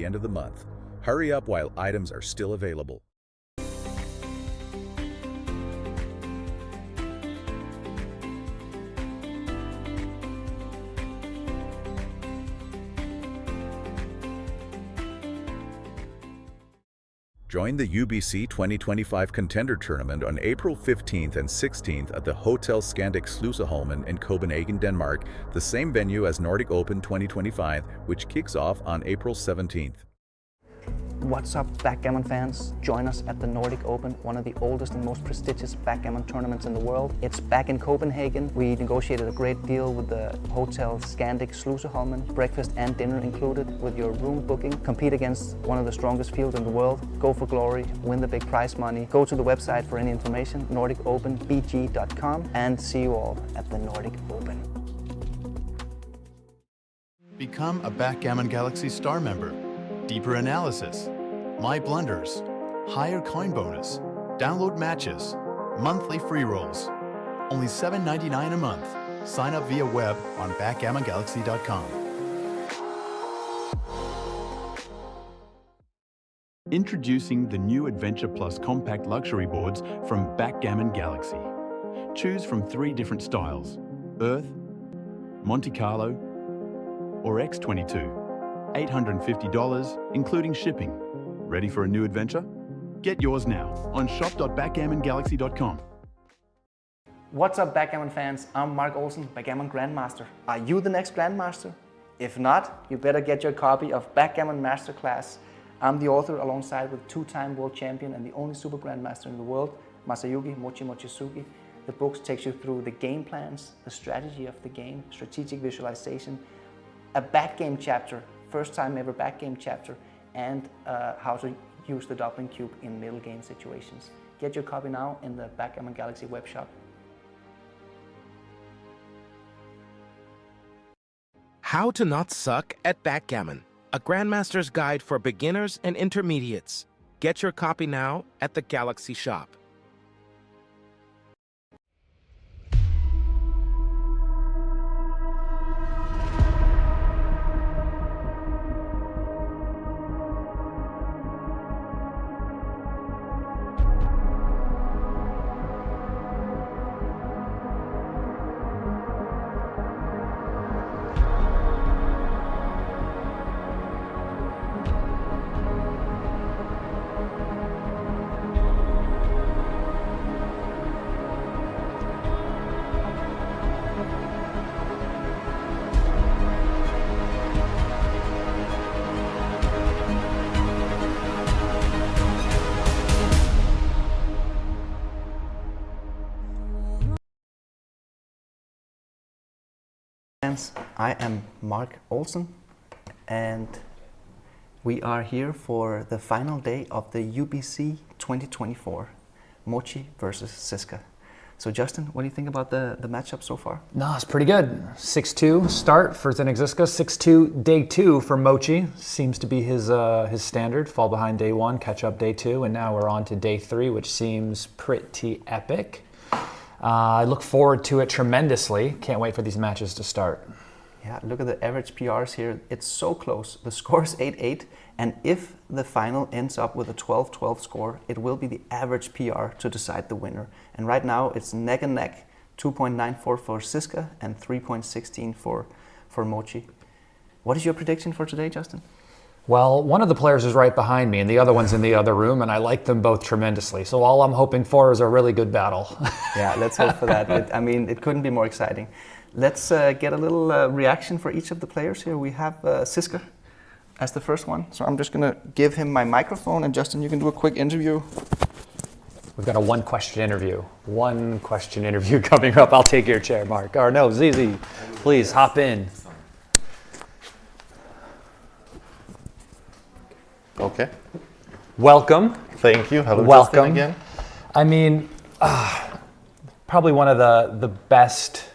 the end of the month. Hurry up while items are still available. Join the UBC 2025 Contender Tournament on April 15th and 16th at the Hotel Scandic Sluseholmen in Copenhagen, Denmark, the same venue as Nordic Open 2025, which kicks off on April 17th. What's up, backgammon fans? Join us at the Nordic Open, one of the oldest and most prestigious backgammon tournaments in the world. It's back in Copenhagen. We negotiated a great deal with the Hotel Scandic Sluseholmen, breakfast and dinner included with your room booking. Compete against one of the strongest fields in the world. Go for glory, win the big prize money. Go to the website for any information, nordicopenbg.com, and see you all at the Nordic Open. Become a Backgammon Galaxy Star member. Deeper analysis, my blunders, higher coin bonus, download matches, monthly free rolls. Only $7.99 a month. Sign up via web on backgammongalaxy.com. Introducing the new Adventure Plus compact luxury boards from Backgammon Galaxy. Choose from 3 different styles: Earth, Monte Carlo, or X22. $850, including shipping. Ready for a new adventure? Get yours now on shop.backgammongalaxy.com. What's up, backgammon fans? I'm Mark Olsen, Backgammon Grandmaster. Are you the next Grandmaster? If not, you better get your copy of Backgammon Masterclass. I'm the author alongside with 2-time world champion and the only Super-Grandmaster in the world, Masayuki Mochizuki. The book takes you through the game plans, the strategy of the game, strategic visualization, a backgame chapter, first time ever backgame chapter, and how to use the Dublin Cube in middle game situations. Get your copy now in the Backgammon Galaxy web shop. How to not suck at backgammon, a Grandmaster's guide for beginners and intermediates. Get your copy now at the Galaxy shop. I am Mark Olsen, and we are here for the final day of the UBC 2024, Mochy versus Zizka. So Justin, what do you think about the matchup so far? No, it's pretty good. 6-2 start for Zdenek Zizka, 6-2 day 2 for Mochy. Seems to be his standard, fall behind day 1, catch up day 2, and now we're on to day 3, which seems pretty epic. I look forward to it tremendously. Can't wait for these matches to start. Yeah, look at the average PRs here. It's so close. The score is 8-8, and if the final ends up with a 12-12 score, it will be the average PR to decide the winner. And right now, it's neck and neck, 2.94 for Zizka and 3.16 for Mochy. What is your prediction for today, Justin? Well, one of the players is right behind me and the other one's in the other room, and I like them both tremendously. So all I'm hoping for is a really good battle. Yeah, let's hope for that. It couldn't be more exciting. Let's get a little reaction for each of the players here. We have Zizka as the first one. So I'm just going to give him my microphone, and Justin, you can do a quick interview. We've got a one-question interview. One-question interview coming up. I'll take your chair, Mark. Or no, Zizi, please hop in. Okay. Welcome. Thank you. Hello, welcome. Justin again. I mean, probably one of the best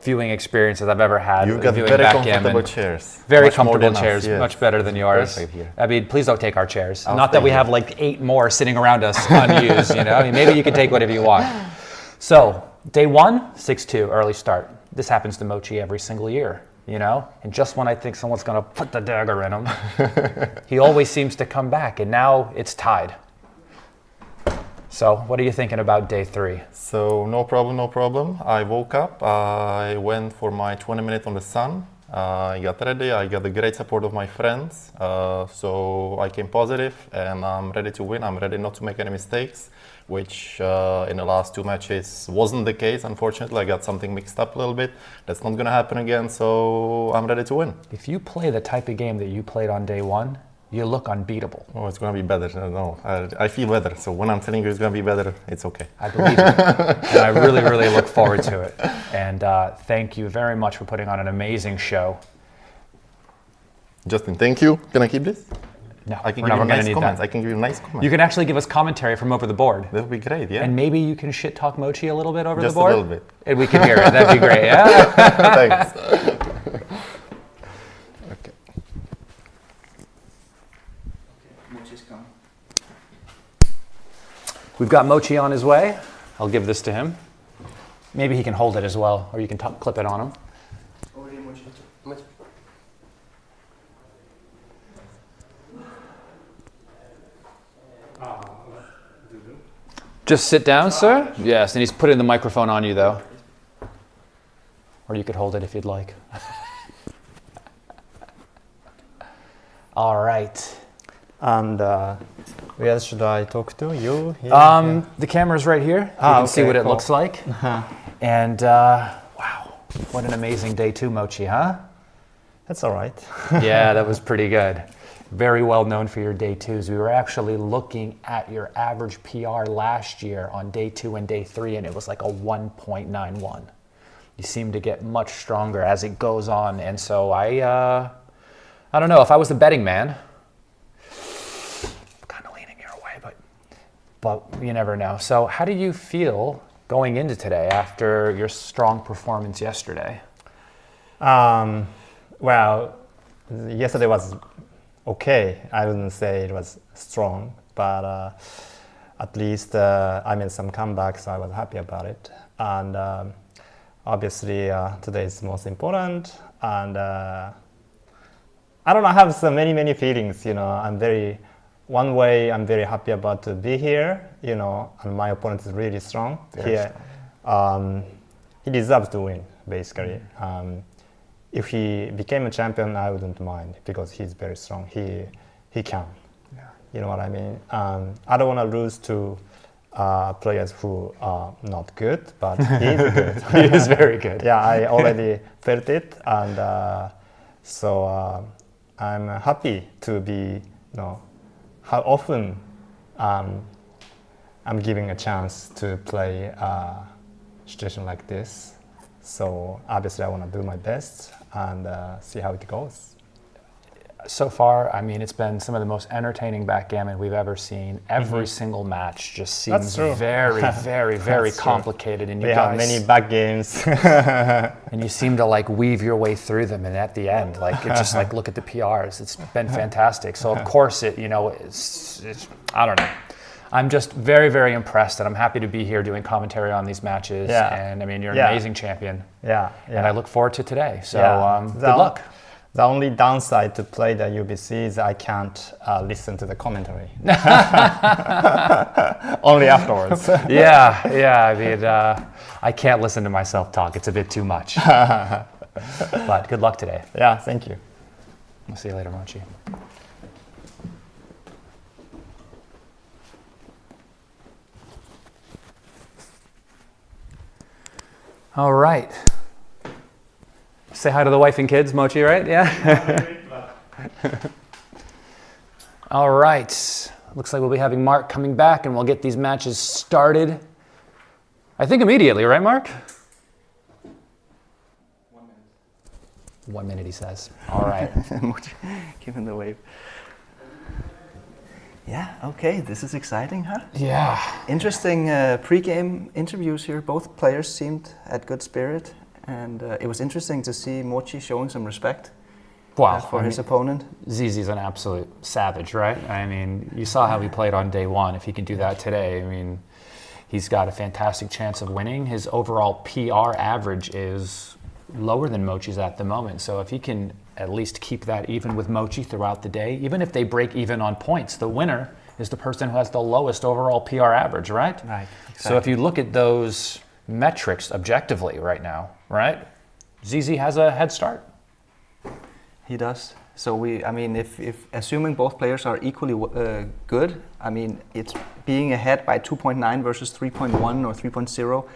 viewing experiences I've ever had. You've got very comfortable chairs. Very much comfortable chairs, yes. much better than yours. Here. I mean, please don't take our chairs. I'll Not that we here. have like 8 more sitting around us unused, you know? I mean, maybe you can take whatever you want. So, day 1, 6-2, early start. This happens to Mochy every single year. you know? And just when I think someone's gonna put the dagger in him, he always seems to come back, and now it's tied. So what are you thinking about day 3? So no problem, no problem. I woke up, I went for my 20 minutes on the sun. I got ready, I got the great support of my friends. So I came positive and I'm ready to win. I'm ready not to make any mistakes, which in the last 2 matches wasn't the case, unfortunately. I got something mixed up a little bit. That's not gonna happen again, so I'm ready to win. If you play the type of game that you played on day 1, you look unbeatable. Oh, it's gonna be better. No, I feel better. So when I'm telling you it's gonna be better, it's okay. I believe it. And I really, really look forward to it. And thank you very much for putting on an amazing show. Justin, thank you. Can I keep this? No, I can we're give never you going to nice need comments. that. I can give you nice comments. You can actually give us commentary from over the board. That would be great, yeah. And maybe you can shit talk Mochy a little bit over Just the board? a little bit. And we can hear it. That'd be great, yeah? Thanks. Okay. Mochi's coming. We've got Mochy on his way. I'll give this to him. Maybe he can hold it as well, or you can clip it on him. Over here, Mochi. Just sit down, sir. Yes, and he's putting the microphone on you, though. Or you could hold it if you'd like. All right. And where should I talk to? You? Here? The camera's right here. You can see what it looks like. And wow, what an amazing day 2, Mochy, huh? That's all right. Yeah, that was pretty good. Very well known for your day 2s. We were actually looking at your average PR last year on day 2 and day 3, and it was like a 1.91. You seem to get much stronger as it goes on, and so I don't know, if I was the betting man, I'm kind of leaning your way, but you never know. So how do you feel going into today after your strong performance yesterday? Well, yesterday was okay. I wouldn't say it was strong, but at least I made some comebacks, so I was happy about it. And obviously today is most important, and I don't know, I have so many feelings, you know. One way I'm very happy about to be here, you know, and my opponent is really strong. Very strong. He deserves to win, basically. If he became a champion, I wouldn't mind, because he's very strong. He can. Yeah. You know what I mean? I don't want to lose to players who are not good, but he's good. He is very good. Yeah, I already felt it, and so I'm happy to be, you know, how often I'm giving a chance to play a situation like this. So obviously I want to do my best and see how it goes. So far, I mean, it's been some of the most entertaining backgammon we've ever seen. Every single match just seems very complicated. And we have many back games. And you seem to like weave your way through them. And at the end, like, it's just like, look at the PRs. It's been fantastic. So of course it, you know, it's I don't know. I'm just very impressed, and I'm happy to be here doing commentary on these matches. Yeah. And I mean, you're an amazing champion. Yeah. And I look forward to today. So good luck. The only downside to play the UBC is I can't listen to the commentary. Only afterwards. Yeah. I mean, I can't listen to myself talk. It's a bit too much. But good luck today. Yeah, thank you. We'll see you later, Mochy. All right. Say hi to the wife and kids, Mochy, right? Yeah? All right. Looks like we'll be having Mark coming back, and we'll get these matches started, I think immediately, right, Mark? 1 minute. 1 minute, he says. All right. Give him the wave. Yeah, okay, this is exciting, huh? Yeah. Interesting pre-game interviews here. Both players seemed at good spirit, and it was interesting to see Mochy showing some respect for his opponent. Zizi's an absolute savage, right? I mean, you saw how he played on day 1. If he can do that today, I mean, he's got a fantastic chance of winning. His overall PR average is lower than Mochy's at the moment. So if he can at least keep that even with Mochy throughout the day, even if they break even on points, the winner is the person who has the lowest overall PR average, right? Right. Exactly. So if you look at those metrics objectively right now, right, ZZ has a head start. He does. So if assuming both players are equally good, I mean, it's being ahead by 2.9 versus 3.1 or 3.0.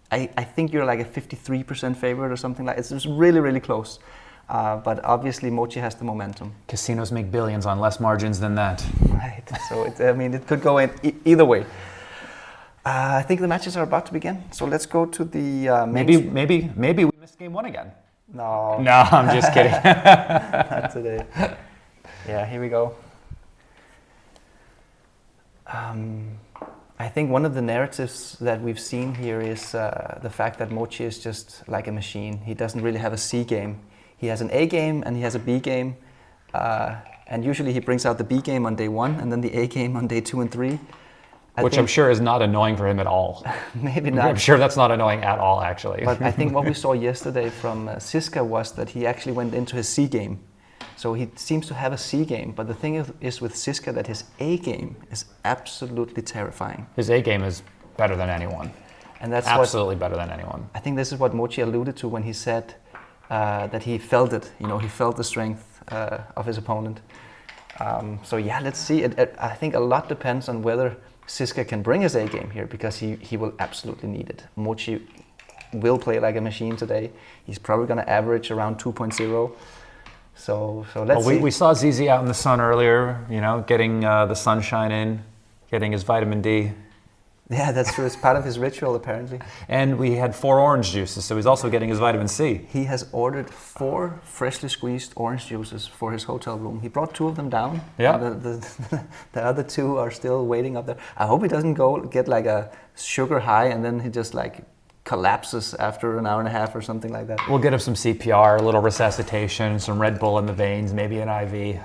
I think you're like a 53% favorite or something like. It's just really, really close. But obviously, Mochy has the momentum. Casinos make billions on less margins than that. Right. So it could go in either way. I think the matches are about to begin. So let's go to the maybe we missed game one again. No, I'm just kidding. not today. Yeah, here we go. I think one of the narratives that we've seen here is the fact that Mochy is just like a machine. He doesn't really have a C game. He has an A game and he has a B game. And usually he brings out the B game on day 1 and then the A game on day 2 and 3. Which I'm sure is not annoying for him at all. Maybe not. I'm sure that's not annoying at all, actually. But I think what we saw yesterday from Zizka was that he actually went into his C game. So he seems to have a C game. But the thing is with Zizka that his A game is absolutely terrifying. His A game is better than anyone. And that's absolutely better than anyone. I think this is what Mochy alluded to when he said that he felt it. You know, he felt the strength of his opponent. So yeah, let's see. I think a lot depends on whether Zizka can bring his A game here, because he will absolutely need it. Mochy will play like a machine today. He's probably going to average around 2.0. So let's see. We saw ZZ out in the sun earlier, you know, getting the sunshine in, getting his vitamin D. Yeah, that's true. It's part of his ritual, apparently. And we had 4 orange juices, so he's also getting his vitamin C. He has ordered 4 freshly squeezed orange juices for his hotel room. He brought 2 of them down. Yeah. The other 2 are still waiting up there. I hope he doesn't get like a sugar high and then he just like collapses after an hour and a half or something like that. We'll get him some CPR, a little resuscitation, some Red Bull in the veins, maybe an IV.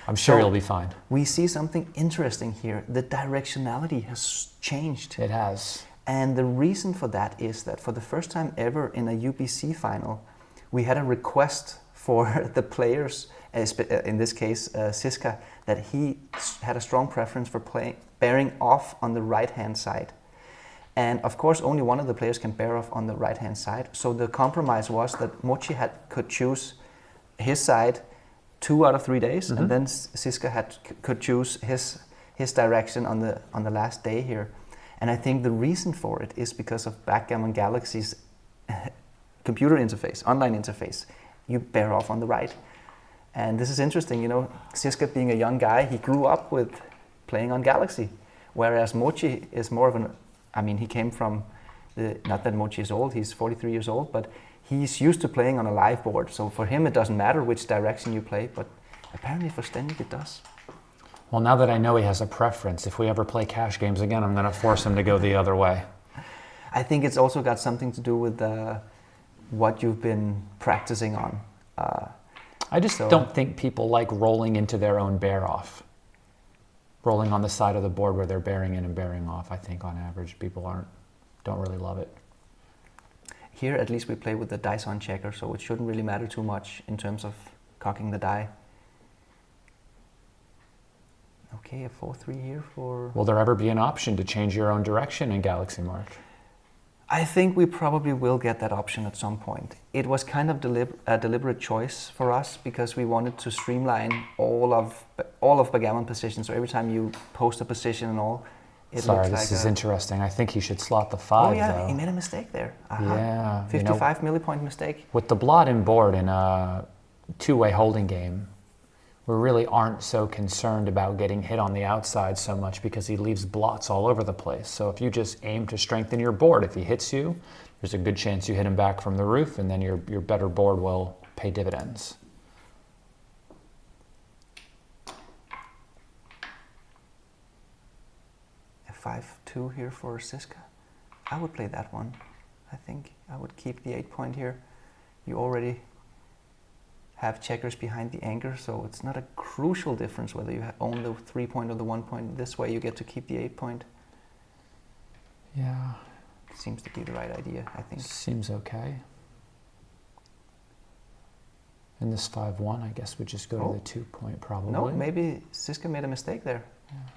I'm sure he'll be fine. We see something interesting here. The directionality has changed. It has. And the reason for that is that for the first time ever in a UBC final, we had a request for the players, in this case Zizka, that he had a strong preference for bearing off on the right-hand side. And of course, only one of the players can bear off on the right-hand side. So the compromise was that Mochy could choose his side 2 out of 3 days, and then Zizka could choose his direction on the last day here. And I think the reason for it is because of Backgammon Galaxy's computer interface, online interface. You bear off on the right. And this is interesting, you know, Zizka being a young guy, he grew up with playing on Galaxy, whereas Mochy is more of he came from, not that Mochy is old, he's 43 years old, but he's used to playing on a live board. So for him, it doesn't matter which direction you play, but apparently for Zdenek it does. Well, now that I know he has a preference, if we ever play cash games again, I'm going to force him to go the other way. I think it's also got something to do with what you've been practicing on. I just don't think people like rolling into their own bear off. Rolling on the side of the board where they're bearing in and bearing off. I think on average people don't really love it. Here at least we play with the dice on checker, so it shouldn't really matter too much in terms of cocking the die. Okay, a 4-3 here for... Will there ever be an option to change your own direction in Galaxy, Mark? I think we probably will get that option at some point. It was kind of a deliberate choice for us because we wanted to streamline all of Backgammon positions. So every time you post a position and all, it looks like this is interesting. I think he should slot the 5, Oh yeah, though. he made a mistake there. Yeah. 55 millipoint mistake. With the blot in board in a 2-way holding game, we really aren't so concerned about getting hit on the outside so much because he leaves blots all over the place. So if you just aim to strengthen your board, if he hits you, there's a good chance you hit him back from the roof, and then your better board will pay dividends. A 5-2 here for Zizka. I would play that one. I think I would keep the 8 point here. You already have checkers behind the anchor, so it's not a crucial difference whether you own the 3 point or the 1 point. This way you get to keep the 8 point. Yeah. Seems to be the right idea, I think. Seems okay. In this 5-1, I guess we just go to the 2-point probably. No, maybe Zizka made a mistake there.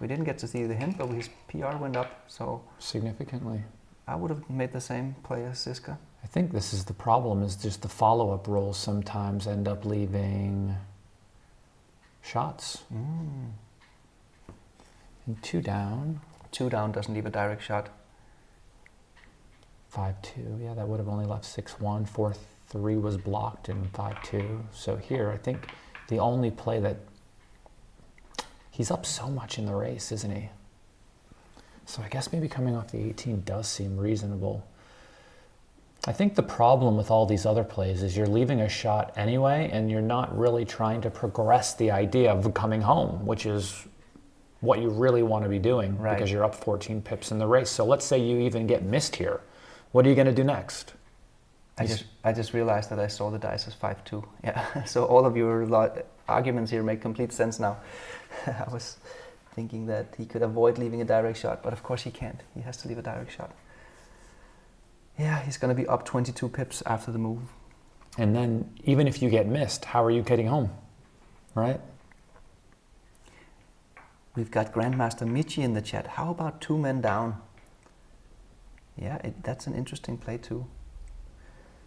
We didn't get to see the hint, but his PR went up, so... Significantly. I would have made the same play as Zizka. I think this is the problem, is just the follow-up rolls sometimes end up leaving shots. And 2 down. 2 down doesn't leave a direct shot. 5-2, yeah, that would have only left 6-1. 4-3 was blocked in 5-2. So here, I think the only play that... He's up so much in the race, isn't he? So I guess maybe coming off the 18 does seem reasonable. I think the problem with all these other plays is you're leaving a shot anyway, and you're not really trying to progress the idea of coming home, which is what you really want to be doing, right, because you're up 14 pips in the race. So let's say you even get missed here. What are you going to do next? I just realized that I saw the dice as 5-2. Yeah, so all of your arguments here make complete sense now. I was thinking that he could avoid leaving a direct shot, but of course he can't. He has to leave a direct shot. Yeah, he's going to be up 22 pips after the move. And then even if you get missed, how are you getting home, right? We've got Grandmaster Mochy in the chat. How about 2 men down? Yeah, that's an interesting play too.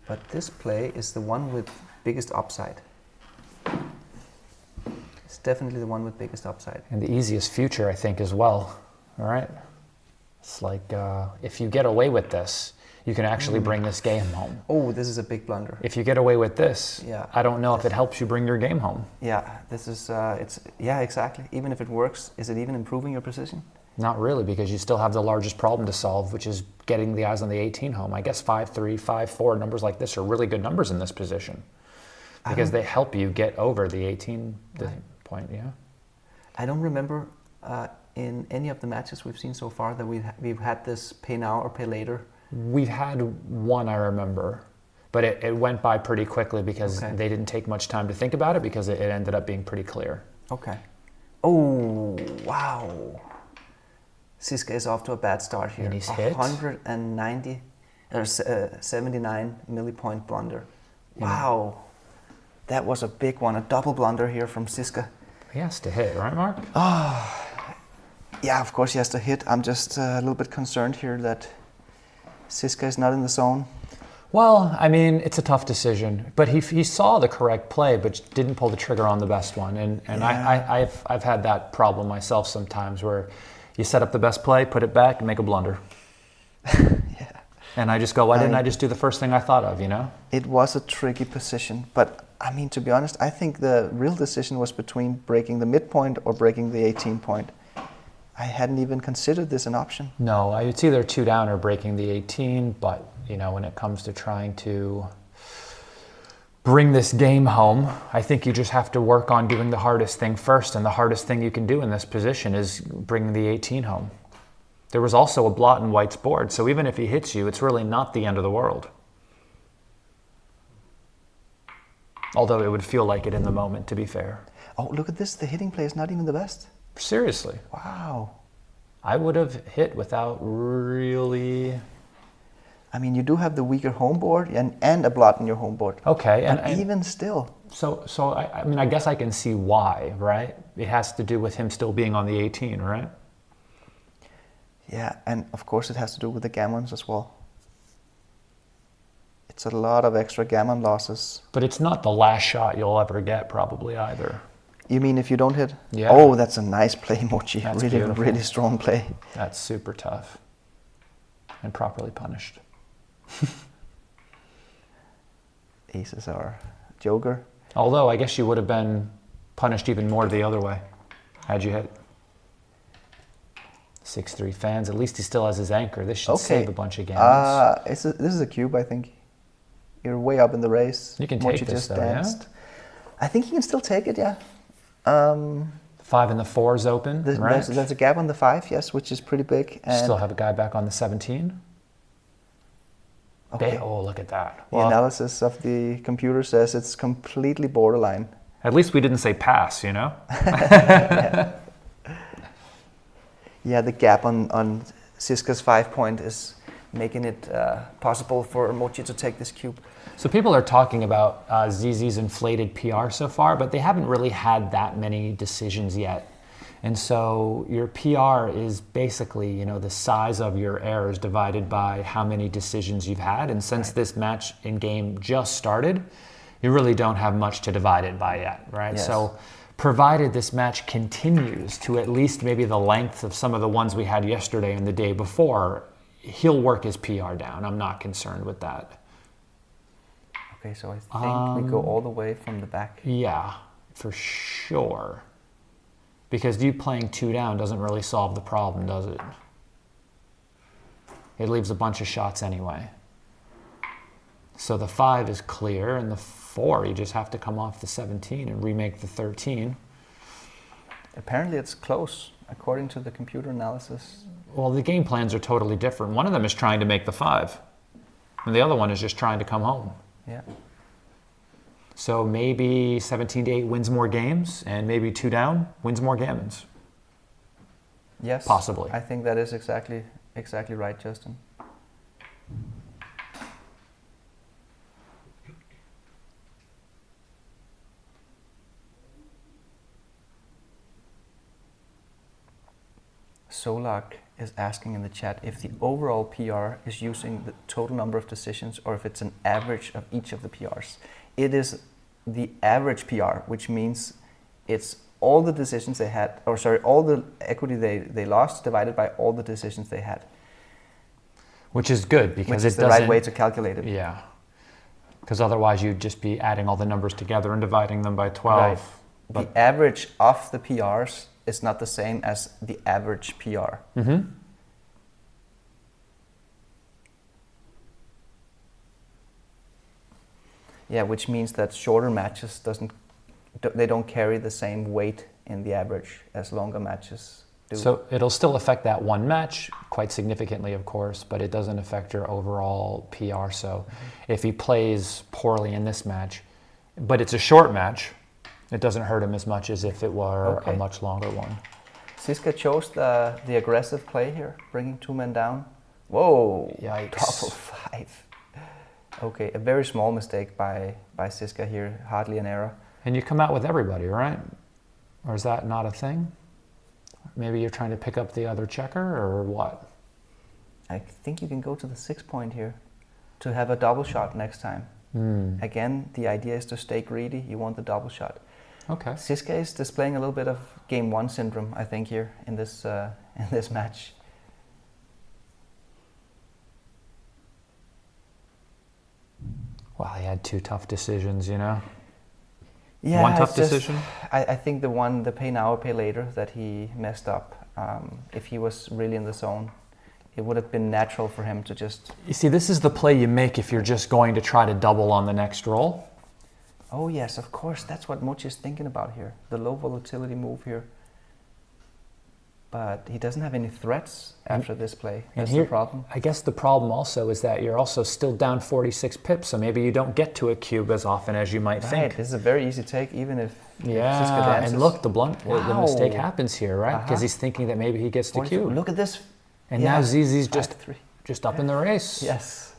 But this play is the one with biggest upside. It's definitely the one with biggest upside. And the easiest future, I think, as well. All right? It's like, if you get away with this, you can actually bring this game home. Oh, this is a big blunder. If you get away with this, yeah, I don't know if it helps you bring your game home. Yeah, this is, yeah, exactly. Even if it works, is it even improving your position? Not really, because you still have the largest problem to solve, which is getting the eyes on the 18 home. I guess 5-3, 5-4, numbers like this are really good numbers in this position, because they help you get over the 18 point, yeah. I don't remember in any of the matches we've seen so far that we've had this pay now or pay later. We've had one, I remember, but it went by pretty quickly because they didn't take much time to think about it, because it ended up being pretty clear. Okay. Oh, wow. Zizka is off to a bad start here. And he's hit. 190 or 79 millipoint blunder. Wow. That was a big one, a double blunder here from Zizka. He has to hit, right, Mark? Yeah, of course he has to hit. I'm just a little bit concerned here that Zizka is not in the zone. Well, I mean, it's a tough decision, but he saw the correct play, but didn't pull the trigger on the best one. And yeah. I've had that problem myself sometimes, where you set up the best play, put it back, and make a blunder. Yeah. And I just go, why didn't I just do the first thing I thought of, you know? It was a tricky position, but I mean, to be honest, I think the real decision was between breaking the midpoint or breaking the 18 point. I hadn't even considered this an option. No, it's either 2 down or breaking the 18, but you know, when it comes to trying to bring this game home, I think you just have to work on doing the hardest thing first, and the hardest thing you can do in this position is bringing the 18 home. There was also a blot in White's board, so even if he hits you, it's really not the end of the world. Although it would feel like it in the moment, to be fair. Oh, look at this. The hitting play is not even the best. Seriously. Wow. I would have hit without really... I mean, you do have the weaker home board and a blot in your home board. Okay. And even still. So I mean, I guess I can see why, right? It has to do with him still being on the 18, right? Yeah, and of course it has to do with the gammons as well. It's a lot of extra gammon losses. But it's not the last shot you'll ever get, probably, either. You mean if you don't hit? Yeah. Oh, that's a nice play, Mochy. That's really, beautiful. Really strong play. That's super tough. And properly punished. Aces are joker. Although, I guess you would have been punished even more the other way, had you hit. 6-3 fans. At least he still has his anchor. This should save a bunch of gammons. This is a cube, I think. You're way up in the race. You can Mochy take this, just though, danced. yeah? I think he can still take it, yeah. 5 and the 4 is open, right? There's a gap on the 5, yes, which is pretty big. And still have a guy back on the 17. Okay. Oh, look at that. The analysis of the computer says it's completely borderline. At least we didn't say pass, you know? Yeah, the gap on Zizka's 5 point is making it possible for Mochy to take this cube. So people are talking about ZZ's inflated PR so far, but they haven't really had that many decisions yet. And so your PR is basically, you know, the size of your errors divided by how many decisions you've had. And since this match in game just started, you really don't have much to divide it by yet, right? Yes. So provided this match continues to at least maybe the length of some of the ones we had yesterday and the day before, he'll work his PR down. I'm not concerned with that. Okay, so I think we go all the way from the back. Yeah, for sure. Because you playing 2 down doesn't really solve the problem, does it? It leaves a bunch of shots anyway. So the 5 is clear, and the 4, you just have to come off the 17 and remake the 13. Apparently it's close, according to the computer analysis. Well, the game plans are totally different. One of them is trying to make the 5, and the other one is just trying to come home. Yeah. So maybe 17-8 wins more games, and maybe 2 down wins more gammons. Yes. Possibly. I think that is exactly right, Justin. Solak is asking in the chat if the overall PR is using the total number of decisions or if it's an average of each of the PRs. It is the average PR, which means it's all the decisions they had, or sorry, all the equity they lost divided by all the decisions they had. Which is good because Which is the right way to calculate it. Yeah. Because otherwise you'd just be adding all the numbers together and dividing them by 12. Right. But the average of the PRs is not the same as the average PR. Mm-hmm. Yeah, which means that shorter matches they don't carry the same weight in the average as longer matches do. So it'll still affect that one match quite significantly, of course, but it doesn't affect your overall PR. So if he plays poorly in this match, but it's a short match, it doesn't hurt him as much as if it were a much longer one. Zizka chose the aggressive play here, bringing 2 men down. Whoa! Yikes. Top of 5. Okay, a very small mistake by Zizka here, hardly an error. And you come out with everybody, right? Or is that not a thing? Maybe you're trying to pick up the other checker, or what? I think you can go to the 6 point here to have a double shot next time. Again, the idea is to stay greedy. You want the double shot. Okay. Zizka is displaying a little bit of game 1 syndrome, I think, here in this match. Well, he had 2 tough decisions, you know? Yeah, one tough decision? I think the pay now or pay later that he messed up. If he was really in the zone, it would have been natural for him to just... You see, this is the play you make if you're just going to try to double on the next roll. Oh yes, of course, that's what Mochy is thinking about here. The low volatility move here. But he doesn't have any threats after this play. That's the problem. I guess the problem also is that you're also still down 46 pips, so maybe you don't get to a cube as often as you might think. This is a very easy take, even if Zizka Yeah, dances. and look, the mistake happens here, right? Because he's thinking that maybe he gets the cube. Look at this. And now ZZ's Five, just up in the race. Yes.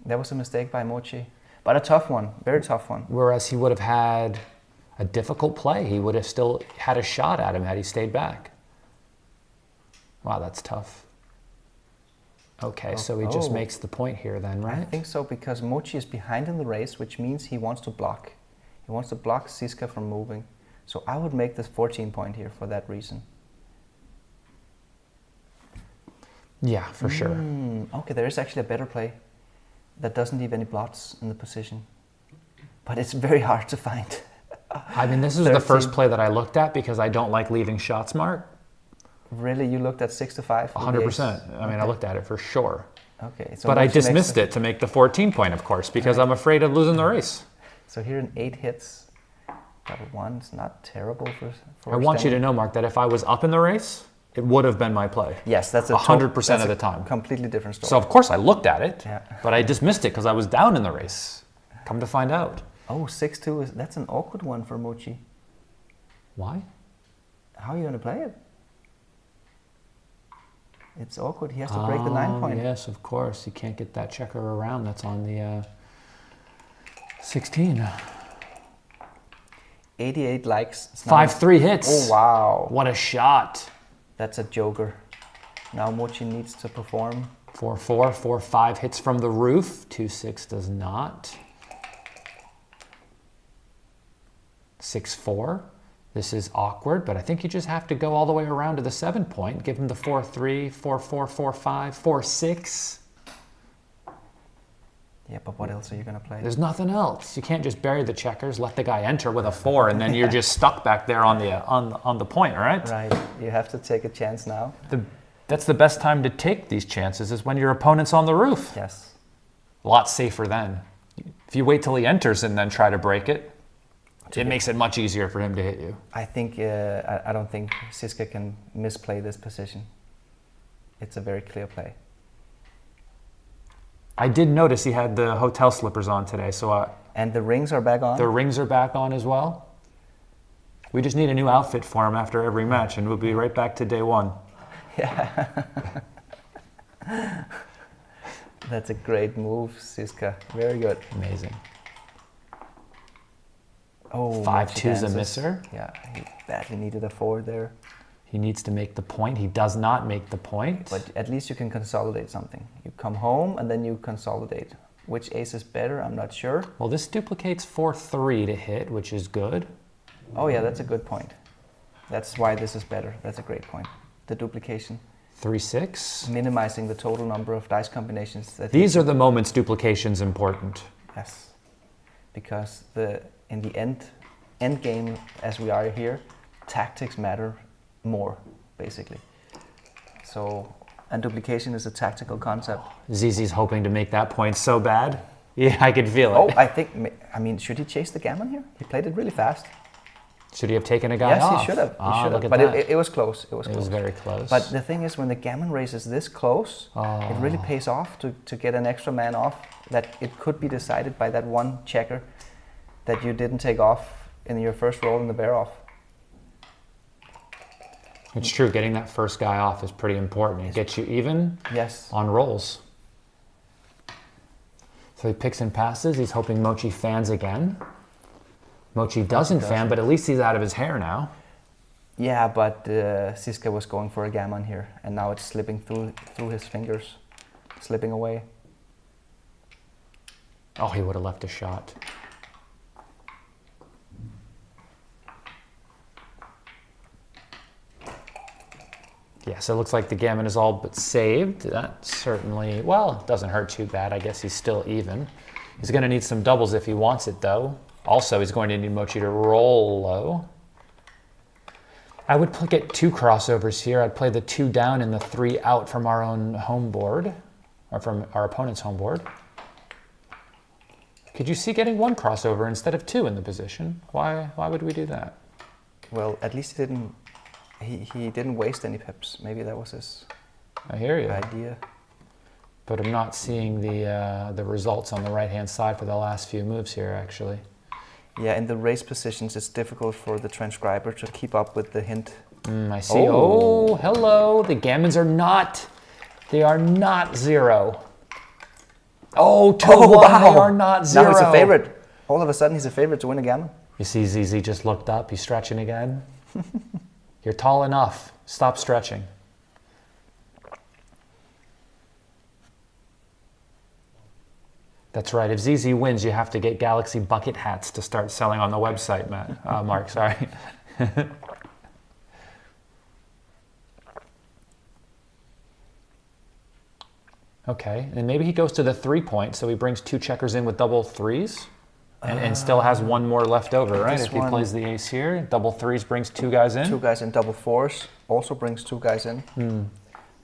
That was a mistake by Mochy. But a tough one, very tough one. Whereas he would have had a difficult play. He would have still had a shot at him had he stayed back. Wow, that's tough. Okay, so he just makes the point here then, right? I think so, because Mochy is behind in the race, which means he wants to block. He wants to block Zizka from moving. So I would make this 14 point here for that reason. Yeah, for sure. Okay, there is actually a better play that doesn't leave any blots in the position. But it's very hard to find. I mean, this is the first play that I looked at because I don't like leaving shots marked. Really? You looked at 6 to 5? 100%. I mean, I looked at it for sure. Okay. So but I dismissed it to make the 14 point, of course, because I'm afraid of losing the race. So here in 8 hits, double 1 is not terrible for I want you to know, Mark, that if I was up in the race, it would have been my play. Yes, that's 100% of the time. Completely different story. So of course I looked at it, Yeah. but I dismissed it because I was down in the race. Come to find out. Oh, 6-2 that's an awkward one for Mochy. Why? How are you going to play it? It's awkward. He has to break the 9 point. Yes, of course. You can't get that checker around. That's on the 16. 88 likes. 5-3 hits. Oh, wow. What a shot. That's a joker. Now Mochy needs to perform. 4-4, 4-5 hits from the roof. 2-6 does not. 6-4. This is awkward, but I think you just have to go all the way around to the 7 point. Give him the 4-3, 4-4, 4-5, 4-6. Yeah, but what else are you going to play? There's nothing else. You can't just bury the checkers, let the guy enter with a 4, and then you're just stuck back there on the point, right? Right. You have to take a chance now. That's the best time to take these chances, is when your opponent's on the roof. Yes. A lot safer then. If you wait till he enters and then try to break it, it makes it much easier for him to hit you. I think I don't think Zizka can misplay this position. It's a very clear play. I did notice he had the hotel slippers on today, so and the rings are back on? The rings are back on as well. We just need a new outfit for him after every match, and we'll be right back to day 1. Yeah. That's a great move, Zizka. Very good. Amazing. Oh, 5-2's a misser. Yeah, he badly needed a 4 there. He needs to make the point. He does not make the point. But at least you can consolidate something. You come home and then you consolidate. Which ace is better? I'm not sure. Well, this duplicates 4-3 to hit, which is good. Oh yeah, that's a good point. That's why this is better. That's a great point. The duplication. 3-6. Minimizing the total number of dice combinations. These are the moments duplication's important. Yes. Because in the end game, as we are here, tactics matter more, basically. So, and duplication is a tactical concept. Zizi's hoping to make that point so bad. Yeah, I could feel it. Oh, I mean, should he chase the gammon here? He played it really fast. Should he have taken a guy off? Yes, he should have. Look at but that. it was close. It was very close. But the thing is, when the gammon races this close, it really pays off to get an extra man off. That it could be decided by that one checker that you didn't take off in your first roll in the bear off. It's true, getting that first guy off is pretty important. It gets you even on rolls. So he picks and passes. He's hoping Mochy fans again. Mochy doesn't fan, but at least he's out of his hair now. Yeah, but Zizka was going for a gammon here, and now it's slipping through his fingers, slipping away. Oh, he would have left a shot. Yes, it looks like the gammon is all but saved. That certainly, well, it doesn't hurt too bad. I guess he's still even. He's going to need some doubles if he wants it, though. Also, he's going to need Mochy to roll low. I would get 2 crossovers here. I'd play the 2 down and the 3 out from our own home board, or from our opponent's home board. Could you see getting 1 crossover instead of 2 in the position? Why would we do that? Well, at least he didn't waste any pips. Maybe that was his idea. But I'm not seeing the results on the right-hand side for the last few moves here, actually. Yeah, in the race positions, it's difficult for the transcriber to keep up with the hint. I see. Oh, hello. The gammons are not 0. Oh, 2-1. Wow. They are not 0. Now he's a favorite. All of a sudden, he's a favorite to win a gammon. You see ZZ just looked up. He's stretching again. You're tall enough. Stop stretching. That's right. If ZZ wins, you have to get Galaxy bucket hats to start selling on the website, Mark. Sorry. Okay, and maybe he goes to the 3 point, so he brings 2 checkers in with double 3s, and still has 1 more left over, right? If he plays the ace here, double 3s brings 2 guys in. 2 guys in, double 4s also brings 2 guys in.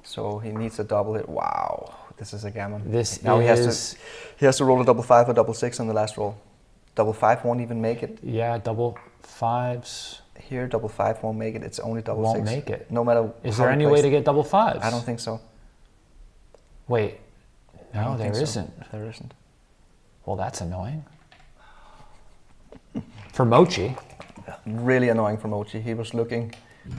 So he needs a double hit. Wow, this is a gammon. He has to roll a double 5 or double 6 on the last roll. Double 5 won't even make it. Yeah, double 5s. Here, double 5 won't make it. It's only double 6. Won't make it. No matter. Is there any way to get double 5s? I don't think so. Wait, no, there isn't. There isn't. Well, that's annoying. For Mochy. Really annoying for Mochy. He was looking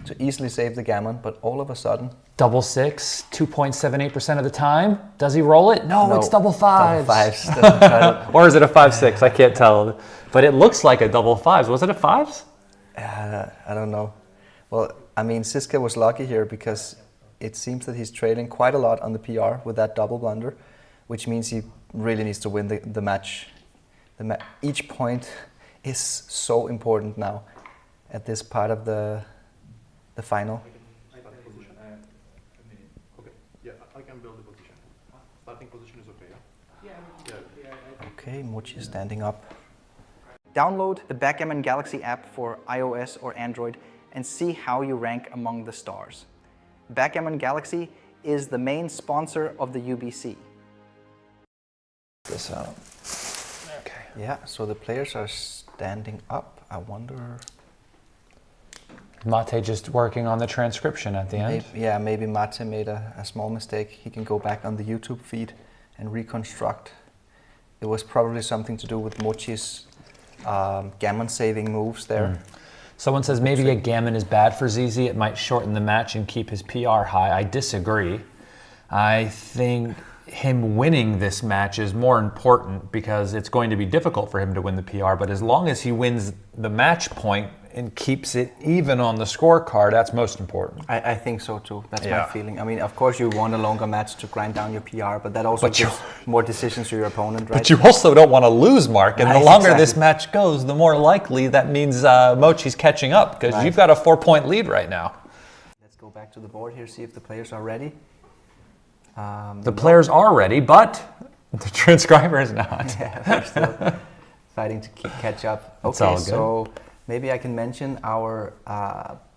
to easily save the gammon, but all of a sudden... Double six, 2.78% of the time. Does he roll it? No, No, it's double fives. Double fives. Doesn't cut it. Or is it a 5-6? I can't tell. But it looks like a double fives. Was it a fives? I don't know. Well, I mean, Zizka was lucky here because it seems that he's trailing quite a lot on the PR with that double blunder, which means he really needs to win the match. Each point is so important now at this part of the final. Okay, Mochy is standing up. Download the Backgammon Galaxy app for iOS or Android and see how you rank among the stars. Backgammon Galaxy is the main sponsor of the UBC. This out. Okay. Yeah, so the players are standing up. I wonder... Mate just working on the transcription at the end. Maybe Mate made a small mistake. He can go back on the YouTube feed and reconstruct. It was probably something to do with Mochy's gammon saving moves there. Someone says maybe a gammon is bad for ZZ. It might shorten the match and keep his PR high. I disagree. I think him winning this match is more important because it's going to be difficult for him to win the PR, but as long as he wins the match point and keeps it even on the scorecard, that's most important. I think so too. That's my feeling. I mean, of course you want a longer match to grind down your PR, but that also gives more decisions to your opponent, right? But you also don't want to lose, Mark, and Right, the longer exactly. this match goes, the more likely that means Mochy's catching up, because you've got a 4-point lead right now. Let's go back to the board here, see if the players are ready. The players are ready, but the transcriber is not. Yeah, we're still fighting to catch up. It's Okay, all good. so maybe I can mention our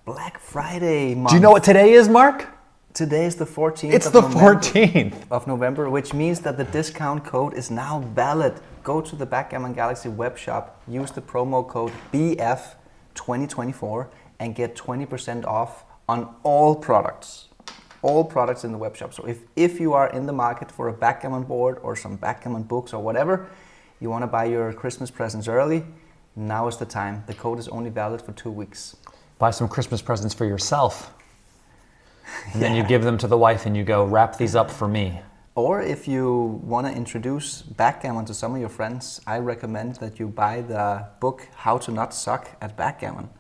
Black Friday month. Do you know what today is, Mark? Today is the 14th It's of the November, 14th. of November, which means that the discount code is now valid. Go to the Backgammon Galaxy web shop, use the promo code BF2024 and get 20% off on all products. All products in the web shop. So if you are in the market for a backgammon board or some backgammon books or whatever, you want to buy your Christmas presents early, now is the time. The code is only valid for 2 weeks. Buy some Christmas presents for yourself. And then you give them to the wife and you go, wrap these up for me. Or if you want to introduce backgammon to some of your friends, I recommend that you buy the book How to Not Suck at Backgammon.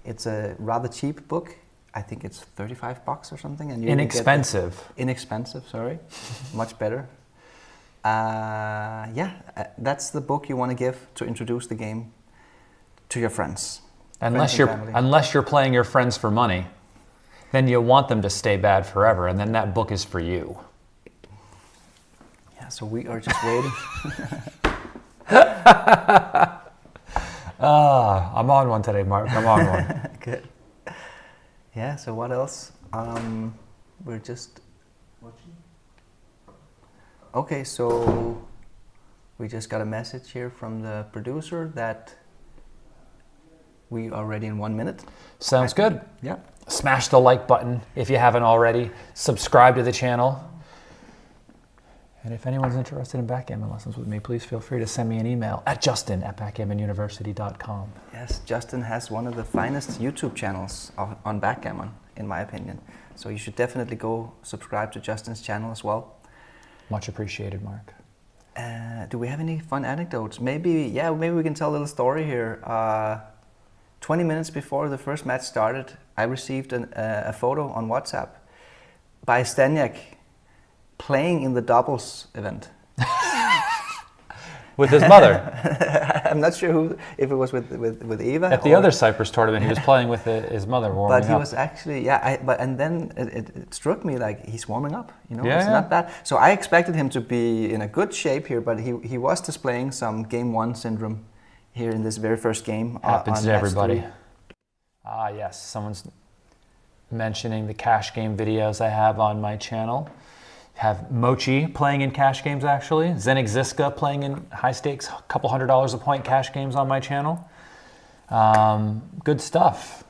It's a rather cheap book. I think it's $35 or something. And you Inexpensive. Inexpensive, sorry. Much better. That's the book you want to give to introduce the game to your friends. Unless Friends you're playing your friends for money, then you want them to stay bad forever, and then that book is for you. Yeah, so we are just waiting. I'm on one today, Mark. I'm on one. Good. Yeah, so what else? We're just watching. Okay, so we just got a message here from the producer that we are ready in 1 minute. Sounds good. Yeah. Smash the like button if you haven't already. Subscribe to the channel. And if anyone's interested in backgammon lessons with me, please feel free to send me an email at justin@backgammonuniversity.com. Yes, Justin has one of the finest YouTube channels on backgammon, in my opinion. So you should definitely go subscribe to Justin's channel as well. Much appreciated, Mark. Do we have any fun anecdotes? Maybe we can tell a little story here. 20 minutes before the first match started, I received a photo on WhatsApp by Zdenek playing in the doubles event. With his mother. I'm not sure if it was with Eva. At the other Cyprus tournament, he was playing with his mother warming But he up. was actually, and then it struck me like he's warming up, Yeah, it's yeah. not bad. So I expected him to be in a good shape here, but he was displaying some game one syndrome here in this very first game. Happens on to match everybody. 3. Ah, yes. Someone's mentioning the cash game videos I have on my channel. Have Mochy playing in cash games, actually. Zdenek Zizka playing in high stakes, couple $100 a point cash games on my channel. Good stuff.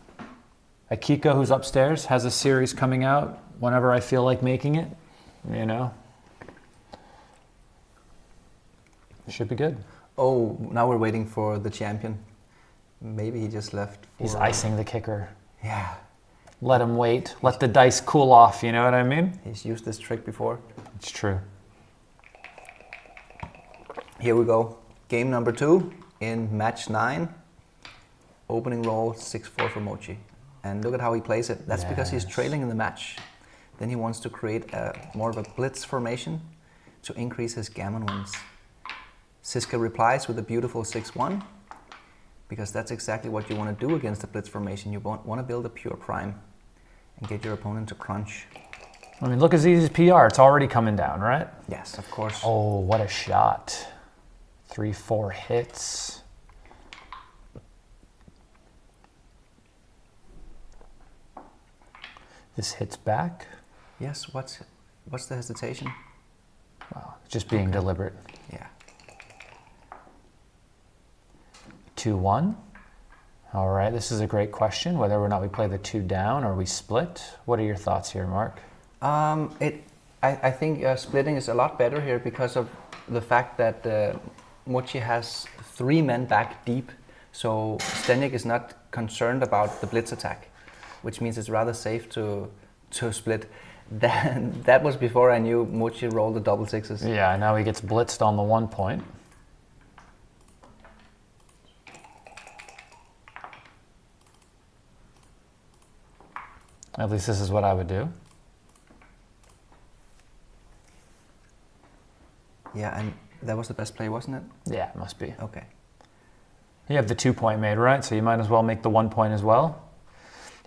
Akiko, who's upstairs, has a series coming out whenever I feel like making it. You know. Should be good. Oh, now we're waiting for the champion. Maybe he just left for... He's icing the kicker. Yeah. Let him wait. Let the dice cool off, you know what I mean? He's used this trick before. It's true. Here we go. Game number 2 in match 9. Opening roll 6-4 for Mochy. And look at how he plays it. That's because he's trailing in the match. Then he wants to create more of a blitz formation to increase his gammon wins. Zizka replies with a beautiful 6-1, because that's exactly what you want to do against the blitz formation. You want to build a pure prime and get your opponent to crunch. I mean, look at Z's PR. It's already coming down, right? Yes, of course. Oh, what a shot. 3-4 hits. This hits back. Yes, what's the hesitation? Wow, just being deliberate. Yeah. 2-1. All right, this is a great question, whether or not we play the 2 down or we split. What are your thoughts here, Mark? I think splitting is a lot better here because of the fact that Mochy has 3 men back deep, so Zdenek is not concerned about the blitz attack, which means it's rather safe to split. That was before I knew Mochy rolled the double 6s. Yeah, now he gets blitzed on the 1 point. At least this is what I would do. Yeah, and that was the best play, wasn't it? Yeah, it must be. Okay. You have the 2 point made, right? So you might as well make the 1 point as well.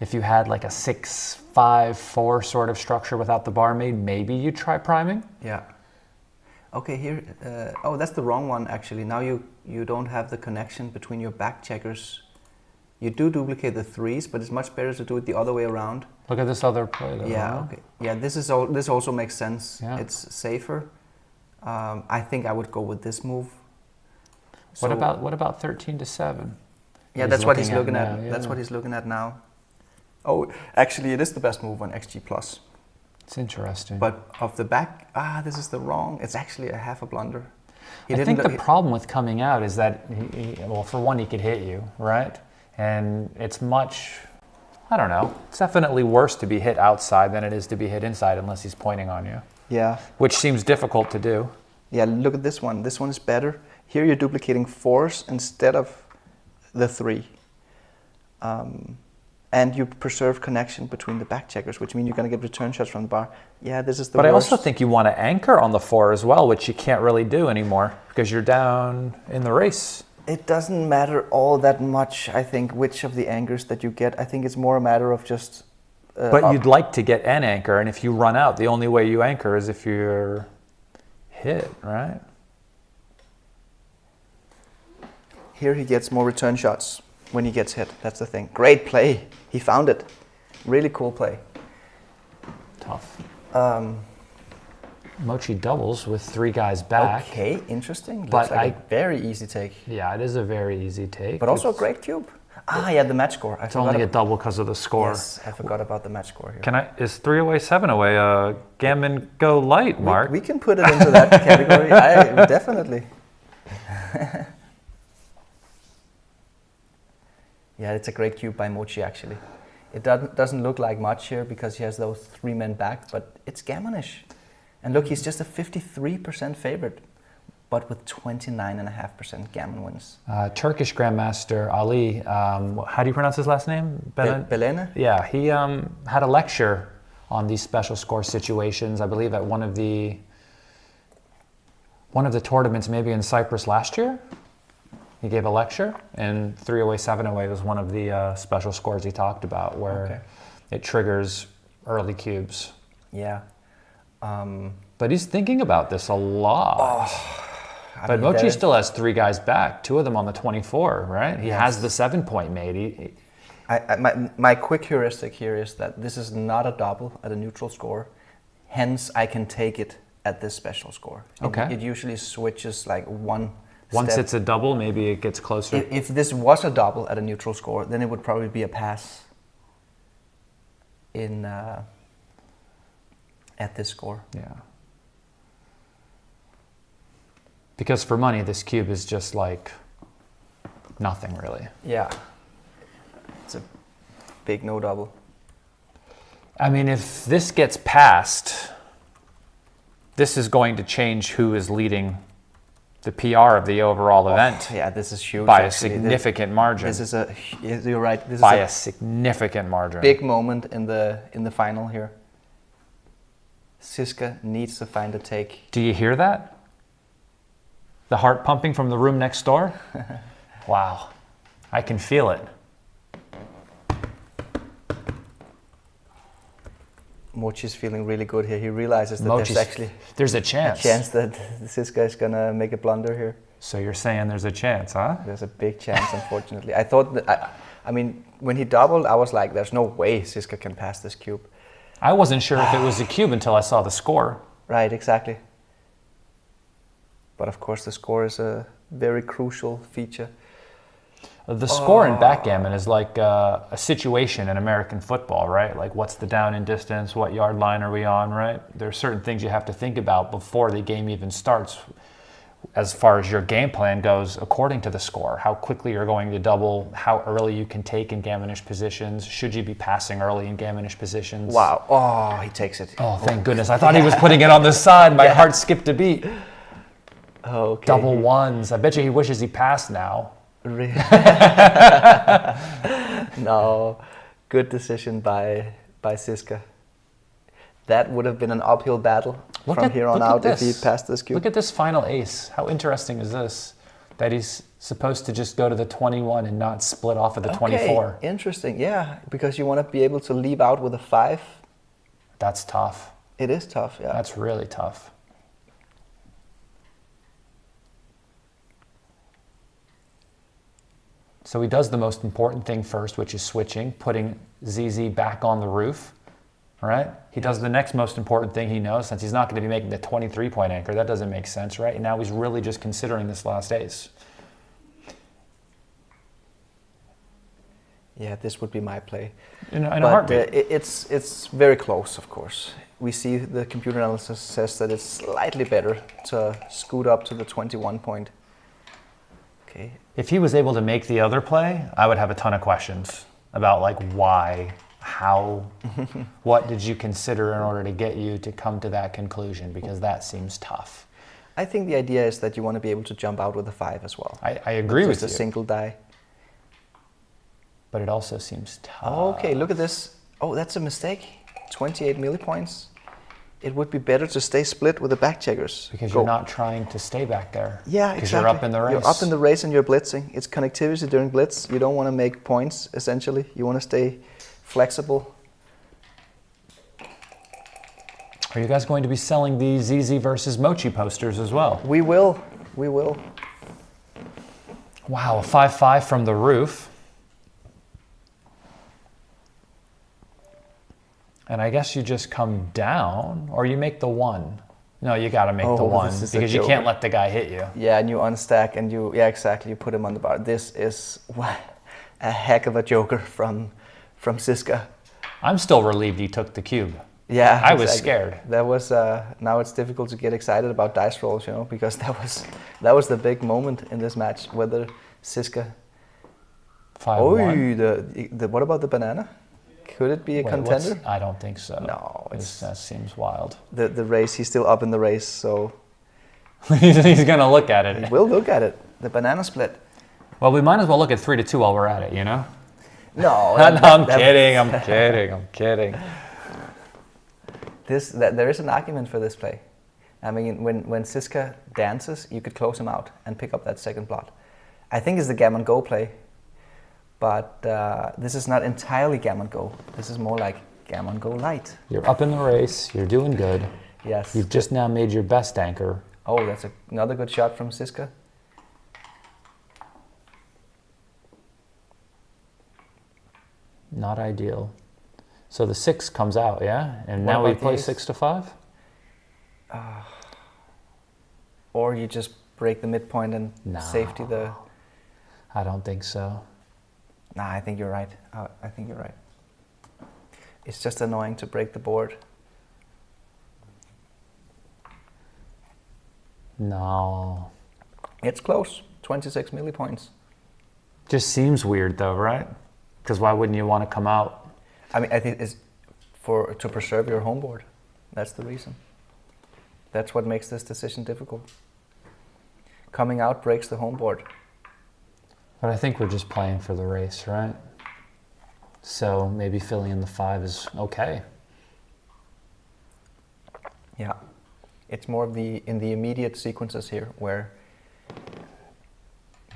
If you had like a 6-5-4 sort of structure without the bar made, maybe you try priming. Yeah. Okay, here, oh, that's the wrong one actually. Now you don't have the connection between your back checkers. You do duplicate the 3s, but it's much better to do it the other way around. Look at this other play though. Yeah, huh? okay. Yeah, this also makes sense. Yeah. It's safer. I think I would go with this move. What So- about 13-7? Yeah, that's what he's looking now, at. yeah. That's what he's looking at now. Oh, actually, it is the best move on XG Plus. It's interesting. But of the back, this is the wrong. It's actually a half a blunder. I think the problem with coming out is that, well, for one, he could hit you, right? And it's much, I don't know, it's definitely worse to be hit outside than it is to be hit inside unless he's pointing on you, Yeah. which seems difficult to do. Yeah, look at this one. This one is better. Here you're duplicating 4s instead of the 3. And you preserve connection between the back checkers, which means you're going to get return shots from the bar. Yeah, this is the But worst. I also think you want to anchor on the 4 as well, which you can't really do anymore because you're down in the race. It doesn't matter all that much, I think, which of the anchors that you get. I think it's more a matter of just... But you'd like to get an anchor, and if you run out, the only way you anchor is if you're hit, right? Here he gets more return shots when he gets hit. That's the thing. Great play. He found it. Really cool play. Tough. Mochy doubles with 3 guys back. Okay, interesting. Looks But like a very easy take. Yeah, it is a very easy take. But also a great cube. Yeah, the match score. It's only a double because of the score. Yes, I forgot about the match score here. Is 3 away, 7 away Gammon go light, Mark? We can put it into that category. Definitely. Yeah, it's a great cube by Mochy actually. It doesn't look like much here because he has those 3 men back, but it's gammonish. And look, he's just a 53% favorite, but with 29.5% gammon wins. Turkish Grandmaster Ali, how do you pronounce his last name? Belene? Yeah, he had a lecture on these special score situations, I believe at one of the tournaments maybe in Cyprus last year. He gave a lecture, and 3 away, 7 away was one of the special scores he talked about where it triggers early cubes. Yeah. But he's thinking about this a lot. But Mochy still has 3 guys back, 2 of them on the 24, right? He has the 7 point made. My quick heuristic here is that this is not a double at a neutral score. Hence, I can take it at this special score. It usually switches like one Once step. it's a double, maybe it gets closer. If this was a double at a neutral score, then it would probably be a pass at this score. Yeah. Because for money, this cube is just like nothing really. Yeah. It's a big no double. I mean, if this gets passed, this is going to change who is leading the PR of the overall event. Yeah, this is huge. By a actually. significant margin. This is a. You're right. This By is a significant margin. big moment in the final here. Zizka needs to find a take. Do you hear that? The heart pumping from the room next door? Wow. I can feel it. Mochy's feeling really good here. He realizes that Mochy's, there's actually there's a chance. a chance that Zizka is gonna make a blunder here. So you're saying there's a chance, huh? There's a big chance, unfortunately. I thought that, I mean, when he doubled, I was like, there's no way Zizka can pass this cube. I wasn't sure if it was a cube until I saw the score. Right, exactly. But of course, the score is a very crucial feature. The score in backgammon is like a situation in American football, right? Like what's the down and distance, what yard line are we on, right? There are certain things you have to think about before the game even starts as far as your game plan goes according to the score. How quickly you're going to double, how early you can take in gammonish positions, should you be passing early in gammonish positions? Wow, oh, he takes it. Oh, thank goodness. I thought he was putting it on the side. My heart skipped a beat. Okay. Double ones. I bet you he wishes he passed now. Really? No, good decision by Zizka. That would have been an uphill battle from here on out if he passed this cube. Look at this final ace. How interesting is this? That he's supposed to just go to the 21 and not split off of the 24. Interesting, yeah, because you want to be able to leave out with a 5. That's tough. It is tough, yeah. That's really tough. So he does the most important thing first, which is switching, putting ZZ back on the roof, right? He does the next most important thing he knows, since he's not going to be making the 23-point anchor. That doesn't make sense, right? And now he's really just considering this last ace. Yeah, this would be my play. In a heartbeat. It's very close, of course. We see the computer analysis says that it's slightly better to scoot up to the 21 point. Okay. If he was able to make the other play, I would have a ton of questions about like why, how, what did you consider in order to get you to come to that conclusion, because that seems tough. I think the idea is that you want to be able to jump out with a 5 as well. I agree with you. Just a single die. But it also seems tough. Okay, look at this. Oh, that's a mistake. 28 millipoints. It would be better to stay split with the back checkers. Because you're not trying to stay back there. Yeah, exactly. Because you're up in the race. You're up in the race and you're blitzing. It's connectivity during blitz. You don't want to make points, essentially. You want to stay flexible. Are you guys going to be selling the ZZ versus Mochy posters as well? We will. We will. Wow, a 5-5 from the roof. And I guess you just come down, or you make the 1. No, you got to make the 1 because you can't let the guy hit you. Yeah, and you unstack and yeah, exactly. You put him on the bar. This is a heck of a joker from Zizka. I'm still relieved he took the cube. Yeah, I was scared. That was now it's difficult to get excited about dice rolls, you know, because that was the big moment in this match. Whether Zizka. 5-1. The what about the banana? Could it be a contender? I don't think so. No, that seems wild. The race, he's still up in the race, so he's gonna look at it. He will look at it. The banana split. Well, we might as well look at 3-2 while we're at it, you know? No, I'm kidding. There is an argument for this play. I mean, when Zizka dances, you could close him out and pick up that second blot. I think it's the Gammon Go play. But this is not entirely Gammon Go. This is more like Gammon Go Light. You're up in the race. You're doing good. Yes. You've just now made your best anchor. Oh, that's another good shot from Zizka. Not ideal. So the 6 comes out, yeah? And now we play 6-5? Or you just break the midpoint and safety the... I don't think so. Nah, I think you're right. I think you're right. It's just annoying to break the board. No. It's close. 26 millipoints. Just seems weird though, right? Because why wouldn't you want to come out? I mean, I think it's to preserve your home board. That's the reason. That's what makes this decision difficult. Coming out breaks the home board. But I think we're just playing for the race, right? So maybe filling in the 5 is okay. Yeah. It's more of in the immediate sequences here where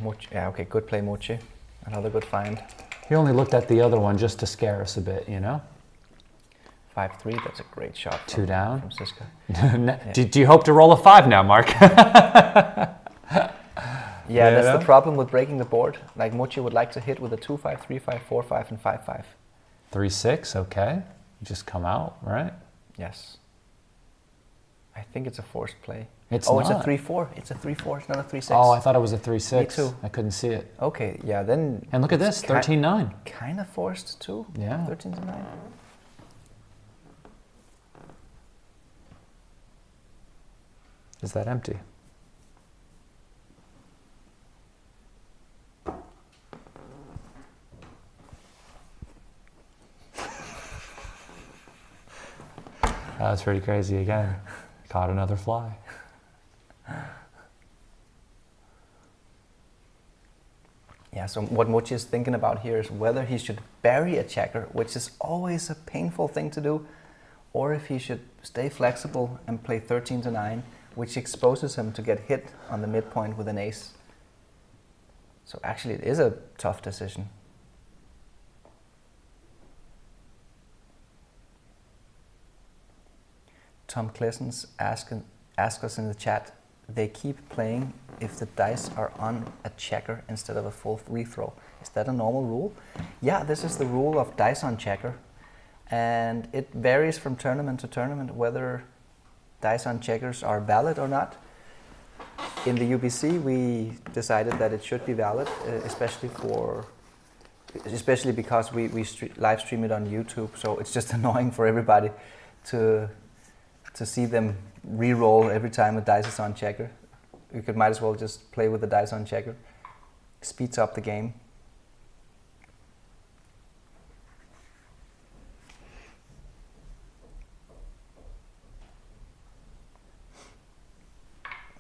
Mochy, yeah, okay, good play Mochy. Another good find. He only looked at the other one just to scare us a bit, you know? 5-3, that's a great shot. 2 down. From Zizka. Yeah. Do you hope to roll a 5 now, Mark? Yeah, that's the problem with breaking the board. Like Mochy would like to hit with a 2-5, 3-5, 4-5, and 5-5. 3-6, okay. Just come out, right? Yes. I think it's a forced play. It's not. It's a 3-4. It's a 3-4. It's not a 3-6. Oh, I thought it was a 3-6. Me too. I couldn't see it. Okay, yeah, then... And look at this, 13-9. Kind of forced too. Yeah. 13-9. Is that empty? That's pretty crazy again. Caught another fly. Yeah, so what Mochy is thinking about here is whether he should bury a checker, which is always a painful thing to do, or if he should stay flexible and play 13-9, which exposes him to get hit on the midpoint with an ace. So actually it is a tough decision. Tom Klessens ask us in the chat, they keep playing if the dice are on a checker instead of a full rethrow. Is that a normal rule? Yeah, this is the rule of dice on checker. And it varies from tournament to tournament whether dice on checkers are valid or not. In the UBC, we decided that it should be valid, especially because we live stream it on YouTube. So it's just annoying for everybody to see them re-roll every time a dice is on checker. You might as well just play with the dice on checker. Speeds up the game.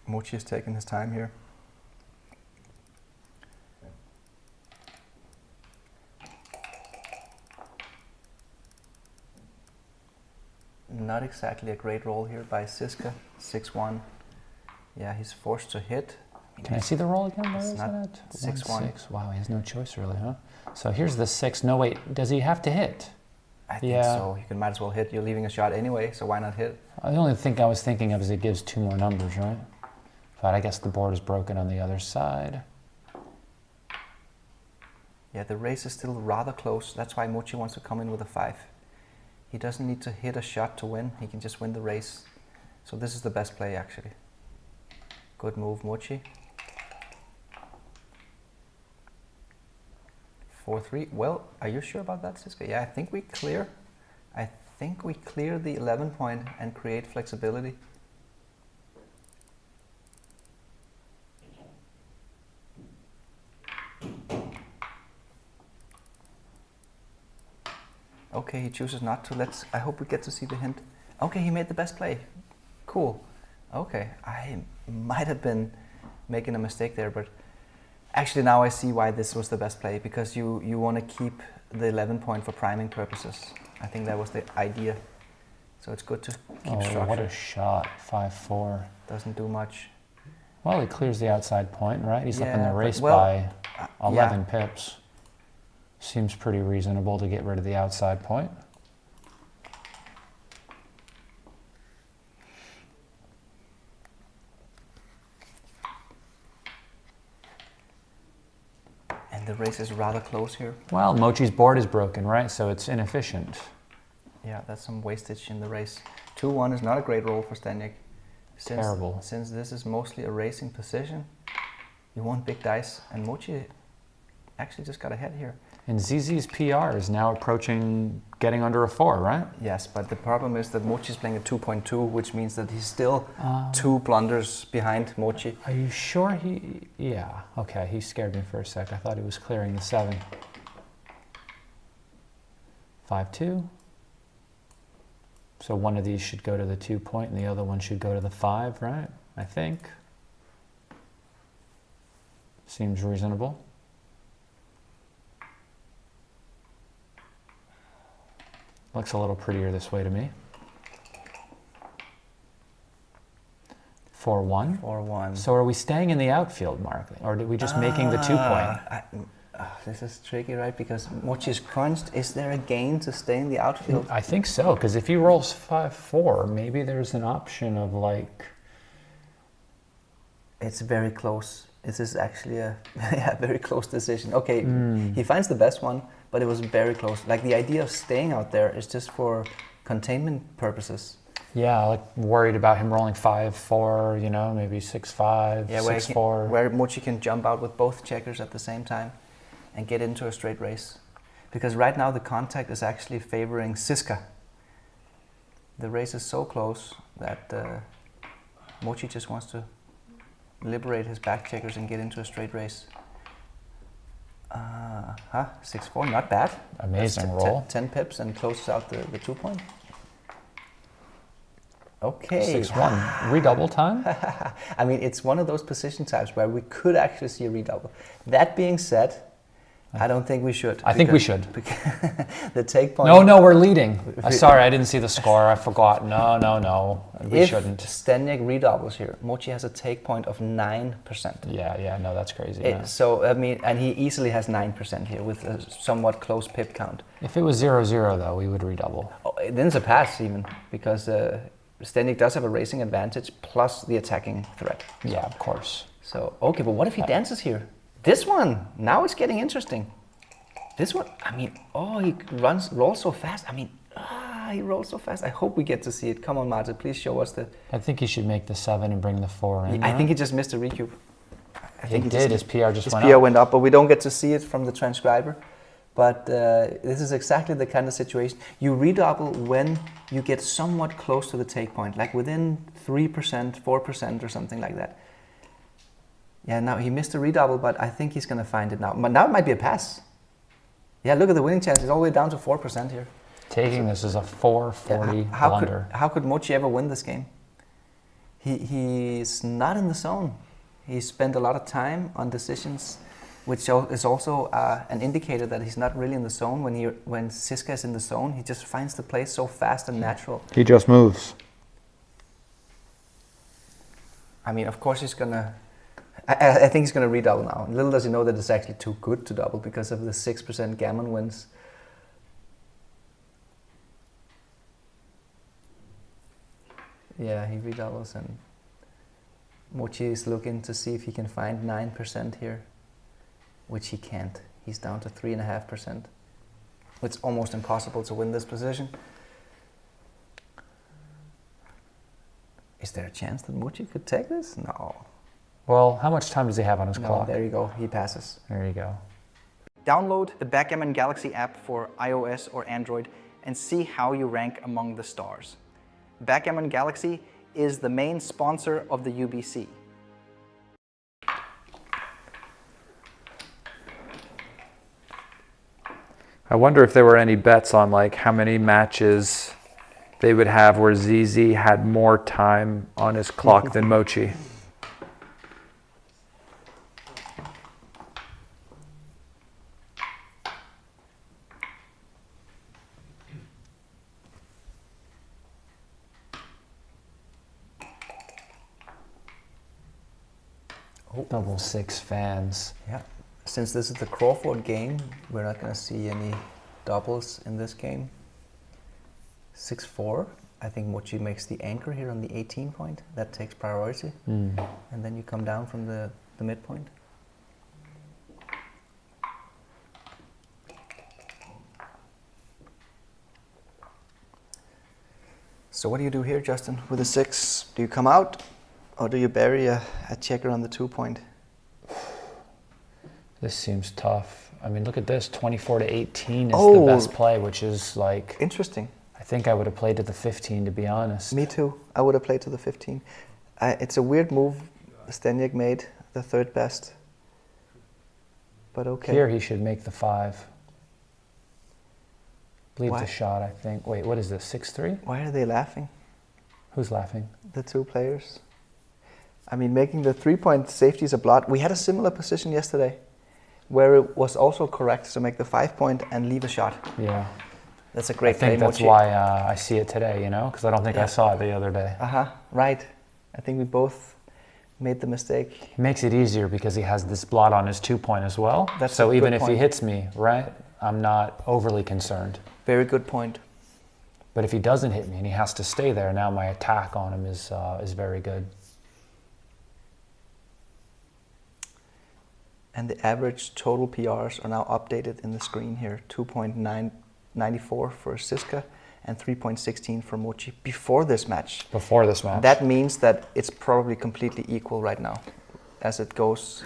Mochy is taking his time here. Not exactly a great roll here by Zizka, 6-1. Yeah, he's forced to hit. Can I see the roll again? It's not 6-1. Wow, he has no choice really, huh? So here's the 6. No, wait, does he have to hit? I think so. You might as well hit. You're leaving a shot anyway, so why not hit? The only thing I was thinking of is it gives 2 more numbers, right? But I guess the board is broken on the other side. Yeah, the race is still rather close. That's why Mochy wants to come in with a 5. He doesn't need to hit a shot to win. He can just win the race. So this is the best play, actually. Good move, Mochy. 4-3. Well, are you sure about that, Zizka? Yeah, I think we clear. I think we clear the 11 point and create flexibility. Okay, he chooses not to. I hope we get to see the hint. Okay, he made the best play. Cool. Okay, I might have been making a mistake there, but actually now I see why this was the best play, because you want to keep the 11 point for priming purposes. I think that was the idea. So it's good to keep structure. What a shot, 5-4. Doesn't do much. Well, he clears the outside point, right? He's up in the race by 11 pips. Seems pretty reasonable to get rid of the outside point. And the race is rather close here. Well, Mochy's board is broken, right? So it's inefficient. Yeah, that's some wastage in the race. 2-1 is not a great roll for Zdenek. Terrible. Since this is mostly a racing position, you want big dice, and Mochy actually just got ahead here. And ZZ's PR is now approaching getting under a 4, right? Yes, but the problem is that Mochy is playing a 2.2, which means that he's still 2 blunders behind Mochy. Are you sure he... Yeah, okay, he scared me for a sec. I thought he was clearing the 7. 5-2. So one of these should go to the 2 point and the other one should go to the 5, right? I think. Seems reasonable. Looks a little prettier this way to me. 4-1. 4-1. So are we staying in the outfield, Mark? Or are we just making the 2 point? This is tricky, right? Because Mochy is crunched. Is there a gain to stay in the outfield? I think so, because if he rolls 5-4, maybe there's an option of like... It's very close. This is actually a very close decision. Okay, he finds the best one, but it was very close. Like the idea of staying out there is just for containment purposes. Yeah, like worried about him rolling 5-4, you know, maybe 6-5, 6-4. Where Mochy can jump out with both checkers at the same time and get into a straight race. Because right now the contact is actually favoring Zizka. The race is so close that Mochy just wants to liberate his back checkers and get into a straight race. 6-4, not bad. Amazing roll. 10 pips and closes out the 2 point. Okay. 6-1. Redouble time? I mean, it's one of those position types where we could actually see a redouble. That being said, I don't think we should. I think we should. The take point... No, we're leading. Sorry, I didn't see the score. I forgot. No. We shouldn't. If Zdenek redoubles here, Mochy has a take point of 9%. Yeah, no, that's crazy. So, I mean, and he easily has 9% here with a somewhat close pip count. If it was 0-0, though, we would redouble. Oh, then it's a pass, even, because Zdenek does have a racing advantage plus the attacking threat. Yeah, of course. So, okay, but what if he dances here? This one, now it's getting interesting. This one, I mean, he rolls so fast. I mean, he rolls so fast. I hope we get to see it. Come on, Marta, please show us the... I think he should make the 7 and bring the 4 in. I think he just missed a recube. I think he did, his PR just went up. His PR went up, but we don't get to see it from the transcriber. But this is exactly the kind of situation. You redouble when you get somewhat close to the take point, like within 3%, 4% or something like that. Yeah, now he missed a redouble, but I think he's going to find it now. But now it might be a pass. Yeah, look at the winning chance. It's all the way down to 4% here. Taking this is a 440 blunder. How could Mochy ever win this game? He's not in the zone. He spent a lot of time on decisions, which is also an indicator that he's not really in the zone. When Zizka is in the zone, he just finds the play so fast and natural. He just moves. I mean, of course he's going to... I think he's going to redouble now. Little does he know that it's actually too good to double because of the 6% Gammon wins. Yeah, he redoubles and Mochy is looking to see if he can find 9% here, which he can't. He's down to 3.5%. It's almost impossible to win this position. Is there a chance that Mochy could take this? No. Well, how much time does he have on his clock? There you go, he passes. There you go. Download the Backgammon Galaxy app for iOS or Android and see how you rank among the stars. Backgammon Galaxy is the main sponsor of the UBC. I wonder if there were any bets on like how many matches they would have where ZZ had more time on his clock than Mochy. Double 6 fans. Yeah. Since this is the Crawford game, we're not going to see any doubles in this game. 6-4. I think Mochy makes the anchor here on the 18 point. That takes priority. And then you come down from the midpoint. So what do you do here, Justin, with a 6? Do you come out? Or do you bury a checker on the 2 point? This seems tough. I mean, look at this. 24-18 is Oh. the best play, which is like. Interesting. I think I would have played to the 15, to be honest. Me too. I would have played to the 15. It's a weird move Zdenek made, the third best. But okay. Here he should make the 5. Leave Why? the shot, I think. Wait, what is this? 6-3? Why are they laughing? Who's laughing? The two players. I mean, making the 3-point safety is a blot. We had a similar position yesterday, where it was also correct to make the 5-point and leave a shot. Yeah. That's a great I think play, that's Mochy. why I see it today, you know, because I don't think I saw it the other day. Right. I think we both made the mistake. He makes it easier because he has this blot on his 2-point as well. That's so a even good if he point. hits me, right, I'm not overly concerned. Very good point. But if he doesn't hit me and he has to stay there, now my attack on him is very good. And the average total PRs are now updated in the screen here. 2.94 for Zizka and 3.16 for Mochy before this match. Before this match. That means that it's probably completely equal right now, as it goes.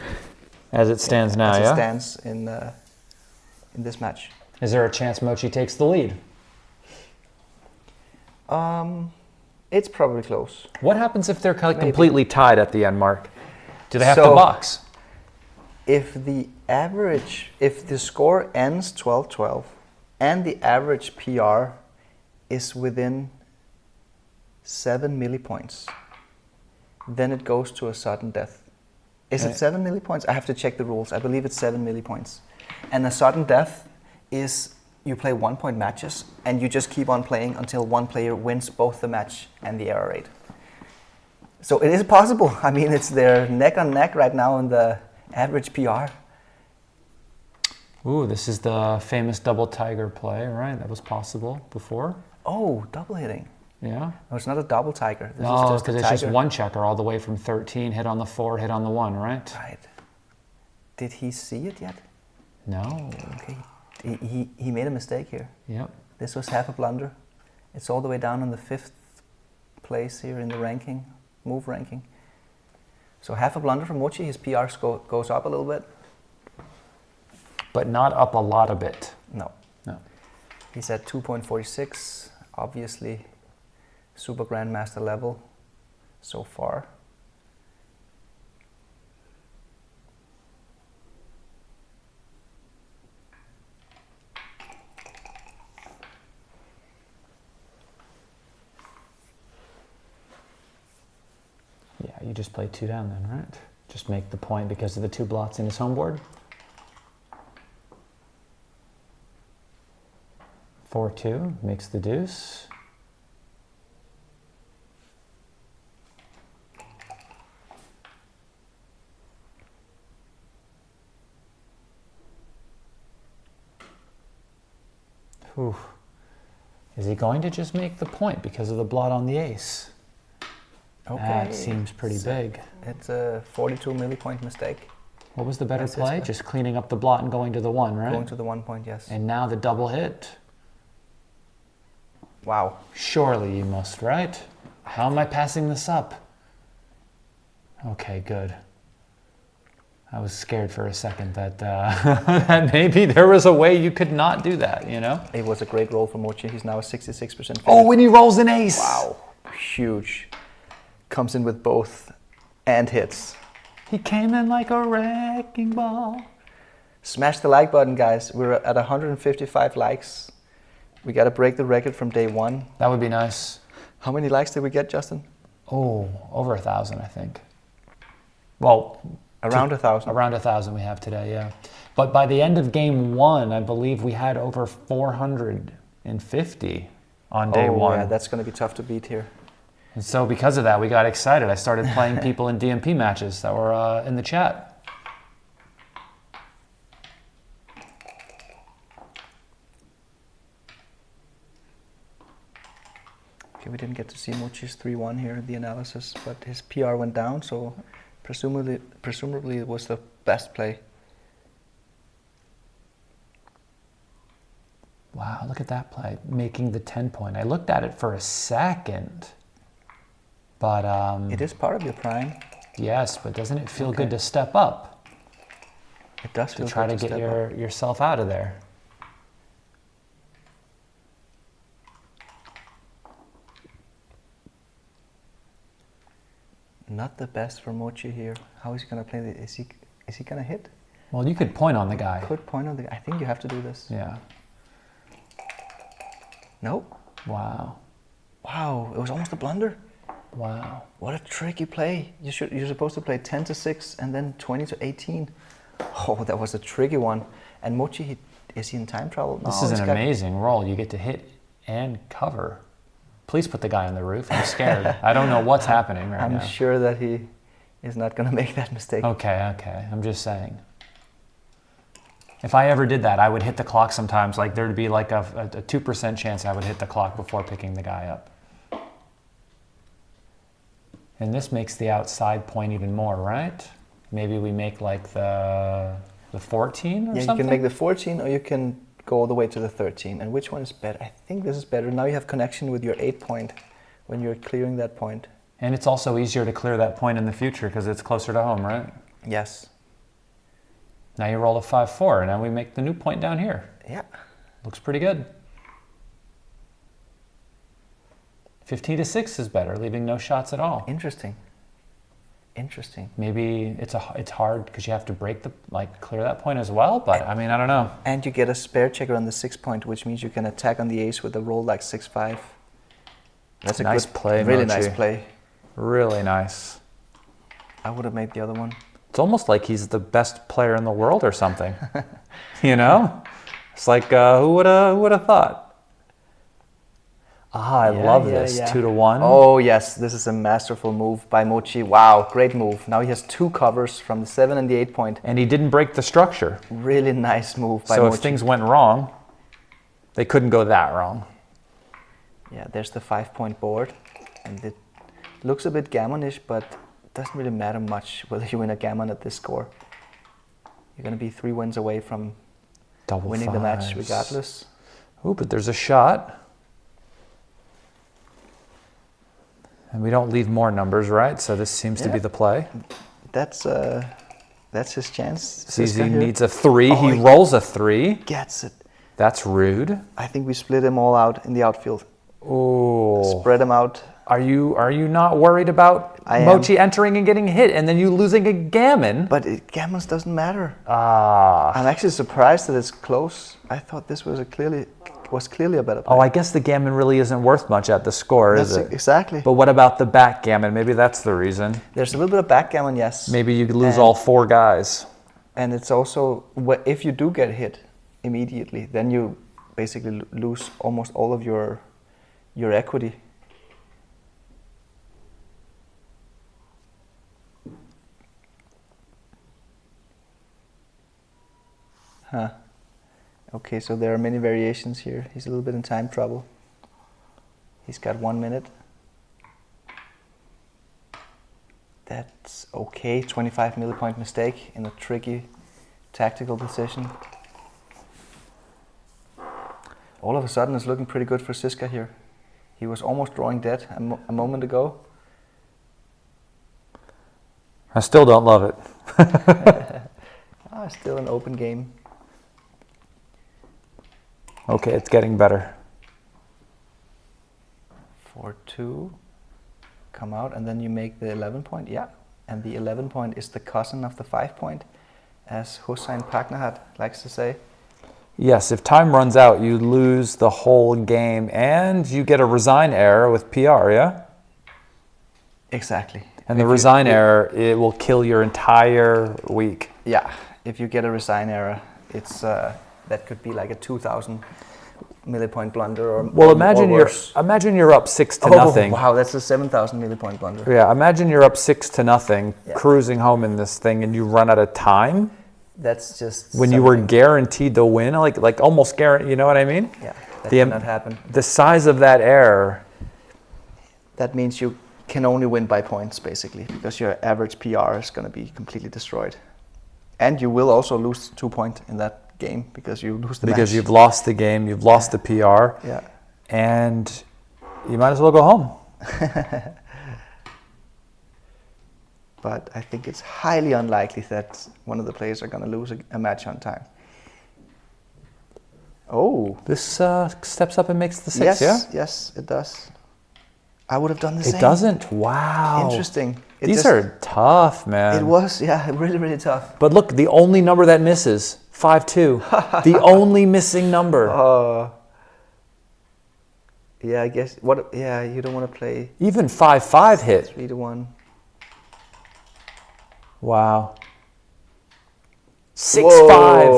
As it stands now, as yeah? it stands in this match. Is there a chance Mochy takes the lead? It's probably close. What happens if they're completely tied at the end, Mark? Do they have to So- box? If the score ends 12-12 and the average PR is within 7 millipoints, then it goes to a sudden death. Is it 7 millipoints? I have to check the rules. I believe it's 7 millipoints. And a sudden death is you play 1-point matches and you just keep on playing until one player wins both the match and the error rate. So it is possible. I mean, it's their neck on neck right now in the average PR. Ooh, this is the famous double tiger play, right? That was possible before. Oh, double hitting. Yeah. No, it's not a double tiger. This No, is just a because it's just tiger. one checker all the way from 13, hit on the 4, hit on the 1, right? Right. Did he see it yet? No. Okay. He made a mistake here. Yep. This was half a blunder. It's all the way down in the 5th place here in the ranking, move ranking. So half a blunder from Mochy, his PR goes up a little bit. But not up a lot a bit. No. No. He's at 2.46, obviously Super-Grandmaster level so far. Yeah, you just play 2 down then, right? Just make the point because of the 2 blots in his home board. 4-2 makes the deuce. Whew. Is he going to just make the point because of the blot on the ace? Okay. That seems pretty big. It's a 42 millipoint mistake. What was the better That's play? Zizka. Just cleaning up the blot and going to the 1, right? Going to the 1 point, yes. And now the double hit. Wow. Surely you must, right? How am I passing this up? Okay, good. I was scared for a second that, that maybe there was a way you could not do that, you know? It was a great roll for Mochy. He's now a 66%. Oh, when he rolls an ace! Wow. Huge. Comes in with both and hits. He came in like a wrecking ball. Smash the like button, guys. We're at 155 likes. We got to break the record from day 1. That would be nice. How many likes did we get, Justin? Oh, over 1,000, I think. Well, Around 1,000. around 1,000 we have today, yeah. But by the end of game 1, I believe we had over 450 on day 1. Yeah, that's going to be tough to beat here. And so because of that, we got excited. I started playing people in DMP matches that were in the chat. Okay, we didn't get to see Mochy's 3-1 here in the analysis, but his PR went down, so presumably it was the best play. Wow, look at that play, making the 10-point. I looked at it for a second, but It is part of your prime. yes, but doesn't it feel good to step up? It does to feel try good to get step up. yourself out of there. Not the best for Mochy here. How is he gonna play the? Is he gonna hit? Well, you could point on the guy. Could point on the. I think you have to do this. Yeah. Nope. Wow. Wow, it was almost a blunder. Wow. What a tricky play. You're supposed to play 10 to 6 and then 20 to 18. Oh, that was a tricky one. And Mochy, is he in time trouble? This No, is he's an got- amazing roll. You get to hit and cover. Please put the guy on the roof. I'm scared. I don't know what's happening right now. I'm sure that he is not going to make that mistake. Okay. I'm just saying. If I ever did that, I would hit the clock sometimes. Like there'd be like a 2% chance I would hit the clock before picking the guy up. And this makes the outside point even more, right? Maybe we make like the 14 or Yeah, something? you can make the 14 or you can go all the way to the 13. And which one is better? I think this is better. Now you have connection with your 8 point when you're clearing that point. And it's also easier to clear that point in the future because it's closer to home, right? Yes. Now you roll a 5-4, and now we make the new point down here. Yeah. Looks pretty good. 15 to 6 is better, leaving no shots at all. Interesting. Interesting. Maybe it's hard because you have to clear that point as well, but I mean, I don't know. And you get a spare checker on the 6 point, which means you can attack on the ace with a roll like 6-5. That's a Nice good play, really Mochy. nice play. Really nice. I would have made the other one. It's almost like he's the best player in the world or something. You know? It's like, who would have thought? I love this, 2 to 1. Oh yes, this is a masterful move by Mochy. Wow, great move. Now he has 2 covers from the 7 and the 8 point. And he didn't break the structure. Really nice move by So Mochy. if things went wrong, they couldn't go that wrong. Yeah, there's the 5 point board. And it looks a bit gammonish, but doesn't really matter much whether you win a gammon at this score. You're going to be 3 wins away from Double winning the match fives. regardless. Ooh, but there's a shot. And we don't leave more numbers, right? So this seems to be the play. That's his chance. Zizi Zizka here needs a 3. Oh, he he- rolls a 3. gets it. That's rude. I think we split them all out in the outfield. Oh. Spread them out. Are you not worried about I am. Mochy entering and getting hit and then you losing a gammon? But gammons doesn't matter. Ah. I'm actually surprised that it's close. I thought this was clearly a better play. Oh, I guess the gammon really isn't worth much at the score, is it? Exactly. But what about the backgammon? Maybe that's the reason. There's a little bit of backgammon, yes. Maybe you lose And- all 4 guys. And it's also, if you do get hit immediately, then you basically lose almost all of your equity. Huh. Okay, so there are many variations here. He's a little bit in time trouble. He's got 1 minute. That's okay. 25 millipoint mistake in a tricky tactical decision. All of a sudden, it's looking pretty good for Zizka here. He was almost drawing dead a moment ago. I still don't love it. Still an open game. Okay, it's getting better. 4-2. Come out, and then you make the 11 point. Yeah, and the 11 point is the cousin of the 5 point, as Hossein Pagnahat likes to say. Yes, if time runs out, you lose the whole game and you get a resign error with PR, yeah? Exactly. And the resign error, it will kill your entire week. Yeah, if you get a resign error, it's that could be like a 2,000 millipoint blunder or Well, imagine or worse. you're up 6 to nothing. Wow, that's a 7,000 millipoint blunder. Yeah, imagine you're up 6 to nothing, Yeah. cruising home in this thing, and you run out of time That's just when you were something- guaranteed to win, like almost guaranteed. You know what I mean? Yeah, that The, cannot happen. The size of that error. That means you can only win by points, basically, because your average PR is going to be completely destroyed. And you will also lose 2 points in that game because you lose the Because match. you've lost the game, you've lost the PR, Yeah. and you might as well go home. but I think it's highly unlikely that one of the players are going to lose a match on time. Oh. This steps up and makes the 6, yes, yeah? Yes, it does. I would have done the same. It doesn't? Wow. Interesting. These are tough, man. It was, yeah, really, really tough. But look, the only number that misses, 5-2. The only missing number. Yeah, I guess, you don't want to play... Even 5-5 hit. 3-1. Wow. 6-5.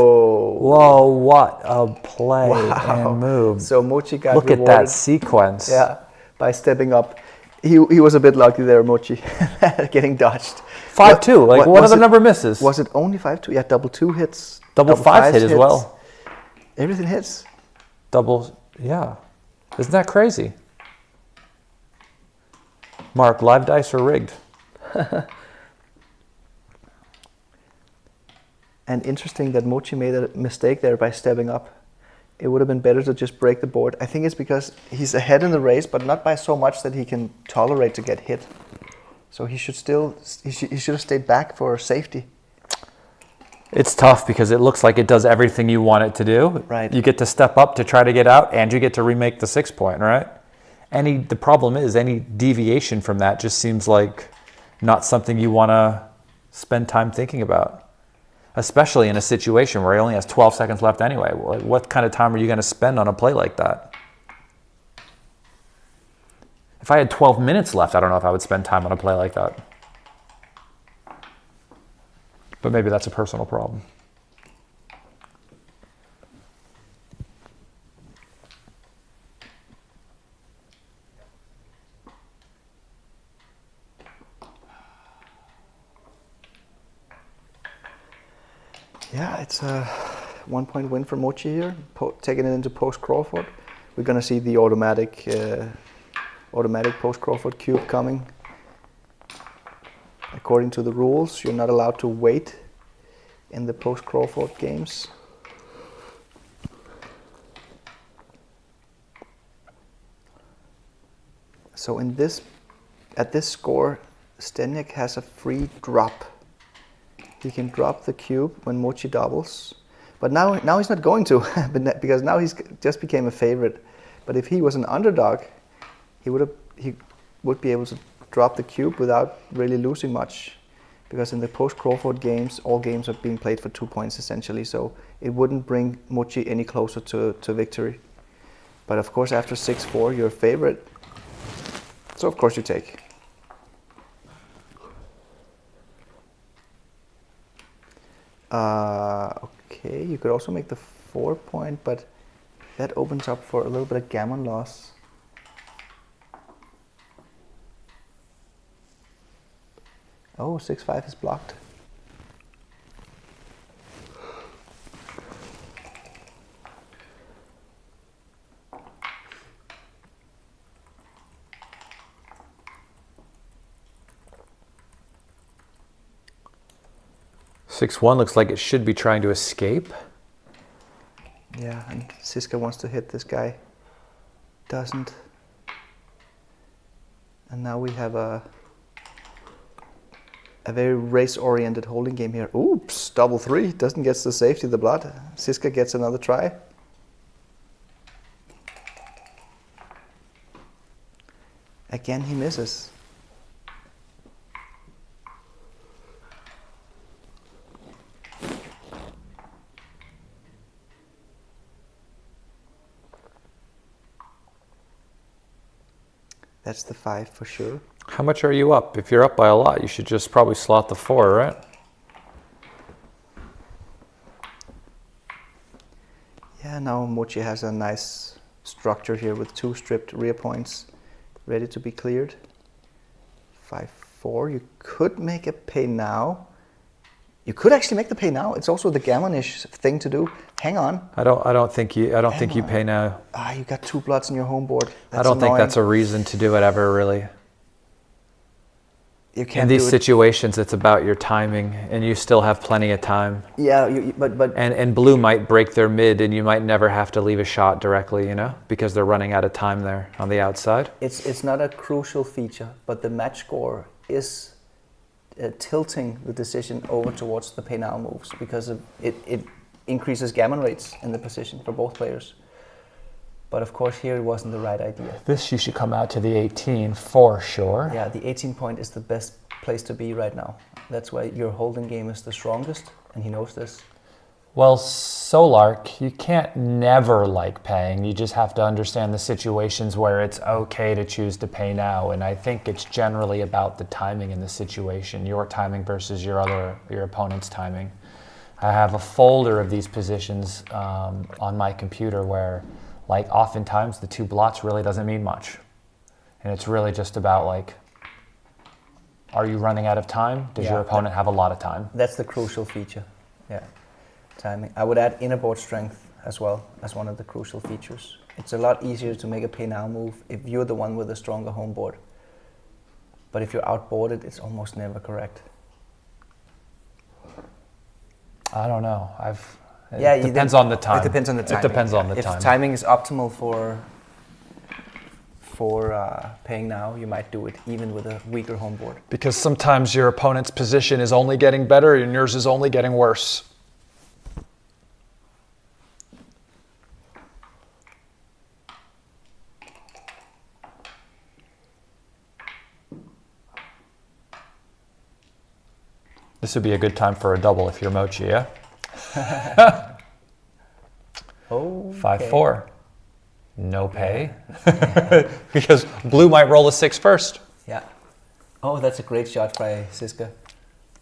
Whoa, what a play and move. So Mochi got Look rewarded, at that sequence. Yeah, by stepping up. He was a bit lucky there, Mochi, getting dodged. 5-2, like what other number misses? Was it only 5-2? Yeah, double 2 hits. Double 5 hit as well. Everything hits. Double, yeah. Isn't that crazy? Mark, live dice are rigged. And interesting that Mochi made a mistake there by stepping up. It would have been better to just break the board. I think it's because he's ahead in the race, but not by so much that he can tolerate to get hit. So he should have stayed back for safety. It's tough because it looks like it does everything you want it to do. Right. You get to step up to try to get out, and you get to remake the 6 point, right? The problem is any deviation from that just seems like not something you want to spend time thinking about. Especially in a situation where he only has 12 seconds left anyway. What kind of time are you going to spend on a play like that? If I had 12 minutes left, I don't know if I would spend time on a play like that. But maybe that's a personal problem. Yeah, it's a 1 point win for Mochi here, taking it into post Crawford. We're gonna see the automatic post Crawford cube coming. According to the rules, you're not allowed to wait in the post Crawford games. So at this score, Zdenek has a free drop. He can drop the cube when Mochi doubles, but now he's not going to, because now he's just became a favorite. But if he was an underdog, he would be able to drop the cube without really losing much, because in the post Crawford games, all games are being played for 2 points essentially, so it wouldn't bring Mochi any closer to victory. But of course, after 6-4, you're a favorite, so of course you take. Okay, you could also make the 4 point, but that opens up for a little bit of gammon loss. Oh, 6-5 is blocked. Six-one looks like it should be trying to escape. Yeah, and Zizka wants to hit this guy. Doesn't. And now we have a very race-oriented holding game here. Oops, double 3. Doesn't get the safety, the blood. Zizka gets another try. Again, he misses. That's the 5 for sure. How much are you up? If you're up by a lot, you should just probably slot the 4, right? Yeah, now Mochi has a nice structure here with 2 stripped rear points ready to be cleared. 5-4. You could make a pay now. You could actually make the pay now. It's also the gammon-ish thing to do. Hang on. I don't think you pay now. Ah, you got 2 bloods on your home board. I don't think that's a reason to do it ever, really. You can't in these do it. situations, it's about your timing, and you still have plenty of time. Yeah, but and blue might break their mid, and you might never have to leave a shot directly, you know, because they're running out of time there on the outside. It's not a crucial feature, but the match score is tilting the decision over towards the pay now moves because it increases gammon rates in the position for both players. But of course here it wasn't the right idea. This you should come out to the 18 for sure. Yeah, the 18 point is the best place to be right now. That's why your holding game is the strongest, and he knows this. Well, Solark, you can't never like paying. You just have to understand the situations where it's okay to choose to pay now. And I think it's generally about the timing in the situation, your timing versus your opponent's timing. I have a folder of these positions on my computer where, like, oftentimes the 2 blots really doesn't mean much. And it's really just about, like, are you running out of time? Does your opponent have a lot of time? That's the crucial feature. Yeah. Timing. I would add inner board strength as well as one of the crucial features. It's a lot easier to make a pay now move if you're the one with a stronger home board. But if you're outboarded, it's almost never correct. I don't know. It depends on the time. It depends on the timing. It depends on the if timing. If timing is optimal for paying now, you might do it even with a weaker home board. Because sometimes your opponent's position is only getting better and yours is only getting worse. This would be a good time for a double if you're Mochy, yeah? Oh, 5-4. No pay. Because blue might roll a 6 first. Yeah. Oh, that's a great shot by Zizka.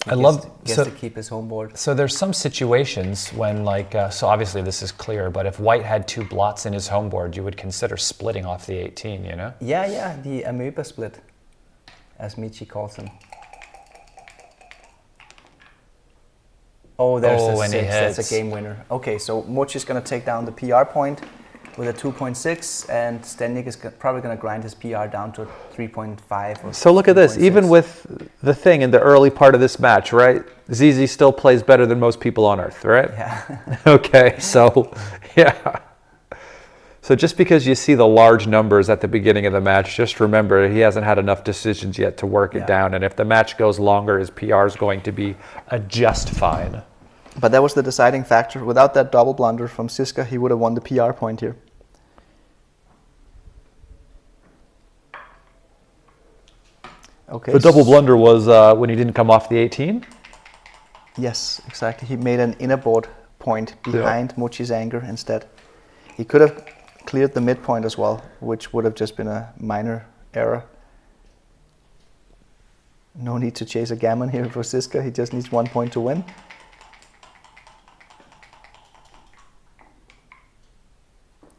I love gets to keep his home board. So there's some situations when, like, so obviously this is clear, but if white had 2 blots in his home board, you would consider splitting off the 18, you know? Yeah, the amoeba split, as Michi calls him. Oh, there's a 6. That's a game winner. Okay, so Mochi is going to take down the PR point with a 2.6, and Zdenek is probably going to grind his PR down to 3.5. So look at this. Even with the thing in the early part of this match, right? ZZ still plays better than most people on Earth, right? Yeah. Okay, so yeah. So just because you see the large numbers at the beginning of the match, just remember he hasn't had enough decisions yet to work it down. And if the match goes longer, his PR is going to be just fine. But that was the deciding factor. Without that double blunder from Zizka, he would have won the PR point here. Okay. The double blunder was when he didn't come off the 18? Yes, exactly. He made an inner board point behind Mochi's anger instead. He could have cleared the midpoint as well, which would have just been a minor error. No need to chase a gammon here for Zizka. He just needs 1 point to win.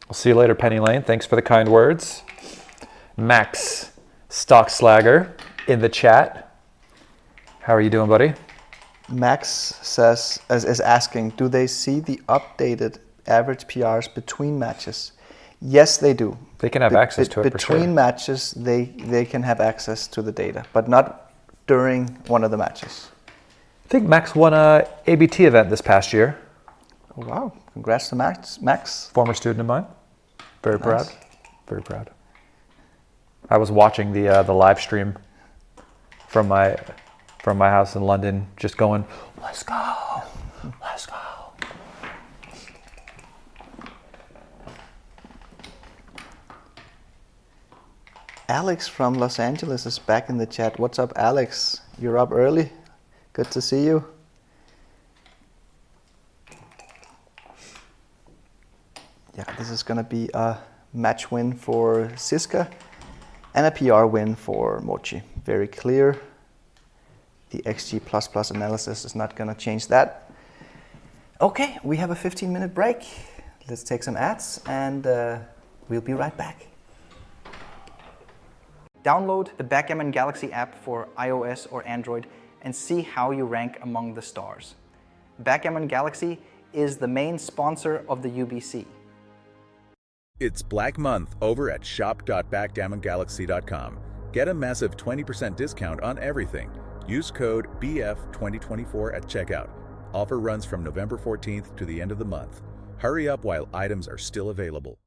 I'll see you later, Penny Lane. Thanks for the kind words. Max Stockslager in the chat. How are you doing, buddy? Max says, is asking, do they see the updated average PRs between matches? Yes, they do. They can have access to it for sure. Between matches, they can have access to the data, but not during one of the matches. I think Max won a ABT event this past year. Oh, wow. Congrats to Max. Former student of mine. Very proud. Very proud. I was watching the live stream from my house in London, just going, let's go, let's go. Alex from Los Angeles is back in the chat. What's up, Alex? You're up early. Good to see you. Yeah, this is going to be a match win for Zizka and a PR win for Mochy. Very clear. The XG++ analysis is not going to change that. Okay, we have a 15-minute break. Let's take some ads and we'll be right back. Download the Backgammon Galaxy app for iOS or Android and see how you rank among the stars. Backgammon Galaxy is the main sponsor of the UBC. It's Black Month over at shop.backgammongalaxy.com. Get a massive 20% discount on everything. Use code BF2024 at checkout. Offer runs from November 14th to the end of the month. Hurry up while items are still available.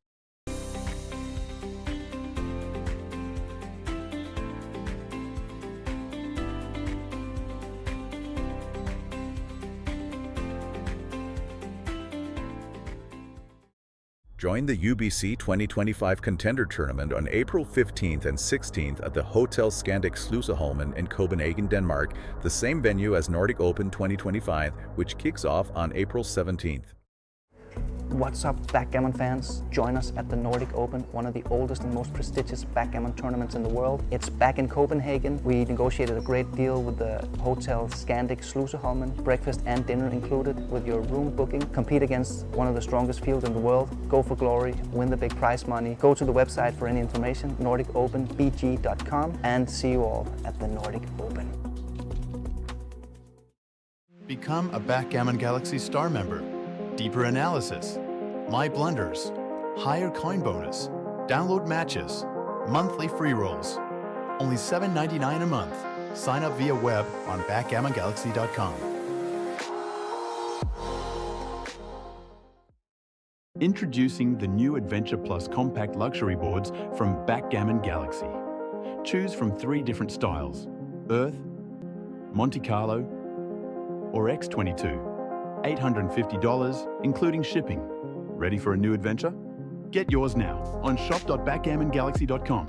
Join the UBC 2025 Contender Tournament on April 15th and 16th at the Hotel Scandic Sluseholmen in Copenhagen, Denmark, the same venue as Nordic Open 2025, which kicks off on April 17th. What's up, backgammon fans? Join us at the Nordic Open, one of the oldest and most prestigious backgammon tournaments in the world. It's back in Copenhagen. We negotiated a great deal with the Hotel Scandic Sluseholmen, breakfast and dinner included with your room booking. Compete against one of the strongest fields in the world. Go for glory, win the big prize money. Go to the website for any information, nordicopenbg.com, and see you all at the Nordic Open. Become a Backgammon Galaxy Star member. Deeper analysis, my blunders, higher coin bonus, download matches, monthly free rolls. Only $7.99 a month. Sign up via web on backgammongalaxy.com. Introducing the new Adventure Plus compact luxury boards from Backgammon Galaxy. Choose from 3 different styles: Earth, Monte Carlo, or X22. $850, including shipping. Ready for a new adventure? Get yours now on shop.backgammongalaxy.com.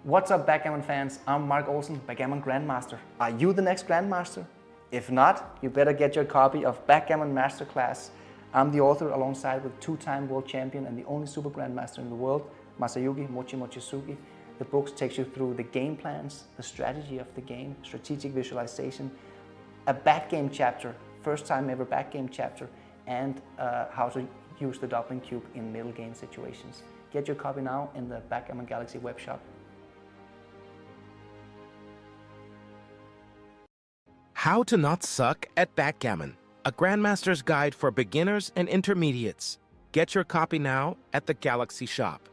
What's up, backgammon fans? I'm Mark Olsen, Backgammon Grandmaster. Are you the next Grandmaster? If not, you better get your copy of Backgammon Masterclass. I'm the author alongside with 2-time world champion and the only Super-Grandmaster in the world, Masayuki Mochizuki. The book takes you through the game plans, the strategy of the game, strategic visualization, a backgame chapter, first time ever backgame chapter, and how to use the doubling cube in middle game situations. Get your copy now in the Backgammon Galaxy web shop. How to Not Suck at Backgammon, a Grandmaster's Guide for Beginners and Intermediates. Get your copy now at the Galaxy shop.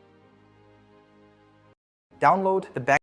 Download the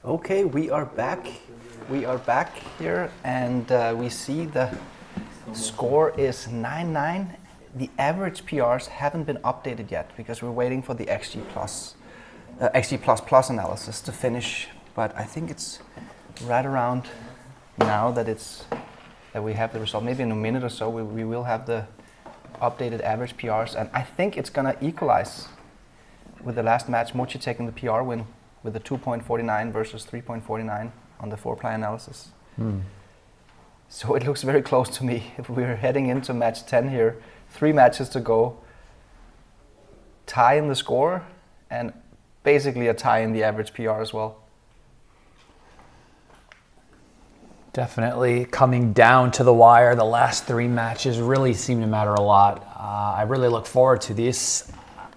Okay, we are back. We are back here, and we see the score is 9-9. The average PRs haven't been updated yet because we're waiting for the XG++ analysis to finish. But I think it's right around now that we have the result. Maybe in a minute or so we will have the updated average PRs, and I think it's gonna equalize with the last match. Mochy taking the PR win with the 2.49 versus 3.49 on the 4-player analysis. So it looks very close to me. If we're heading into match 10 here, 3 matches to go, tie in the score, and basically a tie in the average PR as well. Definitely coming down to the wire. The last 3 matches really seem to matter a lot. I really look forward to this.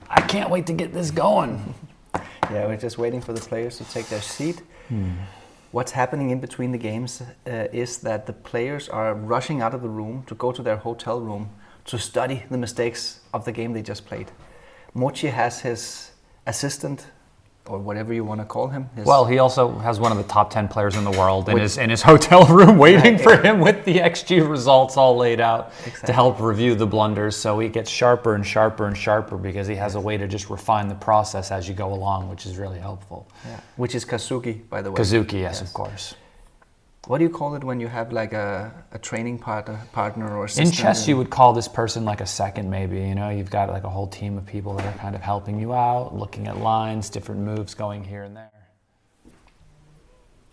I can't wait to get this going. Yeah, we're just waiting for the players to take their seat. What's happening in between the games is that the players are rushing out of the room to go to their hotel room to study the mistakes of the game they just played. Mochy has his assistant, or whatever you want to call him. Well, he also has one of the top 10 players in the world in his hotel room waiting for him with the XG results all laid out to help review the blunders. So he gets sharper and sharper and sharper because he has a way to just refine the process as you go along, which is really helpful. Yeah. Which is Kazuki, by the way. Kazuki, yes, of course. What do you call it when you have like a training partner or assistant? In chess, you would call this person like a second, maybe. You know, you've got like a whole team of people that are kind of helping you out, looking at lines, different moves going here and there.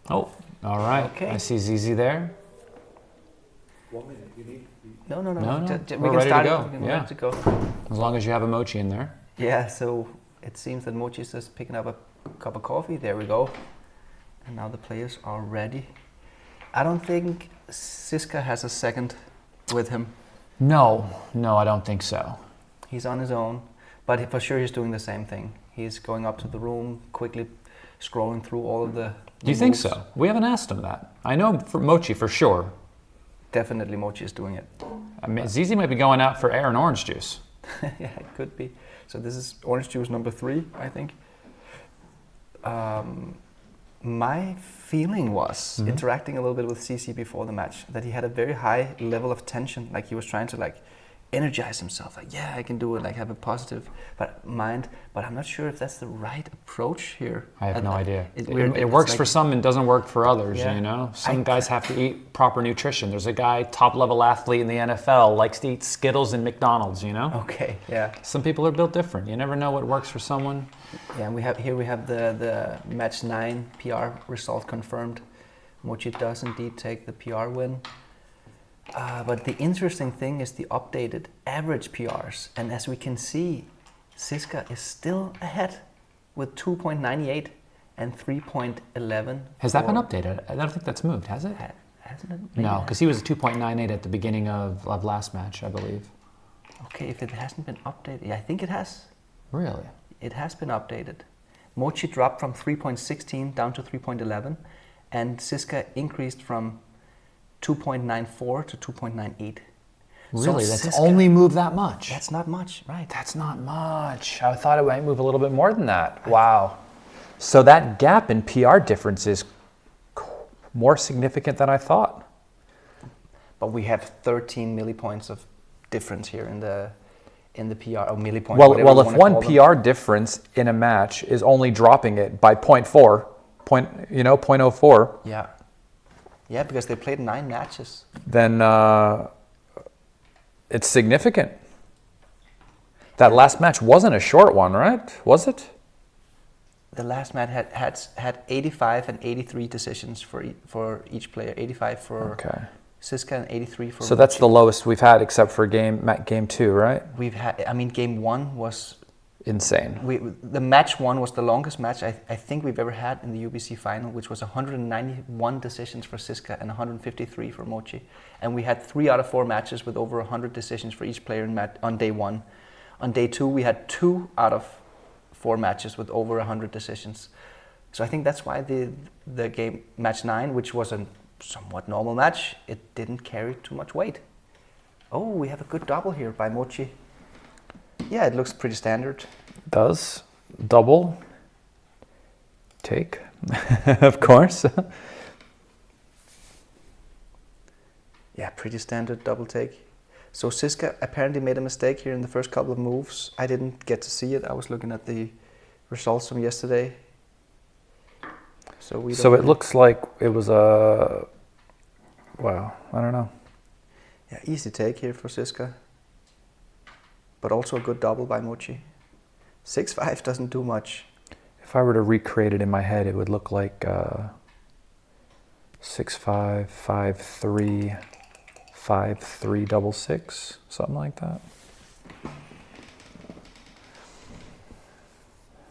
Oh, all right. Okay. I see Zizi there. 1 minute. You need? No. No. We We're can ready start. to go. We can Yeah. ready to go. As long as you have a Mochy in there. Yeah. So it seems that Mochy is just picking up a cup of coffee. There we go. And now the players are ready. I don't think Zizka has a second with him. No, I don't think so. He's on his own, but for sure he's doing the same thing. He's going up to the room, quickly scrolling through all of the Do you think moves. so? We haven't asked him that. I know for Mochy for sure. Definitely Mochy is doing it. I mean, Zizi might be going out for air and orange juice. Yeah, it could be. So this is orange juice number 3, I think. My feeling was, interacting a little bit with CC before the match, that he had a very high level of tension, like he was trying to like energize himself, like, yeah, I can do it, like have a positive mind, but I'm not sure if that's the right approach here. I have no idea. It works like, for some and doesn't work for others, Yeah. you know? Some guys have to eat proper nutrition. There's a guy, top-level athlete in the NFL, likes to eat Skittles and McDonald's, you know? Okay, yeah. Some people are built different. You never know what works for someone. Yeah, and we have the match 9 PR result confirmed. Mochy does indeed take the PR win. But the interesting thing is the updated average PRs. And as we can see, Zizka is still ahead with 2.98 and 3.11. Has that been updated? I don't think that's moved, has it? Hasn't it? No, because he was 2.98 at the beginning of last match, I believe. Okay, if it hasn't been updated, yeah, I think it has. Really? It has been updated. Mochy dropped from 3.16 down to 3.11, and Zizka increased from 2.94 to 2.98. Really? So That's Zizka, only moved that much? That's not much, right? That's not much. I thought it might move a little bit more than that. Wow. So that gap in PR difference is more significant than I thought. But we have 13 millipoints of difference here in the PR, or millipoints. Well, if one PR difference in a match is only dropping it by 0.04, Yeah. Yeah, because they played 9 matches. then it's significant. That last match wasn't a short one, right? Was it? The last match had 85 and 83 decisions for each player. 85 for Zizka and 83 for So that's the lowest we've had except for game 2, right? We've had, I mean, game 1 was insane. The match 1 was the longest match I think we've ever had in the UBC final, which was 191 decisions for Zizka and 153 for Mochy. And we had 3 out of 4 matches with over 100 decisions for each player on day 1. On day 2, we had 2 out of 4 matches with over 100 decisions. So I think that's why the game match 9, which was a somewhat normal match, it didn't carry too much weight. Oh, we have a good double here by Mochy. Yeah, it looks pretty standard. Does double take Of course. Yeah, pretty standard double take. So Zizka apparently made a mistake here in the first couple of moves. I didn't get to see it. I was looking at the results from yesterday. So it looks like it was a, wow, I don't know. Yeah, easy take here for Zizka. But also a good double by Mochy. 6-5 doesn't do much. If I were to recreate it in my head, it would look like 6-5, 5-3, 5-3 double six, something like that.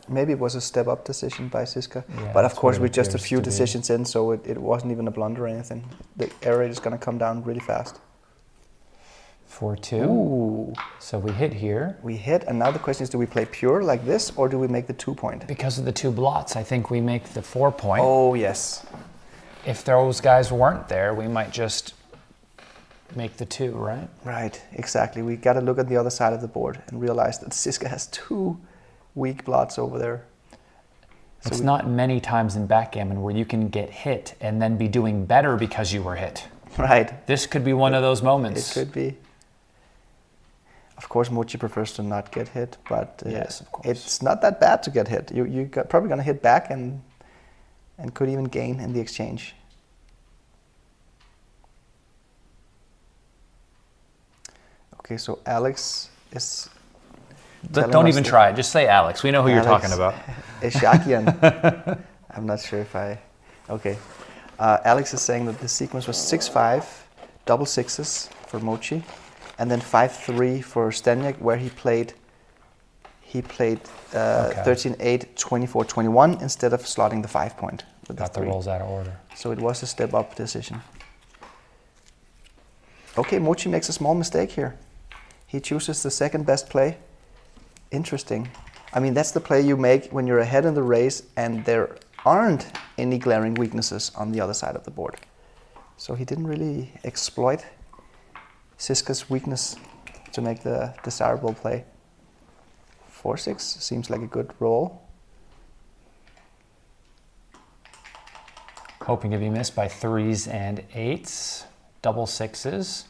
Maybe it was a step up decision by Zizka. Yeah, but of that's course, what it with just a appears few to be. decisions in, so it wasn't even a blunder or anything. The error rate is going to come down really fast. 4-2. Ooh. So we hit here. We hit, and now the question is, do we play pure like this, or do we make the 2 point? Because of the 2 blots, I think we make the 4 point. Oh, yes. If those guys weren't there, we might just make the 2, right? Right, exactly. We got to look at the other side of the board and realize that Zizka has 2 weak blots over there. So It's not many times in backgammon where you can get hit and then be doing better because you were hit. Right. This could be one of those moments. It could be. Of course, Mochy prefers to not get hit, but Yes, of course. it's not that bad to get hit. You're probably going to hit back and could even gain in the exchange. Okay, so Alex is... telling Don't us even that try it. Just say Alex. We know who you're talking about. Ishakian. I'm not sure if I... Okay. Alex is saying that the sequence was 6-5, double sixes for Mochy, and then 5-3 for Zdenek, where he played 13-8, 24-21 instead of slotting the 5 point with Got the the 3. rolls out of order. So it was a step up decision. Okay, Mochy makes a small mistake here. He chooses the second best play. Interesting. I mean, that's the play you make when you're ahead in the race and there aren't any glaring weaknesses on the other side of the board. So he didn't really exploit Zizka's weakness to make the desirable play. 4-6 seems like a good roll. Hoping to be missed by 3s and 8s. Double 6s.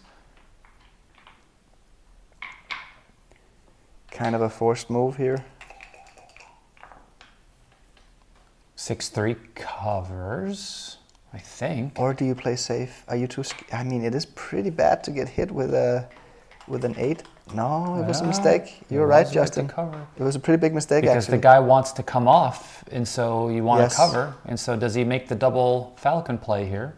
Kind of a forced move here. 6-3 covers, I think. Or do you play safe? Are you too I mean, it is pretty bad to get hit with an 8. No, it was a mistake. You're right, Justin. Cover. It was a pretty big mistake, Because actually. the guy wants to come off, and so you want Yes. to cover. And so does he make the double falcon play here?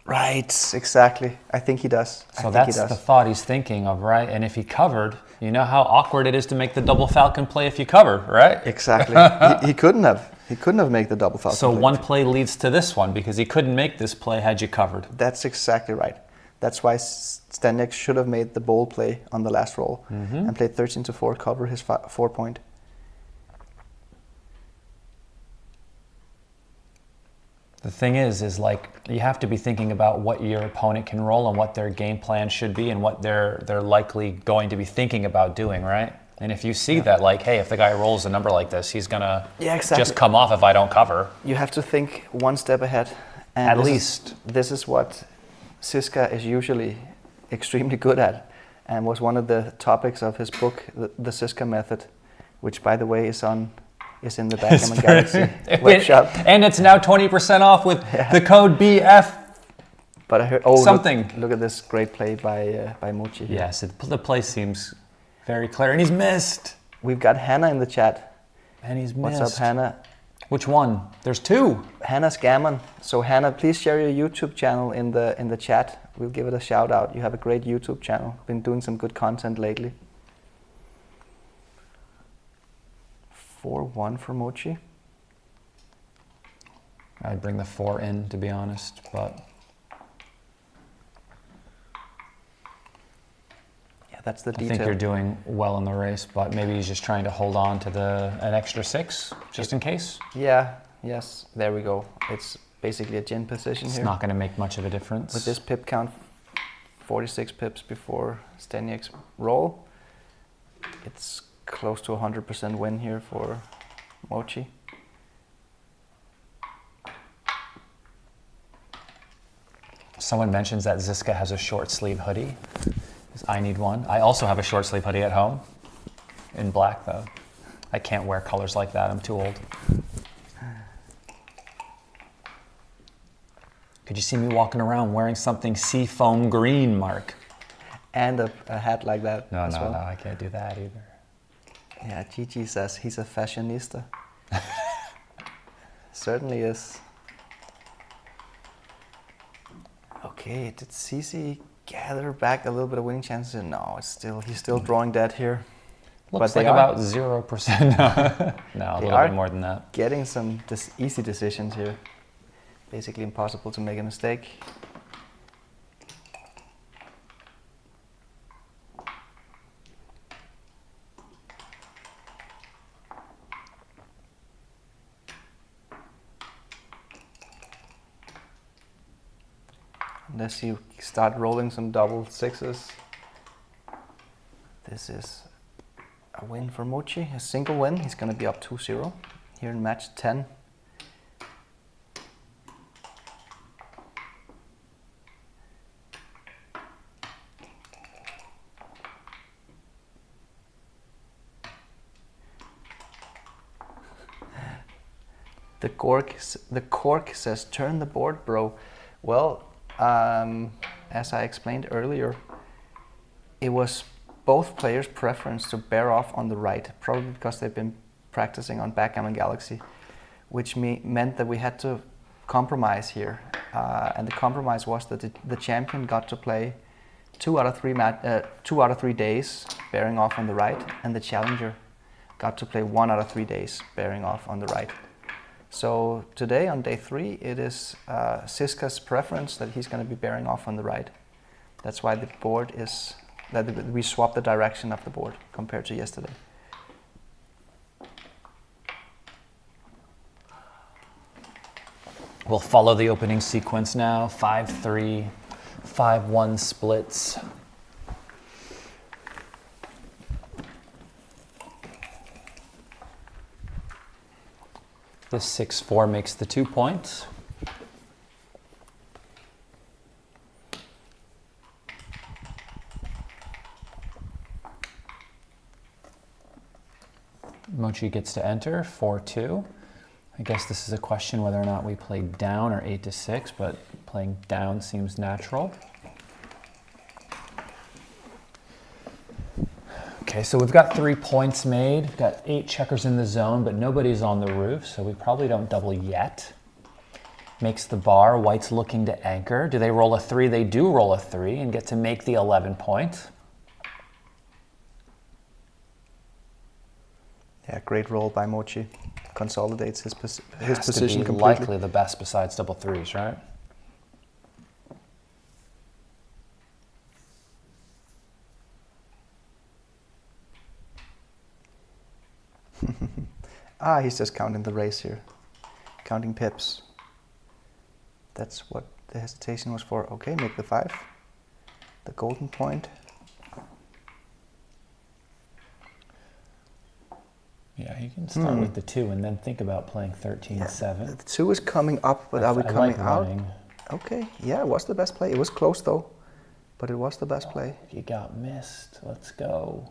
Right, exactly. I think he does. So that's the thought he's thinking of, right? And if he covered, you know how awkward it is to make the double falcon play if you cover, right? Exactly. he couldn't have. He couldn't have made the double falcon So play. one play leads to this one because he couldn't make this play had you covered. That's exactly right. That's why Zdenek should have made the bowl play on the last roll and played 13-4, cover his 4 point. The thing is like you have to be thinking about what your opponent can roll and what their game plan should be and what they're likely going to be thinking about doing, right? And if you see that, like, hey, if the guy rolls a number like this, he's gonna just come off if I don't cover. You have to think one step ahead. And At least. This is what Zizka is usually extremely good at, and was one of the topics of his book, The Zizka Method, which, by the way, is in the Backgammon Galaxy webshop. And it's now 20% off with the code BF. But I heard something. Look at this great play by Mochy. Yes, the play seems very clear, and he's missed. We've got Hannah in the chat. And he's missed. What's up, Hannah? Which one? There's 2. Hannah's Gammon. So Hannah, please share your YouTube channel in the chat. We'll give it a shout out. You have a great YouTube channel. Been doing some good content lately. 4-1 for Mochy. I'd bring the 4 in, to be honest, but Yeah, that's the I detail. think you're doing well in the race, but maybe he's just trying to hold on to an extra 6, just in case. Yeah, yes, there we go. It's basically a gin position It's here. not going to make much of a difference. With this pip count, 46 pips before Zdenek's roll, it's close to 100% win here for Mochy. Someone mentions that Zizka has a short sleeve hoodie. I need one. I also have a short sleeve hoodie at home, in black though. I can't wear colors like that, I'm too old. Could you see me walking around wearing something seafoam green, Mark? And a hat like that No, as no, well. no, I can't do that either. Yeah, Gigi says he's a fashionista. Certainly is. Okay, did Cici gather back a little bit of winning chances? No, he's still drawing dead here. Looks But like about 0%. No, a little bit more than that. Getting some easy decisions here. Basically impossible to make a mistake. Unless you start rolling some double sixes. This is a win for Mochy, a single win. He's going to be up 2-0 here in match 10. The cork says, turn the board, bro. Well, as I explained earlier, it was both players' preference to bear off on the right, probably because they've been practicing on Backgammon Galaxy, which meant that we had to compromise here. And the compromise was that the champion got to play 2 out of 3 days bearing off on the right, and the challenger got to play 1 out of 3 days bearing off on the right. So today on day 3, it is Zizka's preference that he's going to be bearing off on the right. That's why the board is, that we swapped the direction of the board compared to yesterday. We'll follow the opening sequence now. 5-3, 5-1 splits. The 6-4 makes the 2 points. Mochy gets to enter, 4-2. I guess this is a question whether or not we play down or 8-6, but playing down seems natural. Okay, so we've got 3 points made. We've got 8 checkers in the zone, but nobody's on the roof, so we probably don't double yet. Makes the bar. White's looking to anchor. Do they roll a 3? They do roll a 3 and get to make the 11 point. Yeah, great roll by Mochy. Consolidates his position Has to be completely. likely the best besides double 3s, right? He's just counting the race here. Counting pips. That's what the hesitation was for. Okay, make the 5. The golden point. Yeah, you can start with the 2 and then think about playing 13-7. The 2 is coming up, but are we coming like out? running. Okay, yeah, it was the best play. It was close though, but it was the best play. You got missed. Let's go.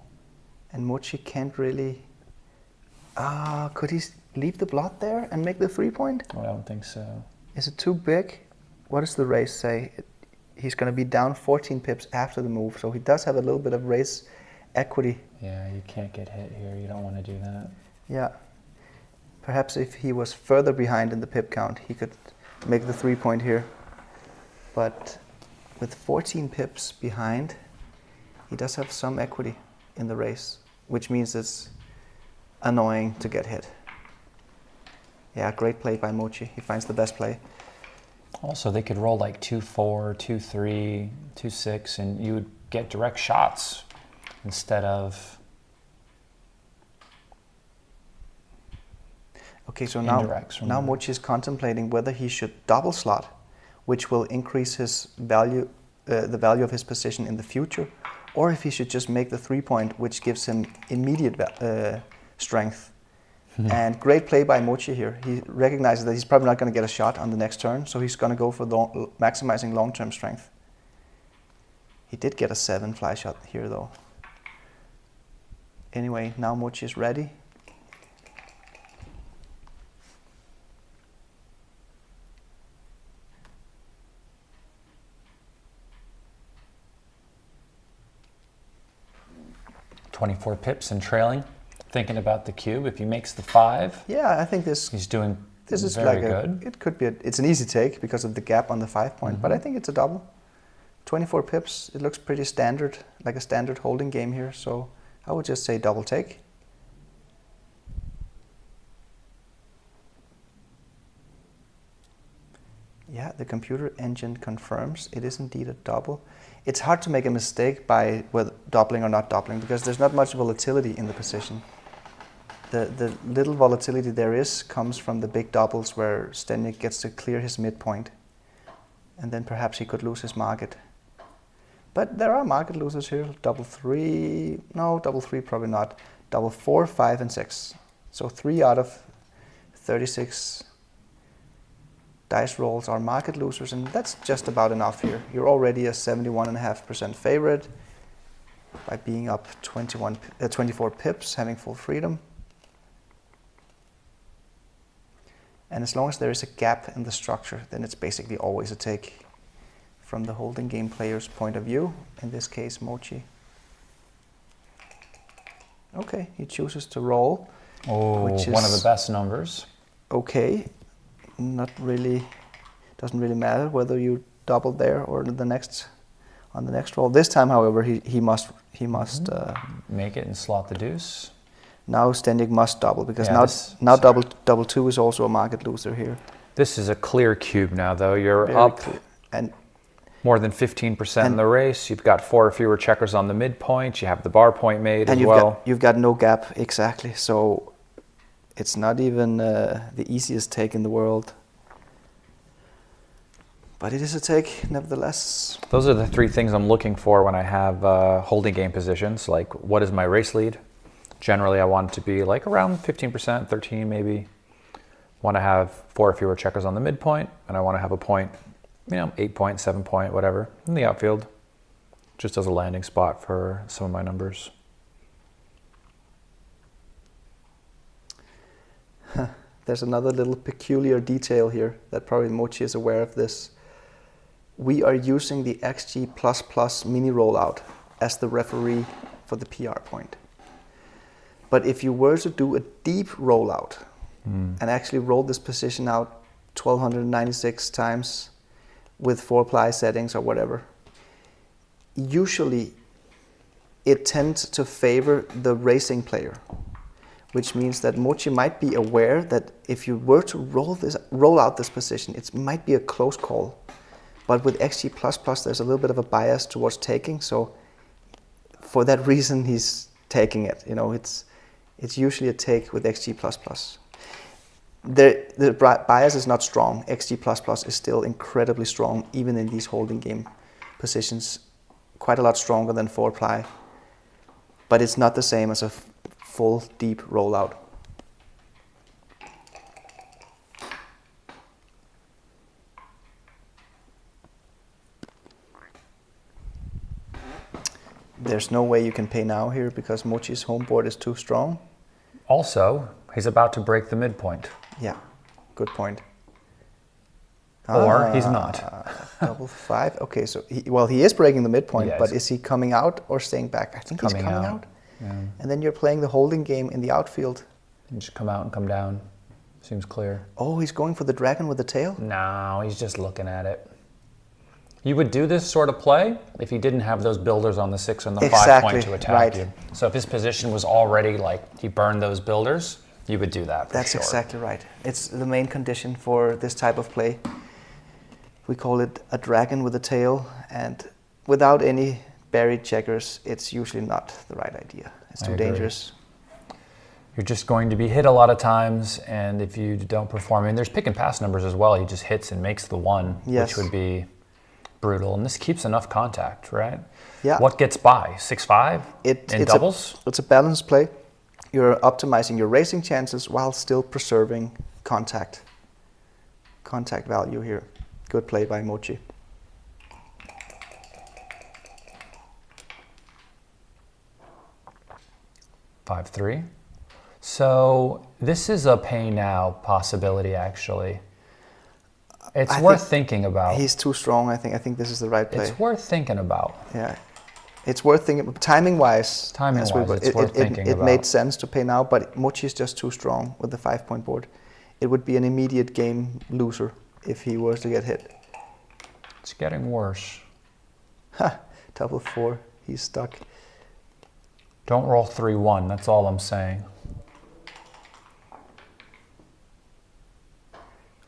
And Mochy can't really... could he leave the blot there and make the 3 point? Oh, I don't think so. Is it too big? What does the race say? He's going to be down 14 pips after the move, so he does have a little bit of race equity. Yeah, you can't get hit here. You don't want to do that. Yeah. Perhaps if he was further behind in the pip count, he could make the 3 point here. But with 14 pips behind, he does have some equity in the race, which means it's annoying to get hit. Yeah, great play by Mochy. He finds the best play. Also, they could roll like 2-4, 2-3, 2-6, and you would get direct shots instead of Okay, so now indirects. Mochy is contemplating whether he should double slot, which will increase his value, the value of his position in the future, or if he should just make the 3 point, which gives him immediate strength. And great play by Mochy here. He recognizes that he's probably not going to get a shot on the next turn, so he's going to go for maximizing long-term strength. He did get a 7 fly shot here though. Anyway, now Mochy is ready. "24 pips and trailing. Thinking about the cube. If he makes the 5, Yeah, I think this he's doing is very like good. it could be. It's an easy take because of the gap on the 5 point, but I think it's a double. 24 pips. It looks pretty standard, like a standard holding game here. So I would just say double take. Yeah, the computer engine confirms it is indeed a double. It's hard to make a mistake by whether doubling or not doubling because there's not much volatility in the position. The little volatility there is comes from the big doubles where Zdenek gets to clear his midpoint, and then perhaps he could lose his market. But there are market losers here. Double 3, no, double 3 probably not. Double 4, 5, and 6. So 3 out of 36 dice rolls are market losers, and that's just about enough here. You're already a 71.5% favorite by being up 24 pips, having full freedom. And as long as there is a gap in the structure, then it's basically always a take from the holding game player's point of view. In this case, Mochy. Okay, he chooses to roll. Oh, which is one of the best numbers. Okay, not really, doesn't really matter whether you double there or on the next roll. This time, however, he must Make it and slot the deuce. Now Zdenek must double because Yeah, now double 2 is also a market loser here. This is a clear cube now, though. You're Very up clear. And more than 15% in the race. You've got 4 or fewer checkers on the midpoint. You have the bar point made as well. You've got no gap, exactly. So it's not even the easiest take in the world. But it is a take, nevertheless. Those are the 3 things I'm looking for when I have holding game positions. Like, what is my race lead? Generally, I want it to be like around 15%, 13 maybe. Want to have 4 or fewer checkers on the midpoint, and I want to have a point, 8 point, 7 point, whatever, in the outfield, just as a landing spot for some of my numbers. There's another little peculiar detail here that probably Mochy is aware of this. We are using the XG++ mini rollout as the referee for the PR point. But if you were to do a deep rollout and actually roll this position out 1296 times with 4-ply settings or whatever, usually it tends to favor the racing player, which means that Mochy might be aware that if you were to roll out this position, it might be a close call. But with XG++, there's a little bit of a bias towards taking, so for that reason, he's taking it. It's usually a take with XG++. The bias is not strong. XG++ is still incredibly strong, even in these holding game positions. Quite a lot stronger than 4-ply. But it's not the same as a full deep rollout. There's no way you can pay now here because Mochy's home board is too strong. Also, he's about to break the midpoint. Yeah, good point. Or he's not. Double 5. Okay, so he is breaking the midpoint, Yeah, but is he coming out or staying back? I think he's coming out. Yeah. And then you're playing the holding game in the outfield. You just come out and come down. Seems clear. Oh, he's going for the dragon with the tail? No, he's just looking at it. You would do this sort of play if he didn't have those builders on the 6 and the 5 point to attack you. So if his position was already like he burned those builders, you would do that for That's sure. exactly right. It's the main condition for this type of play. We call it a dragon with a tail, and without any buried checkers, it's usually not the right idea. It's too dangerous. You're just going to be hit a lot of times, and if you don't perform, and there's pick and pass numbers as well. He just hits and makes the 1, which would be brutal. And this keeps enough contact, right? Yeah. What gets by? 6-5 in doubles? It's a balanced play. You're optimizing your racing chances while still preserving contact value here. Good play by Mochy. Five, three. So this is a pay now possibility, actually. It's worth thinking about. He's too strong, I think. I think this is the right play. It's worth thinking about. Yeah. It's worth thinking, timing-wise. It's worth thinking about. It made sense to pay now, but Mochy is just too strong with the 5-point board. It would be an immediate game loser if he was to get hit. It's getting worse. Ha! Double 4. He's stuck. Don't roll 3-1. That's all I'm saying.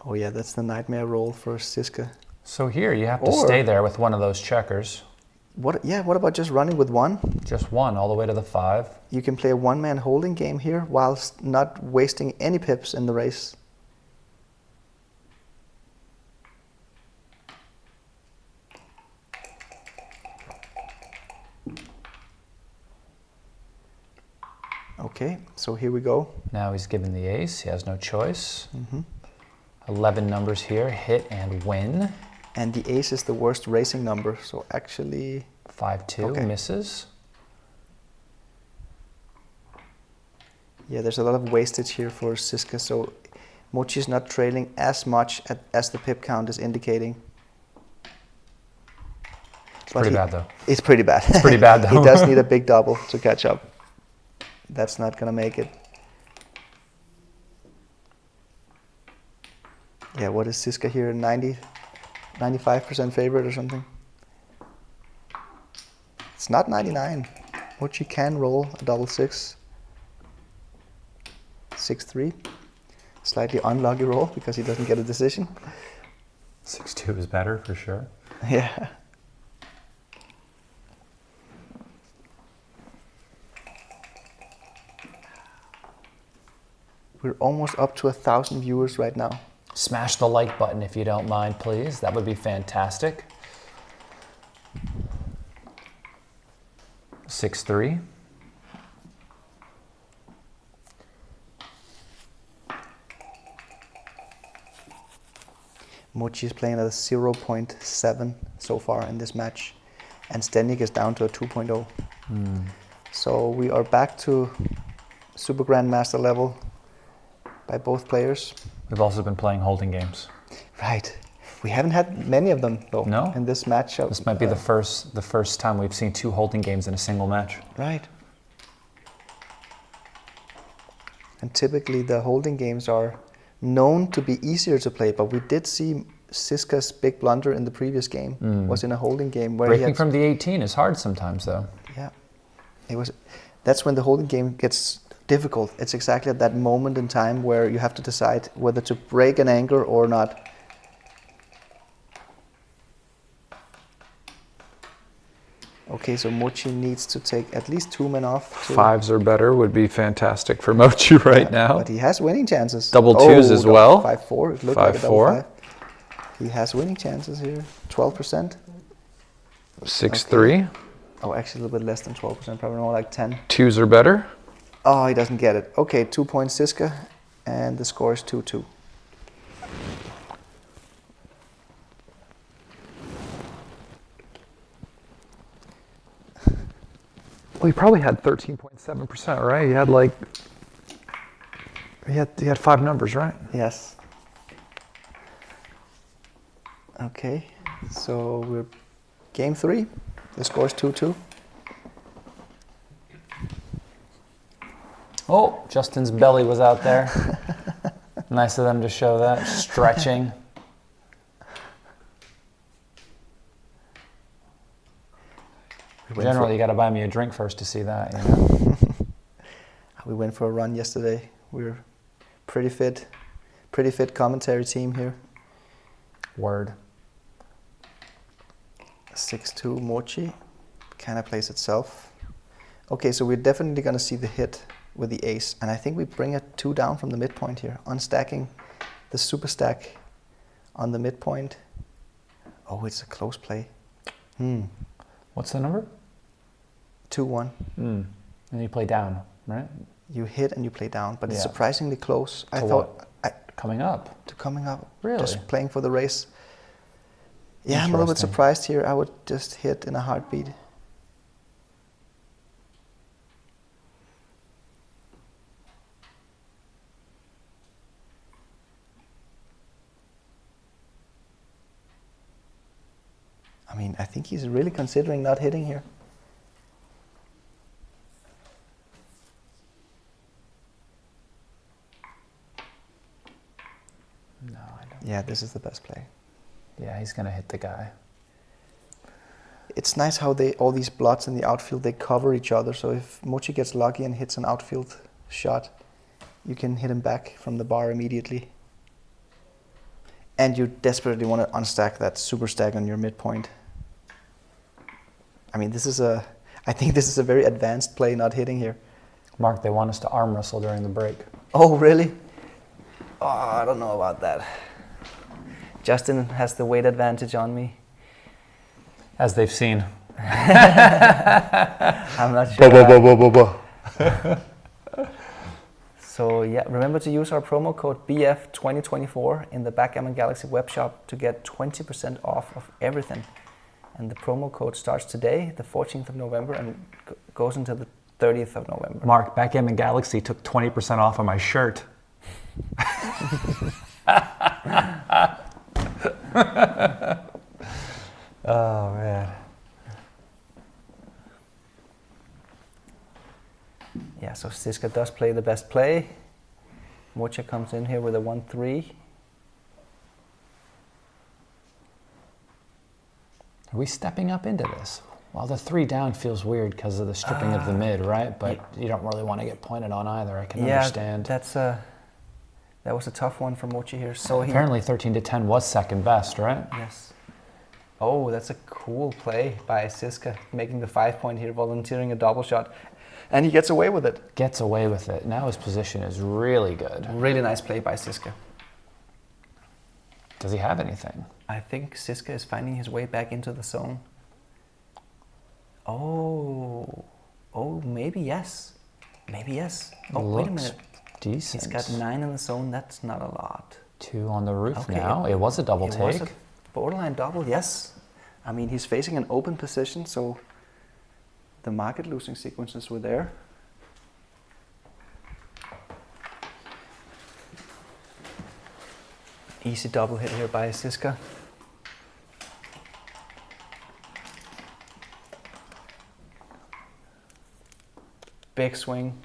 Oh yeah, that's the nightmare roll for Zizka. So here you have to stay there with one of those checkers. What about just running with 1? Just 1 all the way to the 5. You can play a one-man holding game here whilst not wasting any pips in the race. Okay, so here we go. Now he's given the ace. He has no choice. 11 numbers here, hit and win. And the ace is the worst racing number, so actually... 5-2, misses. Yeah, there's a lot of wastage here for Zizka, so Mochy is not trailing as much as the pip count is indicating. It's pretty bad, though. It's pretty bad. It's pretty bad, though. He does need a big double to catch up. That's not going to make it. Yeah, what is Zizka here? 95% favorite or something? It's not 99. Mochy can roll a double 6. 6-3. Slightly unlucky roll because he doesn't get a decision. 6-2 is better for sure. Yeah. We're almost up to 1,000 viewers right now. Smash the like button if you don't mind, please. That would be fantastic. 6-3. Mochy is playing at a 0.7 so far in this match, and Zdenek is down to a 2.0. So we are back to Super-Grandmaster level by both players. We've also been playing holding games. Right. We haven't had many of them though. No. In this matchup. This might be the first time we've seen 2 holding games in a single match. Right. And typically the holding games are known to be easier to play, but we did see Zizka's big blunder in the previous game was in a holding game where breaking from the 18 is hard sometimes, though. Yeah, that's when the holding game gets difficult. It's exactly at that moment in time where you have to decide whether to break an anchor or not. Okay, so Mochy needs to take at least 2 men off. 5s or better would be fantastic for Mochy right now. But he has winning chances. Double 2s as well. 5-4. It looked like a double 5. He has winning chances here. 12%. 6-3. Oh, actually a little bit less than 12%. Probably more like 10. 2s or better. Oh, he doesn't get it. Okay, 2 points Zizka, and the score is 2-2. Well, he probably had 13.7%, right? He had he had 5 numbers, right? Yes. Okay, so we're game 3. The score is 2-2. Oh, Justin's belly was out there. Nice of them to show that. Stretching. Generally, you got to buy me a drink first to see that. You know? We went for a run yesterday. We're pretty fit commentary team here. Word. 6-2 Mochy. Kind of plays itself. Okay, so we're definitely going to see the hit with the ace, and I think we bring a 2 down from the midpoint here, unstacking the super stack on the midpoint. Oh, it's a close play. What's the number? 2-1. And you play down, right? You hit and you play down, but it's Yeah. surprisingly close. I To thought Coming up. to coming up, Really? just playing for the race. Yeah, I'm a little bit Interesting. surprised here. I would just hit in a heartbeat. I mean, I think he's really considering not hitting here. No, I don't. Yeah, this is the best play. Yeah, he's gonna hit the guy. It's nice how all these blots in the outfield, they cover each other. So if Mochy gets lucky and hits an outfield shot, you can hit him back from the bar immediately. And you desperately want to unstack that super stack on your midpoint. I mean, I think this is a very advanced play, not hitting here. Mark, they want us to arm wrestle during the break. Oh, really? Oh, I don't know about that. Justin has the weight advantage on me. As they've seen. I'm not sure. So yeah, remember to use our promo code BF2024 in the Backgammon Galaxy web shop to get 20% off of everything. And the promo code starts today, the 14th of November, and goes until the 30th of November. Mark, Backgammon Galaxy took 20% off of my shirt. Oh, man. Yeah, so Zizka does play the best play. Mochy comes in here with a 1-3. Are we stepping up into this? Well, the 3 down feels weird because of the stripping of the mid, right? But you don't really want to get pointed on either. I can understand. Yeah, that was a tough one for Mochy here. So Apparently 13 to 10 was second best, right? Yes. Oh, that's a cool play by Zizka, making the 5-point here, volunteering a double shot. And he gets away with it. Gets away with it. Now his position is really good. Really nice play by Zizka. Does he have anything? I think Zizka is finding his way back into the zone. Oh, maybe yes. Maybe yes. Oh, wait a minute. Decent. He's got 9 in the zone. That's not a lot. 2 on the roof Okay, now. It was a double It was take. a borderline double, yes. I mean, he's facing an open position, so the market losing sequences were there. Easy double hit here by Zizka. Big swing.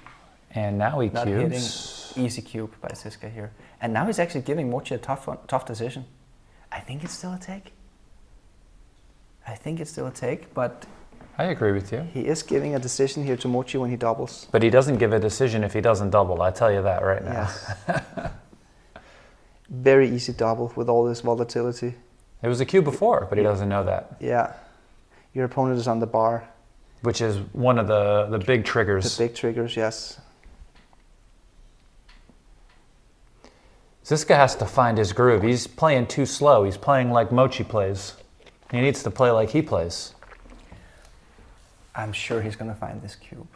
And now he Not cubes. hitting. Easy cube by Zizka here. And now he's actually giving Mochy a tough decision. I think it's still a take. I think it's still a take, but I agree with you. he is giving a decision here to Mochy when he doubles. But he doesn't give a decision if he doesn't double. I tell you that right now. Yes. Very easy double with all this volatility. It was a cube before, but he doesn't know that. Yeah. Your opponent is on the bar. Which is one of the big triggers. The big triggers, yes. Zizka has to find his groove. He's playing too slow. He's playing like Mochy plays. He needs to play like he plays. I'm sure he's going to find this cube.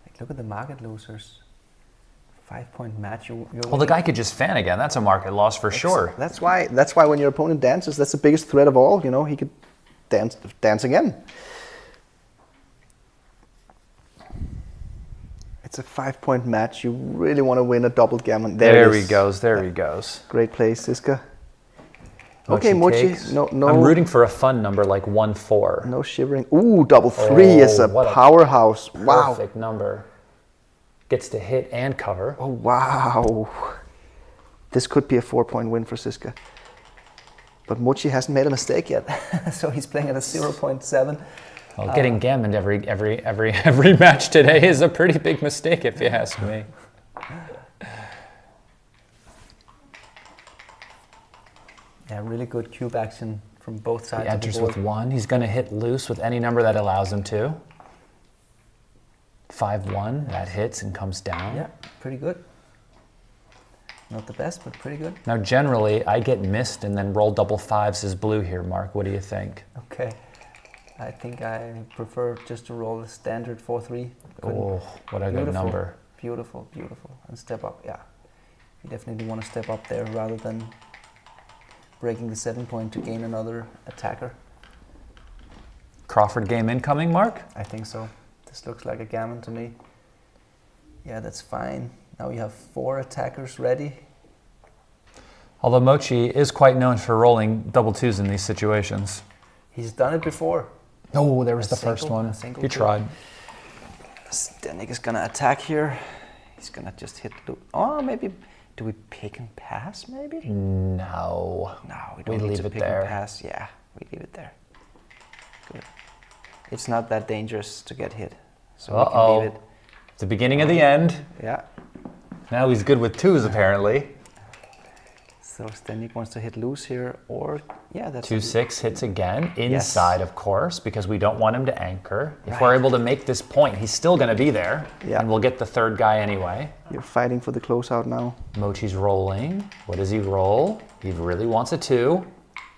Like, look at the market losers. 5-point match. Well, the guy could just fan again. That's a market loss for sure. That's why when your opponent dances, that's the biggest threat of all. You know, he could dance again. It's a 5-point match. You really want to win a double gammon. There he goes. There he goes. Great play, Zizka. Mochy Okay, Mochy. takes. No. I'm rooting for a fun number like 1-4. No shivering. Ooh, double 3 is a what a powerhouse. Wow. Perfect number. Gets to hit and cover. Oh, wow. This could be a 4-point win for Zizka. But Mochy hasn't made a mistake yet. So he's playing at a 0.7. Well, getting gammoned every match today is a pretty big mistake, if you ask me. Yeah, really good cube action from both sides He of enters the board. with 1. He's going to hit loose with any number that allows him to. 5-1, that hits and comes down. Yeah, pretty good. Not the best, but pretty good. Now, generally, I get missed and then roll double 5s as blue here, Mark. What do you think? Okay. I think I prefer just to roll the standard 4-3. Oh, what a good Beautiful. number. Beautiful, beautiful. And step up, yeah. You definitely want to step up there rather than breaking the 7 point to gain another attacker. Crawford game incoming, Mark? I think so. This looks like a gammon to me. Yeah, that's fine. Now we have 4 attackers ready. Although Mochy is quite known for rolling double twos in these situations. He's done it before. Oh, there was A the first single, one. a single He two. tried. Zdenek is gonna attack here. He's gonna just hit loop. Oh, maybe. Do we pick and pass, maybe? No. No, we don't need leave to it pick there. and pass. Yeah, we leave it there. Good. It's not that dangerous to get hit, so we can leave it. The beginning of the end. Yeah. Now he's good with twos, apparently. So Zdenek wants to hit loose here, or yeah, that's 2-6 hits again, inside of course, because we don't want him to anchor. If we're Right. able to make this point, he's still going to be there, Yeah. and we'll get the third guy anyway. You're fighting for the closeout now. Mochy's rolling. What does he roll? He really wants a 2.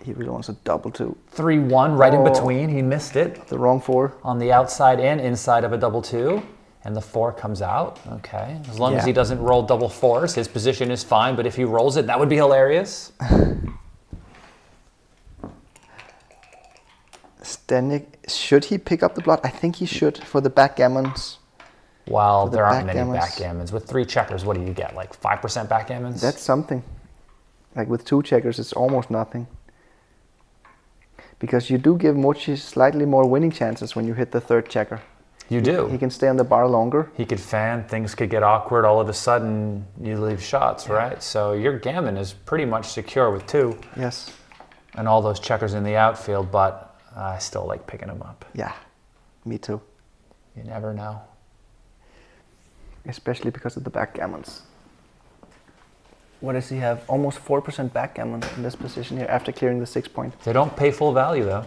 He really wants a double 2. 3-1 right in Oh. between. He missed it. The wrong 4. On the outside in, inside of a double 2. And the 4 comes out. Okay. As long as Yeah. he doesn't roll double 4s, his position is fine. But if he rolls it, that would be hilarious. Zdenek, should he pick up the blot? I think he should for the backgammons. Well, For the there aren't many backgammons. backgammons. With 3 checkers, what do you get? Like 5% backgammons? That's something. Like with 2 checkers, it's almost nothing. Because you do give Mochy slightly more winning chances when you hit the 3rd checker. You do. He can stay on the bar longer. He could fan, things could get awkward, all of a sudden you leave shots, right? So your gammon is pretty much secure with 2 Yes. and all those checkers in the outfield, but I still like picking them up. Yeah, me too. You never know. Especially because of the backgammons. What does he have? Almost 4% backgammon in this position here after clearing the 6 point. They don't pay full value though,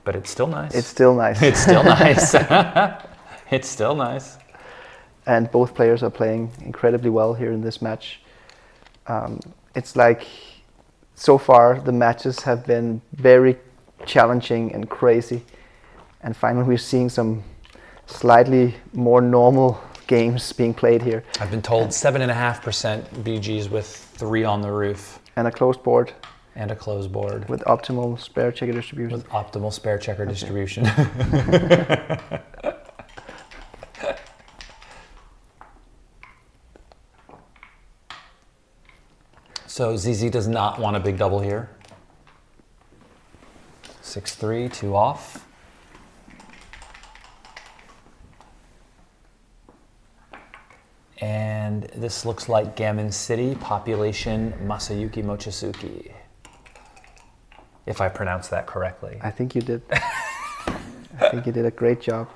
but it's still nice. It's still nice. It's still nice. It's still nice. And both players are playing incredibly well here in this match. It's like, so far, the matches have been very challenging and crazy. And finally, we're seeing some slightly more normal games being played here. I've been told 7.5% BGs with 3 on the roof And a closed board and a closed board with optimal spare checker distribution. with optimal spare checker distribution. So ZZ does not want a big double here. 6-3, 2 off. And this looks like Gammon City, population Masayuki Mochizuki. If I pronounced that correctly. I think you did. I think you did a great job.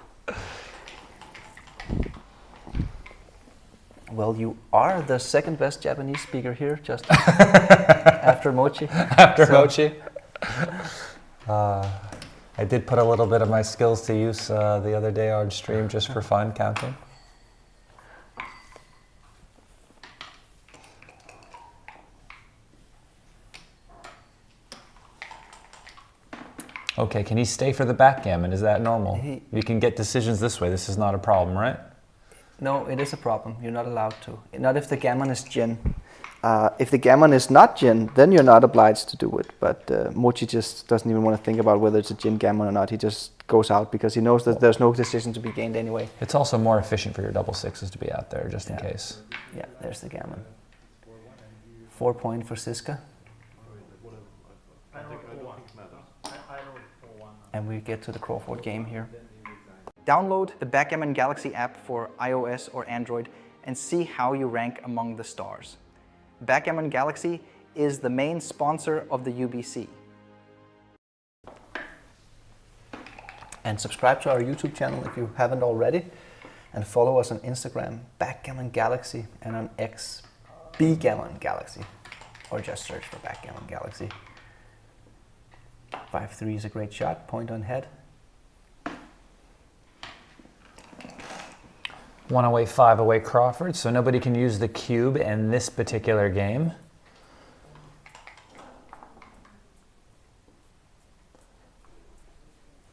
Well, you are the second best Japanese speaker here, just after Mochy. After Mochy. I did put a little bit of my skills to use the other day on stream just for fun, counting. Okay, can he stay for the backgammon? Is that normal? We can get decisions this way. This is not a problem, right? No, it is a problem. You're not allowed to. Not if the gammon is gin. If the gammon is not gin, then you're not obliged to do it. But Mochy just doesn't even want to think about whether it's a gin gammon or not. He just goes out because he knows that there's no decision to be gained anyway. It's also more efficient for your double sixes to be out there, just in case. Yeah, there's the gammon. 4 point for Zizka. And we get to the Crawford game here. Download the Backgammon Galaxy app for iOS or Android and see how you rank among the stars. Backgammon Galaxy is the main sponsor of the UBC. And subscribe to our YouTube channel if you haven't already. And follow us on Instagram, Backgammon Galaxy, and on X, Bgammon Galaxy. Or just search for Backgammon Galaxy. 5-3 is a great shot, point on head. 1 away, 5 away Crawford, so nobody can use the cube in this particular game.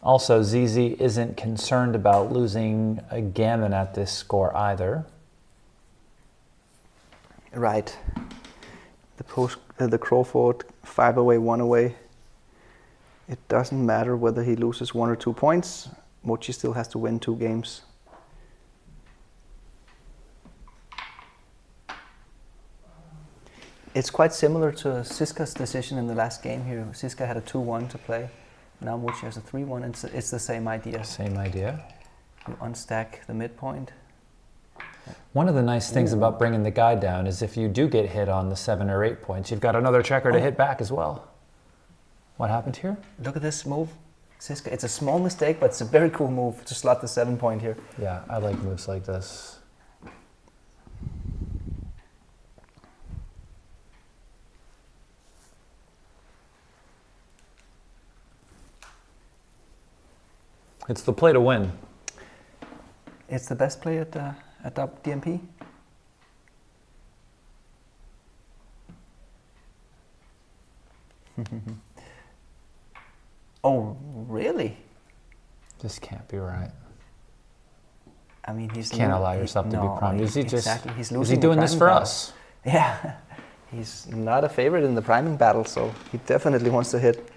Also, ZZ isn't concerned about losing a gammon at this score either. Right. The Crawford 5 away, 1 away. It doesn't matter whether he loses 1 or 2 points. Mochy still has to win 2 games. It's quite similar to Zizka's decision in the last game here. Zizka had a 2-1 to play. Now Mochy has a 3-1. It's the same idea. Same idea. You unstack the midpoint. One of the nice things about bringing the guy down is if you do get hit on the 7 or 8 points, you've got another checker to hit back as well. What happened here? Look at this move, Zizka. It's a small mistake, but it's a very cool move to slot the 7 point here. Yeah, I like moves like this. It's the play to win. It's the best play at DMP. Oh, really? This can't be right. I mean, he's Can't allow yourself to be primed. Is he exactly. just? He's Is losing he the doing this priming for battle. us? Yeah, he's not a favorite in the priming battle, so he definitely wants to hit.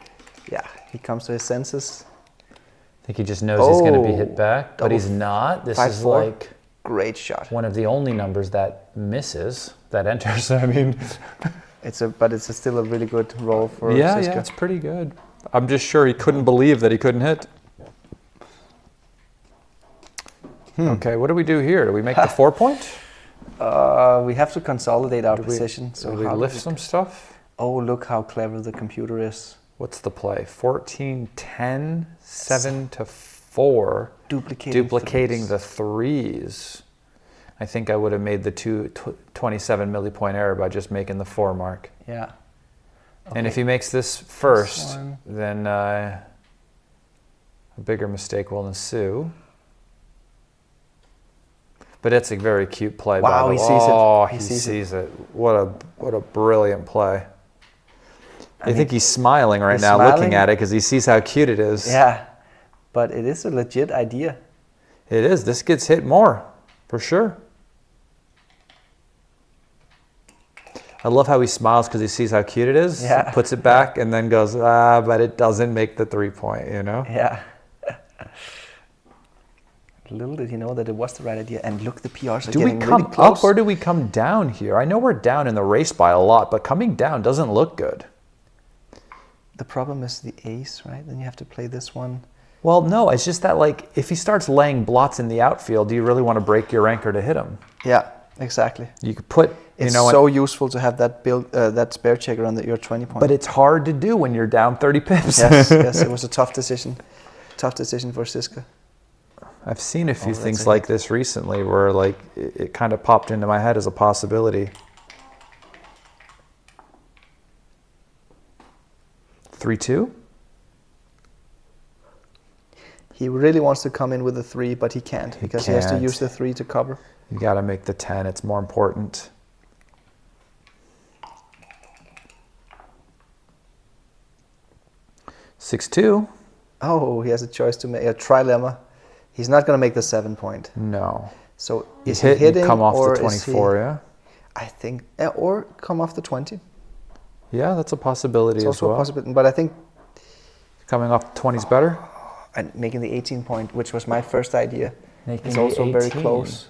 Yeah, he comes to his senses. I think he just knows he's going to be Oh, hit back, but double he's not. This is 5-4. like Great shot. one of the only numbers that misses, that enters. I mean, But it's still a really good roll for Yeah, Zizka. yeah, it's pretty good. I'm just sure he couldn't believe that he couldn't hit. okay, what do we do here? Do we make the 4 point? We have to consolidate our Do we- position. Do we how lift does it- some stuff? Oh, look how clever the computer is. What's the play? 14, 10, 7 to 4. Duplicating the threes. I think I would have made the 27 millipoint error by just making the 4 mark. Yeah. And if he makes this first, one. then a bigger mistake will ensue. But it's a very cute play. Wow, by the he way. sees it. Oh, He he sees sees it. What a brilliant play. I mean, think he's smiling right he's now smiling. looking at it because he sees how cute it is. Yeah, but it is a legit idea. It is. This gets hit more, for sure. I love how he smiles because he sees how cute it is. Yeah. Puts it back and then goes, but it doesn't make the 3 point, you know? Yeah. Little did he know that it was the right idea. And look, the PRs are Do we getting come really close. up or do we come down here? I know we're down in the race by a lot, but coming down doesn't look good. The problem is the ace, right? Then you have to play this one. Well, no, it's just that, like, if he starts laying blots in the outfield, do you really want to break your anchor to hit him? Yeah, exactly. You could put, It's you know, so useful to have that that spare checker on your 20 point. but it's hard to do when you're down 30 pips. yes, yes, it was a tough decision. Tough decision for Zizka. I've seen a few that's things a like this recently where, like, it kind of popped into my head as a possibility. 3-2? He really wants to come in with a 3, but he can't because he has to can't. use the 3 to cover. You got to make the 10. It's more important. $6-2? Oh, he has a choice to make a trilemma. He's not going to make the 7 point. No. So You is hit he and hitting come off or the is he- 24, yeah? I think, or come off the 20. Yeah, that's a possibility It's as also well. a possibility, but I think Coming off 20's better? and making the 18 point, which was my first idea, Making is the also very 18. close.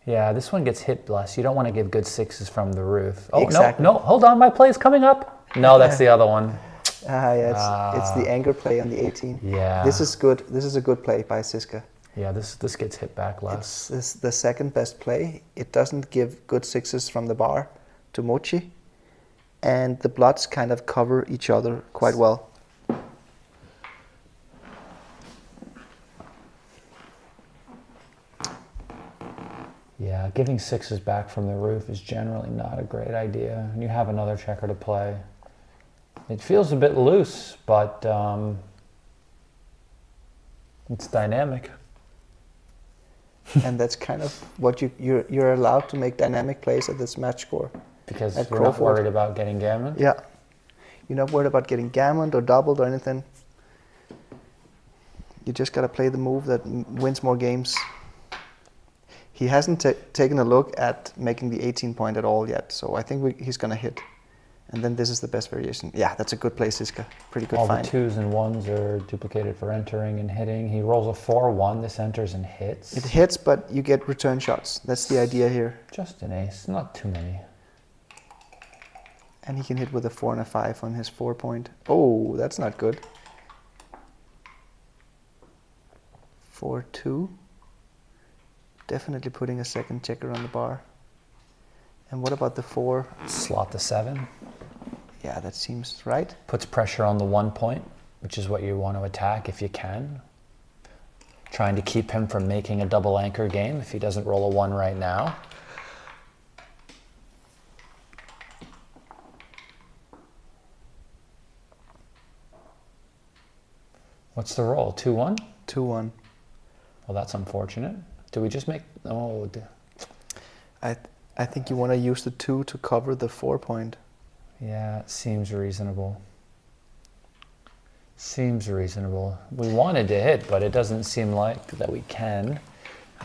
Yeah, this one gets hit less. You don't want to give good 6s from the roof. Oh, Exactly. no, hold on, my play's coming up. No, that's the other one. Yeah, it's the anchor play on the 18. Yeah. This is good. This is a good play by Zizka. Yeah, this gets hit back less. This is the second best play. It doesn't give good 6s from the bar to Mochy, and the blots kind of cover each other quite well. Yeah, giving 6s back from the roof is generally not a great idea. And you have another checker to play. It feels a bit loose, but it's dynamic. And that's kind of what you're allowed to make dynamic plays at this match score. Because At you're not Crawford. worried about getting gammon. Yeah, you're not worried about getting gammoned or doubled or anything. You just gotta play the move that wins more games. He hasn't taken a look at making the 18 point at all yet, so I think he's gonna hit. And then this is the best variation. Yeah, that's a good play, Zizka. Pretty good All find. the 2s and 1s are duplicated for entering and hitting. He rolls a 4-1. This enters and hits. It hits, but you get return shots. That's the idea here. Just an ace, not too many. And he can hit with a 4 and a 5 on his 4 point. Oh, that's not good. 4-2. Definitely putting a second checker on the bar. And what about the 4? Slot the 7. Yeah, that seems right. Puts pressure on the 1 point, which is what you want to attack if you can. Trying to keep him from making a double anchor game if he doesn't roll a 1 right now. What's the roll? 2-1? 2-1. Well, that's unfortunate. Do we just make... Oh, I think you want to use the 2 to cover the 4 point. yeah, it seems reasonable. Seems reasonable. We wanted to hit, but it doesn't seem like that we can.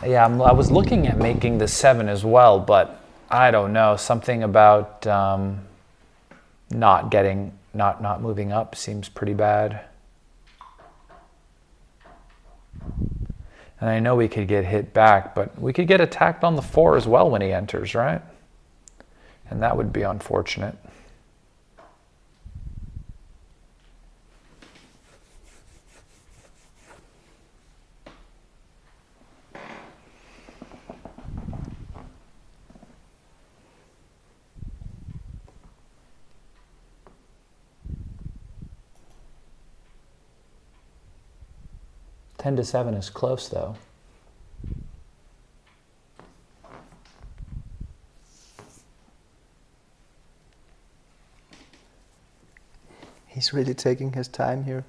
Yeah, I was looking at making the 7 as well, but I don't know. Something about not moving up seems pretty bad. And I know we could get hit back, but we could get attacked on the 4 as well when he enters, right? And that would be unfortunate. Ten to 7 is close, though. He's really taking his time here.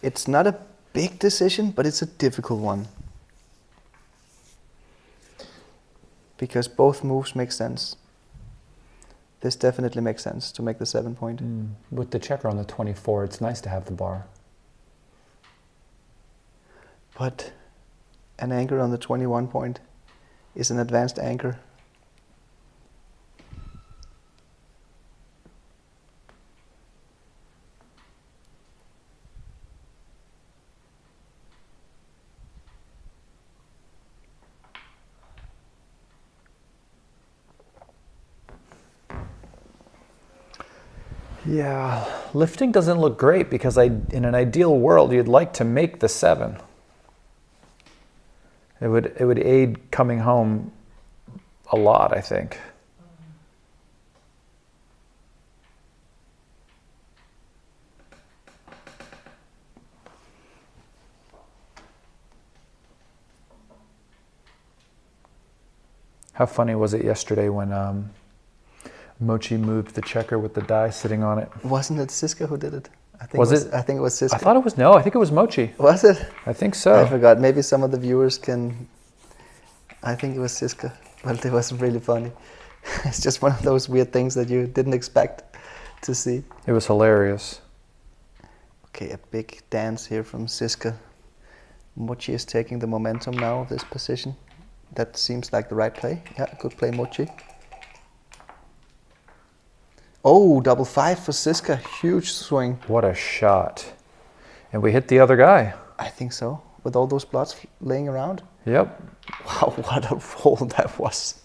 It's not a big decision, but it's a difficult one. Because both moves make sense. This definitely makes sense to make the 7 point. With the checker on the 24, it's nice to have the bar. But an anchor on the 21 point is an advanced anchor. Yeah, lifting doesn't look great because in an ideal world, you'd like to make the 7. It would aid coming home a lot, I think. How funny was it yesterday when Mochy moved the checker with the die sitting on it? Wasn't it Zizka who did it? I think Was it? I think it was Zizka. I thought it was, no, I think it was Mochy. Was it? I think so. I forgot. Maybe some of the viewers can... I think it was Zizka, but it was really funny. It's just one of those weird things that you didn't expect to see. It was hilarious. Okay, a big dance here from Zizka. Mochy is taking the momentum now of this position. That seems like the right play. Yeah, good play, Mochy. Oh, double 5 for Zizka. Huge swing. What a shot. And we hit the other guy. I think so. With all those blots laying around. Yep. Wow, what a roll that was.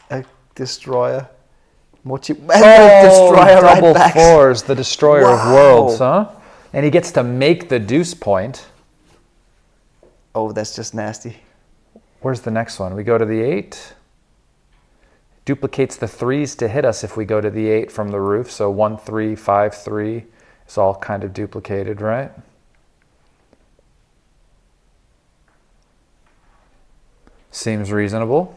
A destroyer. Mochy. Destroyer right double back. 4s, the destroyer of Wow. worlds, huh? And he gets to make the deuce point. Oh, that's just nasty. Where's the next one? We go to the 8. Duplicates the 3s to hit us if we go to the 8 from the roof. So 1, 3, 5, 3 is all kind of duplicated, right? Seems reasonable.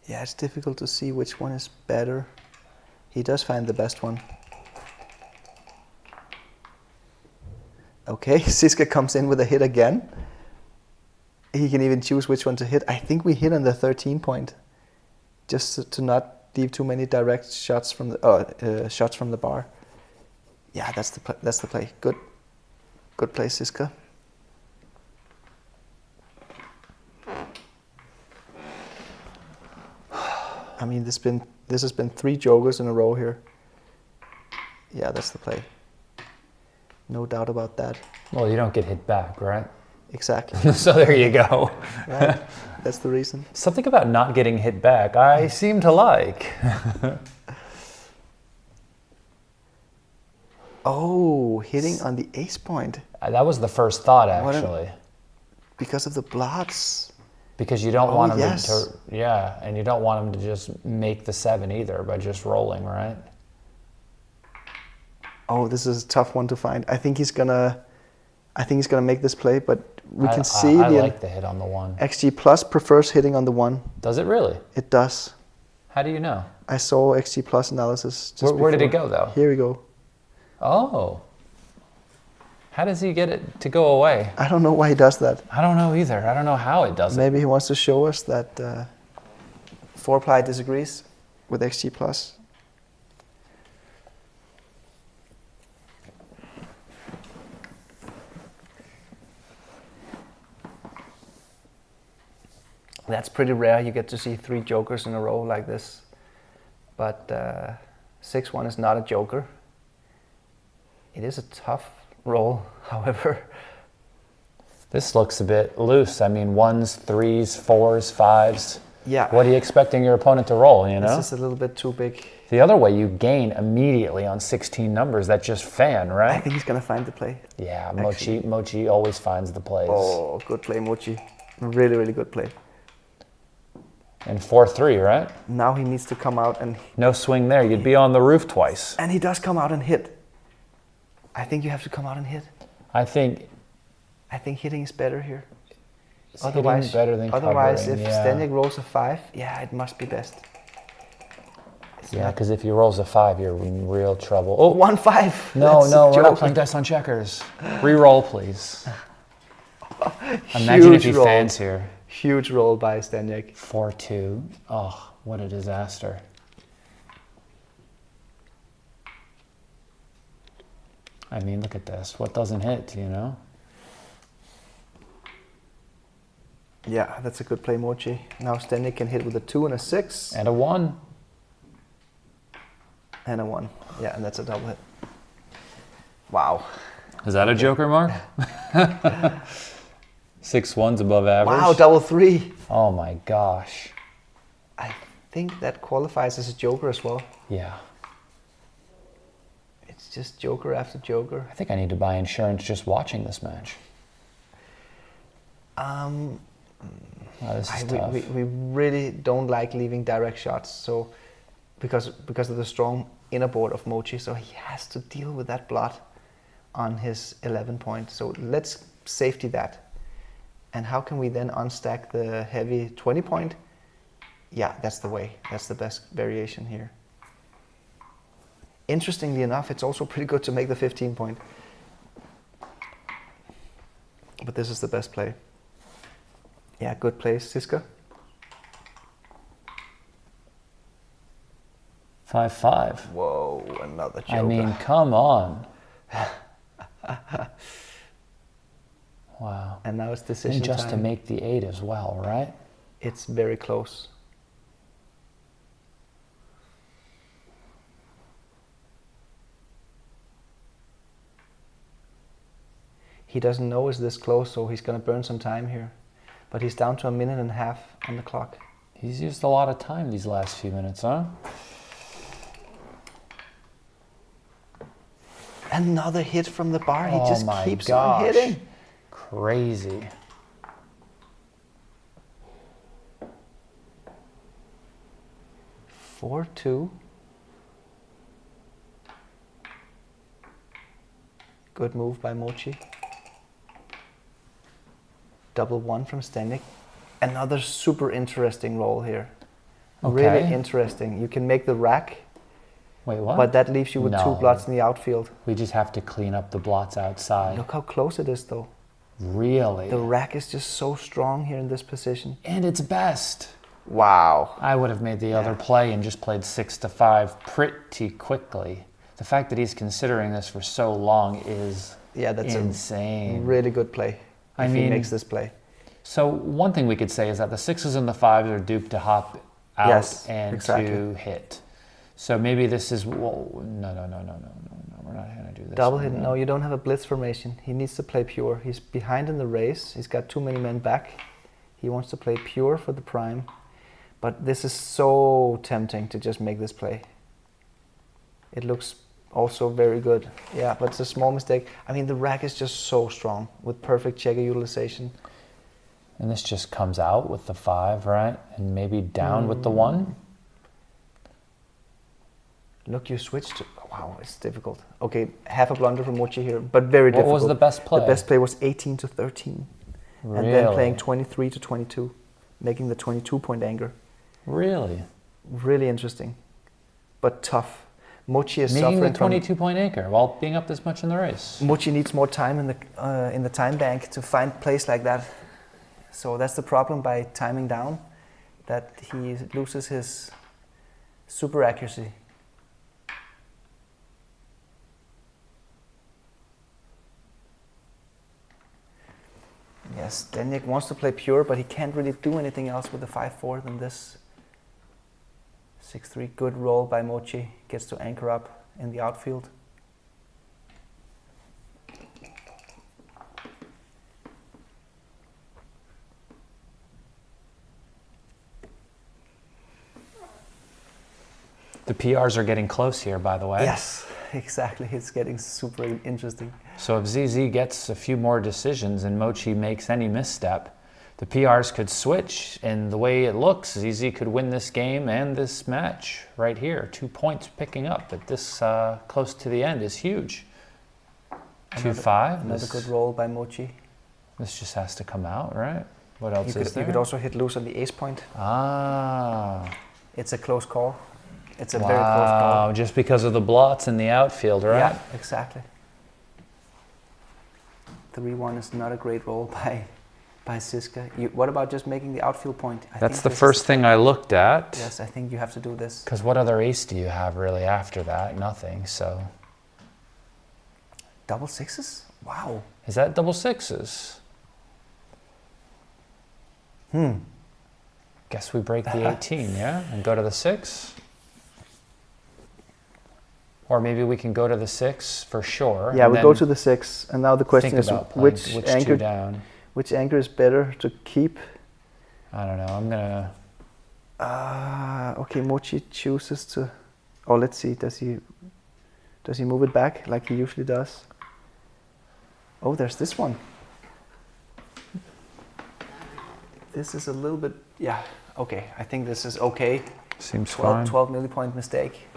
Yeah, it's difficult to see which one is better. He does find the best one. Okay, Zizka comes in with a hit again. He can even choose which one to hit. I think we hit on the 13 point, just to not leave too many direct shots from the shots from the bar. Yeah, that's the play. Good play, Zizka. I mean, this has been 3 jokers in a row here. Yeah, that's the play. No doubt about that. Well, you don't get hit back, right? Exactly. So there you go. Right? That's the reason. Something about not getting hit back I seem to like. Oh, hitting on the ace point. That was the first thought, What actually. Because of the blots. Because you don't want him yes. to, yeah, and you don't want him to just make the 7 either by just rolling, right? Oh, this is a tough one to find. I think he's gonna make this play, but we can see I like the hit on the 1. XG Plus prefers hitting on the 1. Does it really? It does. How do you know? I saw XG Plus analysis. Just Where did it before. go, though? Here we go. Oh. How does he get it to go away? I don't know why he does that. I don't know either. I don't know how it does it. Maybe he wants to show us that 4-ply disagrees with XG Plus. That's pretty rare. You get to see 3 jokers in a row like this. But 6-1 is not a joker. It is a tough roll, however. This looks a bit loose. I mean, 1s, 3s, 4s, 5s. Yeah. What are you expecting your opponent to roll, you know? This is a little bit too big. The other way, you gain immediately on 16 numbers. That's just fan, I right? think he's going to find the play. Yeah, Mochi always finds the plays. Oh, good play, Mochy. Really, really good play. And 4-3, right? Now he needs to come out and... No swing there. You'd be on the roof twice. And he does come out and hit. I think you have to come out and hit. I think hitting is better here. hitting better than otherwise covering, if yeah. Zdenek rolls a 5, yeah, it must be best. Yeah, because if he rolls a 5, you're in real trouble. Oh, 1-5. no, That's no, a we're not joke. playing dice on checkers. Re-roll, please. Imagine if he Huge roll. fans here. Huge roll by Zdenek. 4-2. Oh, what a disaster. I mean, look at this. What doesn't hit, you know? Yeah, that's a good play, Mochy. Now Zdenek can hit with a 2 and a 6. And a 1. And a 1. Yeah, and that's a double hit. Wow. Is that a joker, Mark? 6 1's above average. Wow, double 3. Oh my gosh. I think that qualifies as a joker as well. Yeah. It's just joker after joker. I think I need to buy insurance just watching this match. Um, Oh, this is tough. we really don't like leaving direct shots, so because of the strong inner board of Mochy, so he has to deal with that blot on his 11 point. So let's safety that. And how can we then unstack the heavy 20 point? Yeah, that's the way. That's the best variation here. Interestingly enough, it's also pretty good to make the 15 point. But this is the best play. Yeah, good play, Zizka. 5-5. Whoa, another joker. I mean, come on. Wow. And now it's decision And just time. to make the 8 as well, right? It's very close. He doesn't know it's this close, so he's going to burn some time here. But he's down to 1.5 minutes on the clock. He's used a lot of time these last few minutes, huh? Another hit from the bar. He Oh just my keeps gosh. on hitting. Crazy. Four, 2. Good move by Mochy. Double 1 from Zdenek. Another super interesting roll here. Okay. Really interesting. You can make the rack, Wait, what? but that leaves you with 2 No. blots in the outfield. We just have to clean up the blots outside. Look how close it is though. Really? The rack is just so strong here in this position. And it's best. Wow. I would have made the other play and just played 6-5 pretty quickly. The fact that he's considering this for so long is that's insane. a really good play. I If mean, he makes this play. So one thing we could say is that the 6s and the 5s are duped to hop out Yes, and exactly. to hit. So maybe this is, no, we're not going to do this. Double hit, no, you don't have a blitz formation. He needs to play pure. He's behind in the race. He's got too many men back. He wants to play pure for the prime. But this is so tempting to just make this play. It looks also very good. Yeah, but it's a small mistake. I mean, the rack is just so strong with perfect checker utilization. And this just comes out with the 5, right? And maybe down with the 1. Look, you switched to... Wow, it's difficult. Okay, half a blunder from Mochy here, but very difficult. What was the best play? The best play was 18 to 13. Really? And then playing 23 to 22, making the 22-point anger. Really? Really interesting, but tough. Mochy is Making the suffering 22-point anchor while being up this much in the race. Mochy needs more time in the time bank to find plays like that. So that's the problem by timing down, that he loses his super accuracy. Yes, Zdenek wants to play pure, but he can't really do anything else with the 5-4 than this. 6-3, good roll by Mochy, gets to anchor up in the outfield. The PRs are getting close here, by the way. Yes, exactly. It's getting super interesting. So if ZZ gets a few more decisions and Mochy makes any misstep, the PRs could switch, and the way it looks, ZZ could win this game and this match right here. 2 points picking up at this close to the end is huge. 2-5. Another good roll by Mochy. This just has to come out, right? What else is there? You could also hit loose on the ace point. Ah. It's a close call. It's a Wow, very close call. just because of the blots in the outfield, right? Yeah, exactly. 3-1 is not a great roll by Zizka. What about just making the outfield point? That's the first thing I looked at. Yes, I think you have to do this. Because what other ace do you have really after that? Nothing, so. Double 6s? Wow. Is that double 6s? Guess we break the 18, yeah? And go to the 6? Or maybe we can go to the 6 for sure. Yeah, we go to the 6, and now the question is which two down. Which anchor is better to keep? I don't know. I'm gonna. Okay, Mochy chooses to. Oh, let's see. Does he move it back like he usually does? Oh, there's this one. This is a little bit. Yeah. Okay. I think this is okay. Seems fine. 12 millipoint mistake.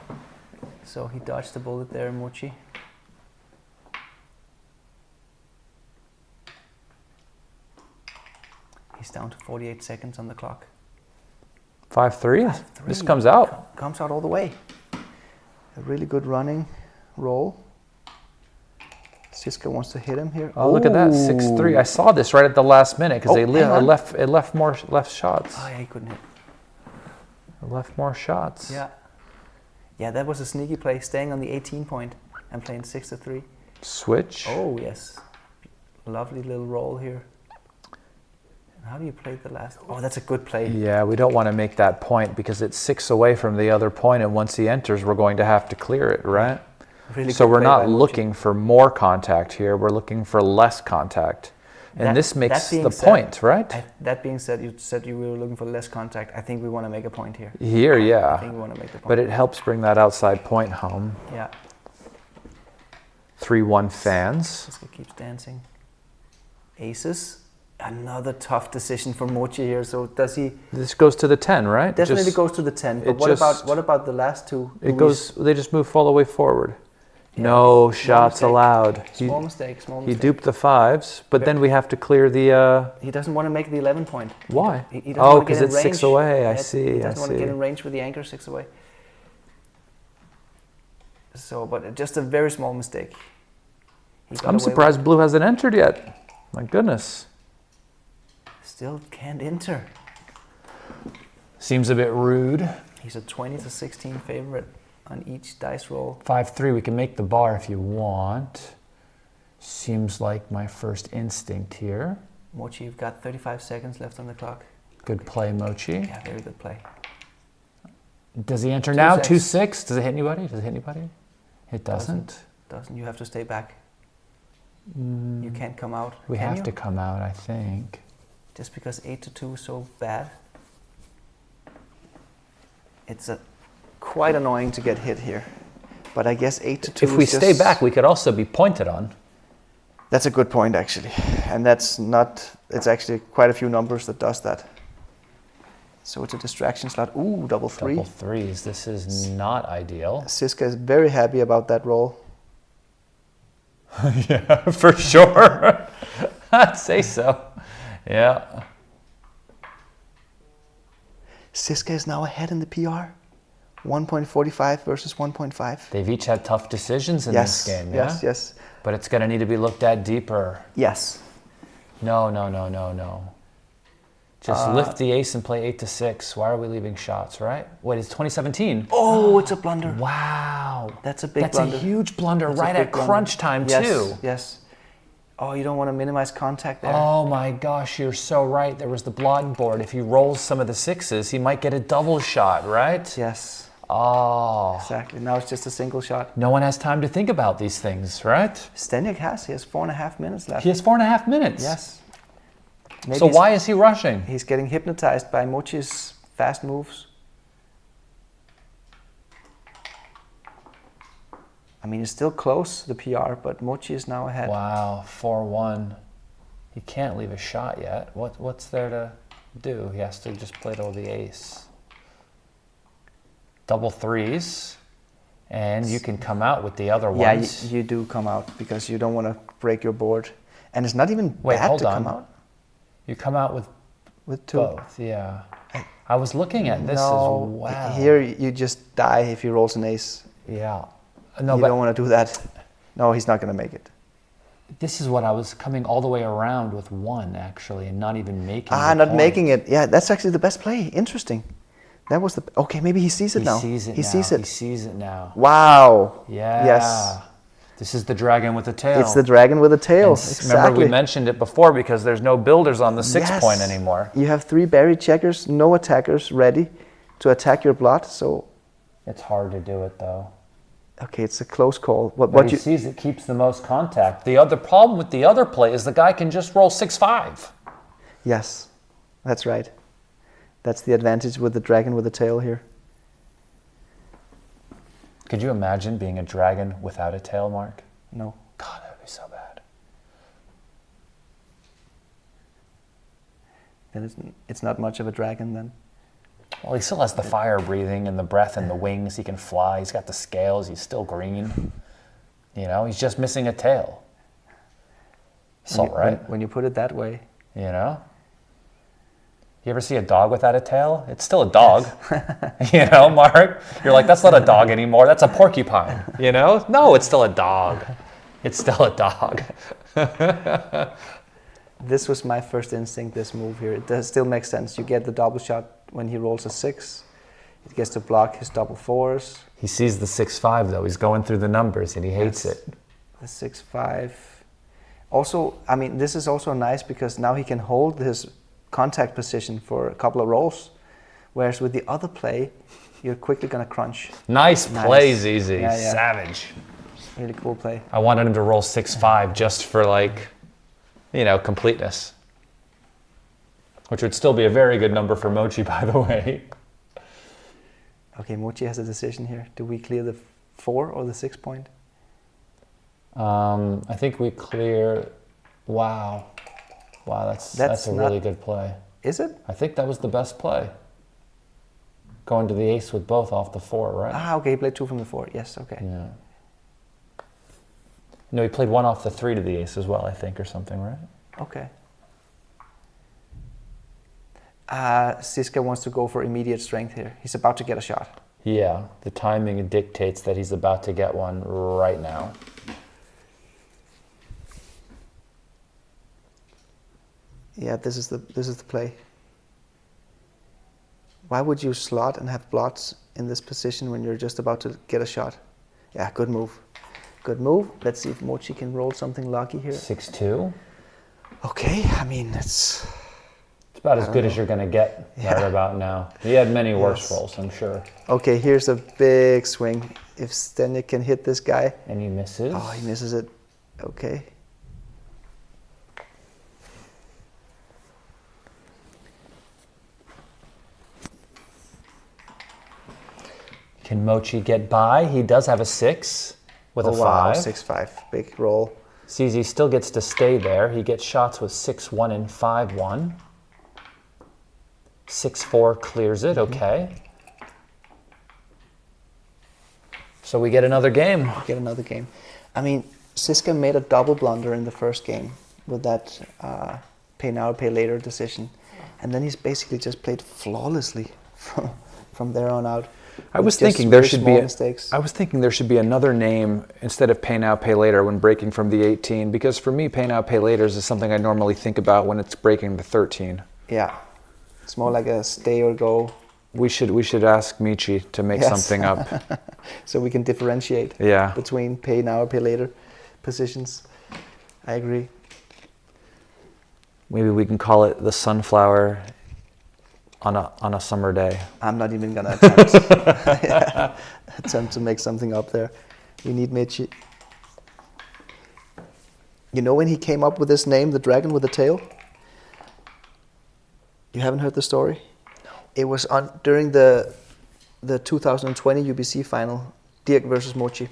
So he dodged the bullet there, Mochy. He's down to 48 seconds on the clock. 5-3. This comes out. Comes out all the way. A really good running roll. Zizka wants to hit him here. Oh, look at that, 6-3. I saw this right at the last minute because it left more shots. Oh yeah, he couldn't hit. It left more shots. Yeah. Yeah, that was a sneaky play, staying on the 18 point and playing 6-3. Switch. Oh yes, lovely little roll here. How do you play the last? Oh, that's a good play. Yeah, we don't want to make that point because it's 6 away from the other point, and once he enters, we're going to have to clear it, right? Really so good we're play not by Mochy. looking for more contact here. We're looking for less contact. And this makes the point, right? That being said, you said you were looking for less contact. I think we want to make a point here. Here, yeah. I think we want to make the point. But it helps bring that outside point home. Yeah. 3-1 fans. Zizka keeps dancing. Aces. Another tough decision for Mochy here. So does he? This goes to the 10, right? Definitely goes to the 10. But what about the last two? They just move all the way forward. Yeah, no shots allowed. Small mistake. He duped the 5s, but then we have to clear the. He doesn't want to make the 11 point. Why? He doesn't want to because it's 6 away. I see. He doesn't want to get in range with the anchor 6 away. So, but just a very small mistake. I'm surprised Blue hasn't entered yet. My goodness. Still can't enter. Seems a bit rude. He's a 20-16 favorite on each dice roll. 5-3, we can make the bar if you want. Seems like my first instinct here. Mochy, you've got 35 seconds left on the clock. Good play, Mochy. Yeah, very good play. Does he enter now? 2-6. 2-6. Does it hit anybody? Does it hit anybody? It doesn't. Doesn't. You have to stay back. You can't come out. We Can have you? to come out, I think. Just because 8-2 is so bad. It's quite annoying to get hit here. But I guess 8-2 If we is stay just- back, we could also be pointed on. That's a good point, actually. And that's not, it's actually quite a few numbers that does that. So it's a distraction slot. Ooh, double three. Double threes. This is not ideal. Zizka is very happy about that roll. Yeah, for sure. I'd say so. Yeah. Zizka is now ahead in the PR. 1.45 versus 1.5. They've each had tough decisions in Yes, this game, yeah? yes, yes. But it's going to need to be looked at deeper. Yes. No. Just lift the ace and play 8-6. Why are we leaving shots, right? Wait, it's 2017. Oh, it's a blunder. Wow. That's a big That's blunder. a huge blunder That's a right big at blunder. crunch time, Yes, too. yes. Oh, you don't want to minimize contact there. Oh my gosh, you're so right. There was the blind board. If he rolls some of the sixes, he might get a double shot, right? Yes, Oh. exactly. Now it's just a single shot. No one has time to think about these things, right? Zdenek he has 4.5 minutes left. He has 4.5 minutes. Yes. Maybe So why is he rushing? he's getting hypnotized by Mochy's fast moves. I mean, it's still close, the PR, but Mochy is now ahead. Wow, 4-1. He can't leave a shot yet. What's there to do? He has to just play to the ace. Double threes, and you can come out with the other Yeah, ones. you do come out because you don't want to break your board. And it's not even Wait, bad hold to on. come out You come out with two. both, yeah. I was looking at this No, as well. here you just die if he rolls an ace. Yeah. No, You but don't want to do that. No, he's not going to make it. this is what I was coming all the way around with one, actually, and not even making Ah, the not point. making it. Yeah, that's actually the best play. Interesting. That was the... Okay, maybe he sees it He now. sees it he now. sees it. He sees it now. Wow. Yeah. Yes. This is the dragon with the tail. It's the dragon with a tail. And Exactly. Remember, we mentioned it before because there's no builders on the 6 Yes. point anymore. You have 3 buried checkers, no attackers ready to attack your blot. So, It's hard to do it though. okay, it's a close call. But What he you... sees it keeps the most contact. The other problem with the other play is the guy can just roll 6-5. Yes, that's right. That's the advantage with the dragon with the tail here. Could you imagine being a dragon without a tail, Mark? No. God, that would be so bad. Then it's not much of a dragon then. Well, he still has the fire breathing and the breath and the wings. He can fly. He's got the scales. He's still green. You know, he's just missing a tail. It's all right. When you put it that way. You know? You ever see a dog without a tail? It's still a dog. You know, Mark? You're like, that's not a dog anymore. That's a porcupine. You know? No, it's still a dog. It's still a dog. This was my first instinct, this move here. It does still make sense. You get the double shot when he rolls a 6. It gets to block his double 4s. He sees the 6-5 though. He's going through the numbers and he hates Yes. it. The 6-5. Also, I mean, this is also nice because now he can hold his contact position for a couple of rolls. Whereas with the other play, you're quickly going to crunch. Nice play, ZZ. Yeah, yeah. Savage. Really cool play. I wanted him to roll 6-5 just for like, you know, completeness. Which would still be a very good number for Mochy, by the way. Okay, Mochy has a decision here. Do we clear the 4 or the 6 point? I think we clear. Wow. Wow, that's a not- really good play. Is it? I think that was the best play. Going to the ace with both off the 4, right? Ah, okay, he played 2 from the 4. Yes, okay. Yeah. No, he played 1 off the 3 to the ace as well, I think, or something, right? Okay. Zizka wants to go for immediate strength here. He's about to get a shot. Yeah, the timing dictates that he's about to get one right now. Yeah, this is the play. Why would you slot and have blots in this position when you're just about to get a shot. Yeah, good move. Good move. Let's see if Mochy can roll something lucky here. 6-2. Okay, I mean, it's about as good as you're going to get right about now. He had many worse rolls, I'm sure. Okay, here's a big swing. If Zdenek can hit this guy. And he misses. Oh, he misses it. Okay. Can Mochy get by? He does have a 6 with a 5. Wow, 6-5. Big roll. CZ still gets to stay there. He gets shots with 6-1 and 5-1. 6-4 clears it, okay. So we get another game. Get another game. I mean, Zizka made a double blunder in the first game with that pay now, pay later decision. And then he's basically just played flawlessly from there on out. I was thinking there should be another name instead of pay now, pay later when breaking from the 18, because for me, pay now, pay later is something I normally think about when it's breaking the 13. Yeah, it's more like a stay or go. We should ask Mochy to make something up. So we can differentiate between pay now or pay later positions. I agree. Maybe we can call it the sunflower on a summer day. I'm not even gonna attempt to make something up there. We need Mochy. You know when he came up with this name, the dragon with the tail? You haven't heard the story? No. It was during the 2020 UBC final, Dirk versus Mochy.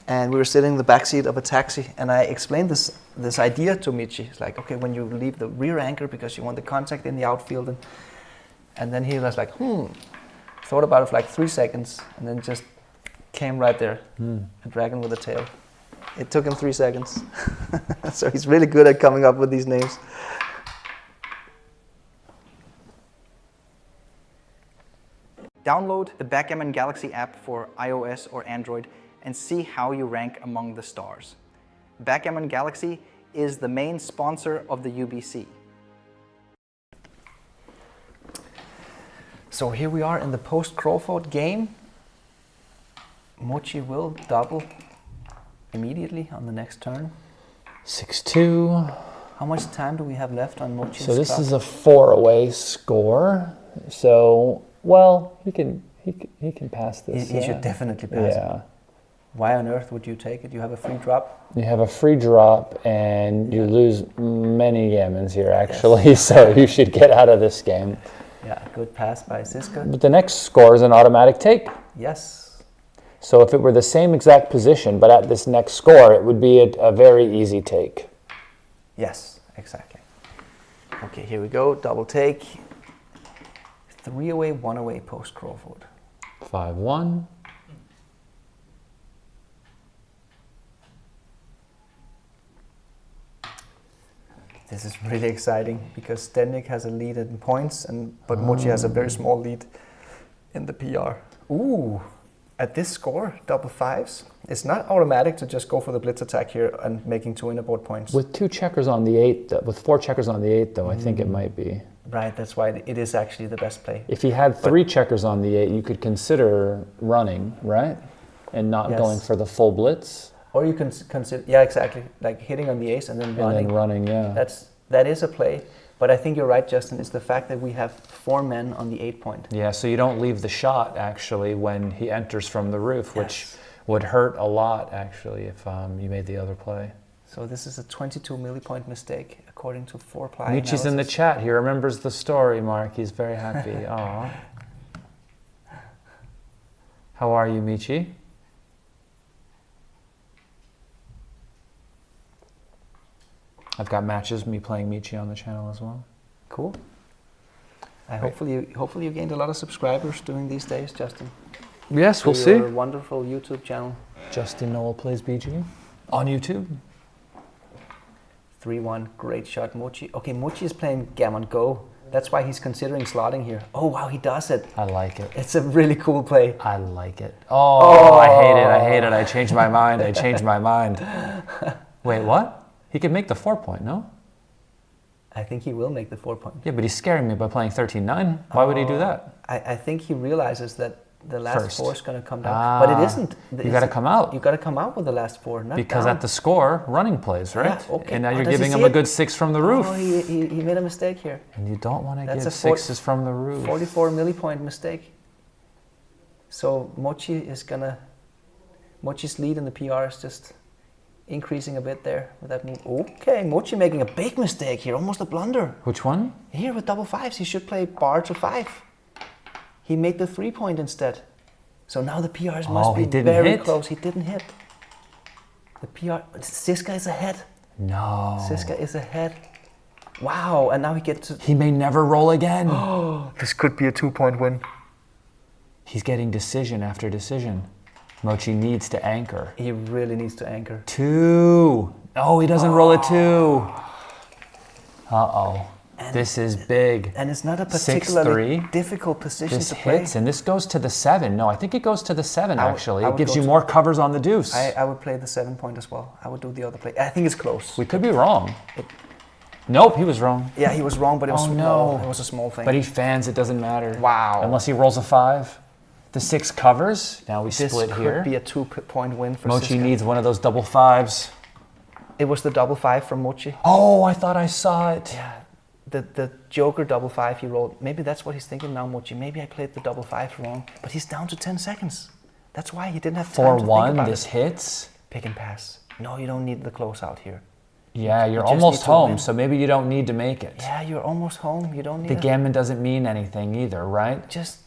And we were sitting in the backseat of a taxi, and I explained this idea to Mochy. It's like, okay, when you leave the rear anchor because you want the contact in the outfield, and then he was like, thought about it for like 3 seconds, and then just came right there, a dragon with a tail. It took him 3 seconds. So he's really good at coming up with these names. Download the Backgammon Galaxy app for iOS or Android and see how you rank among the stars. Backgammon Galaxy is the main sponsor of the UBC. So here we are in the post-Crawford game. Mochy will double immediately on the next turn. 6-2. How much time do we have left on Mochy's So this clock? is a 4-away score. So, well, he can pass this. He should definitely pass. Yeah. Why on earth would you take it? You have a free drop? You have a free drop and you lose many gammons here actually, so you should get out of this game. Yeah, good pass by Zizka. But the next score is an automatic take. Yes. So if it were the same exact position, but at this next score, it would be a very easy take. Yes, exactly. Okay, here we go, double take. 3 away, 1 away post Crawford. 5-1. This is really exciting because Zdenek has a lead in points, but Mochy has a very small lead in the PR. Ooh, at this score, double fives, it's not automatic to just go for the blitz attack here and making 2 innerboard points. With 2 checkers on the 8, with 4 checkers on the 8 though, I think it might be. Right, that's why it is actually the best play. If he had 3 checkers on the 8, you could consider running, right? And not going for the full blitz. Or you can consider, yeah, exactly, like hitting on the ace and then running. And then running, yeah. That is a play, but I think you're right, Justin. It's the fact that we have 4 men on the 8 point. Yeah, so you don't leave the shot actually when he enters from the roof, which would hurt a lot actually if you made the other play. So this is a 22 millipoint mistake according to 4-ply Mochy's in the chat. He remembers the story, Mark. He's very happy. Aw. How are you, Mochy? I've got matches, me playing Mochy on the channel as well. Cool. Hopefully you gained a lot of subscribers during these days, Justin. Yes, we'll see. Your wonderful YouTube channel. Justin Noel Plays BG on YouTube. 3-1, great shot, Mochy. Okay, Mochy is playing Gammon Go. That's why he's considering slotting here. Oh wow, he does it. I like it. It's a really cool play. I like it. Oh, I hate it. I changed my mind. Wait, what? He could make the 4-point, no? I think he will make the 4-point. Yeah, but he's scaring me by playing 13-9. Why would he do that? I think he realizes that The last first. four is going to come down, but it isn't. You got to come out. You got to come out with the last four, not Because down. at the score, running plays, right? Yeah, okay. And now Oh, you're does he giving see him a it? good 6 from the roof. Oh, he made a mistake here. And you don't want to That's give a 6s from the roof. 44 millipoint mistake. So Mochy's lead in the PR is just increasing a bit there with that move. Okay, Mochy making a big mistake here, almost a blunder. Which one? Here with double fives, he should play bar to 5. He made the 3-point instead. So now the PRs must be very close. He didn't hit. The PR, Zizka is ahead. No. Zizka is ahead. Wow, and now he gets to... He may never roll again. This could be a 2-point win. He's getting decision after decision. Mochy needs to anchor. He really needs to anchor. 2. Oh, he doesn't roll a 2. Uh-oh. This is big. And it's not a particularly 6-3. difficult position This to play. hits, and this goes to the 7. No, I think it goes to the 7, actually. I It would gives go you to- more covers on the deuce. I would play the 7-point as well. I would do the other play. I think it's close. We could be wrong. Nope, he was wrong. Yeah, he was wrong, but it was Oh, small. no. It was a small thing. But he fans, it doesn't matter. Wow. Unless he rolls a 5. The 6 covers. Now we this split could here. be a 2-point win for Mochy Zizka. needs one of those double 5s. It was the double 5 from Mochy. Oh, I thought I saw it. Yeah. The Joker double 5 he rolled. Maybe that's what he's thinking now, Mochy. Maybe I played the double 5 wrong. But he's down to 10 seconds. That's why he didn't have time to think 4-1, about this it. hits. Pick and pass. No, you don't need the closeout here. Yeah, you're just almost need to home, win. so maybe you don't need to make it. Yeah, you're almost home. You don't need The it. gammon doesn't mean anything either, right? Just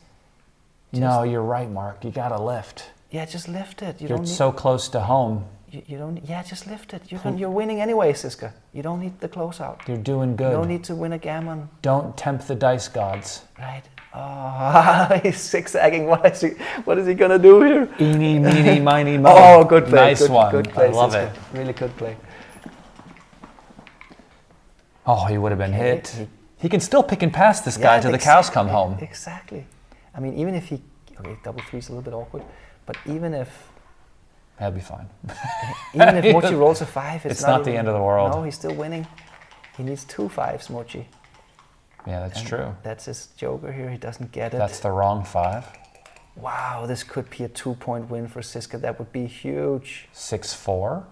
No, you're right, Mark. You gotta lift. yeah, just lift it. You You're don't need, so close to home. you don't. Yeah, just lift it. You're winning anyway, Zizka. You don't need the closeout. You're doing good. You don't need to win a gammon, Don't tempt the dice gods. right? Oh, he's zigzagging. What is he gonna do here? Eeny, meeny, miny, mo. Oh, good play. Nice good, one. Good play, I love Zizka. it. Really good play. Oh, he would have been Okay, hit. He can still pick and pass this guy till the cows come home. Exactly. I mean, even if he double 3's a little bit awkward, but even if That'd be fine. Mochy rolls a 5, It's not the even- end of the world. No, he's still winning. He needs 2 5s, Mochy. Yeah, that's And true. That's his joker here. He doesn't get it. That's the wrong 5. Wow, this could be a 2-point win for Zizka. That would be huge. 6-4.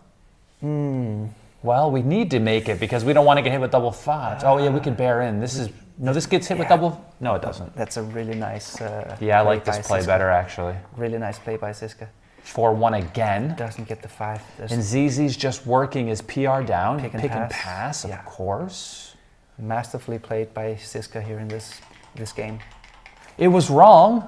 Well, we need to make it because we don't want to get hit with double 5s. Oh yeah, we could bear in. This gets hit with Yeah. double. No, it doesn't. That's a really nice. Yeah, I like by this play Zizka. better actually. Really nice play by Zizka. 4-1 again. Doesn't get the 5. There's And ZZ's just working his PR down. Pick and and pass. pass, of Yeah. course. masterfully played by Zizka here in this game. It was wrong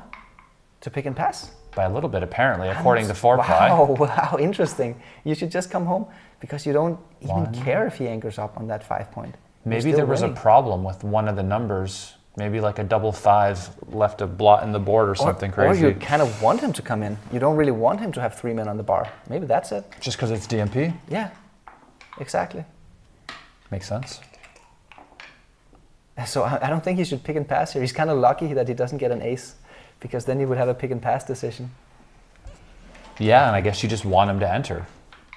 To pick and pass. by a little bit, apparently, according to foreplay. Wow, interesting. You should just come home because you don't even care if he anchors up on that 5-point. You're Maybe still there was winning. a problem with one of the numbers. Maybe like a double 5 left a blot in the board or something Or crazy. you kind of want him to come in. You don't really want him to have 3 men on the bar. Maybe that's it. Just because it's DMP? Yeah, exactly. Makes sense. So I don't think he should pick and pass here. He's kind of lucky that he doesn't get an ace, because then he would have a pick and pass decision. Yeah, and I guess you just want him to enter.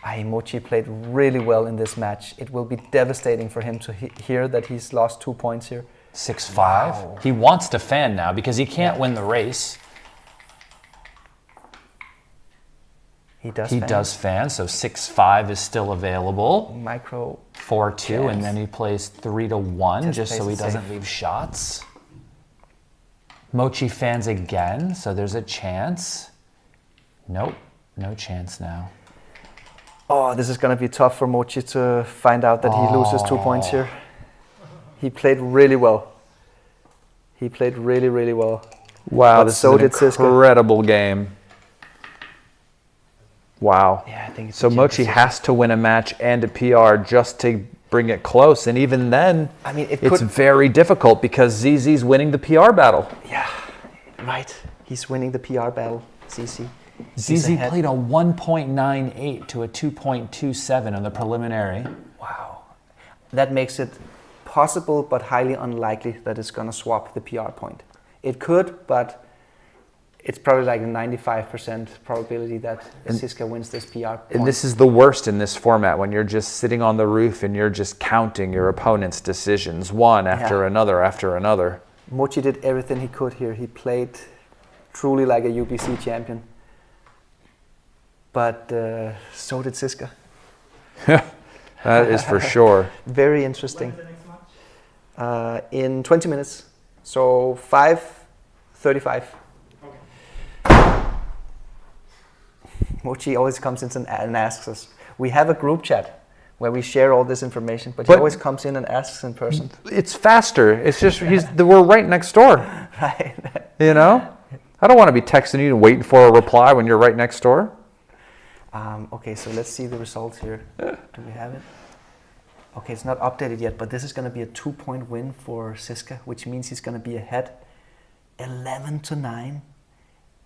Mochy played really well in this match. It will be devastating for him to hear that he's lost 2 points here. 6-5. Wow. He wants to fan now because he can't win the race. He does. He fan. does fan, so 6-5 is still available. Micro. 4-2, and then he plays 3-1 just so he plays it doesn't safe. leave shots. Mochy fans again, so there's a chance. Nope, no chance now. Oh, this is going to be tough for Mochy to find out that he loses 2 points here. He played really well. He played really, really well. Wow, But this so is an did Zizka. incredible game. Wow. Yeah, I think it's So a cheap Mochy decision. has to win a match and a PR just to bring it close, and even then, I mean, it it's could- very difficult because ZZ's winning the PR battle. Yeah, right. He's winning the PR battle, CC. ZZ played a 1.98 to a 2.27 on the preliminary. Wow. That makes it possible but highly unlikely that it's going to swap the PR point. It could, but it's probably like a 95% probability that Zizka wins this PR point. And this is the worst in this format when you're just sitting on the roof and you're just counting your opponent's decisions one after Yeah. another after another. Mochy did everything he could here. He played truly like a UBC champion. But so did Zizka. That is for sure. Very interesting. In 20 minutes. So 5:35. Mochy always comes in and asks us. We have a group chat where we share all this information, but he always comes in and asks in person. It's faster. It's just we're right next door. Right. You know? I don't want to be texting you and waiting for a reply when you're right next door. Okay, so let's see the results here. Do we have it? Okay, it's not updated yet, but this is going to be a 2-point win for Zizka, which means he's going to be ahead 11-9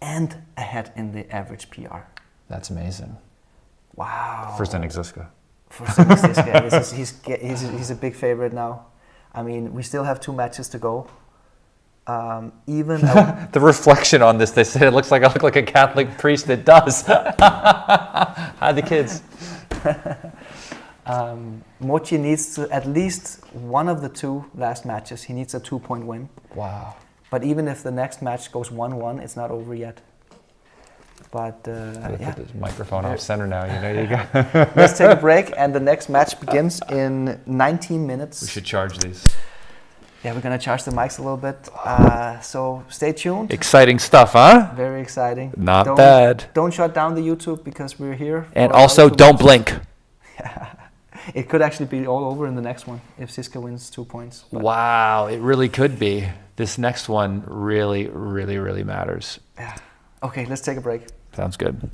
and ahead in the average PR. That's amazing. Wow. For Zdenek Zizka. For Zdenek Zizka, he's a big favorite now. I mean, we still have 2 matches to go. Even the reflection on this, they said it looks like I look like a Catholic priest. It does. Hi, the kids. Mochy needs to at least one of the 2 last matches. He needs a 2-point win. Wow. But even if the next match goes 1-1, it's not over yet. But yeah. Put this microphone off center now. You know you go. Let's take a break, and the next match begins in 19 minutes. We should charge these. Yeah, we're gonna charge the mics a little bit. So stay tuned. Exciting stuff, huh? Very exciting. Not bad. Don't shut down the YouTube because we're here. And also, don't blink. It could actually be all over in the next one if Zizka wins 2 points. But wow, it really could be. This next one really, really, really matters. yeah. Okay, let's take a break. Sounds good.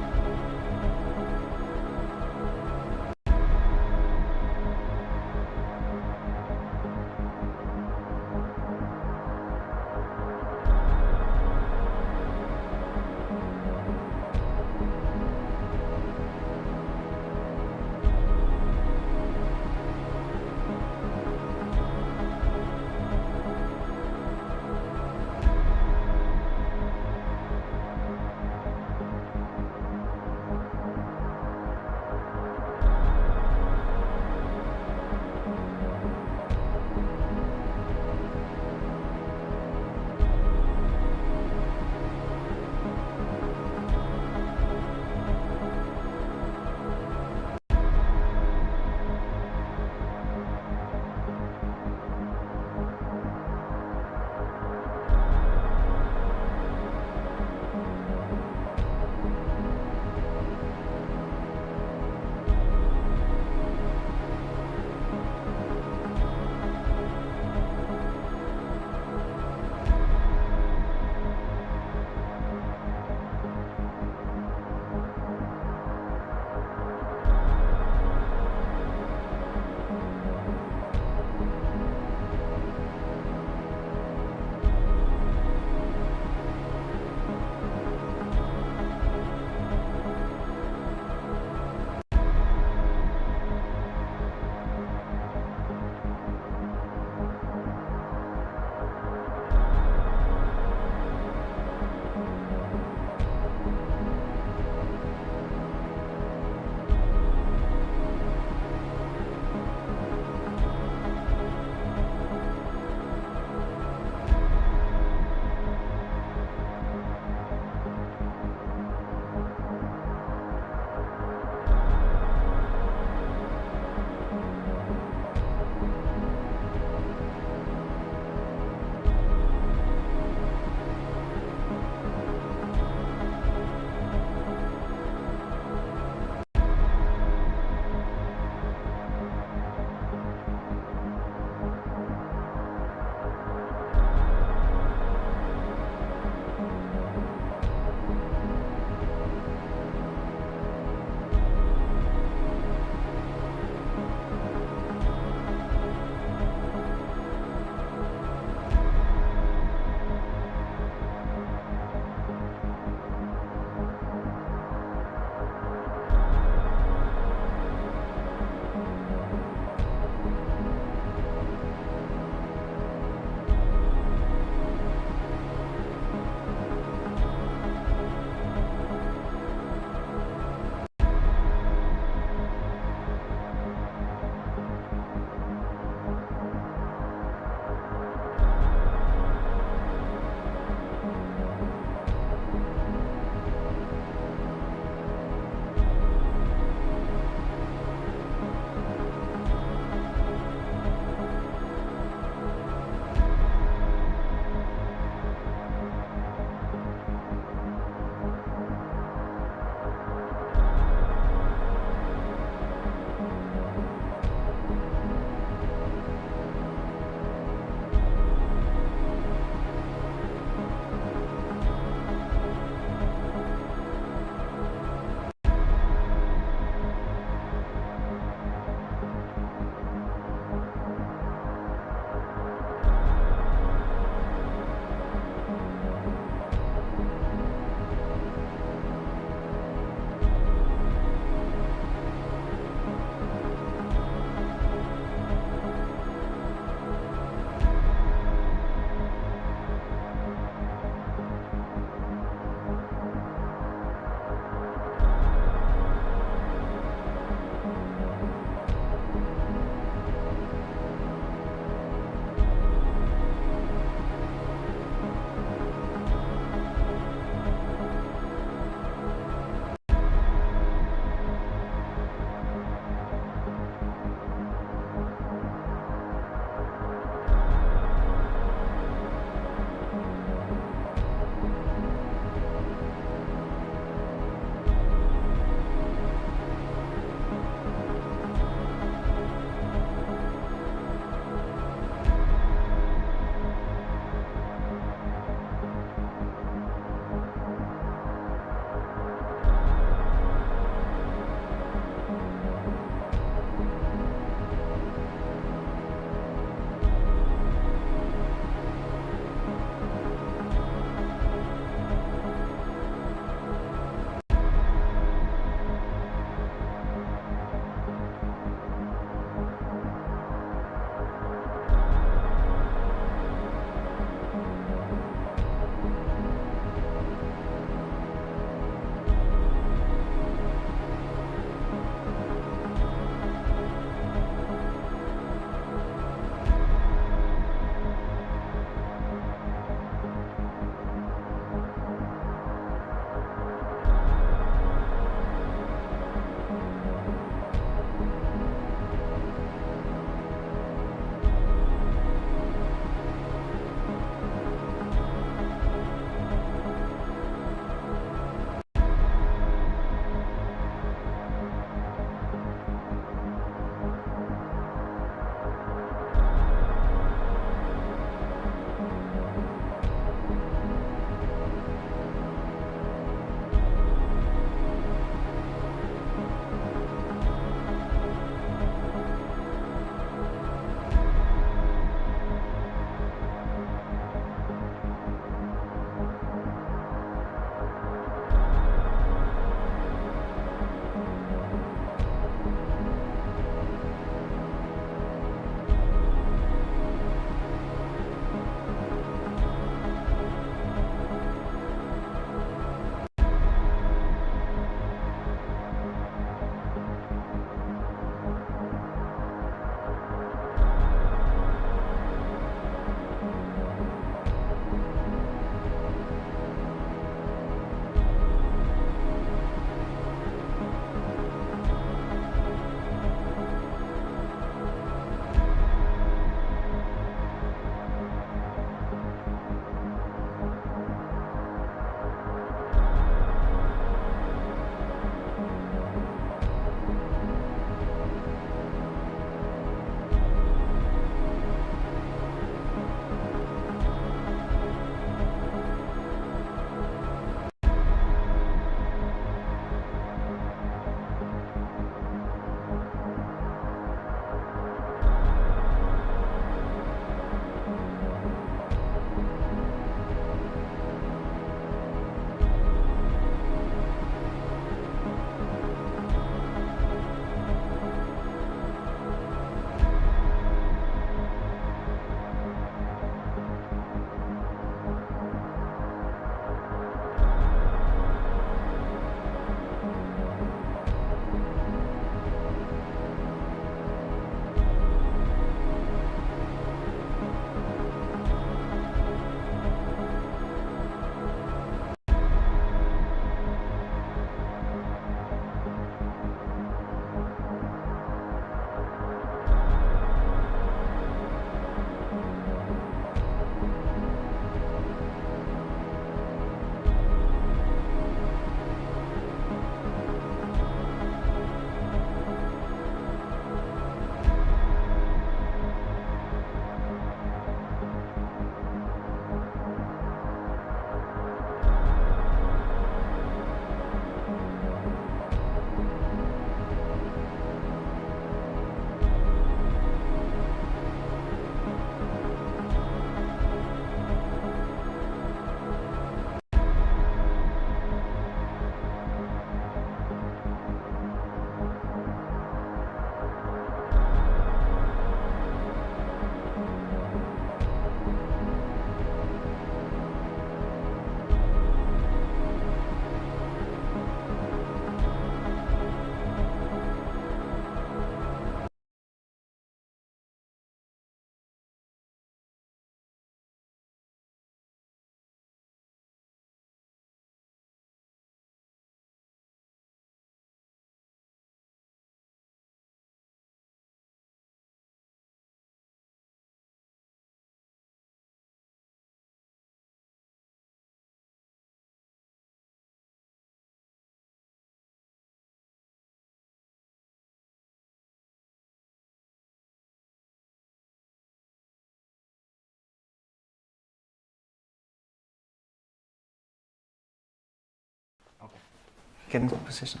get into position.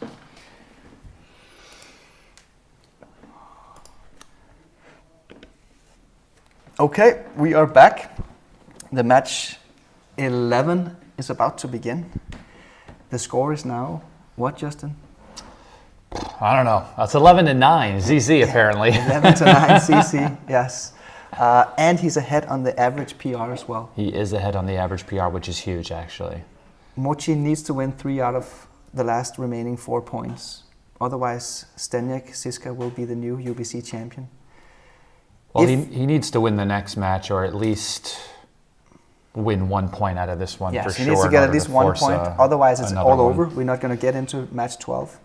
Okay, we are back. The match 11 is about to begin. The score is now what, Justin? I don't know. It's 11-9, ZZ apparently. 11-9 CC, yes. And he's ahead on the average PR as well. He is ahead on the average PR, which is huge actually. Mochy needs to win 3 out of the last remaining 4 points. Otherwise, Zdenek Zizka will be the new UBC champion. Well, he needs to win the next match, or at least win 1 point out of this one, for sure. Yes, he needs to get at least 1 point. Otherwise, it's all over. We're not going to get into match 12.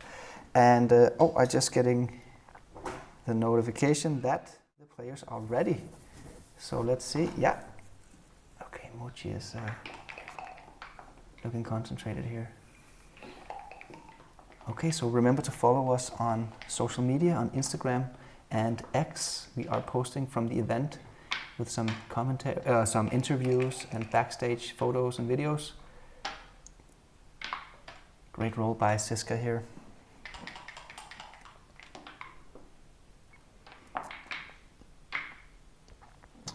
And, I'm just getting the notification that the players are ready. So let's see. Yeah. Okay, Mochy is looking concentrated here. Okay, so remember to follow us on social media, on Instagram and X. We are posting from the event with some some interviews and backstage photos and videos. Great roll by Zizka here.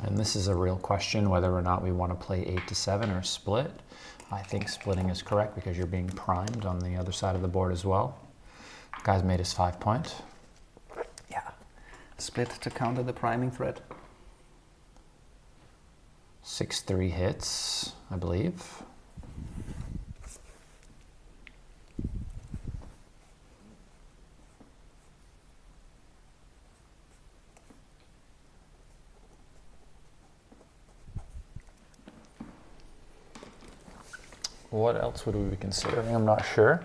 And this is a real question, whether or not we want to play 8-7 or split. I think splitting is correct because you're being primed on the other side of the board as well. Guy's made his 5 point. Yeah, split to counter the priming threat. 6-3 hits, I believe. What else would we be considering? I'm not sure.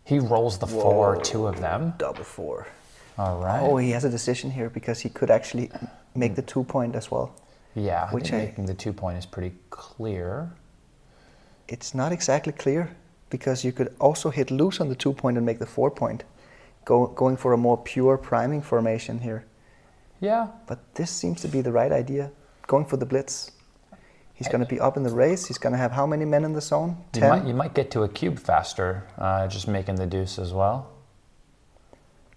He rolls the 4, 2 of them. Double 4. All right. Oh, he has a decision here because he could actually make the 2 point as well. Yeah, I think making the 2 point is pretty clear. It's not exactly clear because you could also hit loose on the 2 point and make the 4 point. Going for a more pure priming formation here. Yeah. But this seems to be the right idea. Going for the blitz. He's going to be up in the race. He's going to have how many men in the zone? 10? You might get to a cube faster, just making the deuce as well.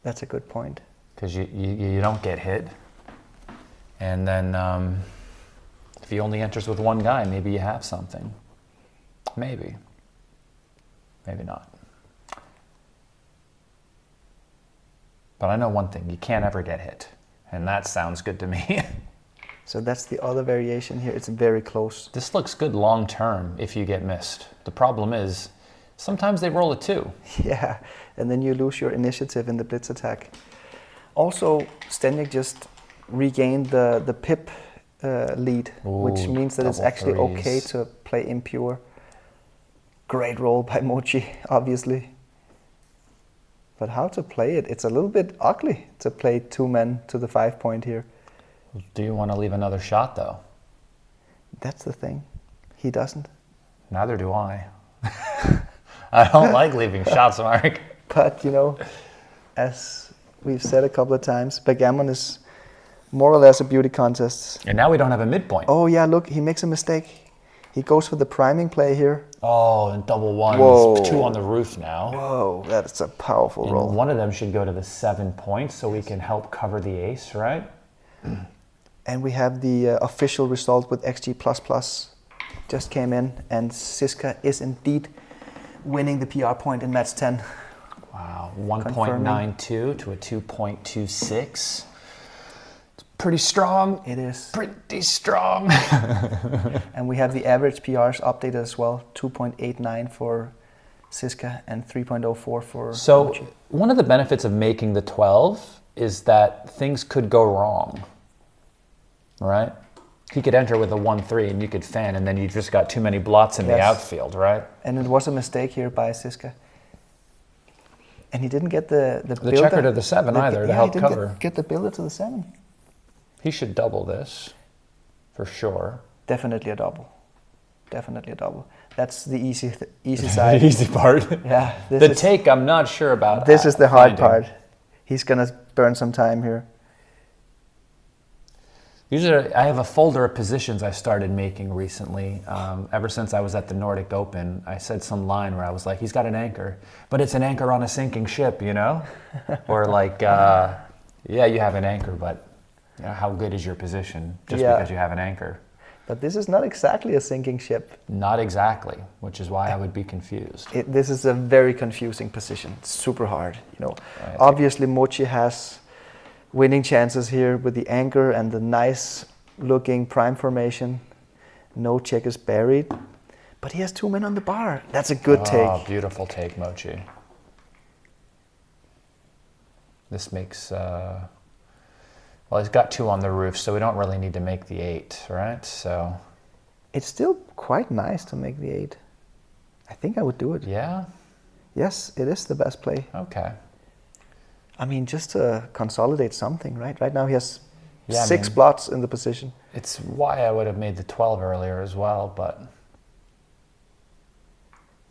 That's a good point. Because you don't get hit. And then if he only enters with one guy, maybe you have something. Maybe. Maybe not. But I know one thing, you can't ever get hit. And that sounds good to me. So that's the other variation here. It's very close. This looks good long term if you get missed. The problem is, sometimes they roll a 2. Yeah, and then you lose your initiative in the blitz attack. Also, Zdenek just regained the pip lead, which means that it's actually okay to play impure. Great roll by Mochy, obviously. But how to play it? It's a little bit ugly to play 2 men to the 5 point here. Do you want to leave another shot though? That's the thing. He doesn't. Neither do I. I don't like leaving shots, Mark. But, as we've said a couple of times, Backgammon is more or less a beauty contest. And now we don't have a midpoint. Oh yeah, look, he makes a mistake. He goes for the priming play here. Oh, and double ones. Whoa. 2 on the roof now. Whoa, that's a powerful And roll. one of them should go to the 7 points so we can help cover the ace, right? And we have the official result with XG++ just came in, and Zizka is indeed winning the PR point in match 10. Wow, 1.92 to a 2.26. Pretty strong. It is. Pretty strong. And we have the average PRs updated as well, 2.89 for Zizka and 3.04 for So Mochy. one of the benefits of making the 12 is that things could go wrong, right? He could enter with a 1-3 and you could fan, and then you just got too many blots in the outfield, right? And it was a mistake here by Zizka. And he didn't get the builder. Checker to the 7 either to help cover. Get the builder to the 7. He should double this, for sure. Definitely a double. Definitely a double. That's the easy side. The easy part. Yeah. The take, I'm not sure about. This is the hard part. He's gonna burn some time here. Usually, I have a folder of positions I started making recently. Ever since I was at the Nordic Open, I said some line where I was like, he's got an anchor, but it's an anchor on a sinking ship, you know? Or like, yeah, you have an anchor, but you know, how good is your position just because you have an anchor? But this is not exactly a sinking ship. Not exactly, which is why I would be confused. This is a very confusing position. It's super hard, you know. Obviously, Mochy has winning chances here with the anchor and the nice looking prime formation. No checkers buried, but he has 2 men on the bar. That's a good take. Oh, beautiful take, Mochy. This makes, well, he's got 2 on the roof, so we don't really need to make the 8, right? So it's still quite nice to make the 8. I think I would do it. Yeah? Yes, it is the best play. Okay. I mean, just to consolidate something, right? Right now he has 6 blots in the position. It's why I would have made the 12 earlier as well, but...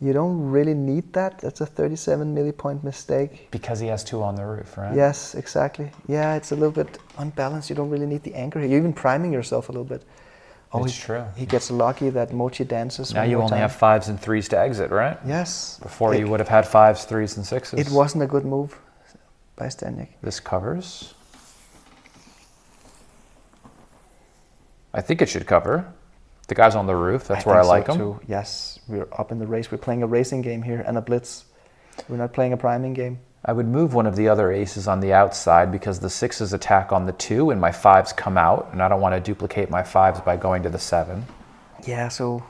You don't really need that. That's a 37 millipoint mistake. Because he has 2 on the roof, right? Yes, exactly. Yeah, it's a little bit unbalanced. You don't really need the anchor here. You're even priming yourself a little bit. Oh, it's true. He gets lucky that Mochy dances. Now you only have 5s and 3s to exit, right? Yes. Before you would have had 5s, 3s, and 6s. It wasn't a good move by Zdenek. This covers. I think it should cover. The guy's on the roof. That's where I like him. Too. Yes, we're up in the race. We're playing a racing game here and a blitz. We're not playing a priming game. I would move one of the other aces on the outside because the 6s attack on the 2 and my 5s come out, and I don't want to duplicate my 5s by going to the 7. Yeah, so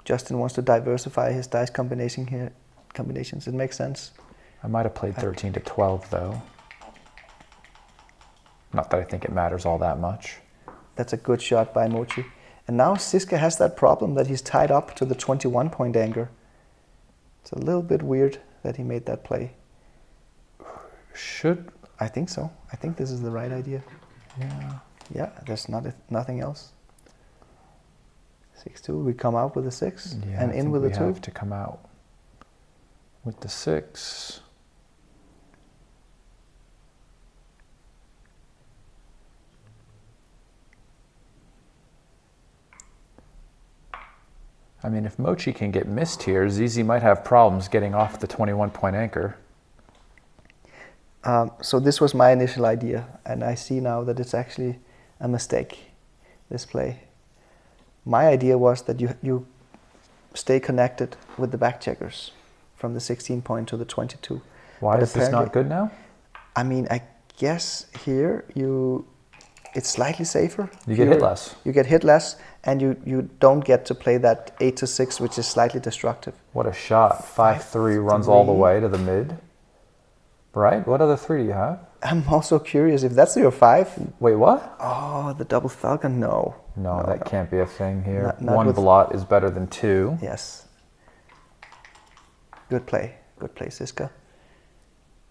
Justin wants to diversify his dice combinations. It makes sense. I might have played 13 to 12 though. Not that I think it matters all that much. That's a good shot by Mochy. And now Zizka has that problem that he's tied up to the 21-point anchor. It's a little bit weird that he made that play. Should? I think so. I think this is the right idea. Yeah. Yeah, there's nothing else. 6-2, we come out with a 6 and in with a 2. We have to come out with the 6. I mean, if Mochy can get missed here, Zizi might have problems getting off the 21-point anchor. So this was my initial idea, and I see now that it's actually a mistake, this play. My idea was that you stay connected with the back checkers from the 16-point to the 22. Why is this not good now? I mean, I guess here it's slightly safer. You get hit less. You get hit less, and you don't get to play that 8 to 6, which is slightly destructive. What a shot. 5-3 runs all the way to the mid. Right? What other 3 do you have? I'm also curious if that's your 5. Wait, what? Oh, the double falcon? No. No, that can't be a thing here. Not 1 blot is better than 2. Yes. Good play. Good play, Zizka.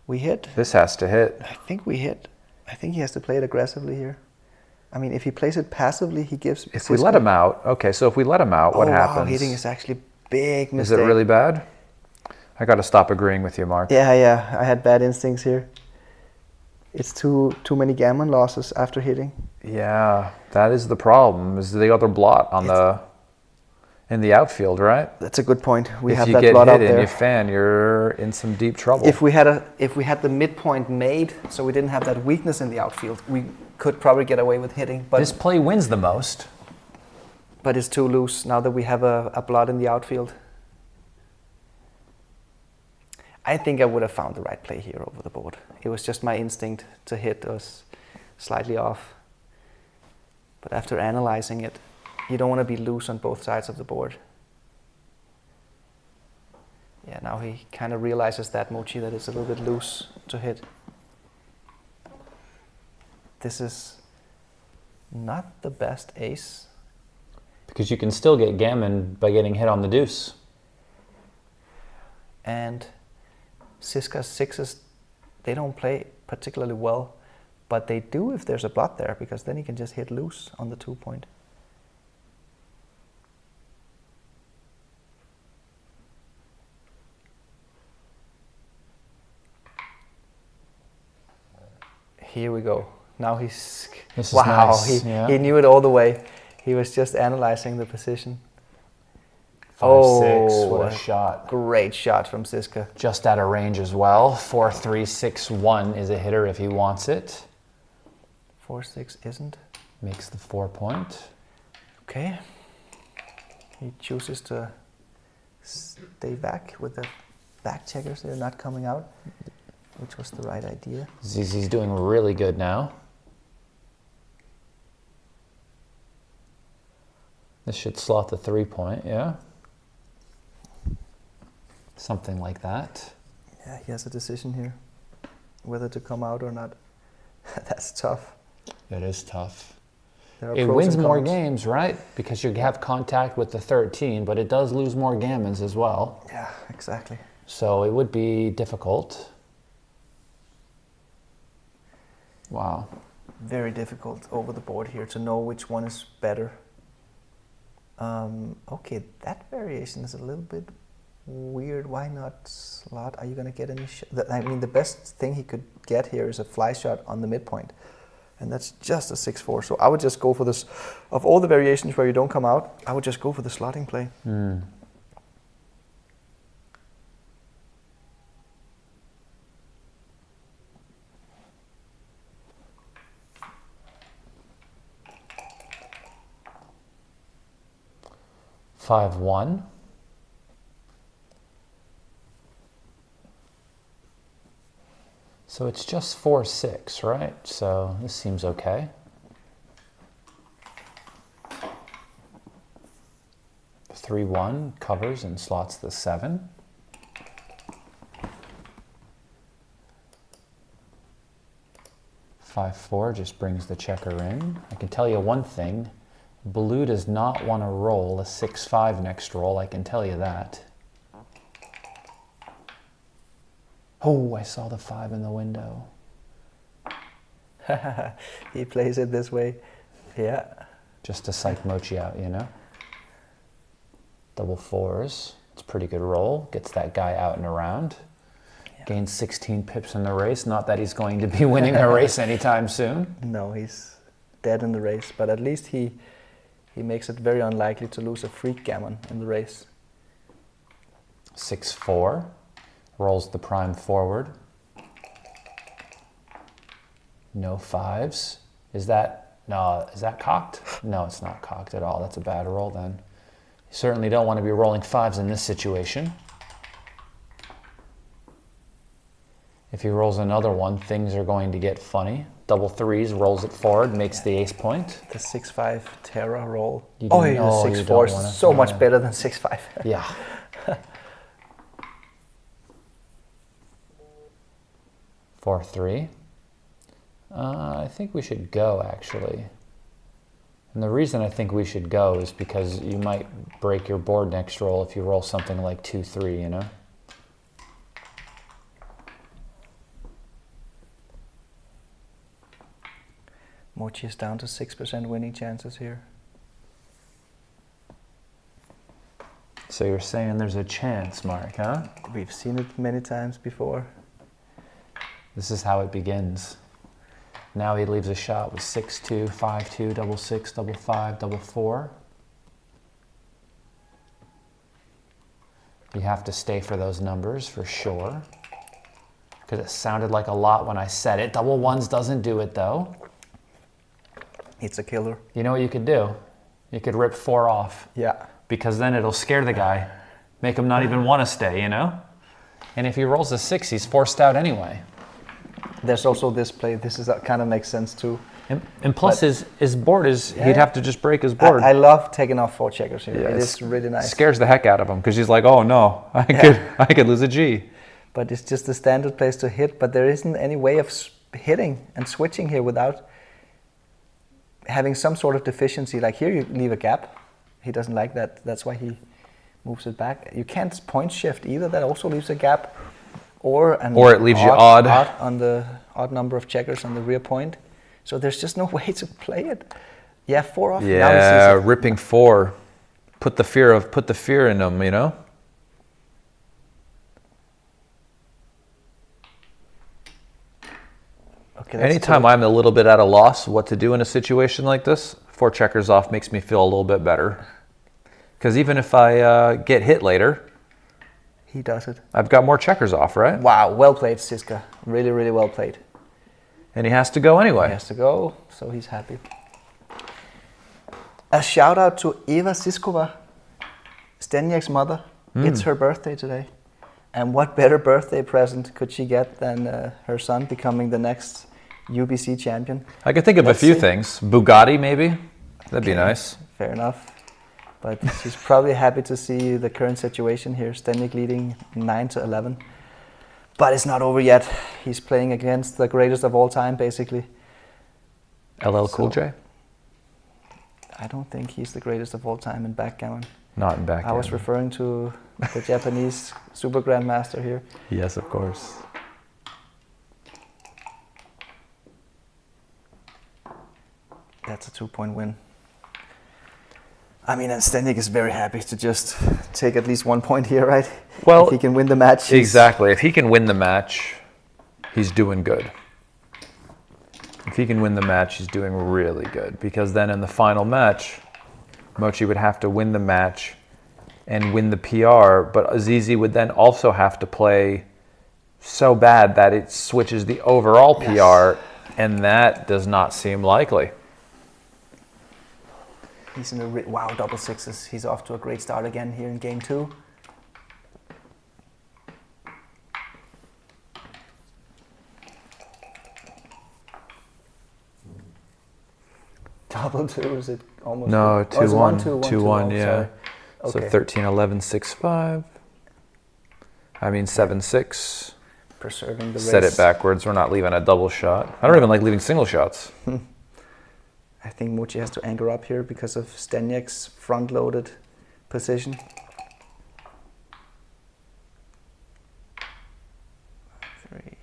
We hit. This has to hit. I think we hit. I think he has to play it aggressively here. I mean, if he plays it passively, he gives... If we let him out, okay, so if we let him out, what happens? Wow, hitting is actually a big mistake. Is it really bad? I got to stop agreeing with you, Mark. Yeah, I had bad instincts here. It's too many gammon losses after hitting. Yeah, that is the problem, is the other blot on in the outfield, right? That's a good point. We have that blot out there. If you get hit and you fan, you're in some deep trouble. If we had the midpoint made, so we didn't have that weakness in the outfield, we could probably get away with hitting. But this play wins the most. But it's too loose now that we have a blot in the outfield. I think I would have found the right play here over the board. It was just my instinct to hit was slightly off. But after analyzing it, you don't want to be loose on both sides of the board. Yeah, now he kind of realizes that, Mochy, that it's a little bit loose to hit. This is not the best ace. Because you can still get gammon by getting hit on the deuce. And Zizka's 6s, they don't play particularly well, but they do if there's a blot there, because then he can just hit loose on the 2-point. Here we go. Now he's... This is wow, nice, he knew it all the way. He was just analyzing the position. 5-6, what a shot. Great shot from Zizka. Just out of range as well. 4-3-6-1 is a hitter if he wants it. 4-6 isn't. Makes the 4 point. Okay. He chooses to stay back with the back checkers. They're not coming out, which was the right idea. Zizi's doing really good now. This should slot the 3 point, yeah? Something like that. Yeah, he has a decision here, whether to come out or not. That's tough. It is tough. There are It pros wins and more cons. games, right? Because you have contact with the 13, but it does lose more gammons as well. Yeah, exactly. So it would be difficult. Wow. Very difficult over the board here to know which one is better. Okay, that variation is a little bit weird. Why not slot? Are you going to get any shot? I mean, the best thing he could get here is a fly shot on the midpoint. And that's just a 6-4. So I would just go for this. Of all the variations where you don't come out, I would just go for the slotting play. 5-1. So it's just 4-6, right? So this seems okay. The 3-1 covers and slots the 7. Five, 4 just brings the checker in. I can tell you one thing. Blue does not want to roll a 6-5 next roll, I can tell you that. Oh, I saw the 5 in the window. He plays it this way. Yeah. Just to psych Mochy out, you know? Double 4s. It's a pretty good roll. Gets that guy out and around. Yeah. Gains 16 pips in the race. Not that he's going to be winning a race anytime soon. No, he's dead in the race. But at least he makes it very unlikely to lose a freak gammon in the race. 6-4. Rolls the prime forward. No 5s. Is that cocked? No, it's not cocked at all. That's a bad roll then. You certainly don't want to be rolling 5s in this situation. If he rolls another one, things are going to get funny. Double 3s, rolls it forward, makes the ace point. The 6-5 Terra roll. You Oh, do- the oh, you 6-4 don't is wanna so much try it. better than 6-5. Yeah. 4-3. I think we should go, actually. And the reason I think we should go is because you might break your board next roll if you roll something like 2-3, you know? Mochy is down to 6% winning chances here. So you're saying there's a chance, Mark, huh? We've seen it many times before. This is how it begins. Now he leaves a shot with 6-2, 5-2, double 6, double 5, double 4. You have to stay for those numbers for sure. Because it sounded like a lot when I said it. Double 1s doesn't do it though. It's a killer. You know what you could do? You could rip 4 off. Yeah. Because then it'll scare the guy. Make him not even want to stay, you know? And if he rolls a 6, he's forced out anyway. There's also this play. This is kind of makes sense too. And plus his board is, Yeah. he'd have to just break his board. I love taking off 4 checkers here. Yeah, It it's- is really nice. Scares the heck out of him because he's like, oh no, I could lose a G. But it's just the standard place to hit. But there isn't any way of hitting and switching here without having some sort of deficiency. Like here you leave a gap. He doesn't like that. That's why he moves it back. You can't point shift either. That also leaves a gap. Or it leaves you odd on the odd number of checkers on the rear point. So there's just no way to play it. Yeah, 4 off. Now he Yeah, sees it. ripping 4. Put the fear in them, you know? Okay, that's Anytime two. I'm a little bit at a loss what to do in a situation like this, 4 checkers off makes me feel a little bit better. Because even if I get hit later, He does it. I've got more checkers off, right? Wow, well played, Zizka. Really, really well played. And he has to go anyway. He has to go, so he's happy. A shout out to Eva Siskova, Zdenek's mother. It's her birthday today. And what better birthday present could she get than her son becoming the next UBC champion? I could think of Let's a few see. things. Bugatti, maybe? That'd be nice. Fair enough. But she's probably happy to see the current situation here. Zdenek leading 9-11. But it's not over yet. He's playing against the greatest of all time, basically. LL Cool J? I don't think he's the greatest of all time in backgammon. Not in backgammon. I was referring to the Japanese Super-Grandmaster here. Yes, of course. That's a 2-point win. I mean, and Zdenek is very happy to just take at least 1 point here, right? Well, if he can win the match. he's- Exactly. If he can win the match, he's doing good. If he can win the match, he's doing really good. Because then in the final match, Mochy would have to win the match and win the PR, but Azizi would then also have to play so bad that it switches the overall PR, and that does not seem likely. He's in a wow, double sixes. He's off to a great start again here in game 2. Double 2, is it almost? No, it's 2-1. 1-2, 2-1, oh, yeah. sorry. So Okay. 13-11, 6-5. I mean 7-6. Preserving the race. Set it backwards. We're not leaving a double shot. I don't even like leaving single shots. I think Mochy has to anchor up here because of Zdenek's front-loaded position. Three.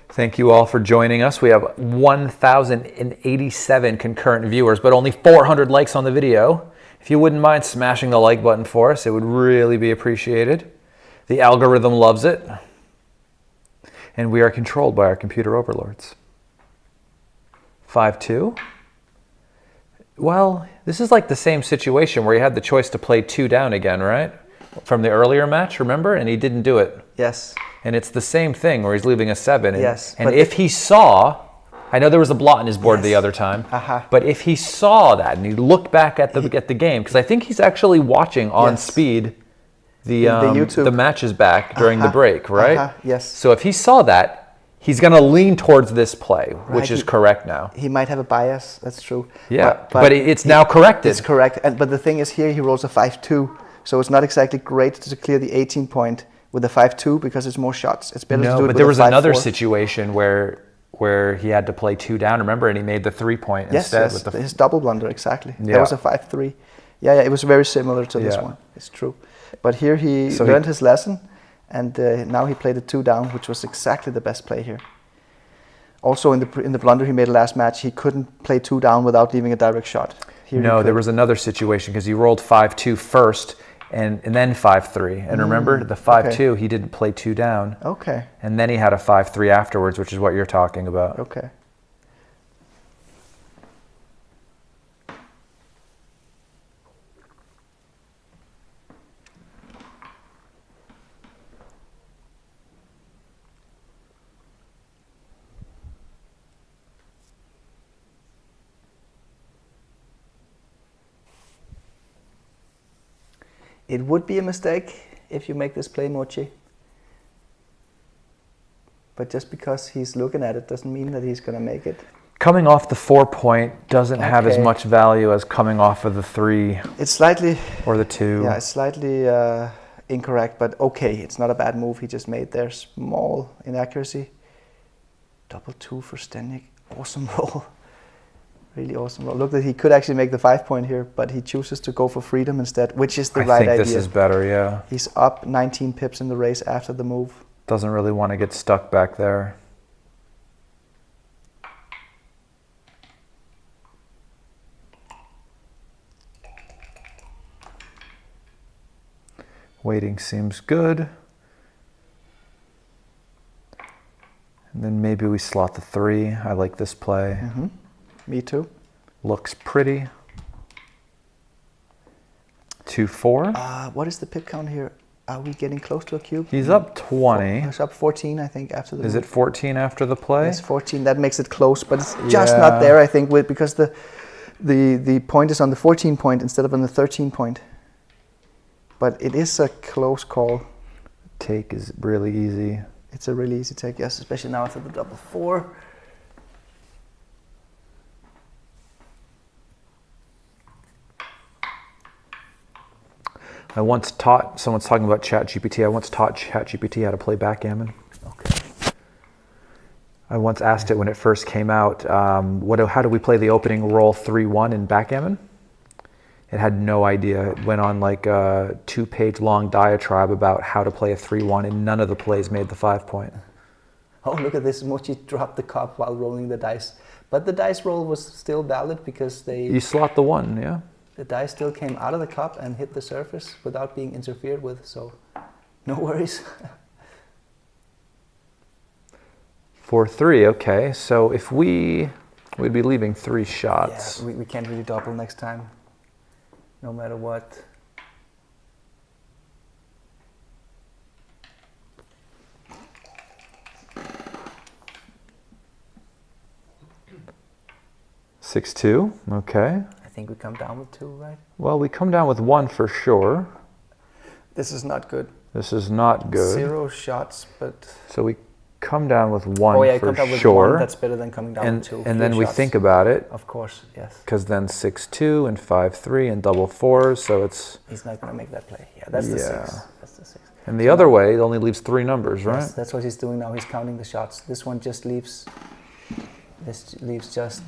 Thank you all for joining us. We have 1,087 concurrent viewers, but only 400 likes on the video. If you wouldn't mind smashing the like button for us, it would really be appreciated. The algorithm loves it. And we are controlled by our computer overlords. 5-2. Well, this is like the same situation where he had the choice to play 2 down again, right? From the earlier match, remember? And he didn't do it. Yes. And it's the same thing where he's leaving a 7. And, Yes, and but if he saw, I know there was a blot in his board Yes. the other time, Uh-huh. but if he saw that and he looked back at the game, because I think he's actually watching on Yes. speed the YouTube. matches back during the Uh-huh. break, right? Uh-huh. Yes. So if he saw that, he's going to lean towards this play, which Right. is correct now. He might have a bias, that's true. Yeah, but it's now corrected. It's correct, but the thing is here he rolls a 5-2, so it's not exactly great to clear the 18 point with a 5-2 because it's more shots. It's better to do No, it but with there a was another 5-4. situation where he had to play 2 down, remember? And he made the 3 point Yes, instead. yes, With the, his double blunder, exactly. Yeah. That was a 5-3. Yeah, it was very similar to this Yeah. one. It's true. But here he So learned his lesson, and now he played a 2 down, which was exactly the best play here. Also, in the blunder he made last match, he couldn't play 2 down without leaving a direct shot. Here he No, there could. was another situation because he rolled 5-2 first and then 5-3. And remember, the 5-2, he didn't play 2 down. Okay, And then he had a 5-3 afterwards, which is what you're talking about. okay. It would be a mistake if you make this play, Mochy. But just because he's looking at it doesn't mean that he's going to make it. Coming off the 4 point doesn't have as Okay. much value as coming off of the 3 It's slightly, or the 2. yeah, it's slightly incorrect, but okay, it's not a bad move he just made there. Small inaccuracy. Double 2 for Zdenek. Awesome roll. Really awesome roll. Look that he could actually make the 5 point here, but he chooses to go for freedom instead, which is the I right think idea. this is better, yeah. He's up 19 pips in the race after the move. Doesn't really want to get stuck back there. Waiting seems good. And then maybe we slot the 3. I like this play. Me too. Looks pretty. 2-4. What is the pip count here? Are we getting close to a cube? He's up 20. He's up 14, I think, after the Is move. it 14 after the play? It's 14. That makes it close, but it's just not there, I think, because the point is on the 14 point instead of on the 13 point. But it is a close call. Take is really easy. It's a really easy take, yes, especially now after the double 4. I once taught, someone's talking about ChatGPT, I once taught ChatGPT how to play backgammon. Okay. I once asked it when it first came out, how do we play the opening roll 3-1 in backgammon? It had no idea. It went on like a 2-page long diatribe about how to play a 3-1, and none of the plays made the 5-point. Oh, look at this. Mochy dropped the cup while rolling the dice. But the dice roll was still valid because You slot the 1, yeah? the dice still came out of the cup and hit the surface without being interfered with, so no worries. 4-3, okay. So if we'd be leaving 3 shots. Yeah, we can't really double next time, no matter what. Six, 2, okay. I think we come down with 2, right? Well, we come down with 1 for sure. This is not good. This is not good. 0 shots, but... So we come down with 1 Oh yeah, for come down with sure. 1, that's better than coming down with 2. And Fewer then we shots. think about it, Of course, yes. because then 6-2 and 5-3 and double 4s, so it's... He's not going to make that play. Yeah, that's the 6. That's the 6. And the other way, it only leaves 3 numbers, right? Yes, that's what he's doing now. He's counting the shots. This one just leaves... This leaves just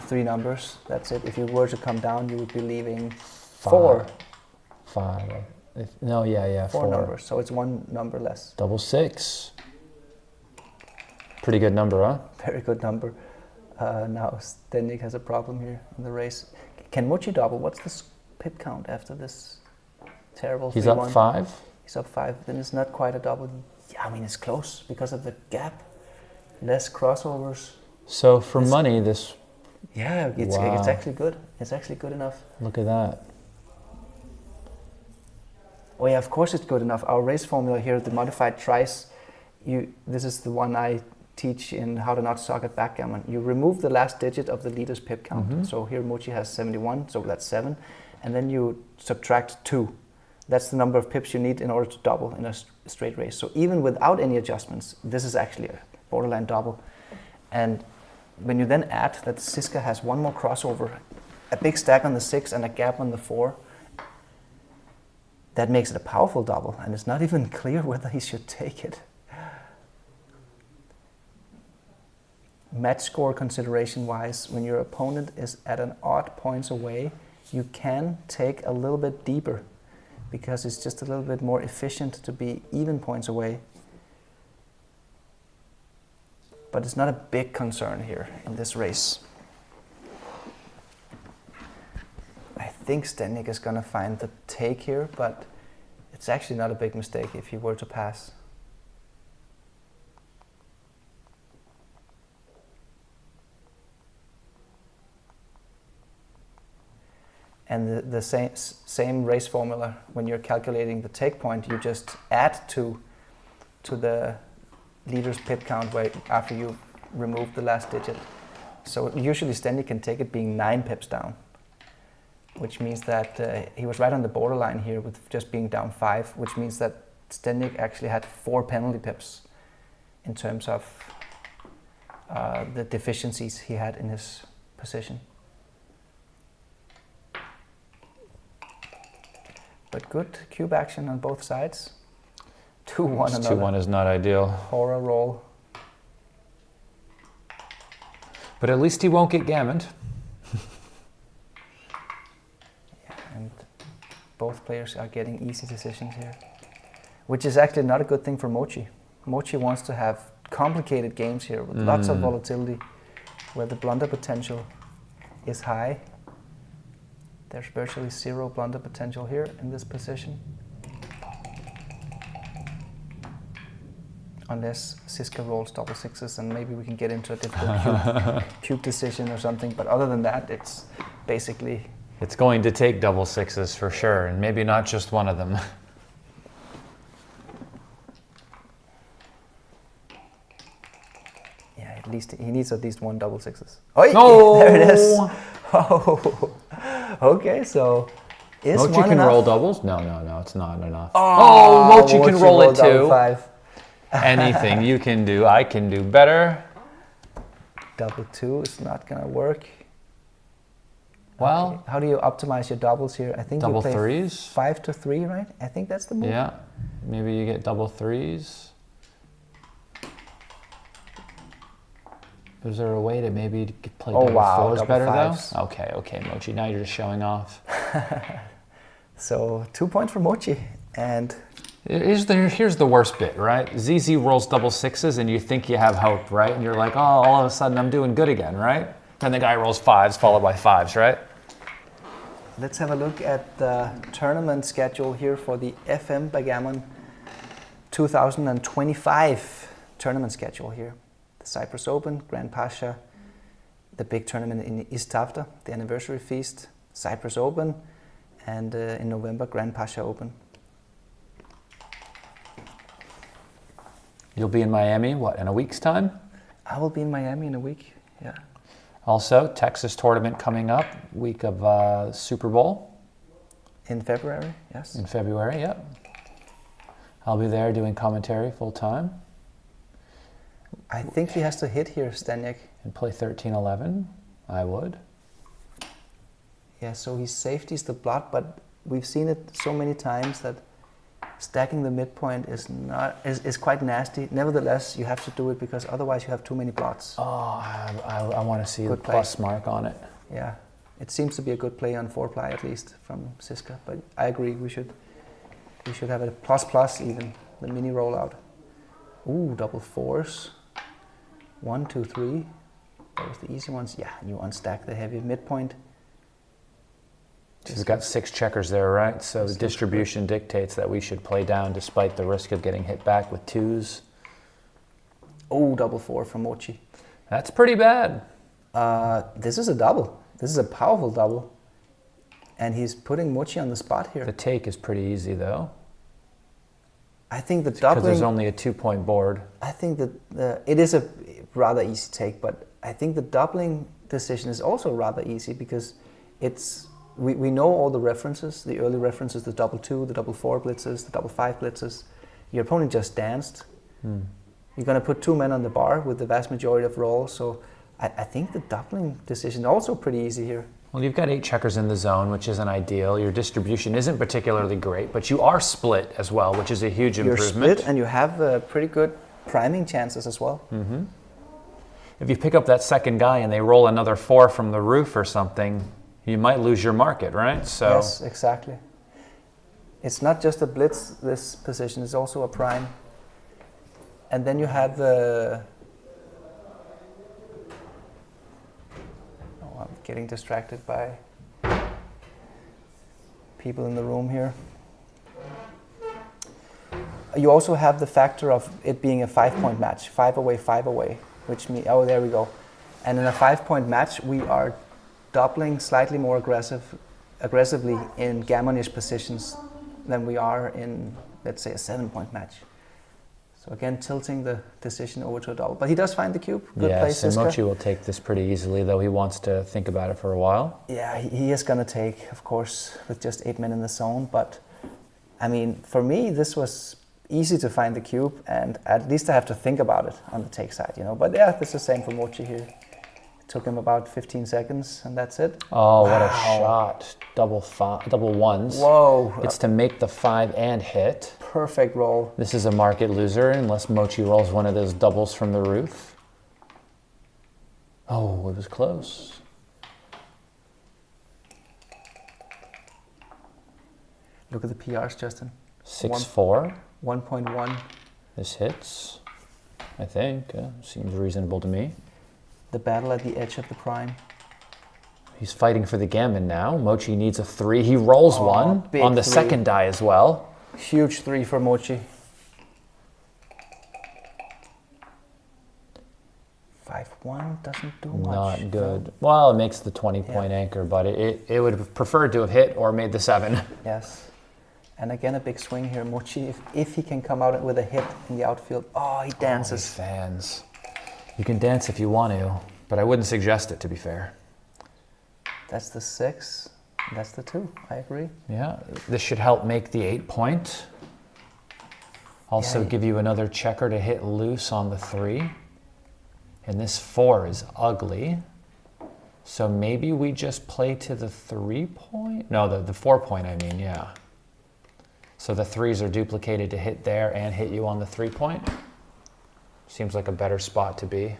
3 numbers. That's it. If you were to come down, you would be leaving 4. 5. No, yeah, 4 numbers. So it's 1 number less. Double 6. Pretty good number, huh? Very good number. Now Zdenek has a problem here in the race. Can Mochy double? What's the pip count after this terrible 3-1? He's up 5. He's up 5. Then it's not quite a double. Yeah, I mean, it's close because of the gap. Less crossovers. So for money, this... Yeah, it's actually good. It's actually good enough. Look at that. Oh yeah, of course it's good enough. Our race formula here, the modified trice, this is the one I teach in How to Not Suck at Backgammon. You remove the last digit of the leader's pip count. So here Mochy has 71, so that's 7. And then you subtract 2. That's the number of pips you need in order to double in a straight race. So even without any adjustments, this is actually a borderline double. And when you then add that Zizka has 1 more crossover, a big stack on the 6 and a gap on the 4, that makes it a powerful double, and it's not even clear whether he should take it. Match score consideration-wise, when your opponent is at an odd points away, you can take a little bit deeper because it's just a little bit more efficient to be even points away. But it's not a big concern here in this race. I think Zdenek is going to find the take here, but it's actually not a big mistake if he were to pass. And the same race formula, when you're calculating the take point, you just add to the leader's pip count after you remove the last digit. So usually Zdenek can take it being 9 pips down, which means that he was right on the borderline here with just being down 5, which means that Zdenek actually had 4 penalty pips in terms of the deficiencies he had in his position. But good cube action on both sides. 2-1 another. 2-1 is not ideal. Horror roll. But at least he won't get gammoned. Yeah, and both players are getting easy decisions here, which is actually not a good thing for Mochy. Mochy wants to have complicated games here with lots of volatility, where the blunder potential is high. There's virtually 0 blunder potential here in this position. unless Zizka rolls double sixes, and maybe we can get into a difficult cube decision or something. But other than that, it's basically... It's going to take double sixes for sure, and maybe not just one of them. Yeah, at least he needs at least one double sixes. Oh, No! There it is. Oh, okay, so is Mochi one can enough? roll doubles? No, it's not enough. Oh, Mochi can roll it double too. five. Anything you can do, I can do better. Double two is not gonna work. Well, Okay. How do you optimize your doubles here? I think double you play threes. 5 to 3, right? I think that's the move. Yeah, maybe you get double threes. Is there a way to maybe play Oh, double wow, fours double better fives. though? Okay, Mochi, now you're just showing off. So 2 points for Mochi, and Here's the worst bit, right? ZZ rolls double sixes and you think you have hope, right? And you're like, oh, all of a sudden I'm doing good again, right? Then the guy rolls fives followed by fives, right? let's have a look at the tournament schedule here for the FM Backgammon 2025 tournament schedule here. The Cyprus Open, Grand Pasha, the big tournament in Istavta, the anniversary feast, Cyprus Open, and in November, Grand Pasha Open. You'll be in Miami, what, in a week's time? I will be in Miami in a week, yeah. Also, Texas tournament coming up, week of Super Bowl. In February, yes. In February, yep. I'll be there doing commentary full time. I think he has to hit here, Zdenek. And play 13-11, I would. Yeah, so his safety's the blot, but we've seen it so many times that stacking the midpoint is quite nasty. Nevertheless, you have to do it because otherwise you have too many blots. Oh, I want to see the Good play. plus mark on it. Yeah, it seems to be a good play on 4-ply at least from Zizka, but I agree we should have a plus even, the mini rollout. Ooh, double fours. 1, 2, 3. Those the easy ones. Yeah, and you unstack the heavy midpoint. He's got 6 checkers there, right? So the distribution dictates that we should play down despite the risk of getting hit back with 2s. Oh, double 4 from Mochy. That's pretty bad. This is a double. This is a powerful double. And he's putting Mochy on the spot here. The take is pretty easy though. I think the Because doubling... there's only a 2-point board. I think that it is a rather easy take, but I think the doubling decision is also rather easy because it's... We know all the references, the early references, the double 2, the double 4 blitzes, the double 5 blitzes. Your opponent just danced. You're going to put 2 men on the bar with the vast majority of rolls, so I think the doubling decision is also pretty easy here. Well, you've got 8 checkers in the zone, which isn't ideal. Your distribution isn't particularly great, but you are split as well, which is a huge improvement. You're split and you have pretty good priming chances as well. Mm-hmm. If you pick up that second guy and they roll another 4 from the roof or something, you might lose your market, right? So yes, exactly. It's not just a blitz, this position, it's also a prime. And then you have the... Oh, I'm getting distracted by people in the room here. You also have the factor of it being a 5-point match, 5 away, which means, oh, there we go. And in a 5-point match, we are doubling slightly more aggressively in gammonish positions than we are in, let's say, a 7-point match. So again, tilting the decision over to a double. But he does find the cube. Good play, yes, and Zizka. Mochy will take this pretty easily, though he wants to think about it for a while. Yeah, he is going to take, of course, with just 8 men in the zone. But, I mean, for me, this was easy to find the cube, and at least I have to think about it on the take side, you know. But yeah, this is the same for Mochy here. Took him about 15 seconds, and that's it. Oh, wow. What a shot. Double ones. Whoa. It's to make the 5 and hit. Perfect roll. This is a market loser unless Mochy rolls one of those doubles from the roof. Oh, it was close. Look at the PRs, Justin. 6-4. 1.1. This hits, I think. Seems reasonable to me. The battle at the edge of the prime. He's fighting for the gammon now. Mochy needs a 3. He rolls one on the 3. second die as well. Huge 3 for Mochy. 5-1 doesn't do much. Not good. Well, it makes the 20-point anchor, but it would have preferred to have hit or made the 7. Yes. And again, a big swing here. Mochy, if he can come out with a hit in the outfield. Oh, he dances. Oh, fans. You can dance if you want to, but I wouldn't suggest it, to be fair. That's the 6. That's the 2. I agree. Yeah, this should help make the 8-point. Also give you another checker to hit loose on the 3. And this 4 is ugly. So maybe we just play to the 3-point? No, the 4-point, I mean, yeah. So the 3s are duplicated to hit there and hit you on the 3-point. Seems like a better spot to be.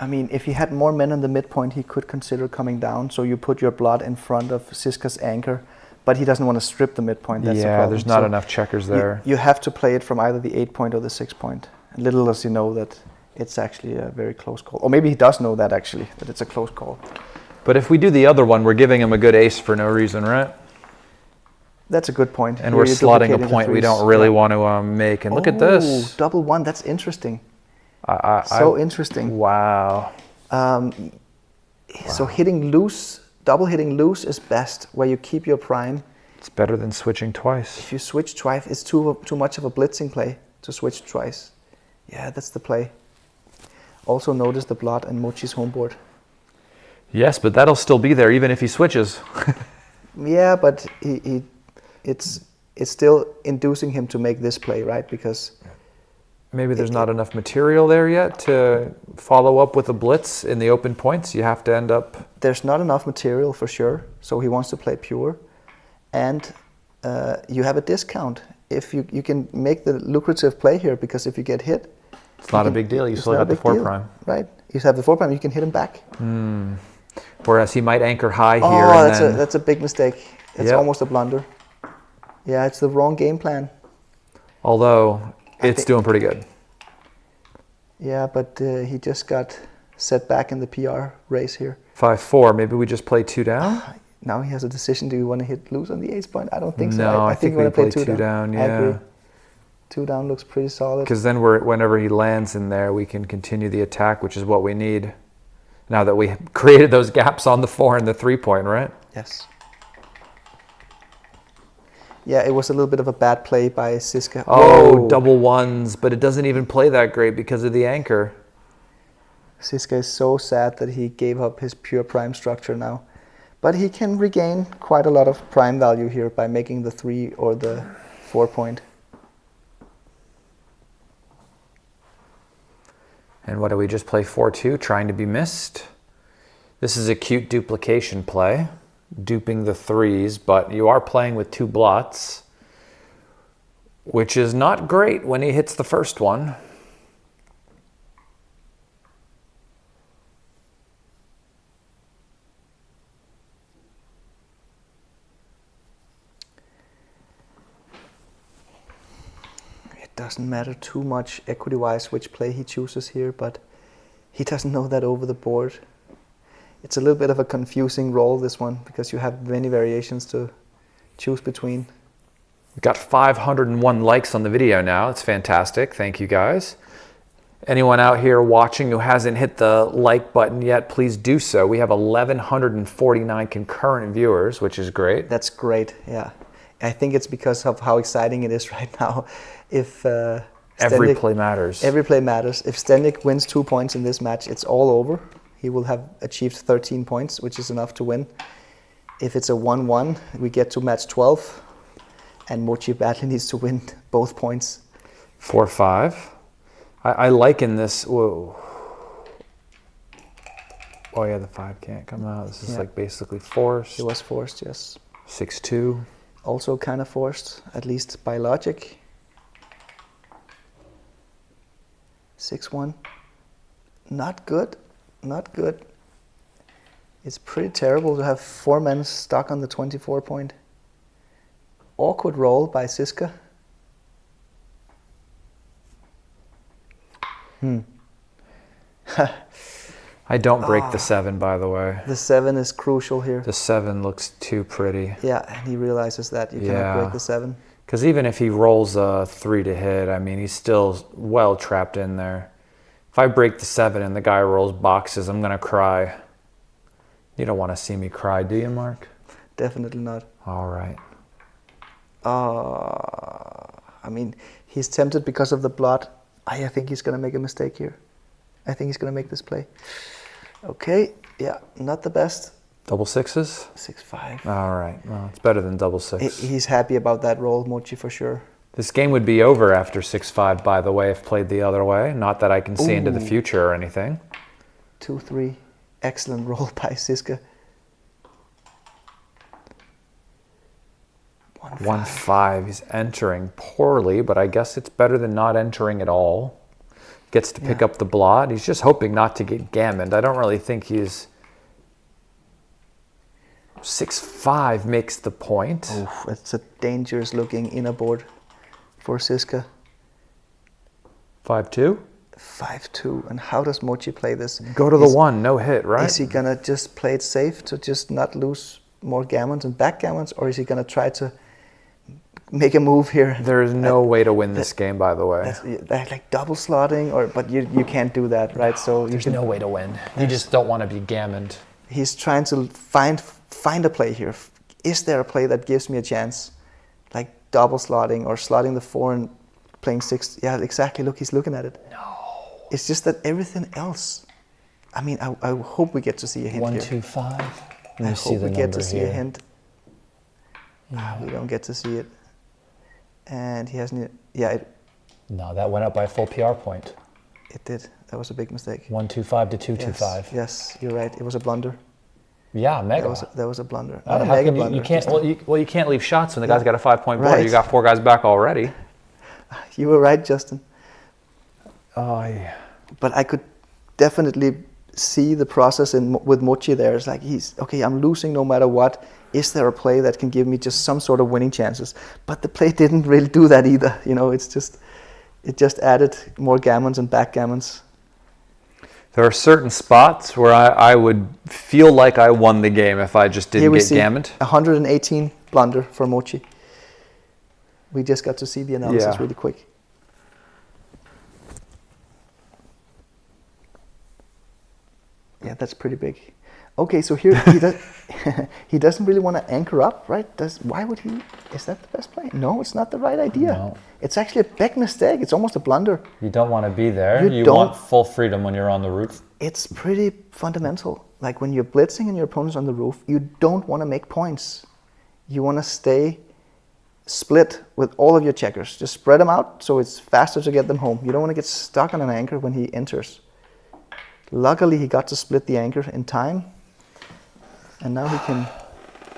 I mean, if he had more men on the midpoint, he could consider coming down. So you put your blot in front of Zizka's anchor, but he doesn't want to strip the midpoint. That's the problem. There's not enough checkers there. You have to play it from either the 8-point or the 6-point. Little does he know that it's actually a very close call. Or maybe he does know that actually, that it's a close call. But if we do the other one, we're giving him a good ace for no reason, right? That's a good point. And we're slotting a point we don't really want to make. And look at this. Double 1, that's interesting. So interesting. Wow. So hitting loose, double hitting loose is best, where you keep your prime. It's better than switching twice. If you switch twice, it's too much of a blitzing play to switch twice. Yeah, that's the play. Also notice the blot and Mochy's homeboard. Yes, but that'll still be there even if he switches. Yeah, but it's still inducing him to make this play, right? Because maybe there's not enough material there yet to follow up with a blitz in the open points. You have to end up... There's not enough material for sure, so he wants to play pure. And you have a discount. If you can make the lucrative play here, because if you get hit... It's not a big deal, you still got the 4 prime. Right, you have the 4 prime, you can hit him back. Whereas he might anchor high here and that's a big mistake. It's almost a blunder. Yeah, it's the wrong game plan. Although... It's doing pretty good. Yeah, but he just got set back in the PR race here. 5-4. Maybe we just play 2 down? Now he has a decision. Do you want to hit loose on the ace point? I don't think so. No, I think we play 2 down. Yeah. I agree. 2 down looks pretty solid. Because then whenever he lands in there, we can continue the attack, which is what we need. Now that we created those gaps on the 4 and the 3-point, right? Yes. Yeah, it was a little bit of a bad play by Zizka. Oh, whoa. Double 1s, but it doesn't even play that great because of the anchor. Zizka is so sad that he gave up his pure prime structure now. But he can regain quite a lot of prime value here by making the 3 or the 4-point. And what do we just play 4-2, trying to be missed? This is a cute duplication play. Duping the 3s, but you are playing with 2 blots, which is not great when he hits the first one. It doesn't matter too much equity-wise which play he chooses here, but he doesn't know that over the board. It's a little bit of a confusing roll, this one, because you have many variations to choose between. We've got 501 likes on the video now. It's fantastic. Thank you, guys. Anyone out here watching who hasn't hit the like button yet, please do so. We have 1,149 concurrent viewers, which is great. That's great, yeah. I think it's because of how exciting it is right now. If every play matters. Every play matters. If Zdenek wins 2 points in this match, it's all over. He will have achieved 13 points, which is enough to win. If it's a 1-1, we get to match 12, and Mochy badly needs to win both points. 4-5. I liken this. Whoa. Oh yeah, the 5 can't come out. This is like basically forced. It was forced, yes. 6-2. Also kind of forced, at least by logic. 6-1. Not good. Not good. It's pretty terrible to have 4 men stuck on the 24-point. Awkward roll by Zizka. I don't break the 7, by the way. The 7 is crucial here. The 7 looks too pretty. Yeah, and he realizes that you cannot break the 7. Because even if he rolls a 3 to hit, I mean, he's still well trapped in there. If I break the 7 and the guy rolls boxes, I'm going to cry. You don't want to see me cry, do you, Mark? Definitely not. All right. I mean, he's tempted because of the blood. I think he's going to make a mistake here. I think he's going to make this play. Okay, yeah, not the best. Double 6s? 6-5. All right. Well, it's better than double 6. He's happy about that roll, Mochy, for sure. This game would be over after 6-5, by the way, if played the other way. Not that I can see into the future or anything. 2-3. Excellent roll by Zizka. 1-5. He's entering poorly, but I guess it's better than not entering at all. Gets to pick up the blot. He's just hoping not to get gammoned. I don't really think he's... 6-5 makes the point. Oof, it's a dangerous looking inner board for Zizka. 5-2? 5-2. And how does Mochy play this? Go to the 1, no hit, right? Is he gonna just play it safe to just not lose more gammons and backgammons, or is he gonna try to make a move here? There is no way to win this game, by the way. That's like double slotting, but you can't do that, right? So there's no way to win. You just don't want to be gammoned. He's trying to find a play here. Is there a play that gives me a chance? Like double slotting or slotting the 4 and playing 6. Yeah, exactly. Look, he's looking at it. No. It's just that everything else. I mean, I hope we get to see a hint 1-2-5. I hope we get to see a hint. We don't get to see it. And he hasn't. Yeah. No, that went up by a full PR point. It did. That was a big mistake. 1-2-5 to 2-2-5. Yes, you're right. It was a blunder. Yeah, mega. That was a blunder. Not a mega blunder. You can't. Well, you can't leave shots when the guy's got a 5-point board. You got 4 guys back already. You were right, Justin. Oh yeah. But I could definitely see the process with Mochy there. It's like he's okay. I'm losing no matter what. Is there a play that can give me just some sort of winning chances? But the play didn't really do that either. You know, it just added more gammons and backgammons. There are certain spots where I would feel like I won the game if I just didn't get gammoned. 118 blunder for Mochy. We just got to see the analysis really quick. Yeah, that's pretty big. Okay, so here he doesn't really want to anchor up, right? Why would he? Is that the best play? No, it's not the right idea. No. It's actually a big mistake. It's almost a blunder. You don't want to be there. You want full freedom when you're on the roof. It's pretty fundamental. Like when you're blitzing and your opponent's on the roof, you don't want to make points. You want to stay split with all of your checkers. Just spread them out so it's faster to get them home. You don't want to get stuck on an anchor when he enters. Luckily, he got to split the anchor in time. And now he can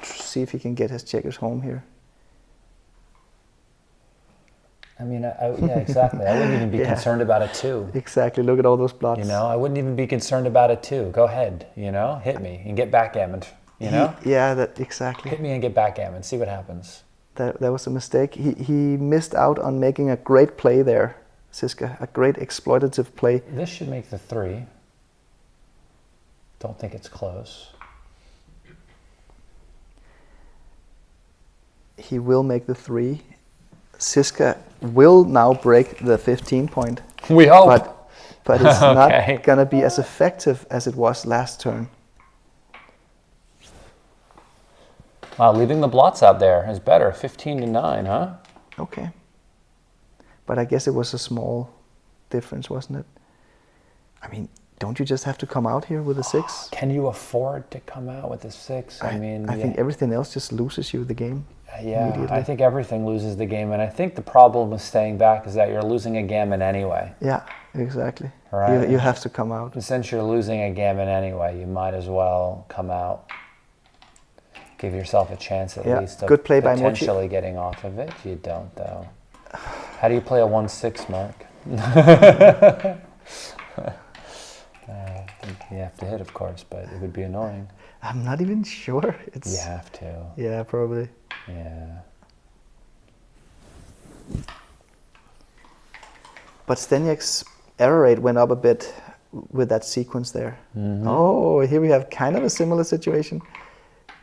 see if he can get his checkers home here. I mean, yeah, exactly. I wouldn't even be concerned about it too. Exactly. Look at all those blots. You know, I wouldn't even be concerned about it too. Go ahead. You know, hit me and get backgammoned. You know. Exactly. Hit me and get backgammoned. See what happens. That was a mistake. He missed out on making a great play there, Zizka. A great exploitative play. This should make the 3. Don't think it's close. He will make the 3. Zizka will now break the 15 point. We hope. But it's not going to be as effective as it was last turn. Wow, leaving the blots out there is better. 15-9, huh? Okay. But I guess it was a small difference, wasn't it? I mean, don't you just have to come out here with a 6? Can you afford to come out with a 6? I mean, I think everything else just loses you the game. Yeah, I think everything loses the game, and I think the problem with staying back is that you're losing a gammon anyway. Yeah, exactly. Right? You have to come out. And since you're losing a gammon anyway, you might as well come out. Give yourself a chance at least of good play by potentially getting off of it. You don't, though. How do you play a 1-6, Mark? You have to hit, of course, but it would be annoying. I'm not even sure. You have to. Yeah, probably. Yeah. But Zdenek's error rate went up a bit with that sequence there. Oh, here we have kind of a similar situation.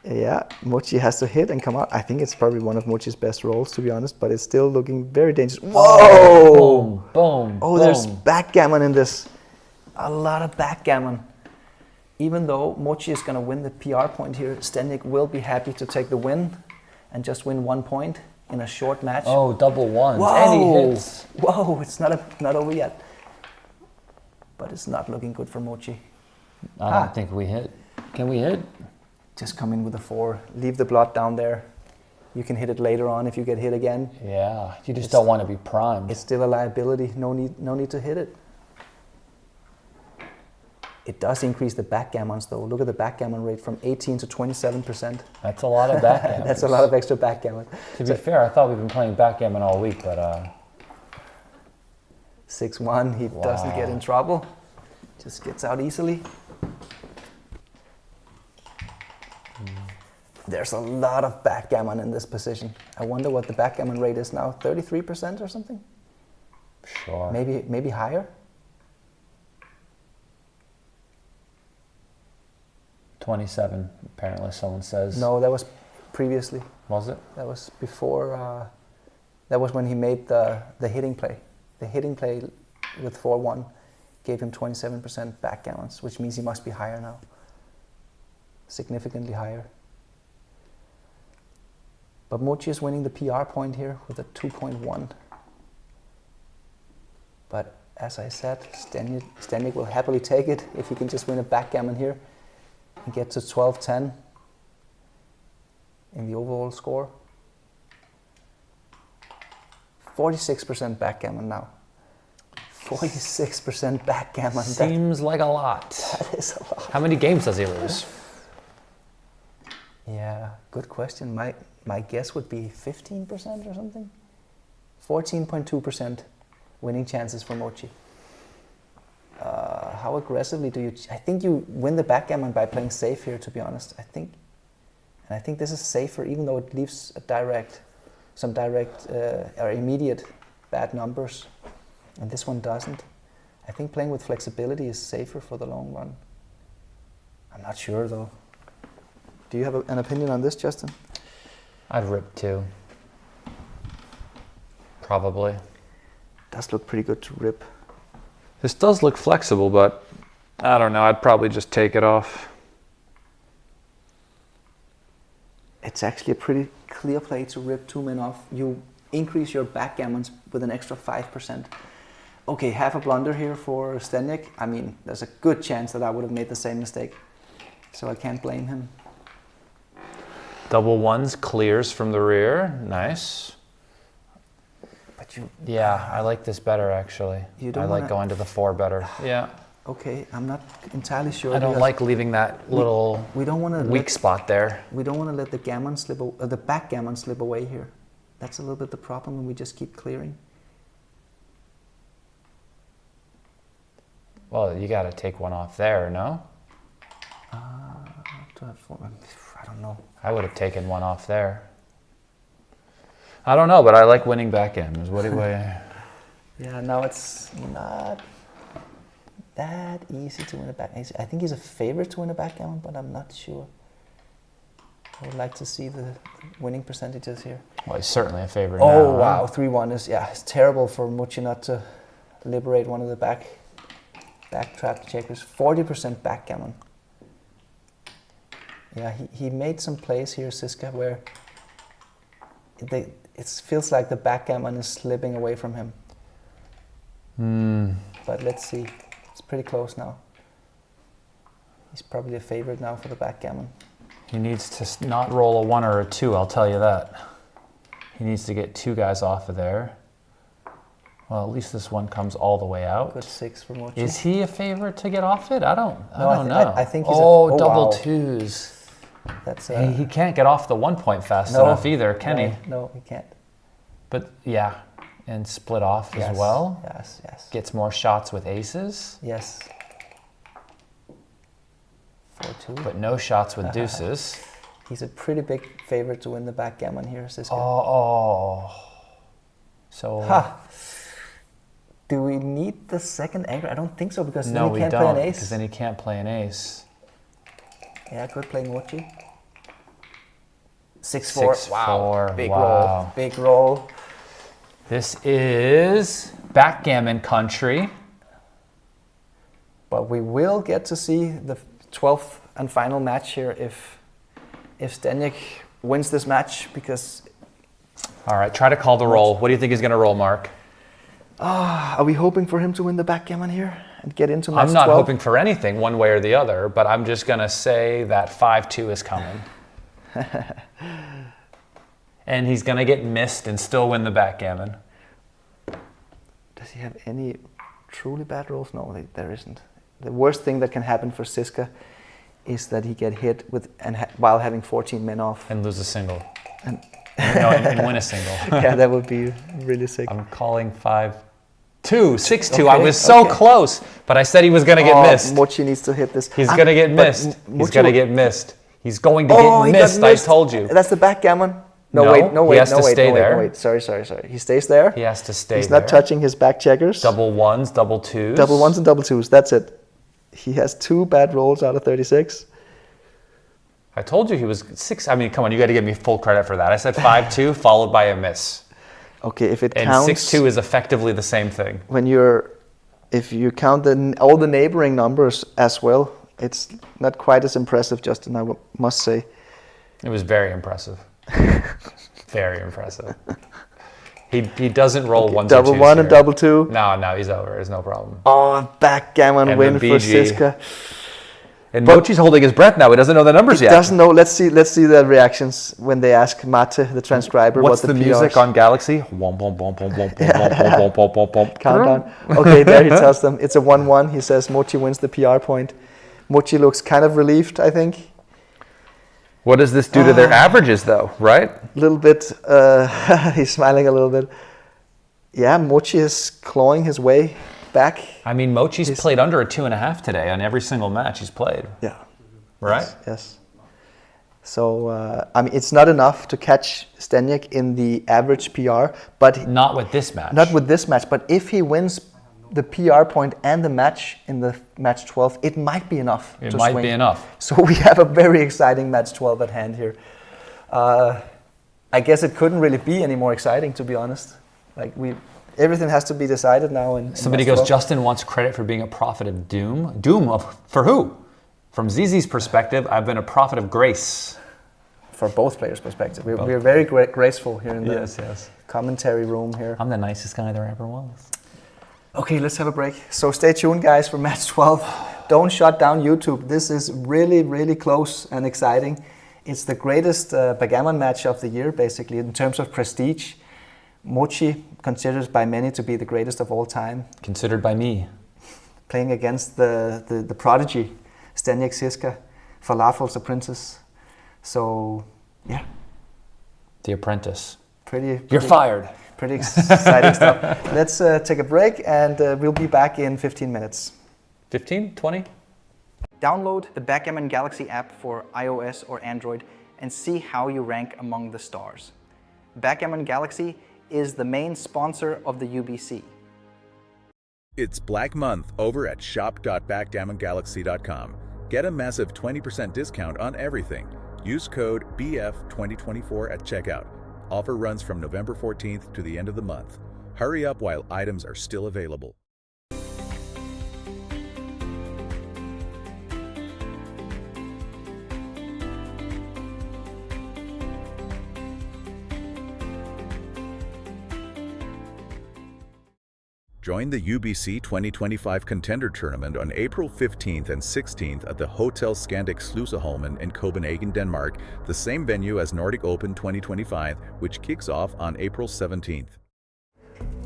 Yeah, Mochy has to hit and come out. I think it's probably one of Mochy's best rolls, to be honest, but it's still looking very dangerous. Whoa! Boom, boom, Oh, there's backgammon in this. A lot of backgammon. Even though Mochy is going to win the PR point here, Zdenek will be happy to take the win and just win 1 point in a short match. Oh, double ones. Whoa! And he hits. Whoa, it's not over yet. But it's not looking good for Mochy. I don't think we hit. Can we hit? Just come in with a 4. Leave the blot down there. You can hit it later on if you get hit again. Yeah, you just don't want to be primed. It's still a liability. No need to hit it. It does increase the backgammons though. Look at the backgammon rate from 18 to 27%. That's a lot of backgammon. That's a lot of extra backgammon. To be fair, I thought we've been playing backgammon all week, but 6-1, he doesn't get in trouble. Just gets out easily. There's a lot of backgammon in this position. I wonder what the backgammon rate is now, 33% or something? sure. Maybe higher? 27, apparently someone says. No, that was previously. Was it? That was before, that was when he made the hitting play. The hitting play with 4-1 gave him 27% backgammons, which means he must be higher now. Significantly higher. But Mochy is winning the PR point here with a 2.1. But as I said, Zdenek will happily take it if he can just win a backgammon here and get to 12-10 in the overall score. 46% backgammon now. 46% backgammon. Seems like a lot. That is a lot. How many games does he lose? Yeah, good question. My guess would be 15% or something. 14.2% winning chances for Mochy. How aggressively do you... I think you win the backgammon by playing safe here, to be honest. I think this is safer, even though it leaves some direct or immediate bad numbers. And this one doesn't. I think playing with flexibility is safer for the long run. I'm not sure, though. Do you have an opinion on this, Justin? I'd rip 2. Probably. Does look pretty good to rip. This does look flexible, but I don't know. I'd probably just take it off. It's actually a pretty clear play to rip 2 men off. You increase your backgammons with an extra 5%. Okay, half a blunder here for Zdenek. I mean, there's a good chance that I would have made the same mistake. So I can't blame him. Double ones clears from the rear. Nice. But you... Yeah, I like this better, actually. You don't I like wanna- going to the 4 better. Yeah. Okay, I'm not entirely sure. I don't because like leaving that little we don't want to weak spot there. We don't want to let the the backgammon slip away here. That's a little bit the problem when we just keep clearing. Well, you got to take one off there, no? I don't know. I would have taken one off there. I don't know, but I like winning backgammons. What do you... Yeah, now it's not that easy to win a backgammon. I think he's a favorite to win a backgammon, but I'm not sure. I would like to see the winning percentages here. Well, he's certainly a favorite Oh, now. wow, 3-1 is, yeah, it's terrible for Mochy not to liberate one of the back trap checkers. 40% backgammon. Yeah, he made some plays here, Zizka, where it feels like the backgammon is slipping away from him. But let's see. It's pretty close now. He's probably a favorite now for the backgammon. He needs to not roll a 1 or a 2, I'll tell you that. He needs to get 2 guys off of there. Well, at least this one comes all the way out. Good 6 for Mochy. Is he a favorite to get off it? I don't No, know. I think he's double wow. 2s. That's He can't get off the 1 point fast enough either, can he? No, he can't. But yeah, and split off Yes, as well. Yes. Gets more shots with aces, Yes. 4-2. but no shots with deuces. He's a pretty big favorite to win the backgammon here, Zizka. Oh. So Ha! Do we need the second anchor? I don't think so, because No, then we he can't don't, play an because ace. then he can't play an ace. Yeah, good playing Mochy. 6-4. 6-4. Wow. Big Wow. roll. Big roll. This is backgammon country. But we will get to see the 12th and final match here if Zdenek wins this match, because All right, try to call the roll. What do you think he's going to roll, Mark? are we hoping for him to win the backgammon here and get into match I'm not 12? hoping for anything one way or the other, but I'm just going to say that 5-2 is coming. And he's going to get missed and still win the backgammon. Does he have any truly bad rolls? No, there isn't. The worst thing that can happen for Zizka is that he get hit with while having 14 men off. And lose a single. And and win a single. yeah, that would be really sick. I'm calling 5-2, 6-2. I was so close, but I said he was going to get missed. Mochy needs to hit this. He's going to get missed. He's going to get missed. He's going to he get got missed, I told you. That's the backgammon. No, No, he wait, has to stay there. wait. Sorry. He stays there. He has to stay He's there. not touching his back checkers. Double ones, double twos. Double ones and double twos. That's it. He has 2 bad rolls out of 36. I told you he was 6. I mean, come on, you got to give me full credit for that. I said 5-2 followed by a miss. Okay, if it And counts. 6-2 is effectively the same thing. If you count all the neighboring numbers as well, it's not quite as impressive, Justin, I must say. It was very impressive. Very impressive. He doesn't roll ones or Double twos one here. and double two. No, he's over. There's no problem. Oh, backgammon And win the for BG. Zizka. And But- Mochi's holding his breath now. He doesn't know the numbers He yet. doesn't know. Let's see the reactions when they ask Mate, the transcriber, What's what the the music PRs on Galaxy? countdown. Okay, there he tells them it's a 1-1. He says Mochy wins the PR point. Mochy looks kind of relieved, I think. What does this do to their averages, though, right? A little bit, he's smiling a little bit. Yeah, Mochy is clawing his way back. I mean, Mochi's played under a 2.5 today on every single match he's played, Yeah. right? Yes. So, I mean, it's not enough to catch Zdenek in the average PR, but Not with this match. not with this match. But if he wins the PR point and the match in the match 12, it might be enough. It to might swing. be enough. So we have a very exciting match 12 at hand here. I guess it couldn't really be any more exciting, to be honest. Like everything has to be decided now. In Somebody match goes, 12. Justin wants credit for being a prophet of doom. Doom for who? From Zizi's perspective, I've been a prophet of grace. For both players' perspective, we're very graceful here in the Yes. commentary room here. I'm the nicest guy there ever was. Okay, let's have a break. So stay tuned, guys, for match 12. Don't shut down YouTube. This is really, really close and exciting. It's the greatest backgammon match of the year, basically, in terms of prestige. Mochy, considered by many to be the greatest of all time, Considered by me. playing against the prodigy, Zdenek Zizka, Falafel's apprentice. So, yeah, The apprentice. pretty You're fired. Pretty exciting stuff. Let's take a break and we'll be back in 15 minutes. 15, 20? Download the Backgammon Galaxy app for iOS or Android and see how you rank among the stars. Backgammon Galaxy is the main sponsor of the UBC. It's Black Month over at shop.backgammongalaxy.com. Get a massive 20% discount on everything. Use code BF2024 at checkout. Offer runs from November 14th to the end of the month. Hurry up while items are still available. Join the UBC 2025 Contender Tournament on April 15th and 16th at the Hotel Scandic Sluseholmen in Copenhagen, Denmark, the same venue as Nordic Open 2025, which kicks off on April 17th.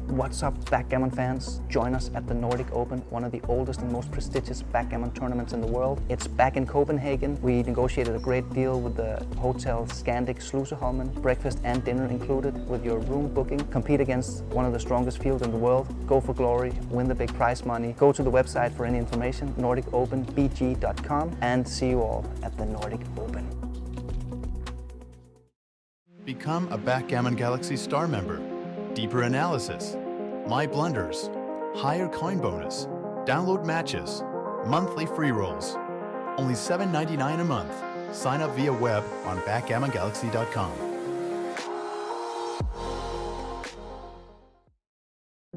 What's up, backgammon fans? Join us at the Nordic Open, one of the oldest and most prestigious backgammon tournaments in the world. It's back in Copenhagen. We negotiated a great deal with the Hotel Scandic Sluseholmen, breakfast and dinner included with your room booking. Compete against one of the strongest fields in the world. Go for glory, win the big prize money. Go to the website for any information, nordicopenbg.com, and see you all at the Nordic Open. Become a Backgammon Galaxy Star member. Deeper analysis, my blunders, higher coin bonus, download matches, monthly free rolls. Only $7.99 a month. Sign up via web on backgammongalaxy.com.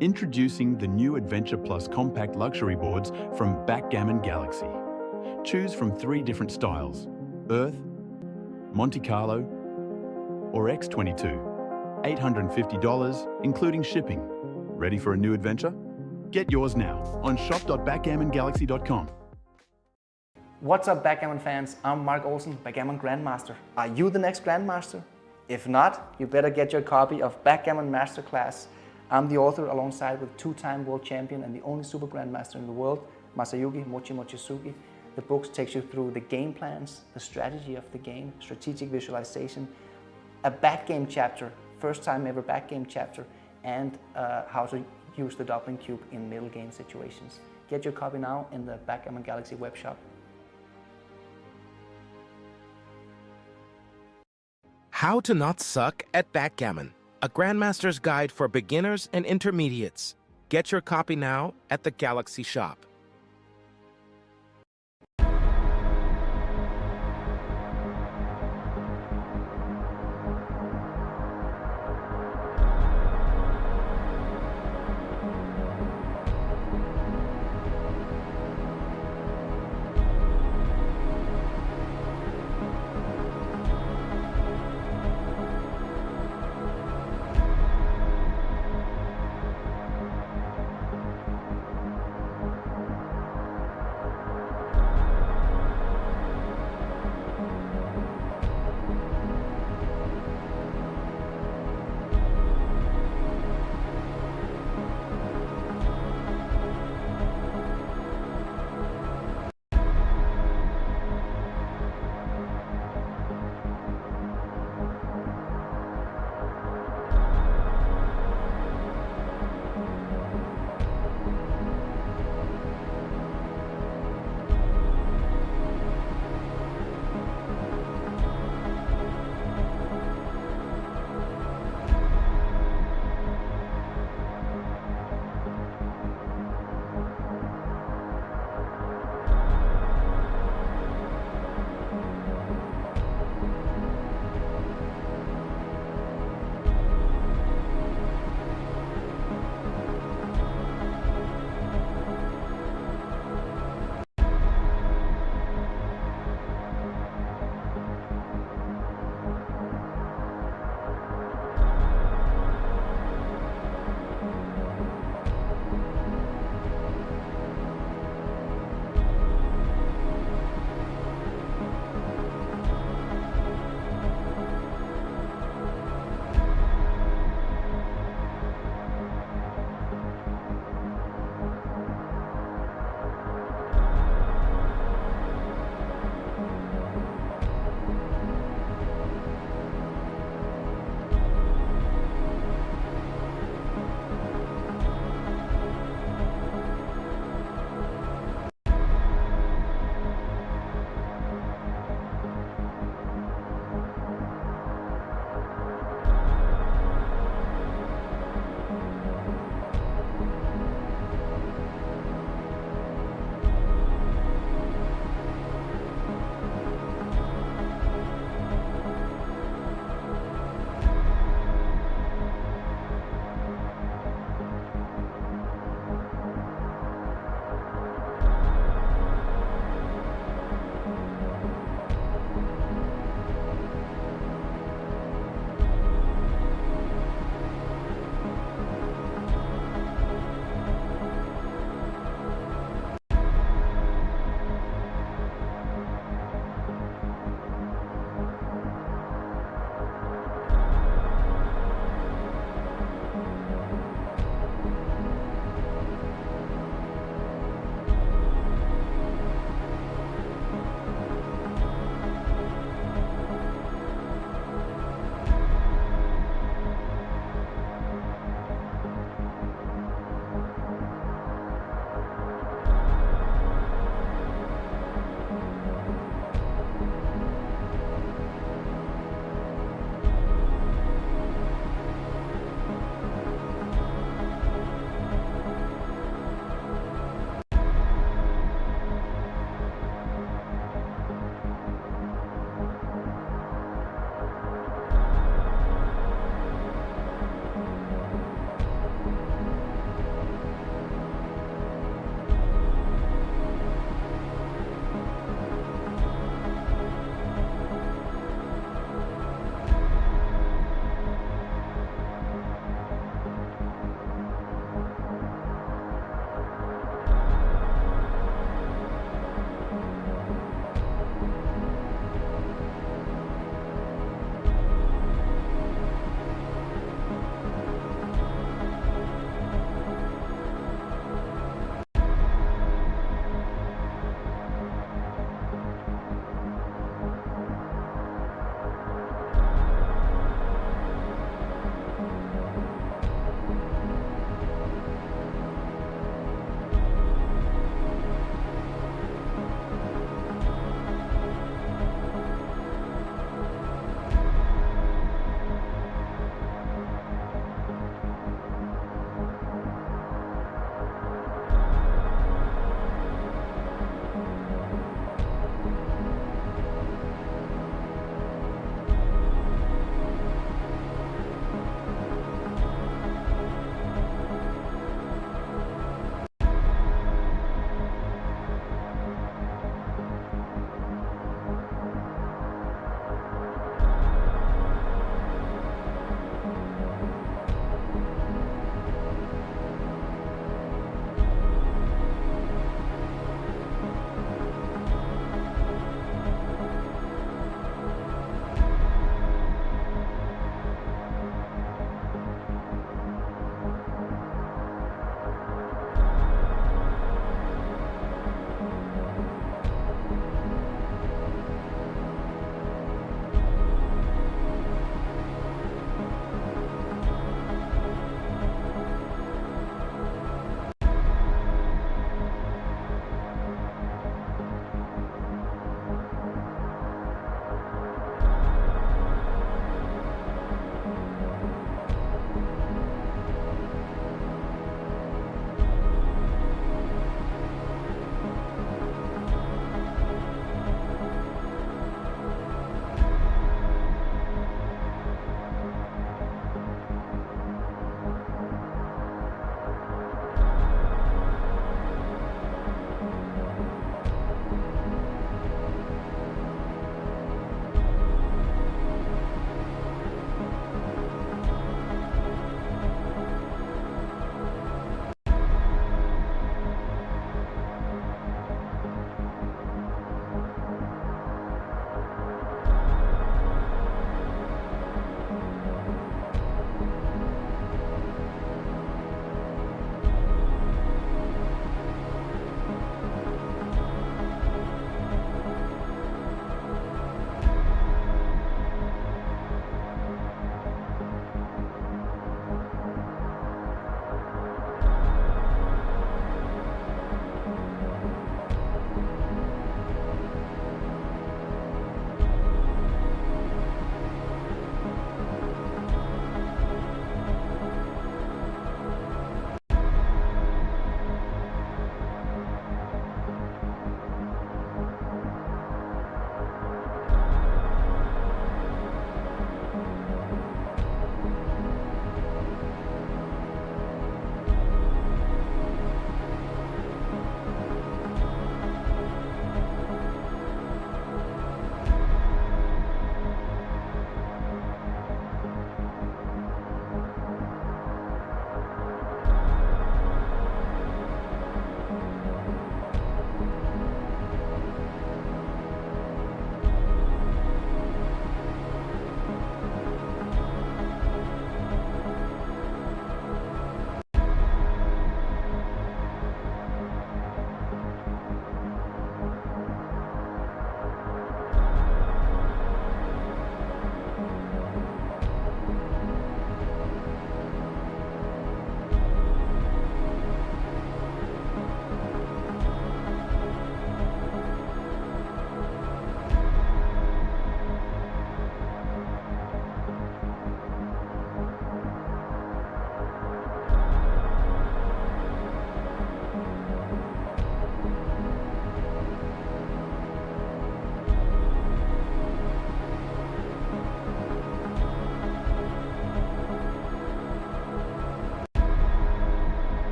Introducing the new Adventure Plus compact luxury boards from Backgammon Galaxy. Choose from 3 different styles: Earth, Monte Carlo, or X22. $850, including shipping. Ready for a new adventure? Get yours now on shop.backgammongalaxy.com. What's up, Backgammon fans? I'm Mark Olsen, Backgammon Grandmaster. Are you the next Grandmaster? If not, you better get your copy of Backgammon Masterclass. I'm the author alongside with 2-time world champion and the only Super-Grandmaster in the world, Masayuki Mochizuki. The book takes you through the game plans, the strategy of the game, strategic visualization, a backgame chapter, first time ever backgame chapter, and how to use the doubling cube in middle game situations. Get your copy now in the Backgammon Galaxy web shop. How to Not Suck at Backgammon, a Grandmaster's Guide for Beginners and Intermediates. Get your copy now at the Galaxy shop.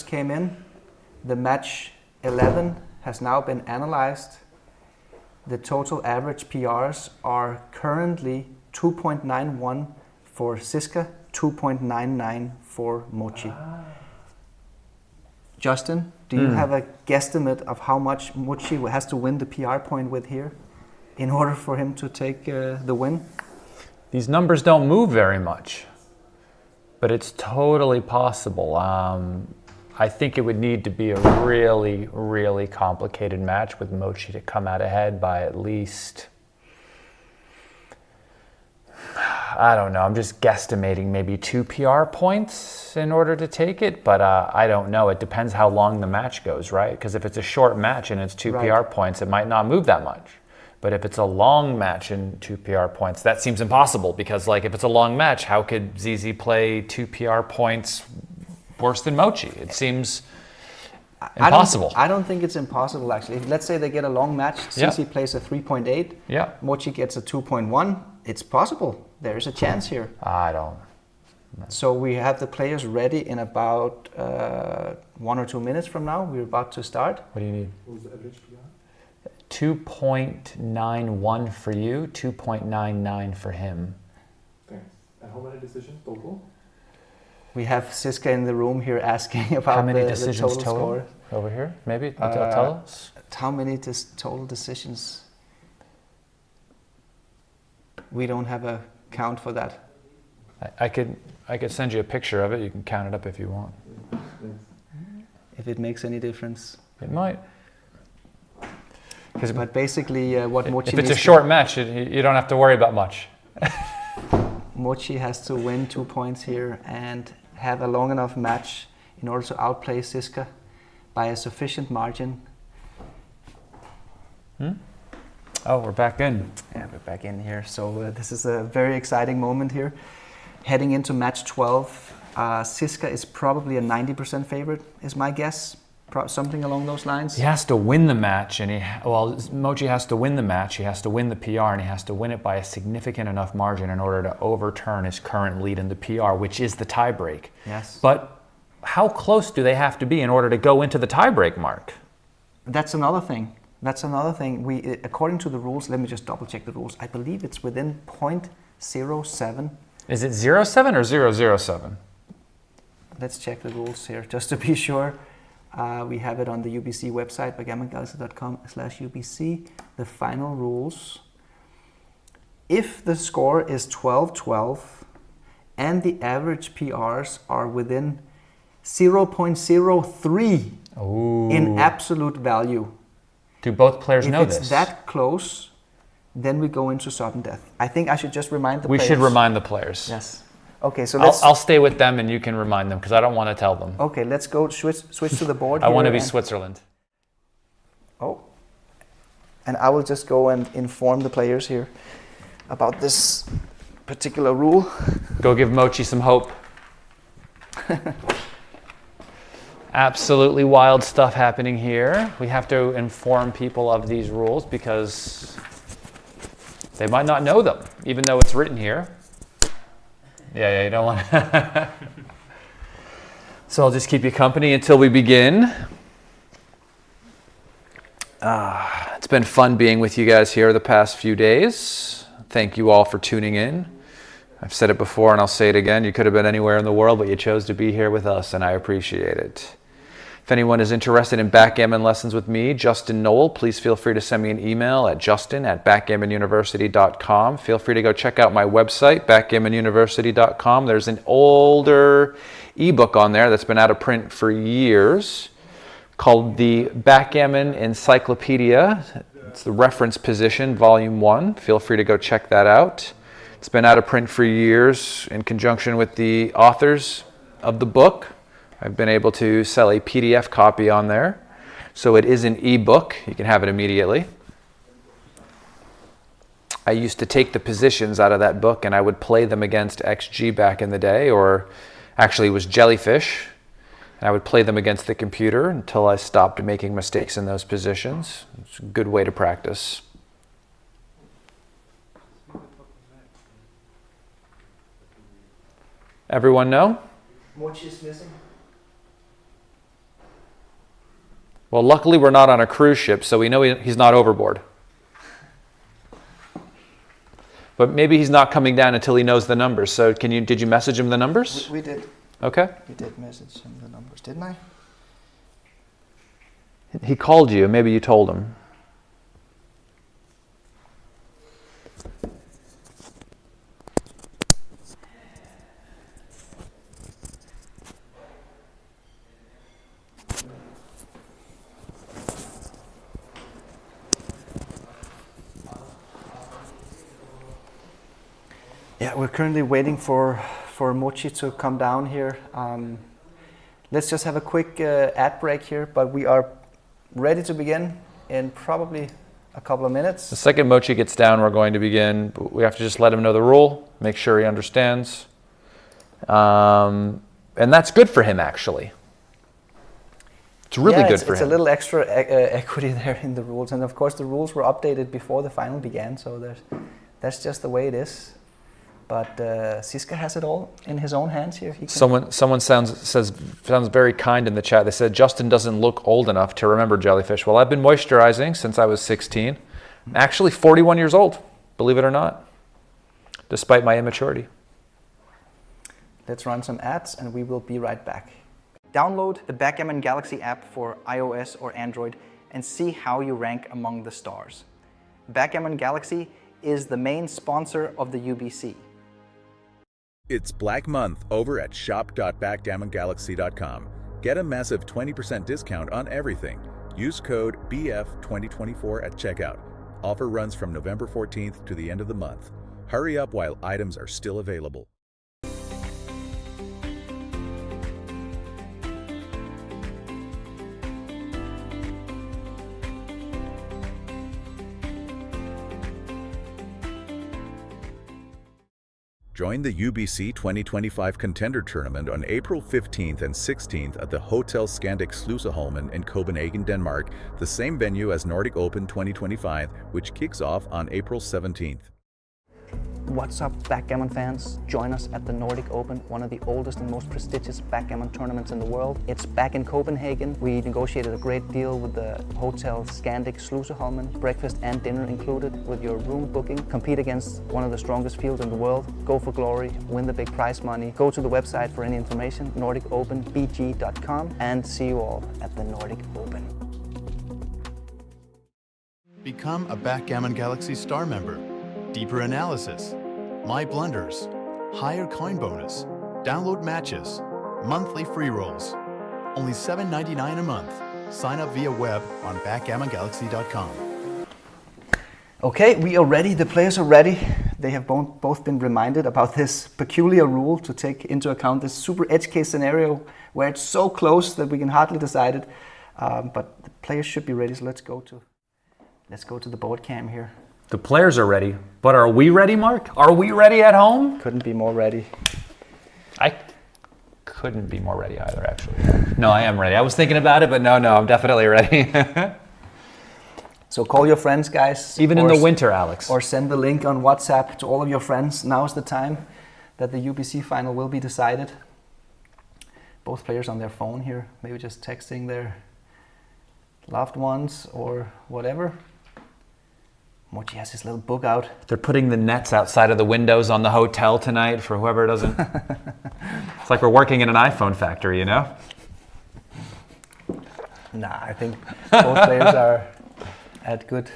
came in. The match 11 has now been analyzed. The total average PRs are currently 2.91 for Zizka, 2.99 for Mochy. Justin, do you have a guesstimate of how much Mochy has to win the PR point with here in order for him to take the win? These numbers don't move very much, but it's totally possible. I think it would need to be a really, really complicated match with Mochy to come out ahead by at least, I don't know, I'm just guesstimating maybe 2 PR points in order to take it, but I don't know. It depends how long the match goes, right? Because if it's a short match and it's 2 PR points, it might not move that much. But if it's a long match and 2 PR points, that seems impossible, because like if it's a long match, how could ZZ play 2 PR points worse than Mochy? It seems impossible. I don't think it's impossible, actually. Let's say they get a long match, ZZ plays a 3.8, Mochy gets a 2.1. It's possible. There is a chance here. I don't. So we have the players ready in about 1 or 2 minutes from now. We're about to start. What do you need? 2.91 for you, 2.99 for him. Thanks. And how many decisions total? We have Zizka in the room here asking about how many the decisions total score. Over here, maybe? Tell us. How many total decisions? We don't have a count for that. I could send you a picture of it. You can count it up if you want. If it makes any difference. It might. But basically, what Mochy if it's a short match, you don't have to worry about much. Mochy has to win 2 points here and have a long enough match in order to outplay Zizka by a sufficient margin. Oh, we're back in. Yeah, we're back in here. So this is a very exciting moment here. Heading into match 12, Zizka is probably a 90% favorite, is my guess. Something along those lines. He has to win the match, and Mochy has to win the match. He has to win the PR, and he has to win it by a significant enough margin in order to overturn his current lead in the PR, which is the tiebreak. Yes. But how close do they have to be in order to go into the tiebreak mark? That's another thing. We, according to the rules, let me just double check the rules. I believe it's within 0.07. Is it 0.7 or 0.07? Let's check the rules here just to be sure. We have it on the UBC website, backgammongalaxy.com/UBC. The final rules. If the score is 12-12 and the average PRs are within 0.03 in absolute value. Do both players know this? If it's that close, then we go into sudden death. I think I should just remind the players. We should remind the players. Yes. Okay, so I'll stay with them and you can remind them because I don't want to tell them. Okay, let's go switch to the board. I want to be Switzerland. Oh, and I will just go and inform the players here about this particular rule. Go give Mochy some hope. Absolutely wild stuff happening here. We have to inform people of these rules because they might not know them, even though it's written here. Yeah, you don't want to. So I'll just keep you company until we begin. It's been fun being with you guys here the past few days. Thank you all for tuning in. I've said it before and I'll say it again. You could have been anywhere in the world, but you chose to be here with us, and I appreciate it. If anyone is interested in backgammon lessons with me, Justin Knoll, please feel free to send me an email at justin@backgammonuniversity.com. Feel free to go check out my website, backgammonuniversity.com. There's an older ebook on there that's been out of print for years called the Backgammon Encyclopedia. It's the reference position, volume 1. Feel free to go check that out. It's been out of print for years in conjunction with the authors of the book. I've been able to sell a PDF copy on there. So it is an ebook. You can have it immediately. I used to take the positions out of that book and I would play them against XG back in the day, or actually it was Jellyfish. And I would play them against the computer until I stopped making mistakes in those positions. It's a good way to practice. Everyone know? Mochy is missing. Well, luckily we're not on a cruise ship, so we know he's not overboard. But maybe he's not coming down until he knows the numbers. So did you message him the numbers? We did. Okay. We did message him the numbers, didn't I? He called you. Maybe you told him. Yeah, we're currently waiting for Mochy to come down here. Let's just have a quick ad break here, but we are ready to begin in probably a couple of minutes. The second Mochy gets down, we're going to begin. We have to just let him know the rule, make sure he understands. And that's good for him, actually. It's really good for him. It's a little extra equity there in the rules. And of course, the rules were updated before the final began, so that's just the way it is. But Zizka has it all in his own hands here. Someone sounds very kind in the chat. They said, Justin doesn't look old enough to remember jellyfish. Well, I've been moisturizing since I was 16. I'm actually 41 years old, believe it or not, despite my immaturity. Let's run some ads and we will be right back. Download the Backgammon Galaxy app for iOS or Android and see how you rank among the stars. Backgammon Galaxy is the main sponsor of the UBC. It's Black Month over at shop.backgammongalaxy.com. Get a massive 20% discount on everything. Use code BF2024 at checkout. Offer runs from November 14th to the end of the month. Hurry up while items are still available. Join the UBC 2025 Contender Tournament on April 15th and 16th at the Hotel Scandic Sluseholmen in Copenhagen, Denmark, the same venue as Nordic Open 2025, which kicks off on April 17th. What's up, backgammon fans? Join us at the Nordic Open, one of the oldest and most prestigious backgammon tournaments in the world. It's back in Copenhagen. We negotiated a great deal with the Hotel Scandic Sluseholmen, breakfast and dinner included with your room booking. Compete against one of the strongest fields in the world. Go for glory, win the big prize money. Go to the website for any information, nordicopenbg.com, and see you all at the Nordic Open. Become a Backgammon Galaxy Star member. Deeper analysis, my blunders, higher coin bonus, download matches, monthly free rolls. Only $7.99 a month. Sign up via web on backgammongalaxy.com. Okay, we are ready. The players are ready. They have both been reminded about this peculiar rule to take into account this super edge case scenario where it's so close that we can hardly decide it. But the players should be ready, so let's go to the board cam here. The players are ready, but are we ready, Mark? Are we ready at home? Couldn't be more ready. I couldn't be more ready either, actually. No, I am ready. I was thinking about it, but no, I'm definitely ready. So call your friends, guys. Even in the winter, Alex. Or send the link on WhatsApp to all of your friends. Now is the time that the UBC final will be decided. Both players on their phone here, maybe just texting their loved ones or whatever. Mochy has his little book out. They're putting the nets outside of the windows on the hotel tonight for whoever doesn't. It's like we're working in an iPhone factory, you know? Nah, I think both players are at good.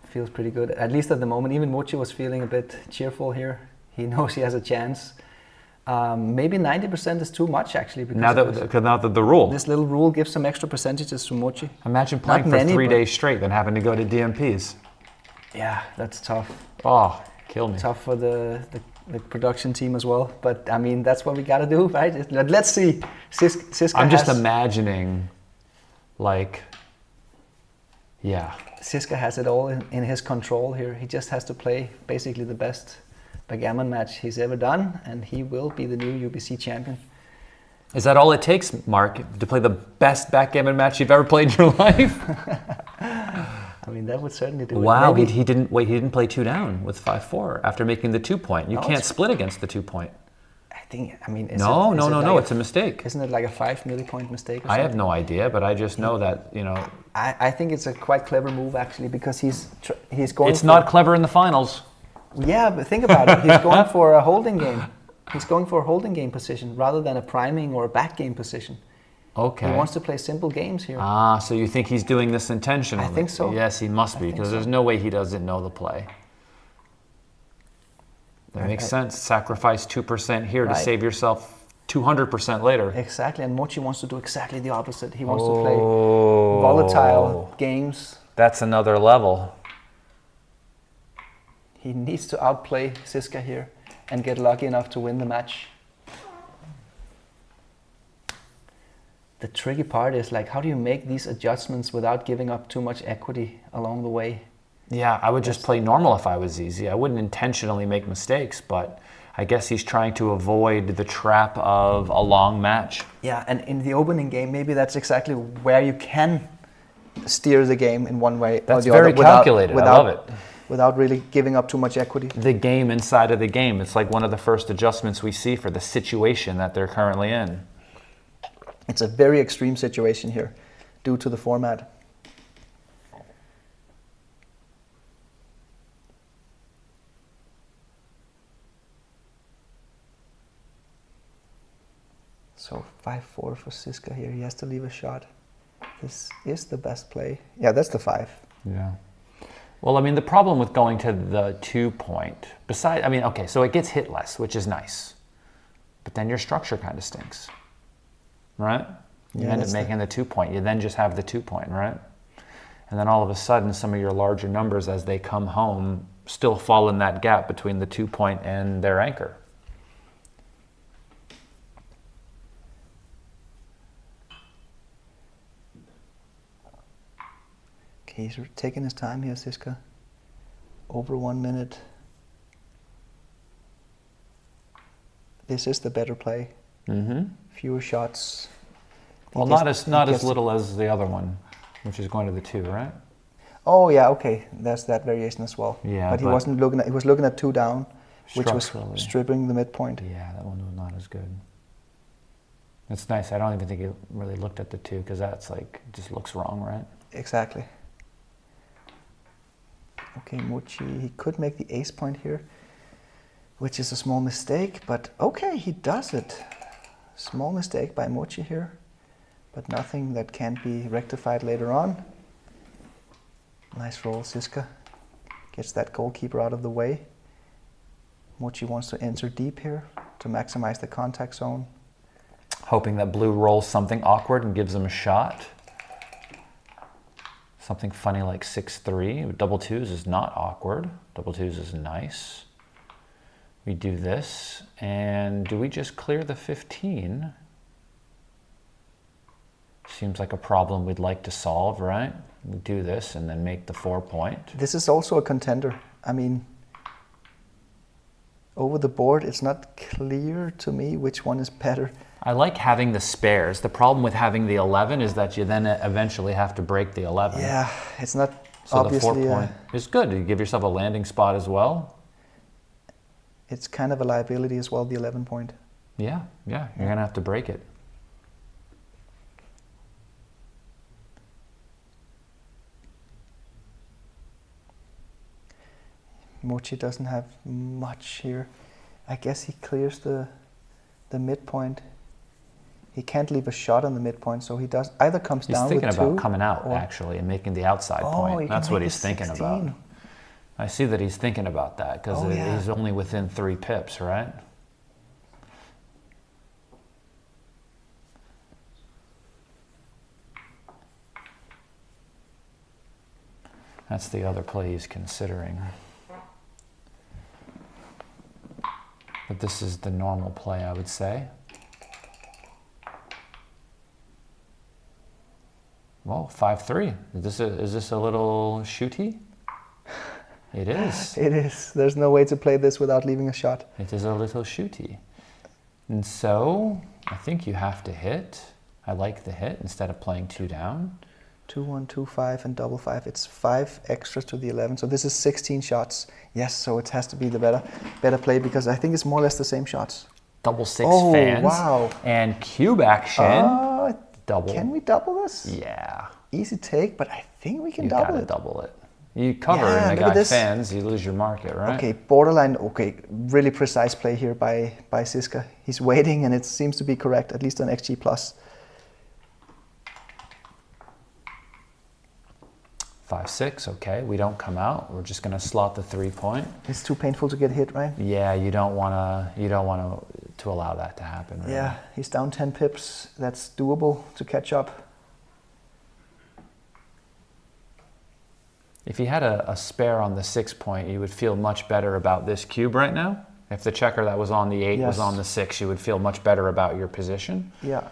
Feels pretty good, at least at the moment. Even Mochy was feeling a bit cheerful here. He knows he has a chance. Maybe 90% is too much, actually. Because now that the rule. This little rule gives some extra percentages to Mochy. Imagine playing for 3 days straight, then having to go to DMPs. Yeah, that's tough. Oh, kill me. Tough for the production team as well. But I mean, that's what we got to do, right? Let's see. Zizka I'm just imagining, like, yeah. Zizka has it all in his control here. He just has to play basically the best backgammon match he's ever done, and he will be the new UBC champion. Is that all it takes, Mark, to play the best backgammon match you've ever played in your life? I mean, that would certainly do it. Wow, he didn't play 2 down with 5-4 after making the 2 point. You can't split against the 2 point. I mean, No, it's a mistake. Isn't it like a 5 millipoint mistake or I something? have no idea, but I just know that, I think it's a quite clever move actually, because he's going. It's not clever in the finals. Yeah, but think about it. He's going for a holding game. He's going for a holding game position rather than a priming or a back game position. Okay. He wants to play simple games here. Ah, so you think he's doing this intentionally? I think so. Yes, he must be, because there's no way he doesn't know the play. That makes sense. Sacrifice 2% here to save yourself 200% later. Exactly, and Mochy wants to do exactly the opposite. He wants to play volatile games. That's another level. He needs to outplay Zizka here and get lucky enough to win the match. The tricky part is like, how do you make these adjustments without giving up too much equity along the way? Yeah, I would just play normal if I was easy. I wouldn't intentionally make mistakes, but I guess he's trying to avoid the trap of a long match. Yeah, and in the opening game, maybe that's exactly where you can steer the game in one way That's or the very other calculated. I love it. Without really giving up too much equity. The game inside of the game. It's like one of the first adjustments we see for the situation that they're currently in. It's a very extreme situation here due to the format. So 5-4 for Zizka here. He has to leave a shot. This is the best play. Yeah, that's the 5. Yeah. Well, I mean, the problem with going to the 2-point, so it gets hit less, which is nice. But then your structure kind of stinks, right? You end up making the 2-point. You then just have the 2-point, right? And then all of a sudden, some of your larger numbers, as they come home, still fall in that gap between the 2-point and their anchor. Okay, he's taking his time here, Zizka. Over 1 minute. This is the better play. Mm-hmm. Fewer shots. Well, not as little as the other one, which is going to the 2, right? Oh yeah, okay. There's that variation as well. Yeah, but he wasn't looking at. He was looking at 2 down, which was structurally stripping the midpoint. Yeah, that one was not as good. It's nice. I don't even think he really looked at the 2 because that's like just looks wrong, right? Exactly. Okay, Mochy, he could make the ace point here, which is a small mistake, but okay, he does it. Small mistake by Mochy here, but nothing that can't be rectified later on. Nice roll, Zizka. Gets that goalkeeper out of the way. Mochy wants to enter deep here to maximize the contact zone. Hoping that blue rolls something awkward and gives him a shot. Something funny like 6-3. Double 2s is not awkward. Double 2s is nice. We do this, and do we just clear the 15? Seems like a problem we'd like to solve, right? We do this and then make the 4-point. This is also a contender. I mean, over the board, it's not clear to me which one is better. I like having the spares. The problem with having the 11 is that you then eventually have to break the 11. Yeah, it's not so obviously... the 4-point is good. You give yourself a landing spot as well. It's kind of a liability as well, the 11-point. Yeah, you're going to have to break it. Mochy doesn't have much here. I guess he clears the midpoint. He can't leave a shot on the midpoint, so he does either comes down with 2. He's thinking about coming out, actually, and making the outside point. That's what he's thinking about. I see that he's thinking about that, because he's only within 3 pips, right? That's the other play he's considering. But this is the normal play, I would say. Well, 5-3. Is this a little shooty? It is. It is. There's no way to play this without leaving a shot. It is a little shooty. And so, I think you have to hit. I like the hit instead of playing 2 down. 2-1, 2-5, and double 5. It's 5 extras to the 11. So this is 16 shots. Yes, so it has to be the better play, because I think it's more or less the same shots. double six Oh, fans. wow. And cube action. Double. Can we double this? Yeah. Easy take, but I think we can You double gotta it. double it. You cover Yeah, and the look at guy this. fans, you lose your market, right? Okay, borderline. Okay, really precise play here by Zizka. He's waiting, and it seems to be correct, at least on XG plus. 5-6. Okay, we don't come out. We're just gonna slot the 3-point. It's too painful to get hit, right? Yeah, you don't wanna to allow that to happen. Really. Yeah, he's down 10 pips. That's doable to catch up. If you had a spare on the 6-point, you would feel much better about this cube right now. If the checker that was on the 8 was Yes. on the 6, you would feel much better about your position. Yeah,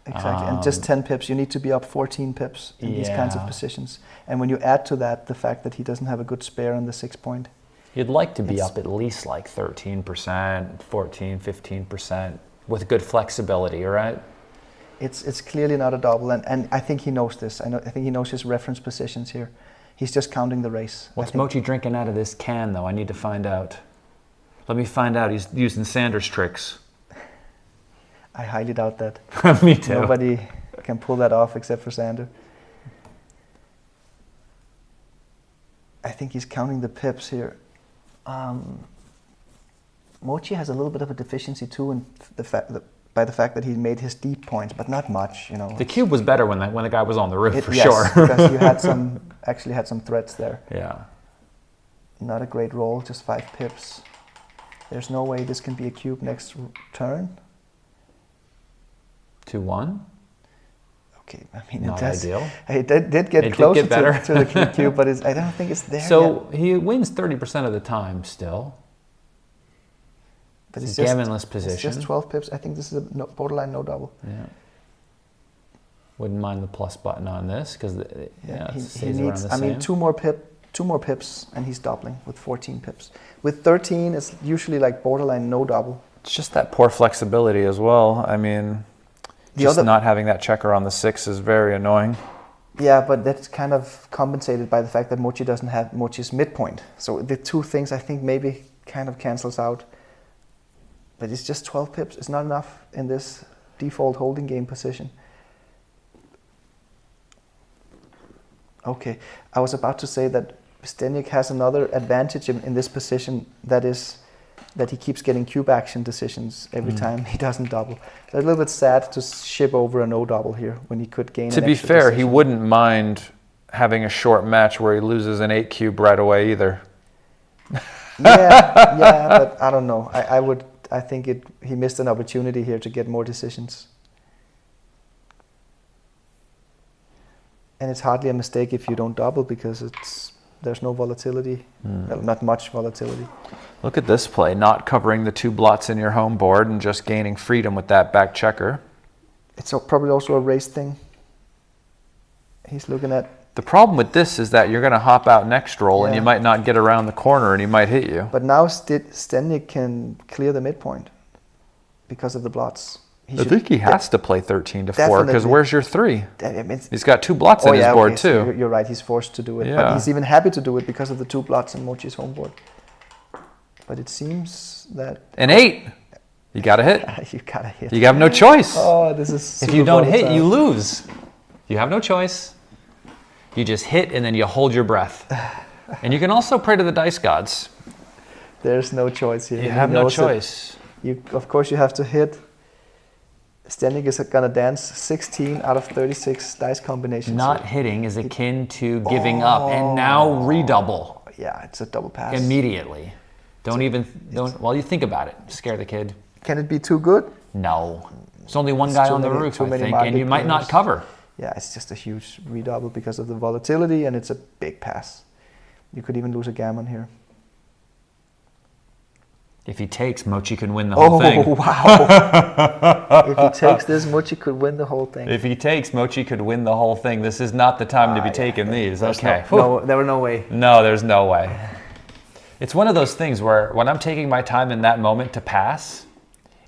exactly. And just 10 pips, you need to be up 14 pips in these kinds of Yeah. positions. And when you add to that the fact that he doesn't have a good spare on the 6-point, You'd like to be It's- up at least like 13%, 14, 15% with good flexibility, right? it's clearly not a double. And I think he knows this. I think he knows his reference positions here. He's just counting the race. What's Mochy drinking out of this can, though? I need to find out. Let me find out. He's using Sanders tricks. I highly doubt that. Me too. Nobody can pull that off except for Sander. I think he's counting the pips here. Mochy has a little bit of a deficiency too in by the fact that he made his deep points, but not much, you know. The cube was better when the guy was on the roof, Yes, sure. because you had actually had some threats there. Yeah. Not a great roll, just 5 pips. There's no way this can be a cube next turn. 2-1. Okay, I mean, Not it does, ideal. It did get It did closer get better. to the cube, but I don't think it's there yet. So he wins 30% of the time still. But It's it's a just, gammonless it's position. just 12 pips. I think this is a borderline no double. Yeah. Wouldn't mind the plus button on this because He stays around needs. the I same. mean, two more pips, and he's doubling with 14 pips. With 13, it's usually like borderline no double. It's just that poor flexibility as well. I mean, just not having that checker on the 6 is very annoying. Yeah, but that's kind of compensated by the fact that Mochy doesn't have Mochy's midpoint. So the two things I think maybe kind of cancels out. But it's just 12 pips. It's not enough in this default holding game position. Okay, I was about to say that Zdenek has another advantage in this position, that is that he keeps getting cube action decisions every time he doesn't double. So a little bit sad to ship over a no double here when he could gain To an be extra fair, he decision. wouldn't mind having a short match where he loses an 8 cube right away either. Yeah, but I don't know. I think he missed an opportunity here to get more decisions. And it's hardly a mistake if you don't double because there's no volatility, well, not much volatility. Look at this play, not covering the 2 blots in your home board and just gaining freedom with that back checker. It's probably also a race thing. He's looking at. The problem with this is that you're going to hop out next roll and Yeah. you might not get around the corner and he might hit you. But now Zdenek can clear the midpoint because of the blots. I think he has to play 13 to 4 because Definitely. where's your 3? I mean, He's got 2 blots in his board so too. you're right, he's forced to do it. Yeah. But he's even happy to do it because of the 2 blots in Mochy's home board. But it seems that An 8. You got to hit. you gotta hit. You have no choice. Oh, this is If super you don't hit, volatile. you lose. You have no choice. You just hit and then you hold your breath. And you can also pray to the dice gods. There's no choice here. You He have no knows it. choice. Of course, you have to hit. Zdenek is gonna dance 16 out of 36 dice combinations. Not here. hitting is akin to giving up and now redouble Yeah, it's a double pass. immediately. Don't you think about it. Scare the kid. Can it be too good? No. There's only one It's guy too on the many- roof, too I many think, and market you might not players. cover. Yeah, it's just a huge redouble because of the volatility, and it's a big pass. You could even lose a gammon here. If he takes, Mochy can win the whole thing. Wow! If he takes this, Mochy could win the whole thing. If he takes, Mochy could win the whole thing. This is not the time to be taking these. Okay. No, there were no way. No, there's no way. It's one of those things where when I'm taking my time in that moment to pass,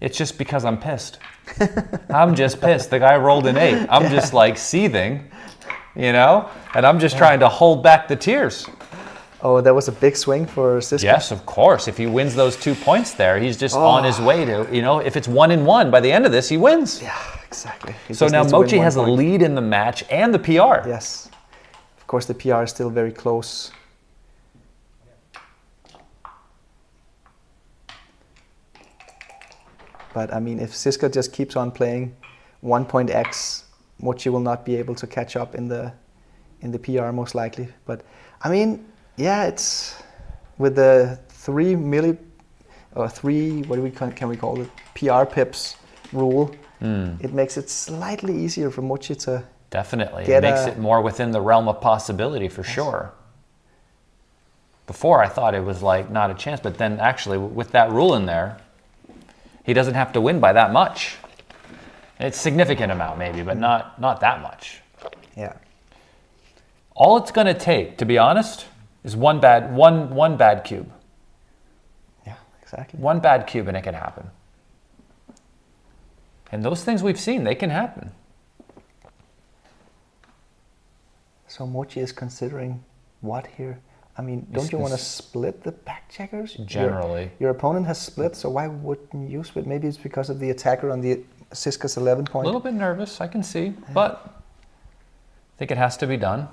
it's just because I'm pissed. I'm just pissed. The guy rolled an 8. I'm just like seething, and I'm just trying to hold back the tears. Oh, that was a big swing for Zizka. Yes, of course. If he wins those 2 points there, he's just on his way to, you know, if it's 1-1, by the end of this, he wins. Yeah, exactly. He So just now needs to win Mochy 1 has a point. lead in the match and the PR. Yes. Of course, the PR is still very close. But I mean, if Zizka just keeps on playing 1.x, Mochy will not be able to catch up in the PR most likely. But I mean, yeah, it's with the 3 milli or 3 can we call it, PR pips rule. It makes it slightly easier for Mochy to Definitely. It get makes it more within the realm of possibility for sure. Before I thought it was like not a chance, but then actually with that rule in there, he doesn't have to win by that much. It's a significant amount maybe, but not that much. Yeah. All it's going to take, to be honest, is one bad cube. Yeah, exactly. One bad cube and it can happen. And those things we've seen, they can happen. So Mochy is considering what here? I mean, don't you want to split the back checkers? Generally. Your opponent has split, so why wouldn't you split? Maybe it's because of the attacker on the Zizka's 11 point. A little bit nervous, I can see, but I think it has to be done.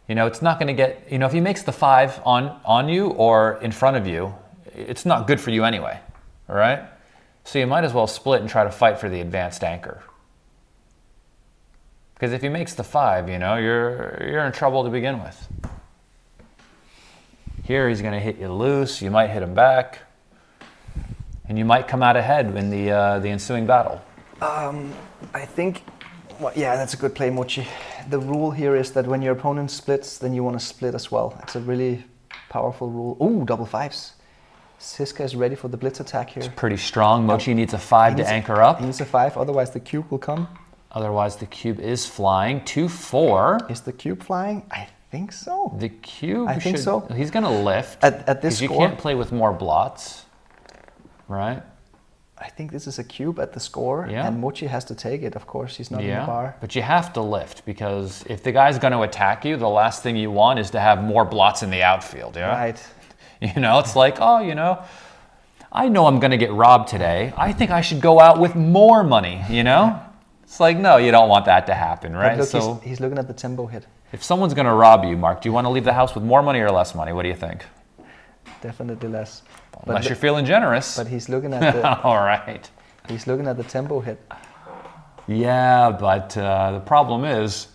You know, it's not going to get, you know, if he makes the 5 on you or in front of you, it's not good for you anyway, all right? So you might as well split and try to fight for the advanced anchor. Because if he makes the 5, you know, you're in trouble to begin with. Here he's going to hit you loose, you might hit him back, and you might come out ahead in the ensuing battle. I think, well, yeah, that's a good play, Mochy. The rule here is that when your opponent splits, then you want to split as well. It's a really powerful rule. Ooh, double 5s. Zizka is ready for the blitz attack here. It's pretty strong. Mochy needs a 5 to anchor up. He needs a 5, otherwise the cube will come. Otherwise the cube is flying. 2-4. Is the cube flying? I think so. The cube I think so. He's going to lift. At this you score, can't play with more blots, right? I think this is a cube at the score, Yeah. and Mochy has to take it. Of course, he's not in the bar. But you have to lift because if the guy's going to attack you, the last thing you want is to have more blots in the outfield. Yeah. Right. You know, it's like, oh, you know I'm going to get robbed today. I think I should go out with more money, you know? It's like, no, you don't want that to happen, right? But look, So he's looking at the tempo hit. if someone's going to rob you, Mark, do you want to leave the house with more money or less money? What do you think? Definitely less. Unless you're feeling generous. But he's looking at the All right. he's looking at the tempo hit. Yeah, but the problem is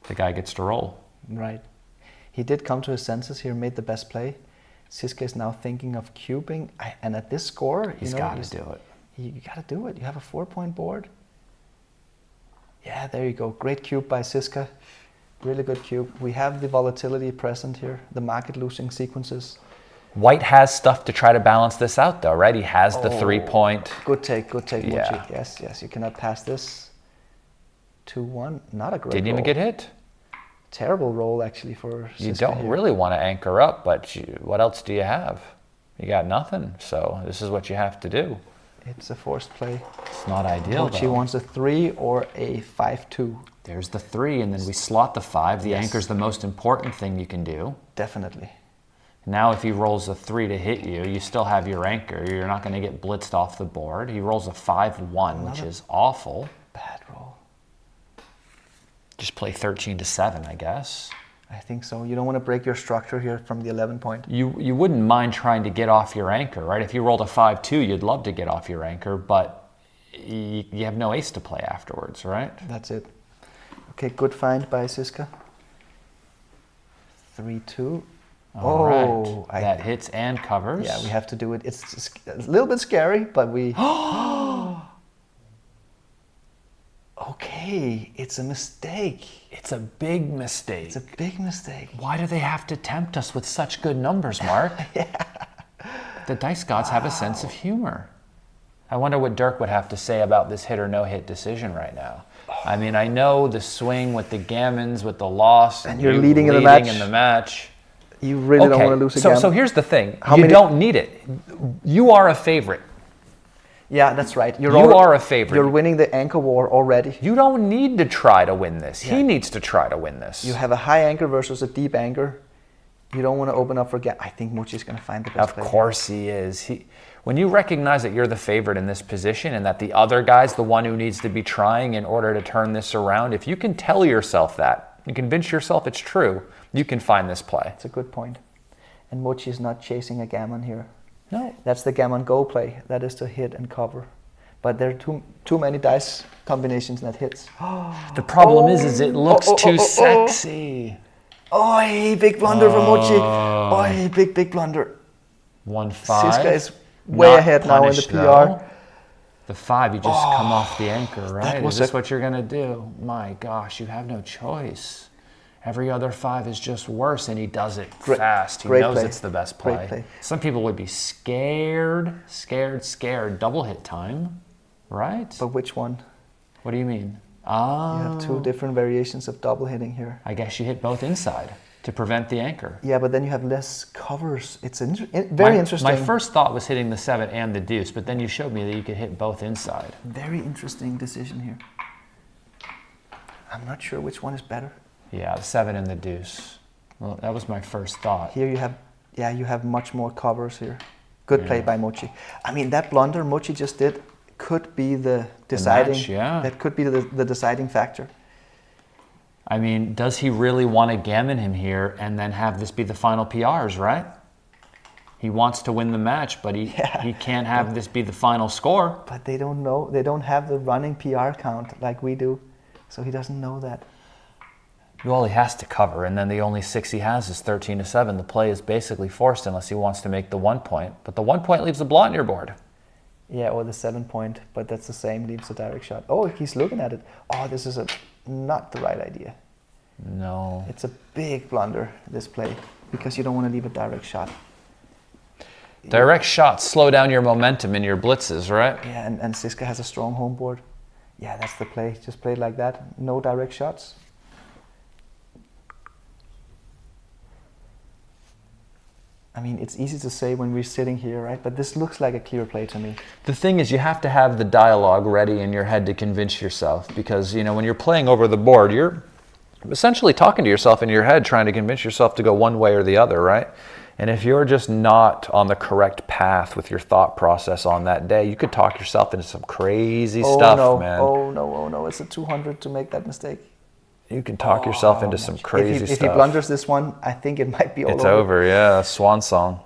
the guy gets to roll. Right. He did come to his senses here, made the best play. Zizka is now thinking of cubing, and at this score, He's got to do it. You got to do it. You have a 4-point board. Yeah, there you go. Great cube by Zizka. Really good cube. We have the volatility present here, the market losing sequences. White has stuff to try to balance this out, though, right? He has the 3-point. Good take, Yeah. Mochy. Yes, you cannot pass this. 2-1, not a great Didn't roll. even get hit. Terrible roll, actually, for You Zizka don't here. really want to anchor up, but what else do you have? You got nothing, so this is what you have to do. It's a forced play. It's not ideal, Mochy though. wants a 3 or a 5-2. There's the 3, and then we slot the 5. The Yes. anchor's the most important thing you can do. Definitely. Now if he rolls a 3 to hit you, you still have your anchor. You're not going to get blitzed off the board. He rolls a 5-1, which is awful. Bad roll. Just play 13 to 7, I guess. I think so. You don't want to break your structure here from the 11 point. You wouldn't mind trying to get off your anchor, right? If you rolled a 5-2, you'd love to get off your anchor, but you have no ace to play afterwards, right? That's it. Okay, good find by Zizka. 3-2. All right. That hits and covers. Yeah, we have to do it. It's a little bit scary, but we... Okay, it's a mistake. It's a big mistake. It's a big mistake. Why do they have to tempt us with such good numbers, Mark? The dice gods have a sense of humor. I wonder what Dirk would have to say about this hit or no hit decision right now. I mean, I know the swing with the gammons, with the loss, And you're leading in the match. You really don't want to lose a gammon. So here's the thing. You don't need it. You are a favorite. Yeah, that's right. You are a favorite. You're winning the anchor war already. You don't need to try to win this. He needs to try to win this. You have a high anchor versus a deep anchor. You don't want to open up for I think Mochy's going to find the best play. Of course he is. When you recognize that you're the favorite in this position and that the other guy's the one who needs to be trying in order to turn this around, if you can tell yourself that, you convince yourself it's true, you can find this play. That's a good point. And Mochy is not chasing a gammon here. No. That's the gammon go play. That is to hit and cover. But there are too many dice combinations that hits. The problem is it looks too sexy. Oh, big blunder from Mochy. Oh, big blunder. 1-5. Zizka is way ahead now in the PR. Though. The 5, you just come off the anchor, right? Was is this what you're going to do? My gosh, you have no choice. Every other 5 is just worse, and he does it fast. He knows it's the best play. Some people would be scared. Double hit time, right? But which one? What do you mean? You have 2 different variations of double hitting here. I guess you hit both inside to prevent the anchor. Yeah, but then you have less covers. It's very interesting. My first thought was hitting the 7 and the deuce, but then you showed me that you could hit both inside. Very interesting decision here. I'm not sure which one is better. Yeah, the 7 and the deuce. Well, that was my first thought. Here you have much more covers here. Good play by Mochy. I mean, that blunder Mochy just did could be the deciding. That could be the deciding factor. I mean, does he really want to gammon him here and then have this be the final PRs, right? He wants to win the match, but he can't have this be the final score. But they don't know. They don't have the running PR count like we do, so he doesn't know that. Well, he has to cover, and then the only 6 he has is 13-7. The play is basically forced unless he wants to make the 1 point. But the 1 point leaves a blot on your board. Yeah, or the 7 point, but that's the same, leaves a direct shot. Oh, he's looking at it. Oh, this is not the right idea. No. It's a big blunder, this play, because you don't want to leave a direct shot. Direct shots slow down your momentum in your blitzes, right? Yeah, and Zizka has a strong home board. Yeah, that's the play. Just play it like that. No direct shots. I mean, it's easy to say when we're sitting here, right? But this looks like a clear play to me. The thing is, you have to have the dialogue ready in your head to convince yourself, because, you know, when you're playing over the board, you're essentially talking to yourself in your head, trying to convince yourself to go one way or the other, right? And if you're just not on the correct path with your thought process on that day, you could talk yourself into some crazy stuff, man. Oh no, it's a 200 to make that mistake. You can talk yourself into some crazy stuff. If he blunders this one, I think it might be all over. It's over, yeah. Swan song.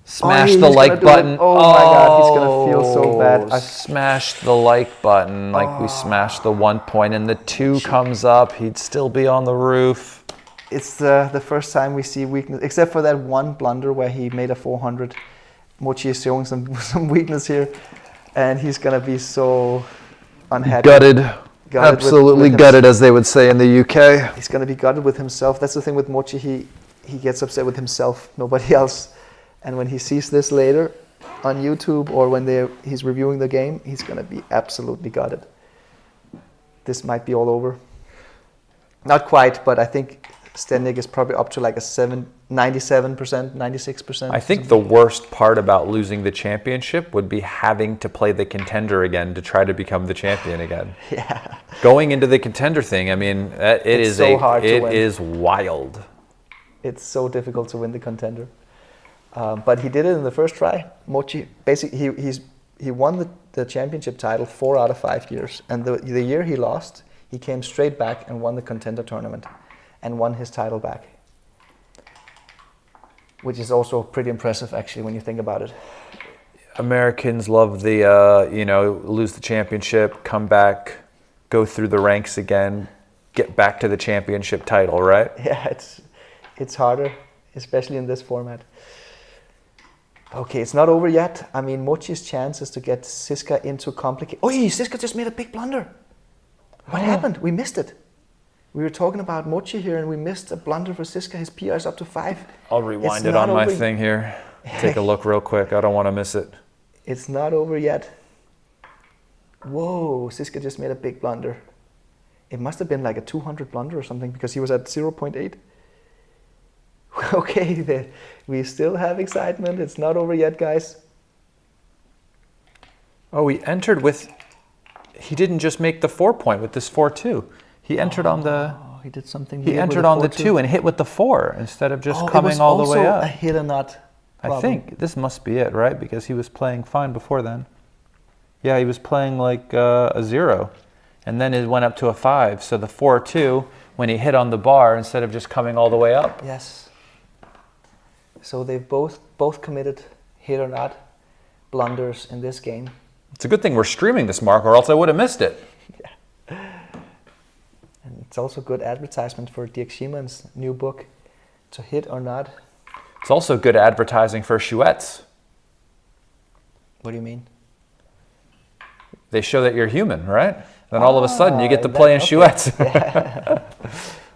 Smash the like button. Oh my God, he's going to feel so bad. I smashed the like button like we smashed the 1 point, and the 2 comes up. He'd still be on the roof. It's the first time we see weakness, except for that one blunder where he made a 400. Mochy is showing some weakness here, and he's going to be so unhappy. Gutted. Absolutely gutted, as they would say in the UK. He's going to be gutted with himself. That's the thing with Mochy. He gets upset with himself, nobody else. And when he sees this later on YouTube or when he's reviewing the game, he's going to be absolutely gutted. This might be all over. Not quite, but I think Zdenek is probably up to like a 97%, 96%. I think the worst part about losing the championship would be having to play the contender again to try to become the champion again. Yeah. Going into the contender thing, I mean, it's so hard to win. It is wild. It's so difficult to win the contender. But he did it in the first try. Mochy, basically, he won the championship title 4 out of 5 years. And the year he lost, he came straight back and won the contender tournament and won his title back. Which is also pretty impressive, actually, when you think about it. Americans love the, lose the championship, come back, go through the ranks again, get back to the championship title, right? Yeah, it's harder, especially in this format. Okay, it's not over yet. I mean, Mochy's chance is to get Zizka into complicated... Oh, Zizka just made a big blunder. What happened? We missed it. We were talking about Mochy here and we missed a blunder for Zizka. His PR is up to 5. I'll rewind it on my thing here. Take a look real quick. I don't want to miss it. It's not over yet. Whoa, Zizka just made a big blunder. It must have been like a 200 blunder or something because he was at 0.8. Okay, we still have excitement. It's not over yet, guys. Oh, he entered with. He didn't just make the 4-point with this 4-2. He entered on the. Oh, he did something. He weird entered with on the 4-2. 2 and hit with the 4 instead of just Oh, coming it was all the way also up. a hit or not I problem. think this must be it, right? Because he was playing fine before then. Yeah, he was playing like a 0, and then it went up to a 5. So the 4-2, when he hit on the bar instead of just coming all the way up. Yes. So they've both committed hit or not blunders in this game. It's a good thing we're streaming this, Mark, or else I would have missed it. And it's also good advertisement for Dirk Schieman's new book, To Hit or Not. It's also good advertising for Chouettes. What do you mean? They show that you're human, right? Then all of a sudden you get to that- play in okay. Chouettes.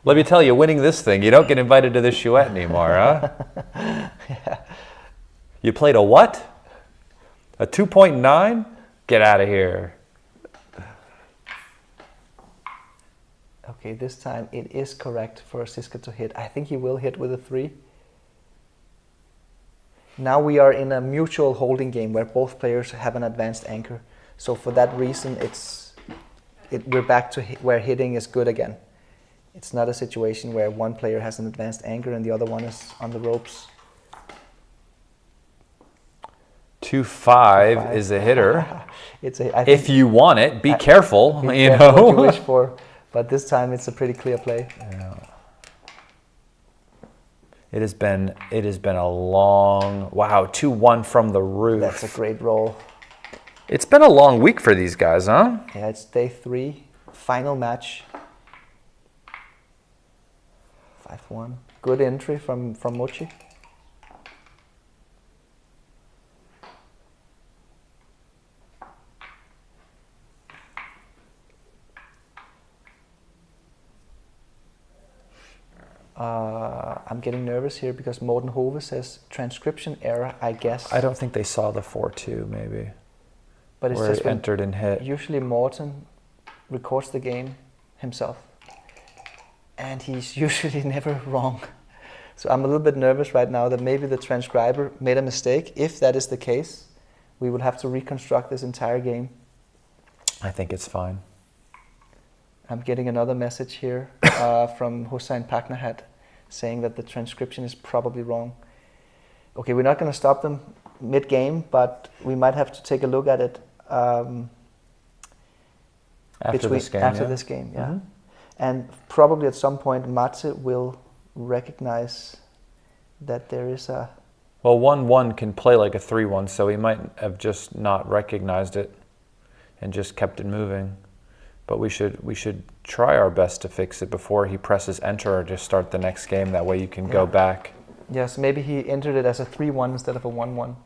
Let me tell you, winning this thing, you don't get invited to the Chouette anymore, huh? Yeah. You played a what? A 2.9? Get out of here. Okay, this time it is correct for Zizka to hit. I think he will hit with a 3. Now we are in a mutual holding game where both players have an advanced anchor. So for that reason, we're back to where hitting is good again. It's not a situation where one player has an advanced anchor and the other one is on the ropes. 2.5 is a hitter. I If you want it, be careful, be you careful know. what you wish for, but this time it's a pretty clear play. Yeah. It has been a long, wow, 2-1 from the roof. That's a great roll. It's been a long week for these guys, huh? Yeah, it's day 3, final match. 5-1. Good entry from Mochy. I'm getting nervous here because Morten Hove says transcription error, I guess. I don't think they saw the 4-2, maybe. But it's where just it entered and hit. Usually Morten records the game himself. And he's usually never wrong. So I'm a little bit nervous right now that maybe the transcriber made a mistake. If that is the case, we will have to reconstruct this entire game. I think it's fine. I'm getting another message here from Hossein Paknahat saying that the transcription is probably wrong. Okay, we're not going to stop them mid-game, but we might have to take a look at it After this game, after yeah? this game, yeah. Mhm. And probably at some point, Mate will recognize that there is a... Well, 1-1 can play like a 3-1, so he might have just not recognized it and just kept it moving. But we should try our best to fix it before he presses enter or just start the next game. That way you can go back. Yes, maybe he entered it as a 3-1 instead of a 1-1.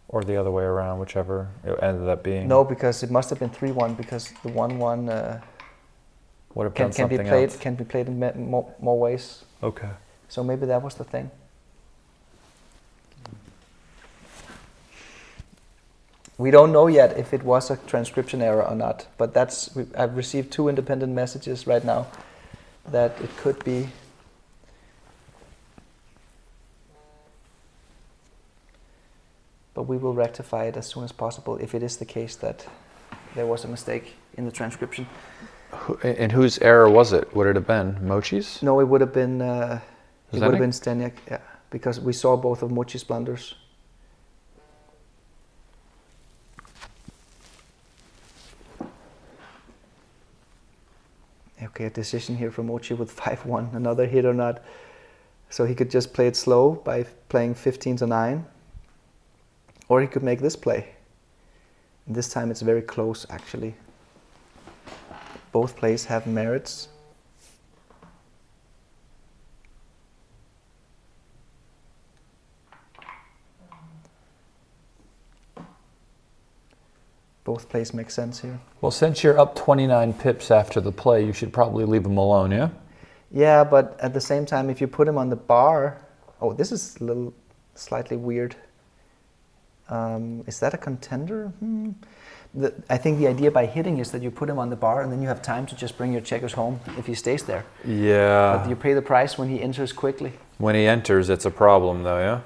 Or the other way around, whichever it ended up being. No, because it must have been 3-1 because the 1-1 Would have done can be something played else. can be played in more ways. Okay. So maybe that was the thing. We don't know yet if it was a transcription error or not, but I've received 2 independent messages right now that it could be. But we will rectify it as soon as possible if it is the case that there was a mistake in the transcription. And whose error was it? Would it have been Mochy's? No, it would have been Zdenek? Zdenek, yeah, because we saw both of Mochy's blunders. Okay, a decision here from Mochy with 5-1, another hit or not. So he could just play it slow by playing 15-9, or he could make this play. And this time it's very close, actually. Both plays have merits. Both plays make sense here. Well, since you're up 29 pips after the play, you should probably leave him alone, yeah? Yeah, but at the same time, if you put him on the bar... Oh, this is a little slightly weird. Is that a contender? I think the idea by hitting is that you put him on the bar and then you have time to just bring your checkers home if he stays there. Yeah. But you pay the price when he enters quickly. When he enters, it's a problem, though, yeah?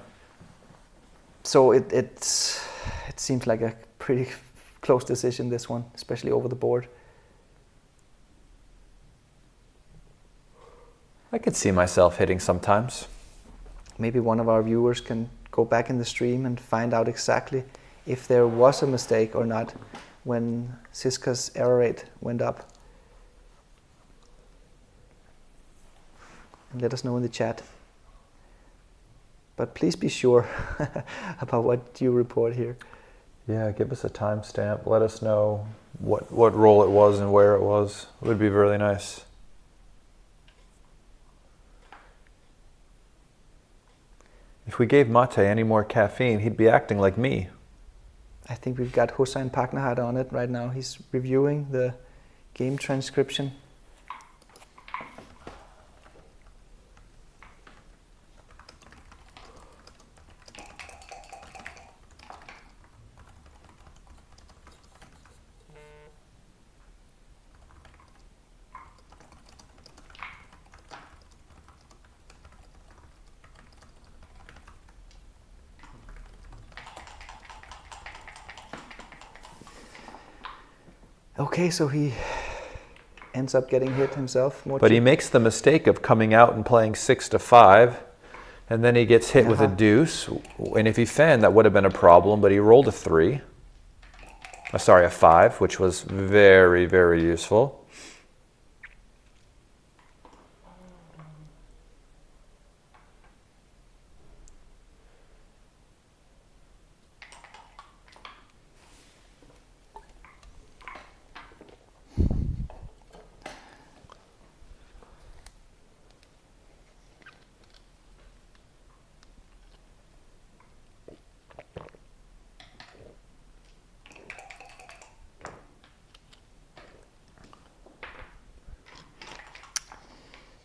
So it seems like a pretty close decision, this one, especially over the board. I could see myself hitting sometimes. Maybe one of our viewers can go back in the stream and find out exactly if there was a mistake or not when Zizka's error rate went up. And let us know in the chat. But please be sure about what you report here. Yeah, give us a timestamp. Let us know what roll it was and where it was. It would be really nice. If we gave Mate any more caffeine, he'd be acting like me. I think we've got Hossein Paknahat on it right now. He's reviewing the game transcription. Okay, so he ends up getting hit himself. Mochy. But he makes the mistake of coming out and playing 6-5, and then he gets hit with a deuce. And if he fanned, that would have been a problem, but he rolled a 3. Sorry, a 5, which was very, very useful.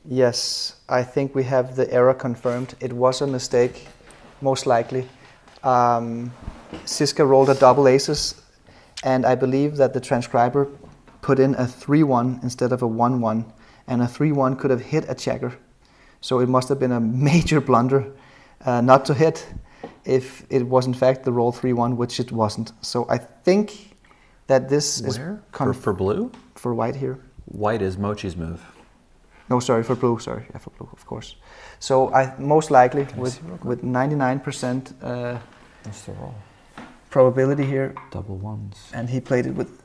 Yes, I think we have the error confirmed. It was a mistake, most likely. Zizka rolled a double aces, and I believe that the transcriber put in a 3-1 instead of a 1-1, and a 3-1 could have hit a checker. So it must have been a major blunder not to hit if it was in fact the roll 3-1, which it wasn't. So I think that this is... For blue? For white here. White is Mochy's move. No, sorry, for blue, sorry. Yeah, for blue, of course. So I most likely, with 99% What's the roll? probability here, Double ones. and he played it with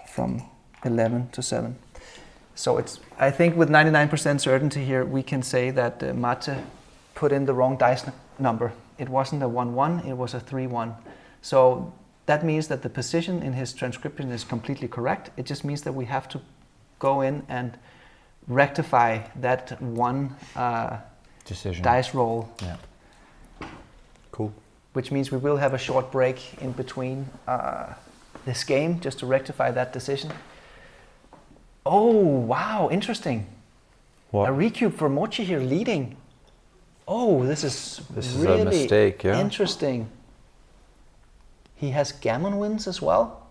from 11 to 7. So it's, I think with 99% certainty here, we can say that Mate put in the wrong dice number. It wasn't a 1-1, it was a 3-1. So that means that the position in his transcription is completely correct. It just means that we have to go in and rectify that one Decision. dice roll. Yeah. Cool. Which means we will have a short break in between this game just to rectify that decision. Oh, wow, interesting. What? A recube for Mochy here leading. Oh, this is a mistake, yeah. Interesting. He has Gammon wins as well.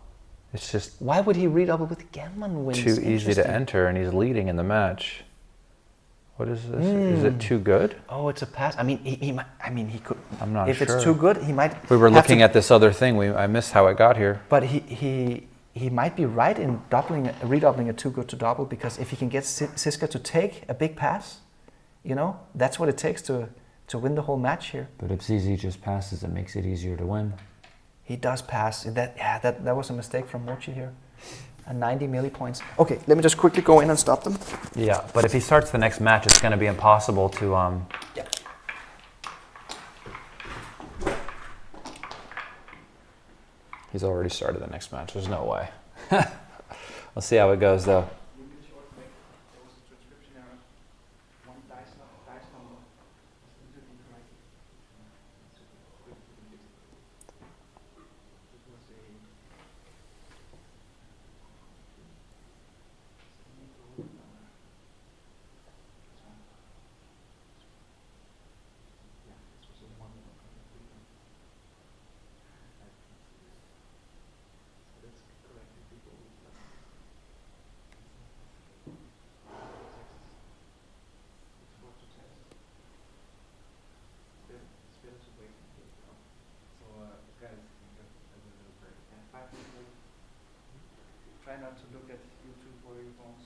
It's just Why would he redouble with Gammon wins? too easy to enter, and he's leading in the match. What is this? Is it too good? Oh, it's a pass. I mean, he could. I'm not if sure. If it's too good, he might. We were have looking to, at this other thing. I missed how it got here. But he might be right in redoubling a too good to double, because if he can get Zizka to take a big pass, you know, that's what it takes to win the whole match here. But if ZZ just passes, it makes it easier to win. He does pass. That was a mistake from Mochy here. And 90 milli points. Okay, let me just quickly go in and stop them. Yeah, but if he starts the next match, it's going to be impossible to... Yeah. He's already started the next match. There's no way. We'll see how it goes, though. to look at YouTube where he wants.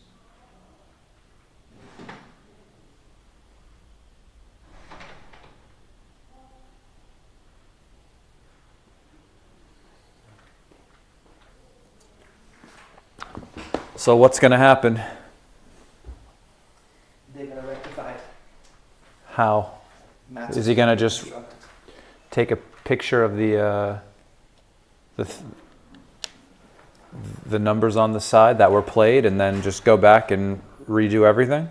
So what's going to happen? They're gonna rectify it. How? Matt's Is he going to just instructed. take a picture of the numbers on the side that were played and then just go back and redo everything?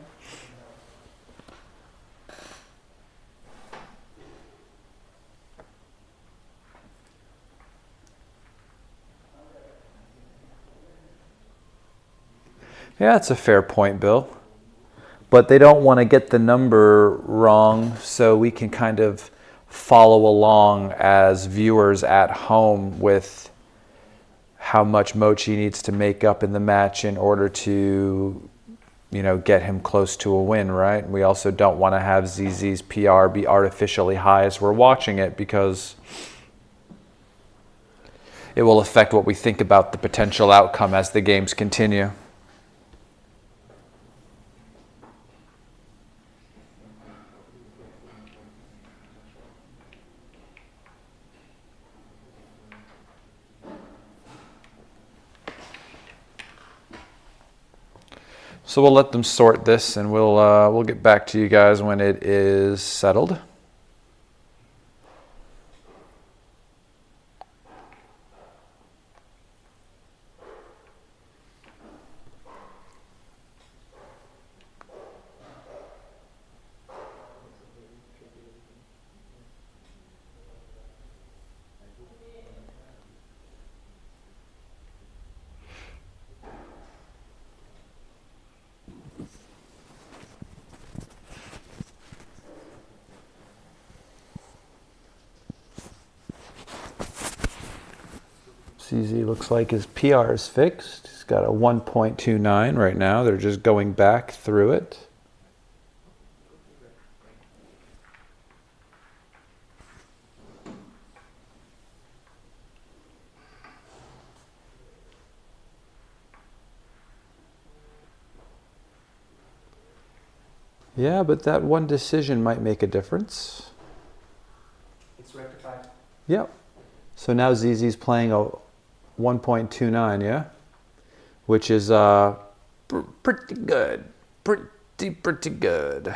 Yeah, that's a fair point, Bill. But they don't want to get the number wrong, so we can kind of follow along as viewers at home with how much Mochy needs to make up in the match in order to, you know, get him close to a win, right? We also don't want to have ZZ's PR be artificially high as we're watching it, because it will affect what we think about the potential outcome as the games continue. So we'll let them sort this, and we'll get back to you guys when it is settled. CZ looks like his PR is fixed. He's got a 1.29 right now. They're just going back through it. Yeah, but that one decision might make a difference. It's rectified. Yep. So now ZZ's playing a 1.29, yeah? Which is pretty good. Pretty good.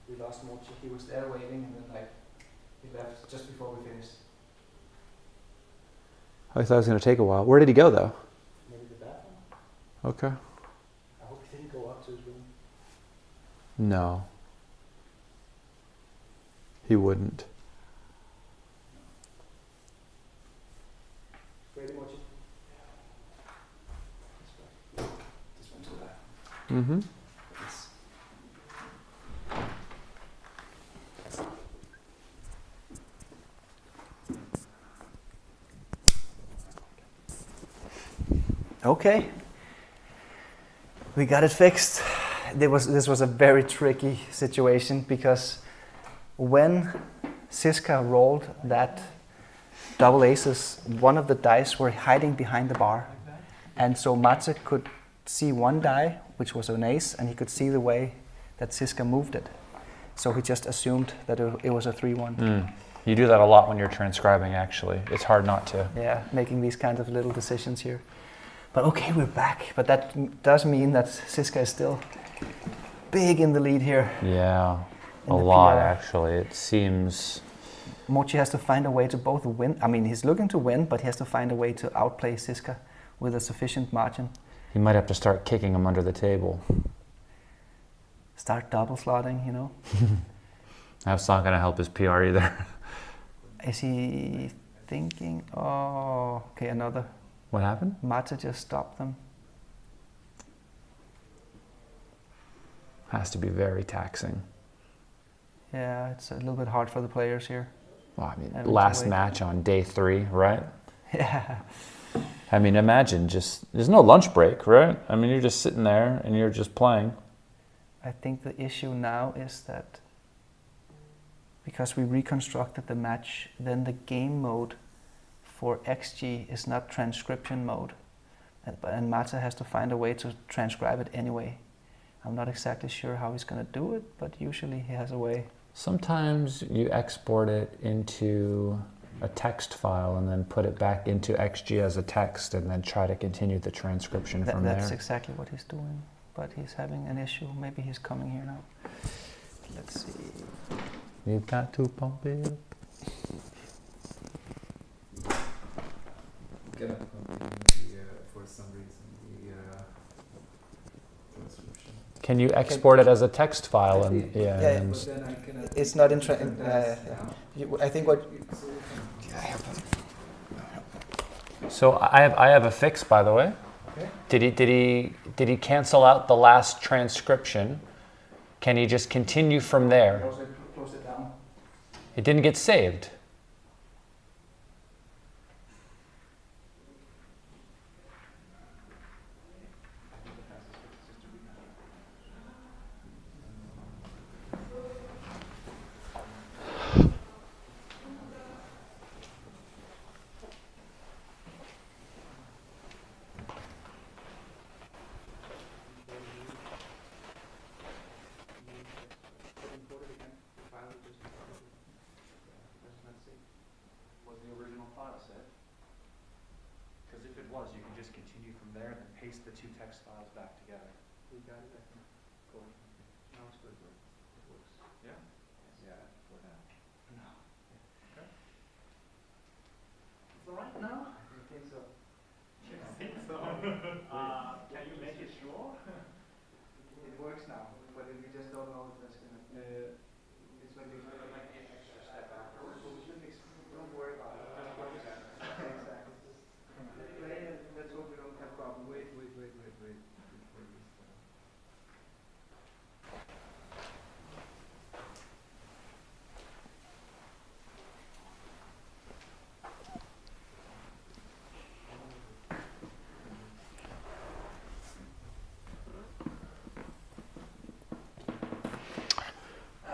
We lost Mochy. He was there waiting, and then he left just before we finished. I thought it was going to take a while. Where did he go, though? Maybe the bathroom. Okay. I hope he didn't go up to his room. No. He wouldn't. Ready, Mochy? This one to the bathroom. Mm-hmm. Yes. Okay, we got it fixed. This was a very tricky situation, because when Zizka rolled that double aces, one of the dice were hiding behind the bar, and so Mate could see one die, which was an ace, and he could see the way that Zizka moved it. So he just assumed that it was a 3-1. You do that a lot when you're transcribing, actually. It's hard not to. Yeah, making these kinds of little decisions here. But okay, we're back. But that does mean that Zizka is still big in the lead here. Yeah, In a the lot, PR. actually. It seems... Mochy has to find a way to both win. I mean, he's looking to win, but he has to find a way to outplay Zizka with a sufficient margin. He might have to start kicking him under the table. Start double slotting, you know. That's not going to help his PR either. Is he thinking? Oh, okay, another. What happened? Mate just stopped them. Has to be very taxing. Yeah, it's a little bit hard for the players here. Well, I mean, Having to last wait. match on day 3, right? Yeah. I mean, imagine there's no lunch break, right? I mean, you're just sitting there and you're just playing. I think the issue now is that because we reconstructed the match, then the game mode for XG is not transcription mode. And Mata has to find a way to transcribe it anyway. I'm not exactly sure how he's going to do it, but usually he has a way. Sometimes you export it into a text file and then put it back into XG as a text and then try to continue the transcription from there. That's exactly what he's doing, but he's having an issue. Maybe he's coming here now. Let's see. You've got to pump it up. For some reason, the transcription. Can you export it as a text file? And Yeah, and But then I cannot. it's not I think what. so I have a fix, by the way. Okay. Did he cancel out the last transcription? Can he just continue from there? Close it down. It didn't get saved. Can you make it sure? It works now, but we just don't know if that's going to... it's when you might be an extra step back. Don't worry about it. Just work it out. Exactly. Just play and let's hope we don't have problems. Wait.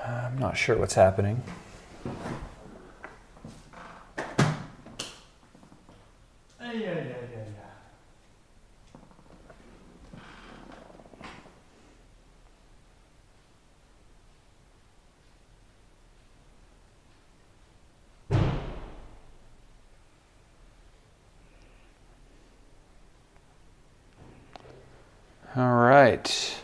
I'm not sure what's happening. All right.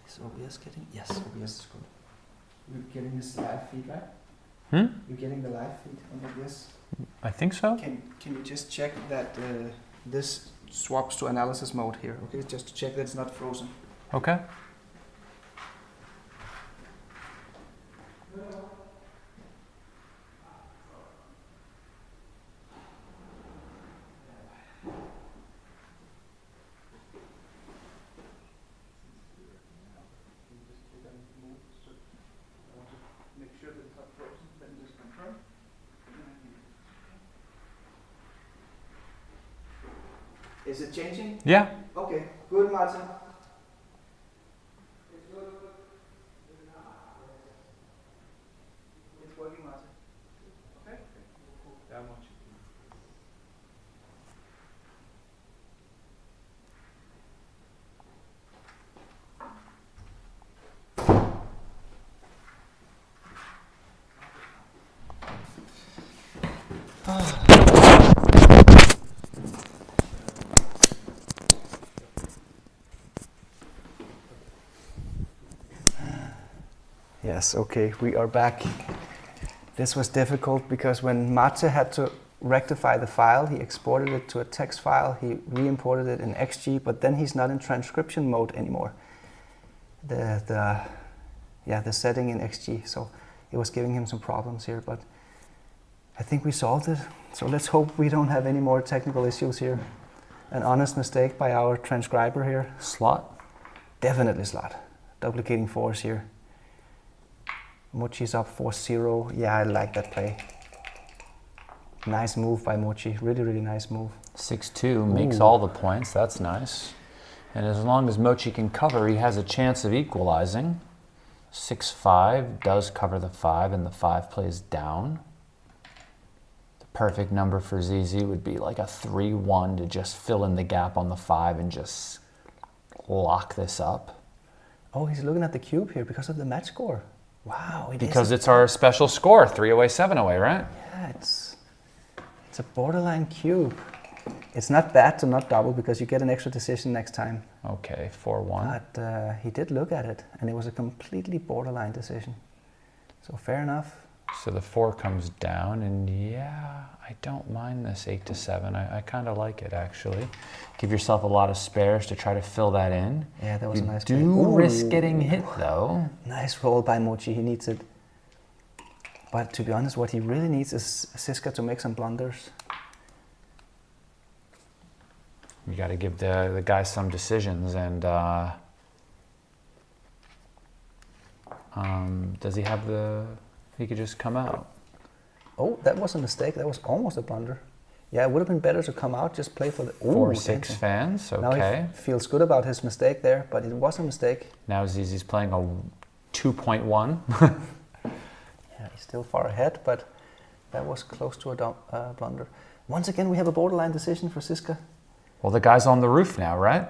Is OBS getting? Yes, OBS is good. You're getting this live feed, right? Hmm? You're getting the live feed on OBS? I think so. Can you just check that this swaps to analysis mode here, okay? Just to check that it's not frozen. Okay. Make sure that it's not frozen, then just confirm. Is it changing? Yeah. Okay, good, Martin. It's working, Martin. Okay. Yes, okay, we are back. This was difficult because when Mate had to rectify the file, he exported it to a text file, he re-imported it in XG, but then he's not in transcription mode anymore. The setting in XG, so it was giving him some problems here, but I think we solved it. So let's hope we don't have any more technical issues here. An honest mistake by our transcriber here. Slot? Definitely slot. Duplicating 4s here. Mochy's up 4-0. Yeah, I like that play. Nice move by Mochy. Really, really nice move. 6-2 makes all the points. That's nice. And as long as Mochy can cover, he has a chance of equalizing. 6-5 does cover the 5, and the 5 plays down. The perfect number for ZZ would be like a 3-1 to just fill in the gap on the 5 and just lock this up. Oh, he's looking at the cube here because of the match score. Wow. Because it's our special score, 3 away, 7 away, right? Yeah, it's a borderline cube. It's not bad to not double because you get an extra decision next time. Okay, 4-1. But he did look at it, and it was a completely borderline decision. So fair enough. So the 4 comes down, and yeah, I don't mind this 8-7. I kind of like it, actually. Give yourself a lot of spares to try to fill that in. Yeah, that was a nice play. You do risk getting hit, though. Nice roll by Mochy. He needs it. But to be honest, what he really needs is Zizka to make some blunders. You got to give the guy some decisions, and does he have the... He could just come out. Oh, that was a mistake. That was almost a blunder. Yeah, it would have been better to come out, just play for the... 4-6 fans, okay. Now he feels good about his mistake there, but it was a mistake. Now Zizi's playing a 2.1. Yeah, he's still far ahead, but that was close to a blunder. Once again, we have a borderline decision for Zizka. Well, the guy's on the roof now, right?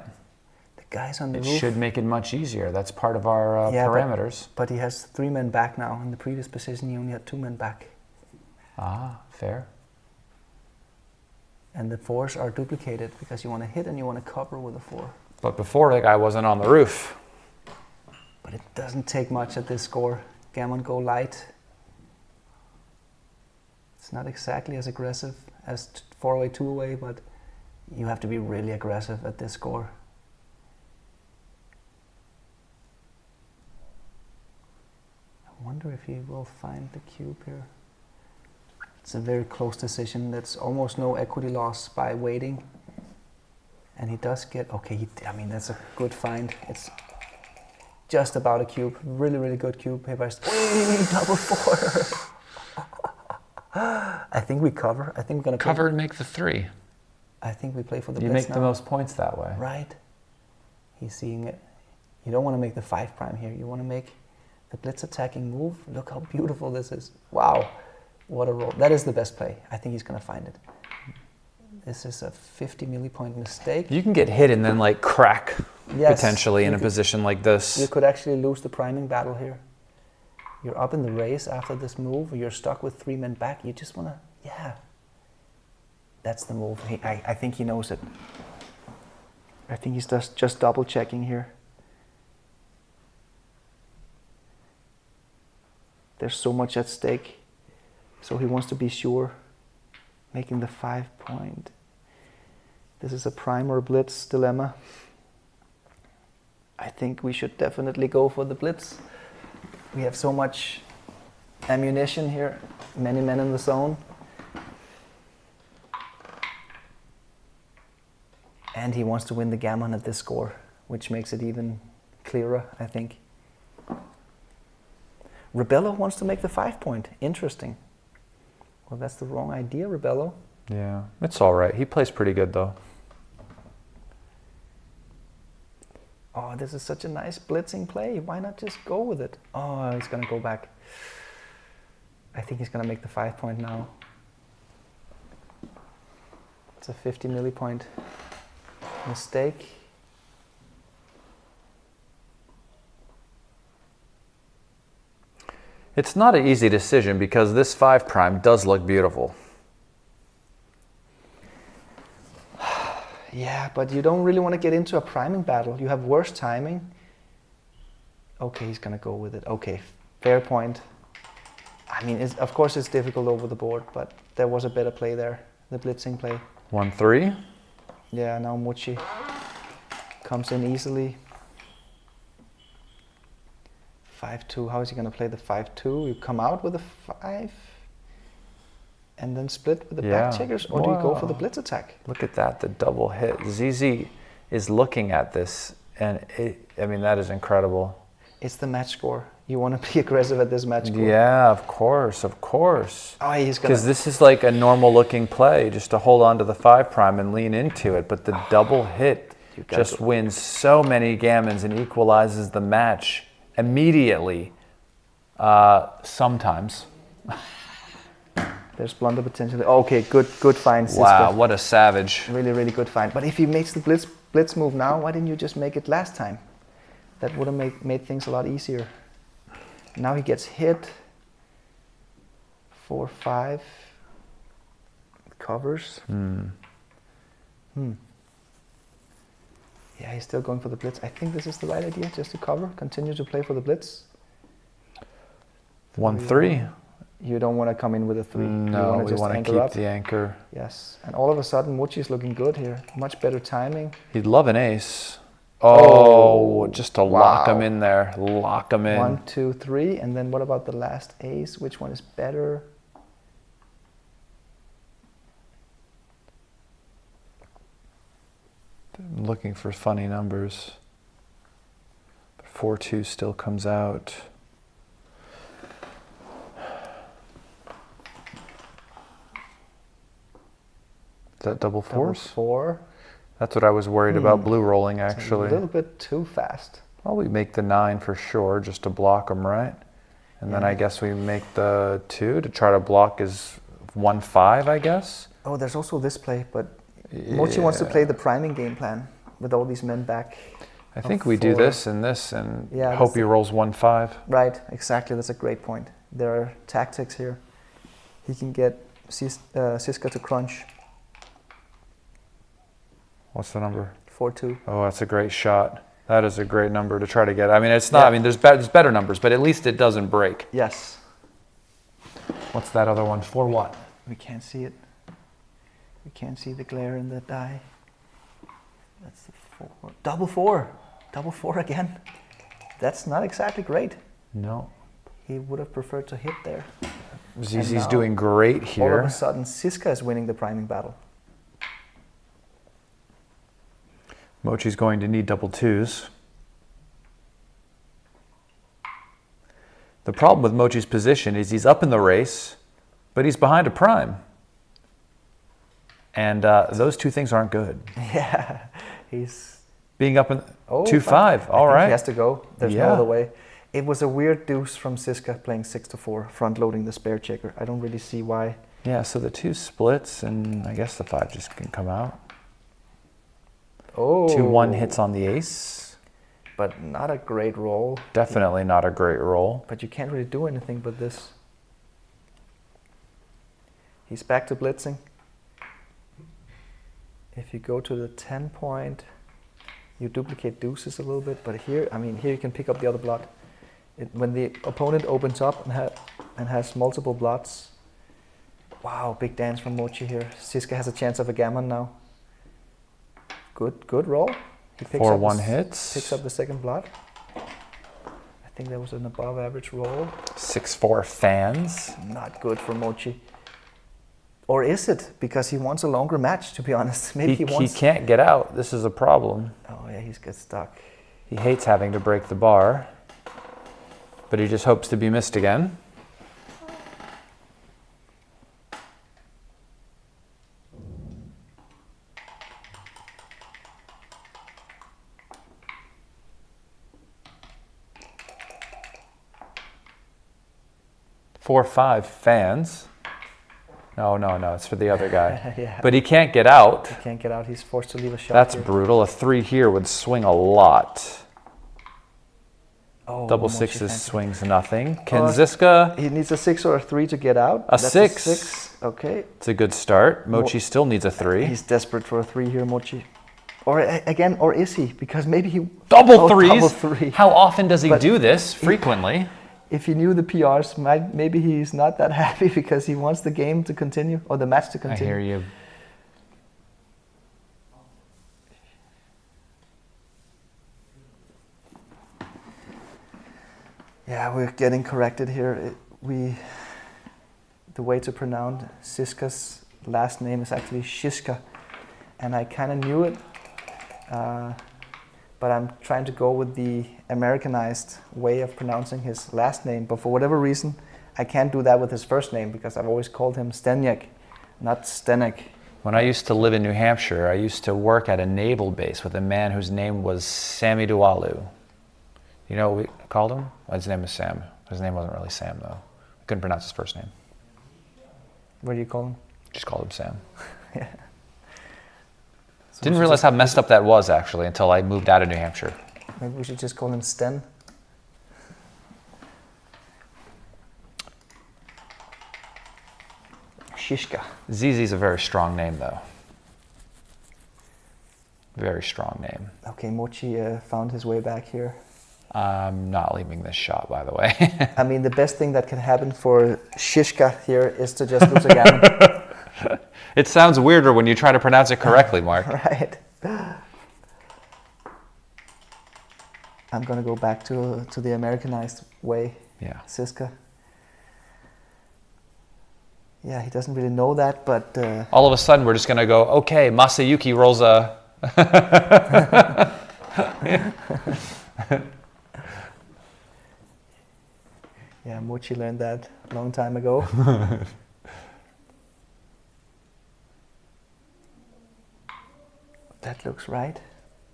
The guy's on the roof. It should make it much easier. That's part of our parameters. But he has 3 men back now. In the previous position, he only had 2 men back. Ah, fair. And the 4s are duplicated because you want to hit and you want to cover with a 4. But before, the guy wasn't on the roof. But it doesn't take much at this score. Gammon go light. It's not exactly as aggressive as 4 away, 2 away, but you have to be really aggressive at this score. I wonder if he will find the cube here. It's a very close decision. That's almost no equity loss by waiting. And he does get, okay, I mean, that's a good find. It's just about a cube. Really, really good cube. Double 4. I think we cover. I think we're going to cover and make the 3. I think we play for the blitz. You make the most points that way. Right. He's seeing it. You don't want to make the 5 prime here. You want to make the blitz attacking move. Look how beautiful this is. Wow. What a roll. That is the best play. I think he's going to find it. This is a 50 millipoint mistake. You can get hit and then like crack potentially in a position like this. You could actually lose the priming battle here. You're up in the race after this move. You're stuck with 3 men back. You just want to, yeah. That's the move. I think he knows it. I think he's just double checking here. There's so much at stake. So he wants to be sure. Making the 5 point. This is a prime or blitz dilemma. I think we should definitely go for the blitz. We have so much ammunition here. Many men in the zone. And he wants to win the gammon at this score, which makes it even clearer, I think. Rebello wants to make the 5 point. Interesting. Well, that's the wrong idea, Rebello. Yeah, it's all right. He plays pretty good, though. Oh, this is such a nice blitzing play. Why not just go with it? Oh, he's gonna go back. I think he's gonna make the 5 point now. It's a 50 millipoint mistake. It's not an easy decision because this 5 prime does look beautiful. Yeah, but you don't really want to get into a priming battle. You have worse timing. Okay, he's gonna go with it. Okay, fair point. I mean, of course it's difficult over the board, but there was a better play there, the blitzing play. 1-3. Yeah, now Mochy comes in easily. 5-2, how is he gonna play the 5-2? You come out with a 5 and then split with the back checkers, or do you go for the blitz attack? Look at that, the double hit. ZZ is looking at this, and I mean, that is incredible. It's the match score. You want to be aggressive at this match score. Yeah, of course, of course. Oh, he's gonna. Because this is like a normal looking play, just to hold on to the 5 prime and lean into it. But the double hit just wins so many gammons and equalizes the match immediately. Sometimes. There's blunder potential. Okay, good find, Zizka. Wow, what a savage. Really, really good find. But if he makes the blitz move now, why didn't you just make it last time? That would have made things a lot easier. Now he gets hit. 4-5. Covers. Yeah, he's still going for the blitz. I think this is the right idea, just to cover. Continue to play for the blitz. 1-3. You don't want to come in with a 3. No, we want to keep the anchor. Yes, and all of a sudden Mochy is looking good here. Much better timing. He'd love an ace. Oh, just to lock him in there. Lock him in. 1, 2, 3, and then what about the last ace? Which one is better? I'm looking for funny numbers. But 4-2 still comes out. Is that double fours? Double 4. That's what I was worried about blue rolling, actually. It's a little bit too fast. Well, we make the 9 for sure, just to block them, right? And then I guess we make the 2 to try to block his 1-5, I guess. Oh, there's also this play, but Mochy wants to play the priming game plan with all these men back. I think we do this and hope he rolls 1-5. Right, exactly. That's a great point. There are tactics here. He can get Zizka to crunch. What's the number? 4-2. Oh, that's a great shot. That is a great number to try to get. I mean, it's not. I mean, there's better numbers, but at least it doesn't break. Yes. What's that other one? For what? We can't see it. We can't see the glare in the die. That's the 4. Double 4. Double 4 again. That's not exactly great. No. He would have preferred to hit there. ZZ's doing great here. All of a sudden, Zizka is winning the priming battle. Mochy's going to need double 2s. The problem with Mochy's position is he's up in the race, but he's behind a prime. And those two things aren't good. Yeah, he's... Being up in 2-5, all right. He has to go. There's no other way. It was a weird deuce from Zizka playing 6-4, front-loading the spare checker. I don't really see why. Yeah, so the 2 splits, and I guess the 5 just can come out. Oh. 2-1 hits on the ace. But not a great roll. Definitely not a great roll. But you can't really do anything with this. He's back to blitzing. If you go to the 10 point, you duplicate deuces a little bit. But here, I mean, here you can pick up the other blot. When the opponent opens up and has multiple blots. Wow, big dance from Mochy here. Zizka has a chance of a gammon now. Good roll. He picks 4-1 hits. Picks up the second blot. I think that was an above average roll. 6-4 fans. Not good for Mochy. Or is it? Because he wants a longer match, to be honest. Maybe he wants... He can't get out. This is a problem. Oh yeah, he's got stuck. He hates having to break the bar. But he just hopes to be missed again. 4-5 fans. No, it's for the other guy. Yeah. But he can't get out. He can't get out. He's forced to leave a shot. That's here. brutal. A 3 here would swing a lot. Oh, Double Mochy sixes fancy. swings nothing. Can Zizka? He needs a 6 or a 3 to get out. A That's 6. A 6. Okay. It's a good start. Mochy still needs a 3. He's desperate for a 3 here, Mochy. Or again, or is he? Because maybe he Double threes? Double 3. How often does he But do this? Frequently. If he knew the PRs, maybe he's not that happy because he wants the game to continue or the match to I continue. hear you. Yeah, we're getting corrected here. The way to pronounce Zizka's last name is actually Zizka, and I kind of knew it, but I'm trying to go with the Americanized way of pronouncing his last name. But for whatever reason, I can't do that with his first name because I've always called him Zdenek, not Zdenek. When I used to live in New Hampshire, I used to work at a naval base with a man whose name was Sammy Dualu. You know what we called him? Well, his name is Sam. His name wasn't really Sam, though. I couldn't pronounce his first name. What do you call him? Just called him Sam. Yeah. So Didn't realize how messed up that was, actually, until I moved out of New Hampshire. Maybe we should just call him Sten. Shishka. Zizi's a very strong name, though. Very strong name. Okay, Mochy found his way back here. I'm not leaving this shot, by the way. I mean, the best thing that can happen for Shishka here is to just lose a gammon. It sounds weirder when you try to pronounce it correctly, Mark. Right. I'm gonna go back to the Americanized way. Yeah. Zizka. Yeah, he doesn't really know that, but All of a sudden, we're just going to go, okay, Masayuki rolls a... yeah, Mochy learned that a long time ago. That looks right.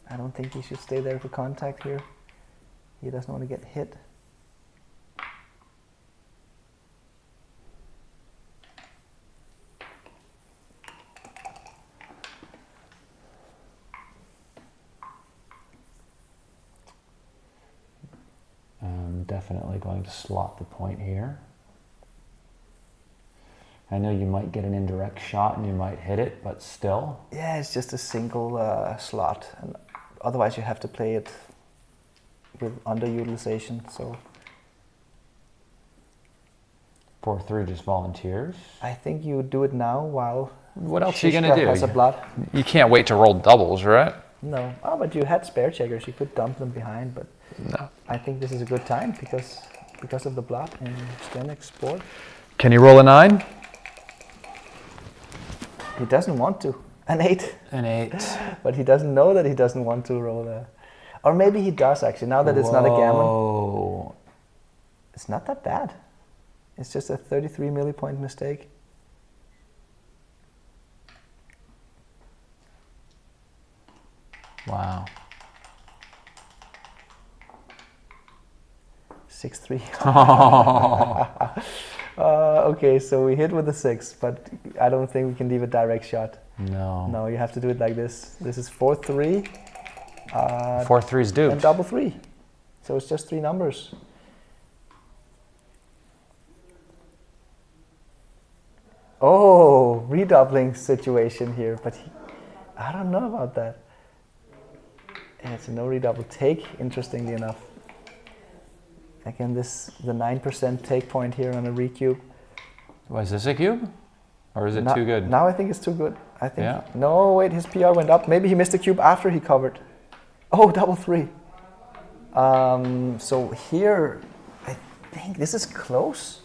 I don't think he should stay there for contact here. He doesn't want to get hit. I'm definitely going to slot the point here. I know you might get an indirect shot and you might hit it, but still. Yeah, it's just a single slot, and otherwise you have to play it with underutilization. So 4-3 just volunteers. I think you do it now while What else are you Shishka going to do? has a blot. You can't wait to roll doubles, right? No, but you had spare checkers. You could dump them behind, but No. I think this is a good time because of the blot in Zdenek's board. Can you roll a 9? He doesn't want to. An 8. An 8. But he doesn't know that he doesn't want to roll a... Or maybe he does, actually, now that it's not a gammon. Whoa. It's not that bad. It's just a 33 millipoint mistake. Wow. 6-3. Okay, so we hit with a 6, but I don't think we can leave a direct shot. No. No, you have to do it like this. This is 4-3. 4-3's duped. And double 3. So it's just 3 numbers. Oh, redoubling situation here, but I don't know about that. And it's a no redouble take, interestingly enough. Again, the 9% take point here on a recube. Was this a cube? Or is it too good? Now I think it's too good. I think. Yeah. No, wait, his PR went up. Maybe he missed a cube after he covered. Oh, double 3. So here, I think this is close.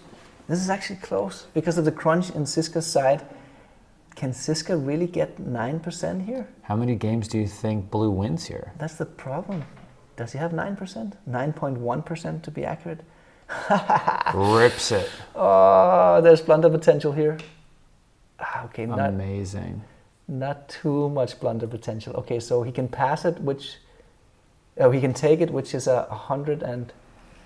This is actually close because of the crunch in Zizka's side. Can Zizka really get 9% here? How many games do you think blue wins here? That's the problem. Does he have 9%? 9.1% to be accurate. Rips it. Oh, there's blunder potential here. Okay, Amazing. not too much blunder potential. Okay, so he can pass it, which he can take it, which is 100 and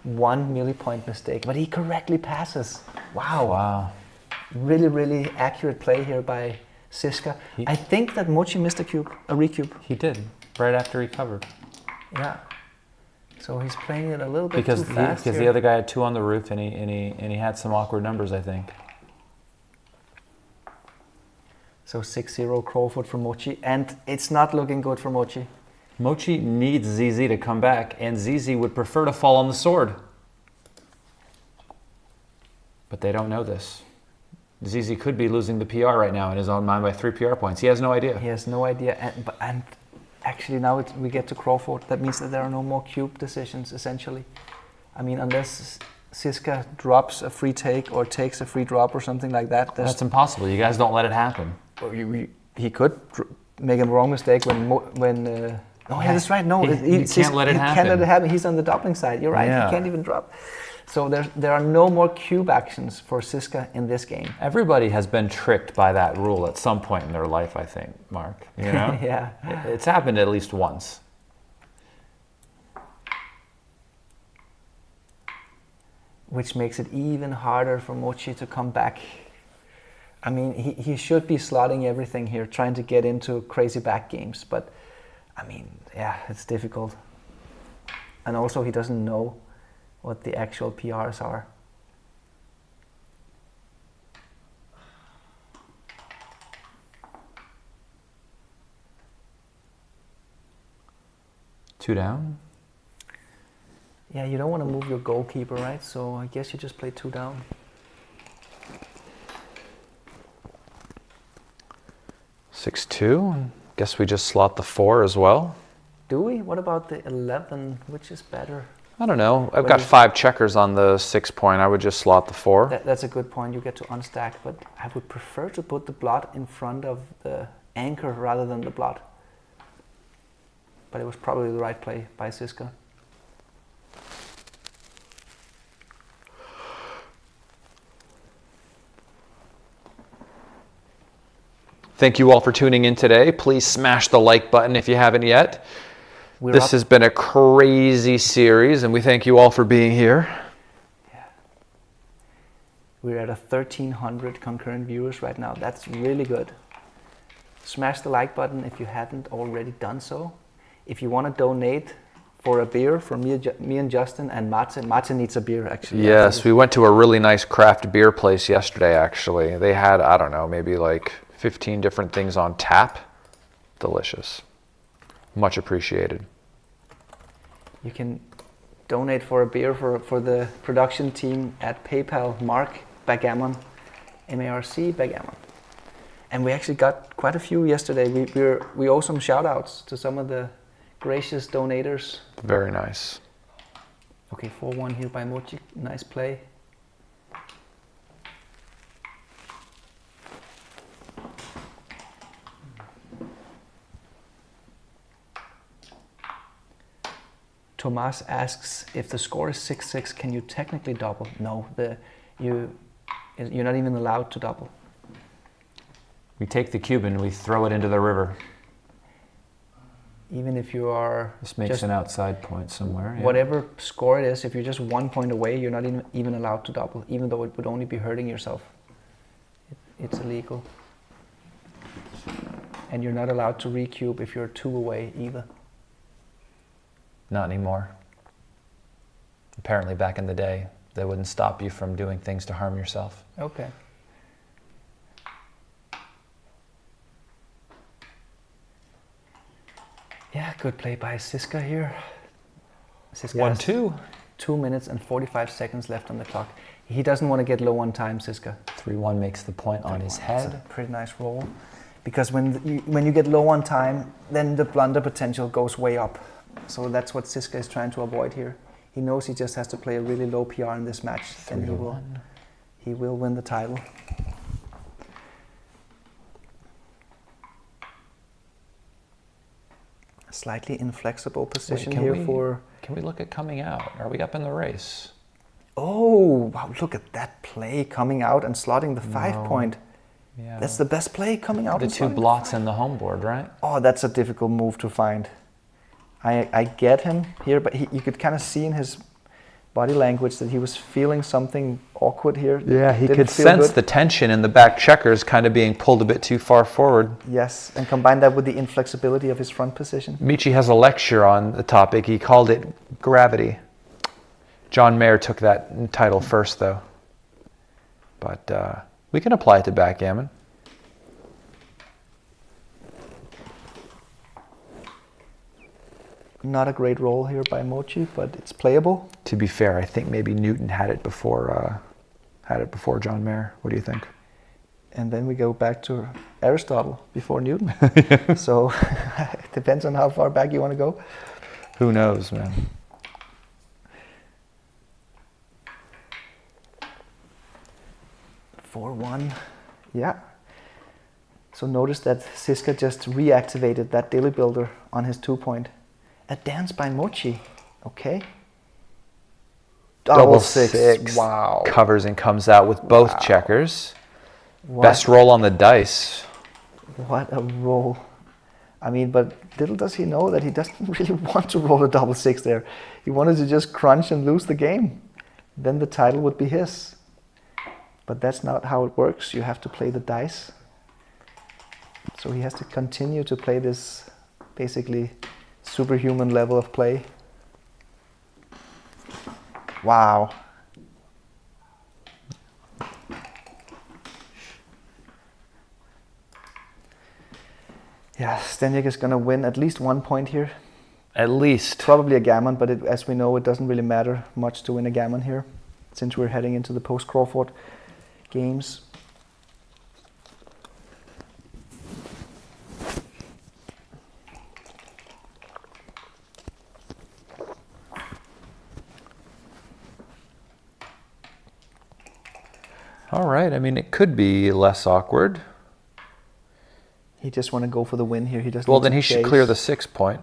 1 millipoint mistake, but he correctly passes. Wow. Wow. Really, really accurate play here by Zizka. I think that Mochy missed a recube. He did, right after he covered. Yeah. So he's playing it a little bit too fast Because the other guy had 2 on the roof, and he had some awkward numbers, I think. So 6-0 Crawford for Mochy, and it's not looking good for Mochy. Mochy needs ZZ to come back, and ZZ would prefer to fall on the sword. But they don't know this. ZZ could be losing the PR right now in his own mind by 3 PR points. He has no idea. He has no idea, and actually now we get to Crawford. That means that there are no more cube decisions, essentially. I mean, unless Zizka drops a free take or takes a free drop or something like that. That's impossible. You guys don't let it happen. He could make a wrong mistake when oh yeah, that's right. No, you can't let it happen. He can't let it happen. He's on the doubling side. You're right. Yeah. He can't even drop. So there are no more cube actions for Zizka in this game. Everybody has been tricked by that rule at some point in their life, I think, Mark. You know? Yeah. It's happened at least once. Which makes it even harder for Mochy to come back. I mean, he should be slotting everything here, trying to get into crazy back games. But, I mean, yeah, it's difficult. And also he doesn't know what the actual PRs are. Two down? Yeah, you don't want to move your goalkeeper, right? So I guess you just play 2 down. Six two. Guess we just slot the 4 as well. Do we? What about the 11? Which is better? I don't know. I've got 5 checkers on the 6 point. I would just slot the 4. That's a good point. You get to unstack, but I would prefer to put the blot in front of the anchor rather than the blot. But it was probably the right play by Zizka. Thank you all for tuning in today. Please smash the like button if you haven't yet. This has been a crazy series, and we thank you all for being here. Yeah. We're at 1,300 concurrent viewers right now. That's really good. Smash the like button if you haven't already done so. If you want to donate for a beer for me and Justin and Martin. Martin needs a beer, actually. Yes, we went to a really nice craft beer place yesterday, actually. They had, I don't know, maybe like 15 different things on tap. Delicious. Much appreciated. You can donate for a beer for the production team at PayPal, Mark Backgammon, M-A-R-C Backgammon. And we actually got quite a few yesterday. We owe some shout outs to some of the gracious donators. Very nice. Okay, 4-1 here by Mochy. Nice play. Tomas asks, if the score is 6-6, can you technically double? No, you're not even allowed to double. We take the cube and we throw it into the river. Even if you are... This makes an outside point somewhere. Yeah. Whatever score it is, if you're just 1 point away, you're not even allowed to double, even though it would only be hurting yourself. It's illegal. And you're not allowed to recube if you're 2 away either. Not anymore. Apparently back in the day, they wouldn't stop you from doing things to harm yourself. Okay. Yeah, good play by Zizka here. Zizka 1-2. 2 minutes and 45 seconds left on the clock. He doesn't want to get low on time, Zizka. 3-1 makes the point on his head. That's a pretty nice roll. Because when you get low on time, then the blunder potential goes way up. So that's what Zizka is trying to avoid here. He knows he just has to play a really low PR in this match, and he will win the title. Slightly inflexible position here Can we look at coming out? Are we up in the race? Oh, wow, look at that play coming out and slotting the 5 point. Yeah. That's the best play coming out. The 2 blots in the home board, right? Oh, that's a difficult move to find. I get him here, but you could kind of see in his body language that he was feeling something awkward here. Yeah, he Didn't could feel sense good. the tension in the back checkers kind of being pulled a bit too far forward. Yes, and combine that with the inflexibility of his front position. Mochy has a lecture on the topic. He called it gravity. John Mayer took that title first, though. But we can apply it to backgammon. Not a great roll here by Mochy, but it's playable. To be fair, I think maybe Newton had it before John Mayer. What do you think? And then we go back to Aristotle before Newton. So it depends on how far back you want to go. Who knows, man? Four one, yeah. So notice that Zizka just reactivated that daily builder on his 2-point. A dance by Mochy, okay. Double six. Wow. Covers and comes out with both checkers. What? Best roll on the dice. What a roll. I mean, but little does he know that he doesn't really want to roll a double six there. He wanted to just crunch and lose the game. Then the title would be his. But that's not how it works. You have to play the dice. So he has to continue to play this basically superhuman level of play. Wow. Yeah, Zdenek is going to win at least 1 point here. At least. Probably a gammon, but as we know, it doesn't really matter much to win a gammon here, since we're heading into the post-Crawford games. All right, I mean, it could be less awkward. He just want to go for the win here. He doesn't. Well, then he should clear the 6-point.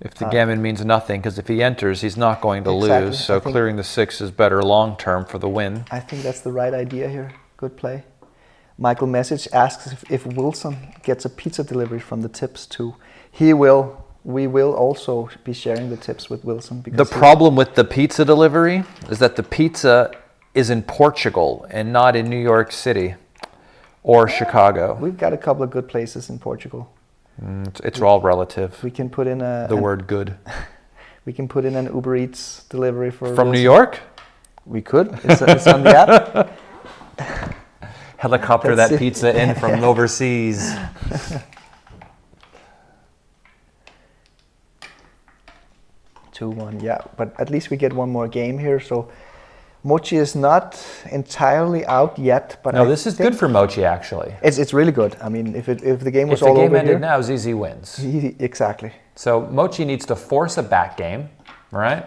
If the gammon means nothing, because if he enters, he's not going to Exactly. lose. So clearing the 6 is better long term for the win. I think that's the right idea here. Good play. Michael Message asks if Wilson gets a pizza delivery from the tips too. He will. We will also be sharing the tips with Wilson. The problem with the pizza delivery is that the pizza is in Portugal and not in New York City or Chicago. We've got a couple of good places in Portugal. It's all relative. We can put in the word good. We can put in an Uber Eats delivery for from Wilson. New York. We could. It's on the app. Helicopter That's that it. pizza in from overseas. 2-1, yeah. But at least we get one more game here. So Mochy is not entirely out yet. But No, this is good for Mochy, actually. It's really good. I mean, if the game was If the all game over ended here, now, ZZ wins. exactly. So Mochy needs to force a back game, right?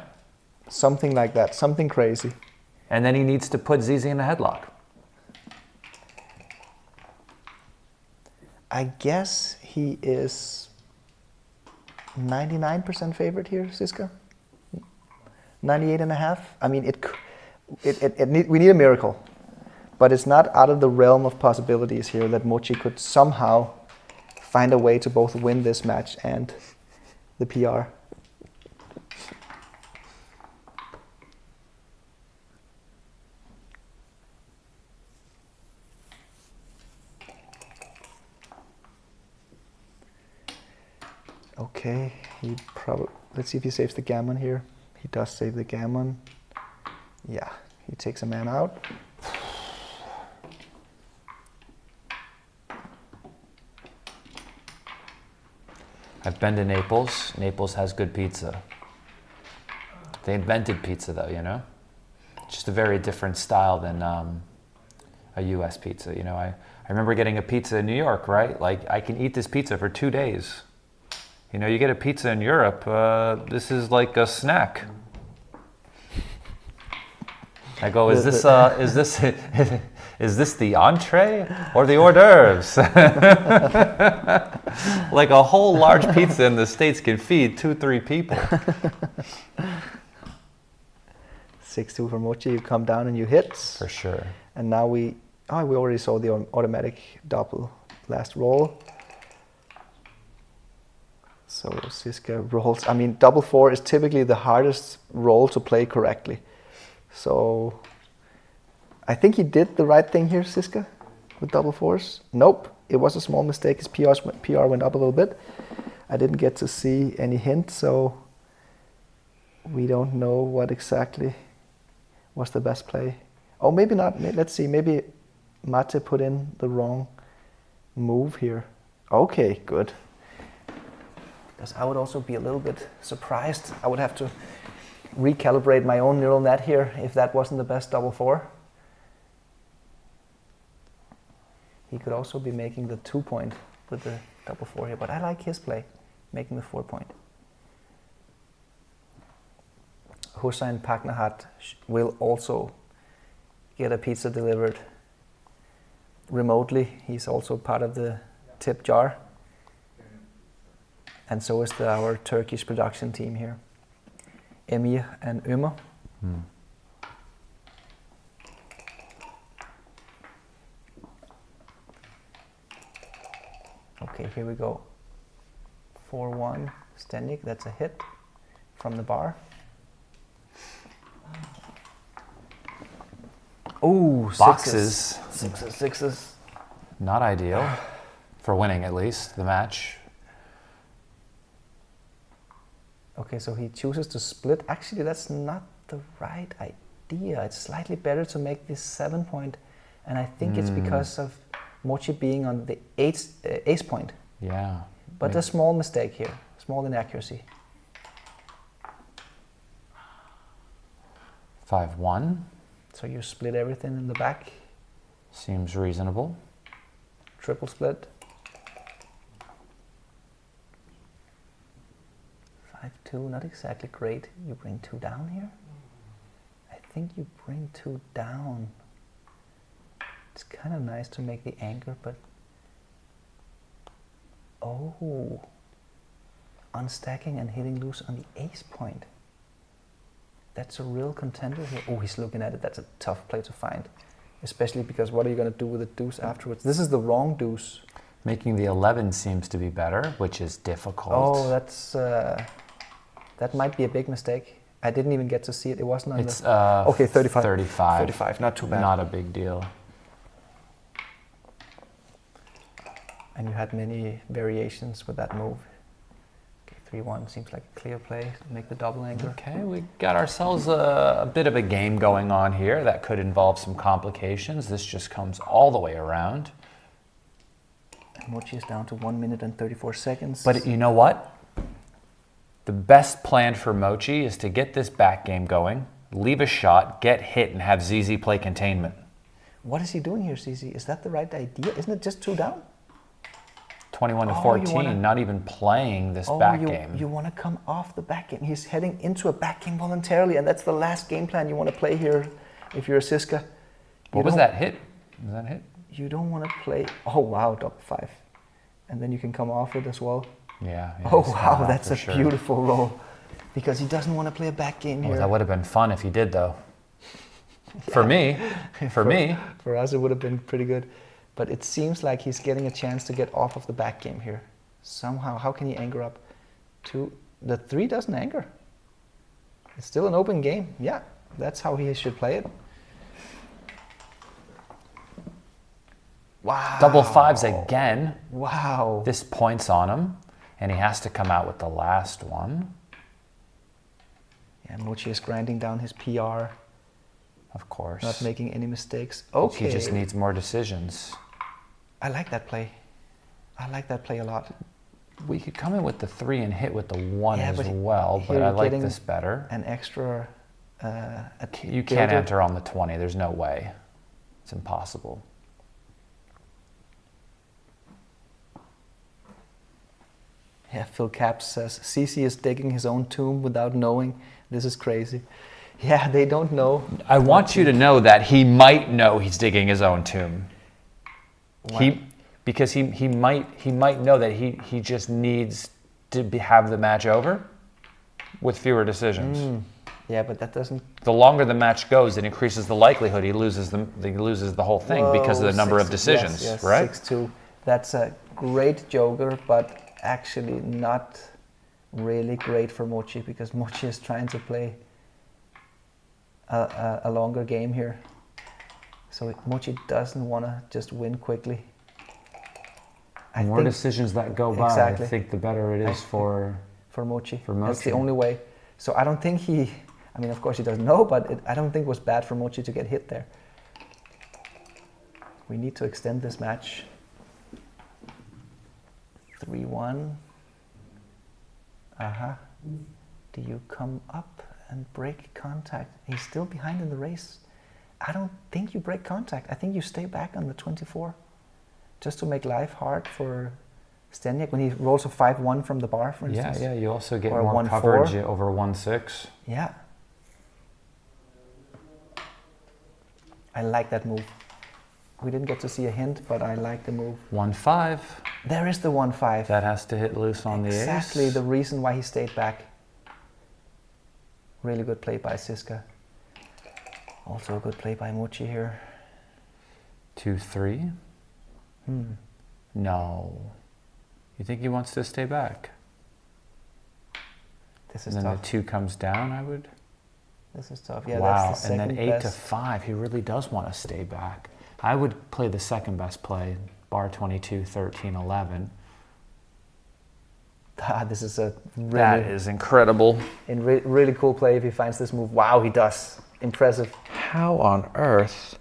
Something like that. Something crazy. And then he needs to put ZZ in a headlock. I guess he is 99% favorite here, Zizka. 98.5. I mean, we need a miracle, but it's not out of the realm of possibilities here that Mochy could somehow find a way to both win this match and the PR. Okay, let's see if he saves the gammon here. He does save the gammon. Yeah, he takes a man out. I've been to Naples. Naples has good pizza. They invented pizza, though, you know? Just a very different style than a U.S. pizza, you know? I remember getting a pizza in New York, right? Like, I can eat this pizza for 2 days. You know, you get a pizza in Europe, this is like a snack. I go, is this the entree or the hors d'oeuvres? Like a whole large pizza in the States can feed 2-3 people. 6-2 for Mochy. You come down and you hit. For sure. And now we already saw the automatic double last roll. So Zizka rolls. I mean, double four is typically the hardest roll to play correctly. So I think he did the right thing here, Zizka, with double fours. Nope, it was a small mistake. His PR went up a little bit. I didn't get to see any hint, so we don't know what exactly was the best play. Oh, maybe not. Let's see. Maybe Mate put in the wrong move here. Okay, good. Because I would also be a little bit surprised. I would have to recalibrate my own neural net here if that wasn't the best double four. He could also be making the 2 point with the double four here, but I like his play, making the 4 point. Hussein Paknahat will also get a pizza delivered remotely. He's also part of the tip jar. And so is our Turkish production team here. Emir and Ömer. Okay, here we go. 4-1, Zdenek, that's a hit from the bar. Oh, Boxes. Sixes. Not ideal for winning, at least, the match. Okay, so he chooses to split. Actually, that's not the right idea. It's slightly better to make this 7 point. And I think it's because of Mochy being on the ace point. Yeah. But a small mistake here, small inaccuracy. 5-1. So you split everything in the back. Seems reasonable. Triple split. 5-2, not exactly great. You bring 2 down here? I think you bring 2 down. It's kind of nice to make the anchor, but... Oh! Unstacking and hitting loose on the ace point. That's a real contender here. Oh, he's looking at it. That's a tough play to find. Especially because what are you going to do with the deuce afterwards? This is the wrong deuce. Making the 11 seems to be better, which is difficult. Oh, that's... that might be a big mistake. I didn't even get to see it. It wasn't on the... Okay, 35. 35. 35, not too bad. Not a big deal. And you had many variations with that move. Okay, 3-1 seems like a clear play to make the double anchor. Okay, we got ourselves a bit of a game going on here that could involve some complications. This just comes all the way around. And Mochy is down to 1 minute and 34 seconds. But you know what? The best plan for Mochy is to get this back game going, leave a shot, get hit, and have ZZ play containment. What is he doing here, ZZ? Is that the right idea? Isn't it just 2 down? 21 to 14, not even playing this back game. You want to come off the back game. He's heading into a back game voluntarily, and that's the last game plan you want to play here if you're a Zizka. What was that hit? Was that a hit? You don't want to play... Oh, wow, double 5. And then you can come off it as well. Yeah. Oh, wow, that's a beautiful roll. Because he doesn't want to play a back game here. That would have been fun if he did, though. Yeah. For me. For us, it would have been pretty good. But it seems like he's getting a chance to get off of the back game here. Somehow, how can he anchor up? The 3 doesn't anchor. It's still an open game. Yeah, that's how he should play it. Wow. Double 5s again. Wow. This points on him, and he has to come out with the last one. Yeah, Mochy is grinding down his PR. Of course. Not making any mistakes. Okay. He just needs more decisions. I like that play. I like that play a lot. We could come in with the 3 and hit with the 1 as well, but I like this better. An extra... you can't enter on the 20. There's no way. It's impossible. Yeah, Phil Capps says, CC is digging his own tomb without knowing. This is crazy. Yeah, they don't know. I want you to know that he might know he's digging his own tomb. Because he might know that he just needs to have the match over with fewer decisions. Yeah, but that doesn't... The longer the match goes, it increases the likelihood he loses the whole thing because of the number of decisions, yes, right? 6-2. That's a great joker, but actually not really great for Mochy because Mochy is trying to play a longer game here. So Mochy doesn't want to just win quickly. The more decisions that go by, exactly. I think the better it is for Mochy. For Mochy. That's the only way. So I don't think he, I mean, of course he doesn't know, but I don't think it was bad for Mochy to get hit there. We need to extend this match. 3-1. Do you come up and break contact? He's still behind in the race. I don't think you break contact. I think you stay back on the 24. Just to make life hard for Zdenek when he rolls a 5-1 from the bar, for instance. Yeah, you also get or more coverage over 1-6. Yeah. I like that move. We didn't get to see a hint, but I like the move. 1-5. There is the 1-5. That has to hit loose on the ace. Exactly the reason why he stayed back. Really good play by Zizka. Also a good play by Mochy here. 2-3. No. You think he wants to stay back? This is and then tough. the 2 comes down, I would. This is tough. Yeah, wow, that's the and second then 8 to best. 5. He really does want to stay back. I would play the second best play, bar 22, 13, 11. This is a really, That is incredible. really cool play if he finds this move. Wow, he does. Impressive. How on earth?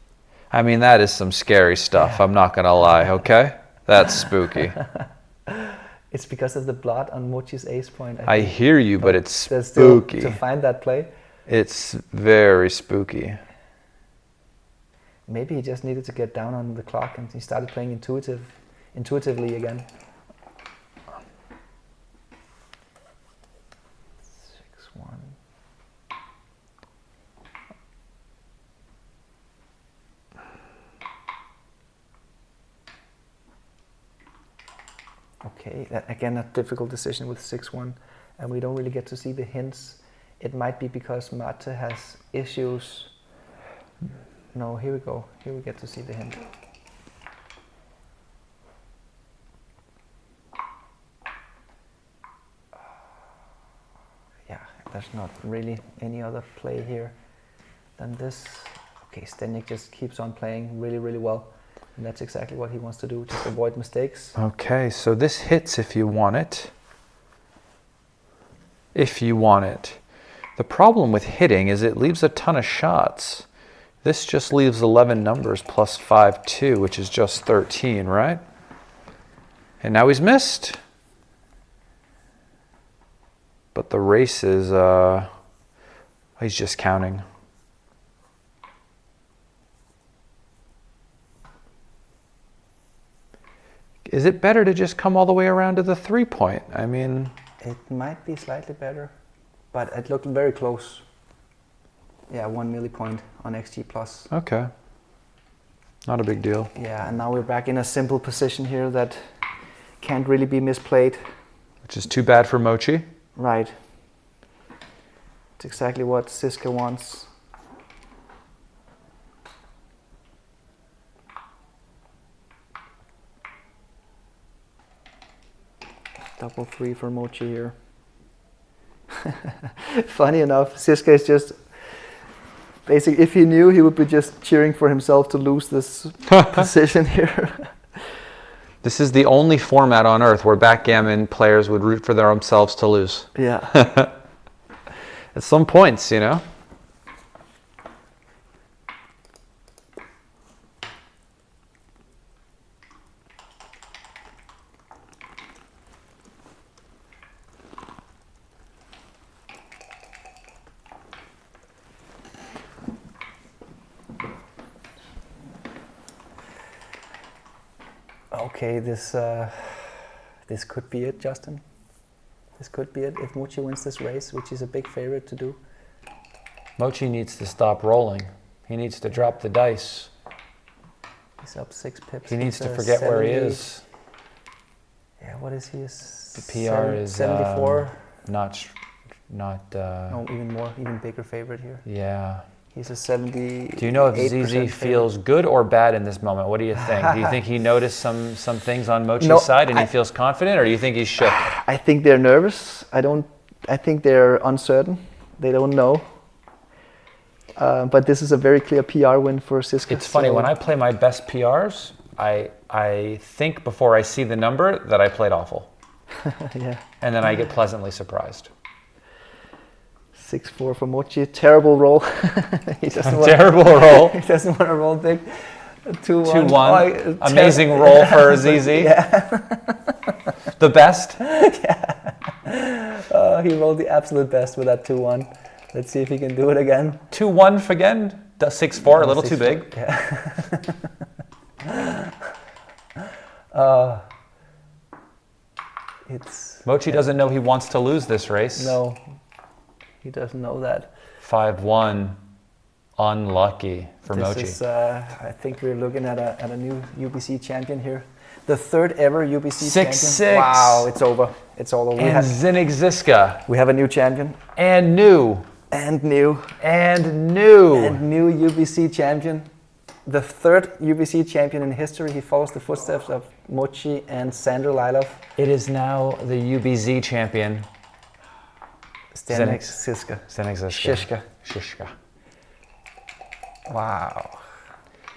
I mean, that is some scary stuff. I'm not going to lie, okay? That's spooky. It's because of the blot on Mochy's ace point. I think. hear you, but it's there's still spooky. to find that play. It's very spooky. Maybe he just needed to get down on the clock and he started playing intuitively again. 6-1. Okay, again a difficult decision with 6-1, and we don't really get to see the hints. It might be because Mate has issues. No, here we go. Here we get to see the hint. Yeah, there's not really any other play here than this. Okay, Zdenek just keeps on playing really well. And that's exactly what he wants to do, just avoid mistakes. Okay, so this hits if you want it. If you want it. The problem with hitting is it leaves a ton of shots. This just leaves 11 numbers plus 5, 2, which is just 13, right? And now he's missed. But the race is, he's just counting. Is it better to just come all the way around to the 3-point? I mean... It might be slightly better, but it looked very close. Yeah, 1 millipoint on XG plus. Okay. Not a big deal. Yeah, and now we're back in a simple position here that can't really be misplayed. Which is too bad for Mochy. Right. It's exactly what Zizka wants. Double 3 for Mochy here. Funny enough, Zizka is just basically, if he knew, he would be just cheering for himself to lose this position here. This is the only format on earth where backgammon players would root for themselves to lose. Yeah. At some points, you know. Okay, this could be it, Justin. This could be it if Mochy wins this race, which is a big favorite to do. Mochy needs to stop rolling. He needs to drop the dice. He's up 6 pips. He needs He's, to forget where he 70. is. Yeah, what is he? The PR is 74. not. No, even more, even bigger favorite here. Yeah. He's a 70. Do you know if ZZ feels good or bad in this moment? What do you think? Do you think he noticed some things on Mochy's side and he feels confident, or do you think he's shook? I think they're nervous. I think they're uncertain. They don't know. But this is a very clear PR win for Zizka. It's funny, when I play my best PRs, I think before I see the number that I played awful. Yeah. And then I get pleasantly surprised. 6-4 for Mochy. Terrible roll. He doesn't Terrible roll. He doesn't want to roll big. 2-1. 2-1. Amazing roll for ZZ. Yeah. The best. Yeah. He rolled the absolute best with that 2-1. Let's see if he can do it again. 2-1 again. 6-4. A little too big. Yeah. Mochy doesn't know he wants to lose this race. No, he doesn't know that. 5-1, unlucky for Mochy. I think we're looking at a new UBC champion here. The third ever UBC 6-6. champion. Wow, it's over. It's all over. And Zdenek Zizka. We have a new champion. And new. And new. And new. And new UBC champion. The third UBC champion in history. He follows the footsteps of Mochy and Sander Lylov. It is now the UBZ champion. Zdenek Zizka. Zdenek Zizka. Shishka. Wow.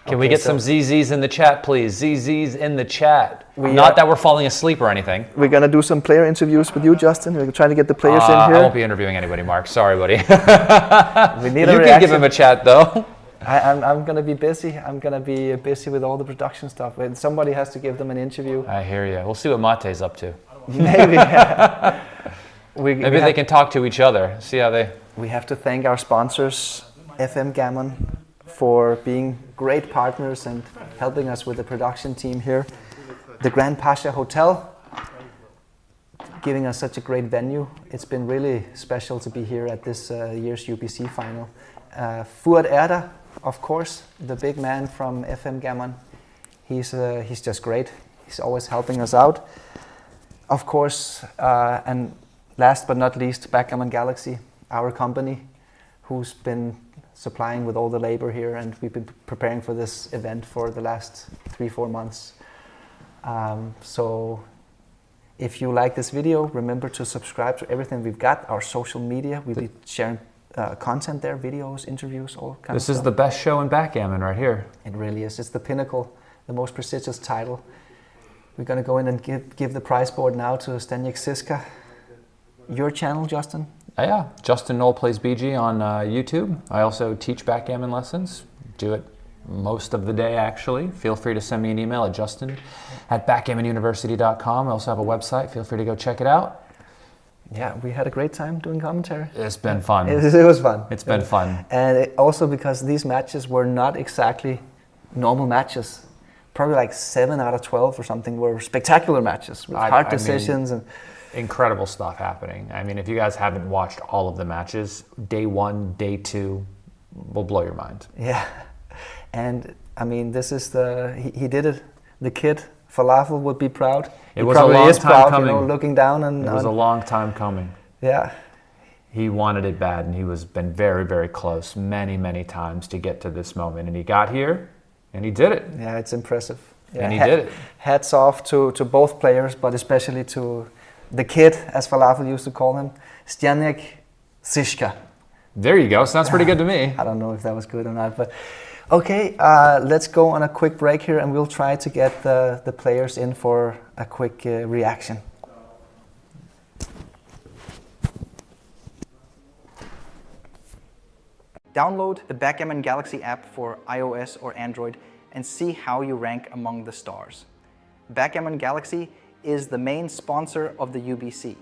Can we get some ZZs in the chat, please? ZZs in the chat. Not that we're falling asleep or anything. We're going to do some player interviews with you, Justin. We're trying to get the players in here. I won't be interviewing anybody, Mark. Sorry, buddy. We need you can give him a chat, though. I'm going to be busy. I'm going to be busy with all the production stuff. Somebody has to give them an interview. I hear you. We'll see what Mate's up to. Maybe. Maybe they can talk to each other. See how they... We have to thank our sponsors, FM Gammon, for being great partners and helping us with the production team here. The Grand Pasha Hotel, giving us such a great venue. It's been really special to be here at this year's UBC final. Fuad Erda, of course, the big man from FM Gammon. He's just great. He's always helping us out. Of course, and last but not least, Backgammon Galaxy, our company, who's been supplying with all the labor here, and we've been preparing for this event for the last 3-4 months. So if you like this video, remember to subscribe to everything we've got, our social media. We'll be sharing content there, videos, interviews, all kinds of stuff. This is the best show in backgammon right here. It really is. It's the pinnacle, the most prestigious title. We're going to go in and give the prize board now to Zdenek Zizka. Your channel, Justin? Yeah, Justin Knoll Plays BG on YouTube. I also teach backgammon lessons. Do it most of the day, actually. Feel free to send me an email at justin@backgammonuniversity.com. I also have a website. Feel free to go check it out. Yeah, we had a great time doing commentary. It's been fun. It was fun. It's been fun. And also because these matches were not exactly normal matches. Probably like 7 out of 12 or something were spectacular matches with hard decisions. And incredible stuff happening. I mean, if you guys haven't watched all of the matches, day 1, day 2 will blow your mind. Yeah. And I mean, this is he did it. The kid, Falafel, would be proud. It was a long time coming. You know, looking down and... It was a long time coming. Yeah. He wanted it bad, and he was been very, very close many, many times to get to this moment. And he got here, and he did it. Yeah, it's impressive. Yeah, and he did it. Hats off to both players, but especially to the kid, as Falafel used to call him, Zdenek Zizka. There you go. Sounds pretty good to me. I don't know if that was good or not, but okay. Let's go on a quick break here, and we'll try to get the players in for a quick reaction. Download the Backgammon Galaxy app for iOS or Android and see how you rank among the stars. Backgammon Galaxy is the main sponsor of the UBC.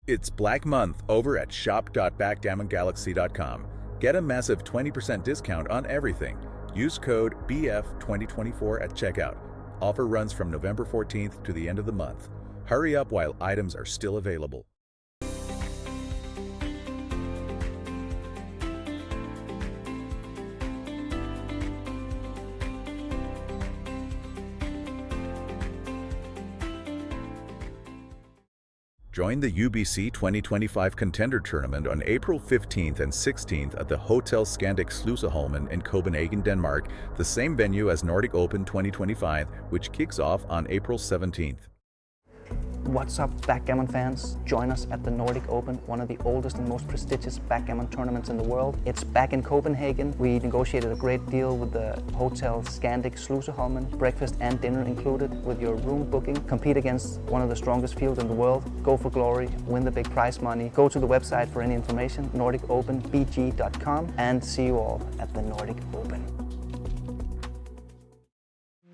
It's Black Month over at shop.backgammongalaxy.com. Get a massive 20% discount on everything. Use code BF2024 at checkout. Offer runs from November 14th to the end of the month. Hurry up while items are still available. Join the UBC 2025 Contender Tournament on April 15th and 16th at the Hotel Scandic Sluseholmen in Copenhagen, Denmark, the same venue as Nordic Open 2025, which kicks off on April 17th. What's up, backgammon fans? Join us at the Nordic Open, one of the oldest and most prestigious backgammon tournaments in the world. It's back in Copenhagen. We negotiated a great deal with the Hotel Scandic Sluseholmen, breakfast and dinner included with your room booking. Compete against one of the strongest fields in the world. Go for glory, win the big prize money. Go to the website for any information, nordicopenbg.com, and see you all at the Nordic Open.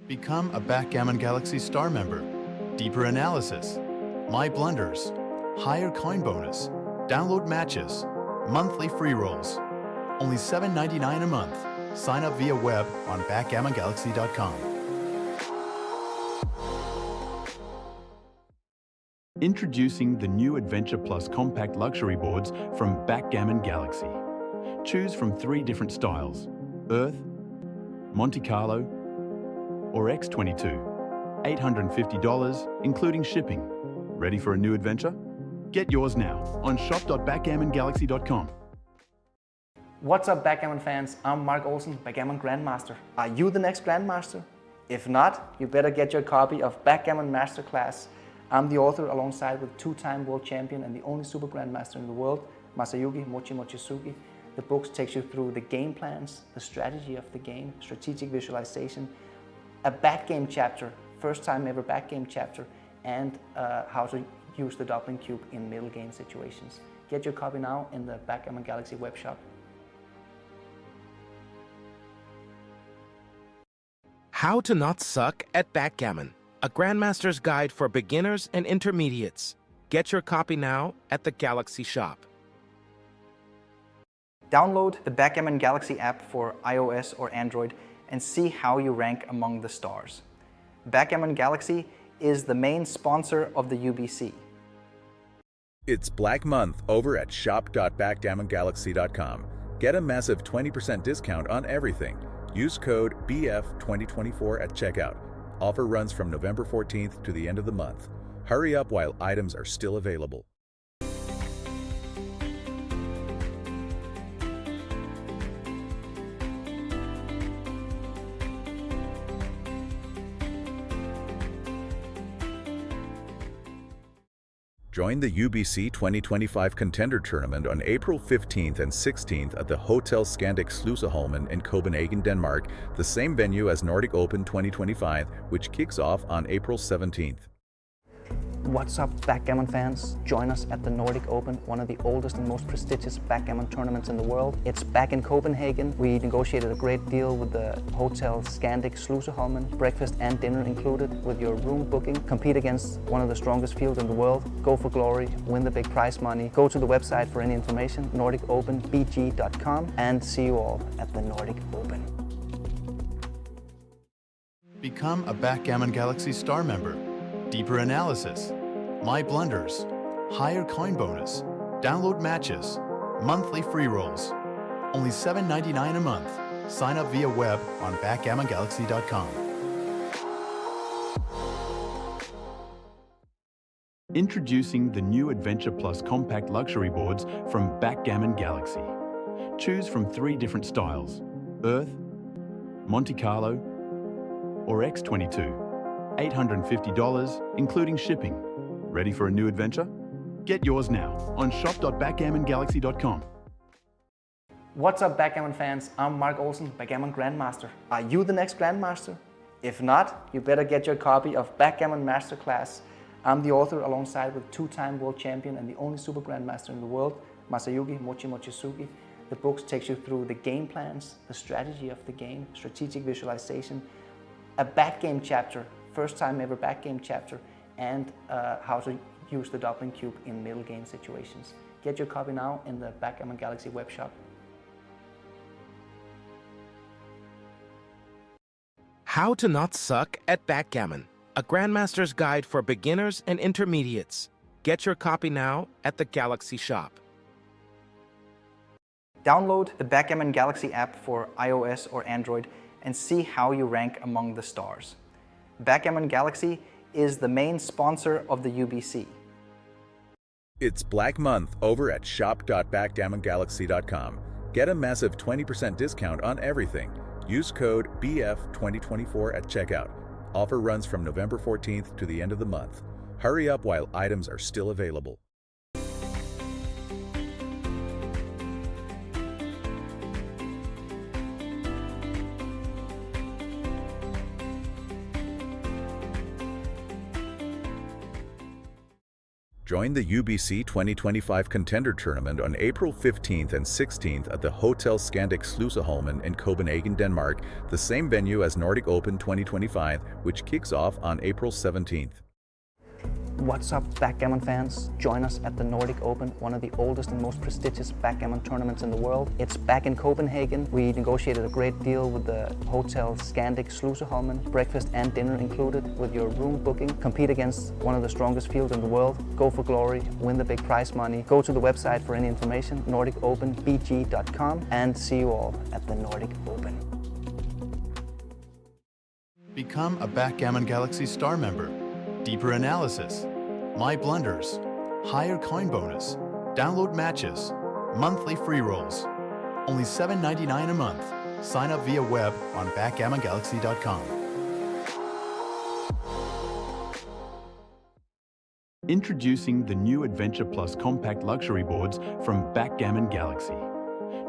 Become a Backgammon Galaxy Star member. Deeper analysis, my blunders, higher coin bonus, download matches, monthly free rolls. Only $7.99 a month. Sign up via web on backgammongalaxy.com. Introducing the new Adventure Plus compact luxury boards from Backgammon Galaxy. Choose from 3 different styles: Earth, Monte Carlo, or X22. $850, including shipping. Ready for a new adventure? Get yours now on shop.backgammongalaxy.com. What's up, backgammon fans? I'm Mark Olsen, Backgammon Grandmaster. Are you the next Grandmaster? If not, you better get your copy of Backgammon Masterclass. I'm the author alongside with 2-time world champion and the only Super-Grandmaster in the world, Masayuki Mochizuki. The book takes you through the game plans, the strategy of the game, strategic visualization, a backgame chapter, first time ever backgame chapter, and how to use the doubling cube in middle game situations. Get your copy now in the Backgammon Galaxy web shop. How to Not Suck at Backgammon, a Grandmaster's Guide for Beginners and Intermediates. Get your copy now at the Galaxy shop. Download the Backgammon Galaxy app for iOS or Android and see how you rank among the stars. Backgammon Galaxy is the main sponsor of the UBC. It's Black Month over at shop.backgammongalaxy.com. Get a massive 20% discount on everything. Use code BF2024 at checkout. Offer runs from November 14th to the end of the month. Hurry up while items are still available. Join the UBC 2025 Contender Tournament on April 15th and 16th at the Hotel Scandic Sluseholmen in Copenhagen, Denmark, the same venue as Nordic Open 2025, which kicks off on April 17th. What's up, backgammon fans? Join us at the Nordic Open, one of the oldest and most prestigious backgammon tournaments in the world. It's back in Copenhagen. We negotiated a great deal with the Hotel Scandic Sluseholmen, breakfast and dinner included with your room booking. Compete against one of the strongest fields in the world. Go for glory, win the big prize money. Go to the website for any information, nordicopenbg.com, and see you all at the Nordic Open. Become a Backgammon Galaxy Star member. Deeper analysis, my blunders, higher coin bonus, download matches, monthly free rolls. Only $7.99 a month. Sign up via web on backgammongalaxy.com. Introducing the new Adventure Plus compact luxury boards from Backgammon Galaxy. Choose from 3 different styles: Earth, Monte Carlo, or X22. $850, including shipping. Ready for a new adventure? Get yours now on shop.backgammongalaxy.com. What's up, backgammon fans? I'm Mark Olsen, Backgammon Grandmaster. Are you the next Grandmaster? If not, you better get your copy of Backgammon Masterclass. I'm the author alongside with 2-time world champion and the only Super-Grandmaster in the world, Masayuki Mochizuki. The book takes you through the game plans, the strategy of the game, strategic visualization, a backgame chapter, first time ever backgame chapter, and how to use the doubling cube in middle game situations. Get your copy now in the Backgammon Galaxy web shop. How to Not Suck at Backgammon, a Grandmaster's Guide for Beginners and Intermediates. Get your copy now at the Galaxy shop. Download the Backgammon Galaxy app for iOS or Android and see how you rank among the stars. Backgammon Galaxy is the main sponsor of the UBC. It's Black Month over at shop.backgammongalaxy.com. Get a massive 20% discount on everything. Use code BF2024 at checkout. Offer runs from November 14th to the end of the month. Hurry up while items are still available. Join the UBC 2025 Contender Tournament on April 15th and 16th at the Hotel Scandic Sluseholmen in Copenhagen, Denmark, the same venue as Nordic Open 2025, which kicks off on April 17th. What's up, backgammon fans? Join us at the Nordic Open, one of the oldest and most prestigious backgammon tournaments in the world. It's back in Copenhagen. We negotiated a great deal with the Hotel Scandic Sluseholmen, breakfast and dinner included with your room booking. Compete against one of the strongest fields in the world. Go for glory, win the big prize money. Go to the website for any information, nordicopenbg.com, and see you all at the Nordic Open. Become a Backgammon Galaxy Star member. Deeper analysis, my blunders, higher coin bonus, download matches, monthly free rolls. Only $7.99 a month. Sign up via web on backgammongalaxy.com. Introducing the new Adventure Plus compact luxury boards from Backgammon Galaxy.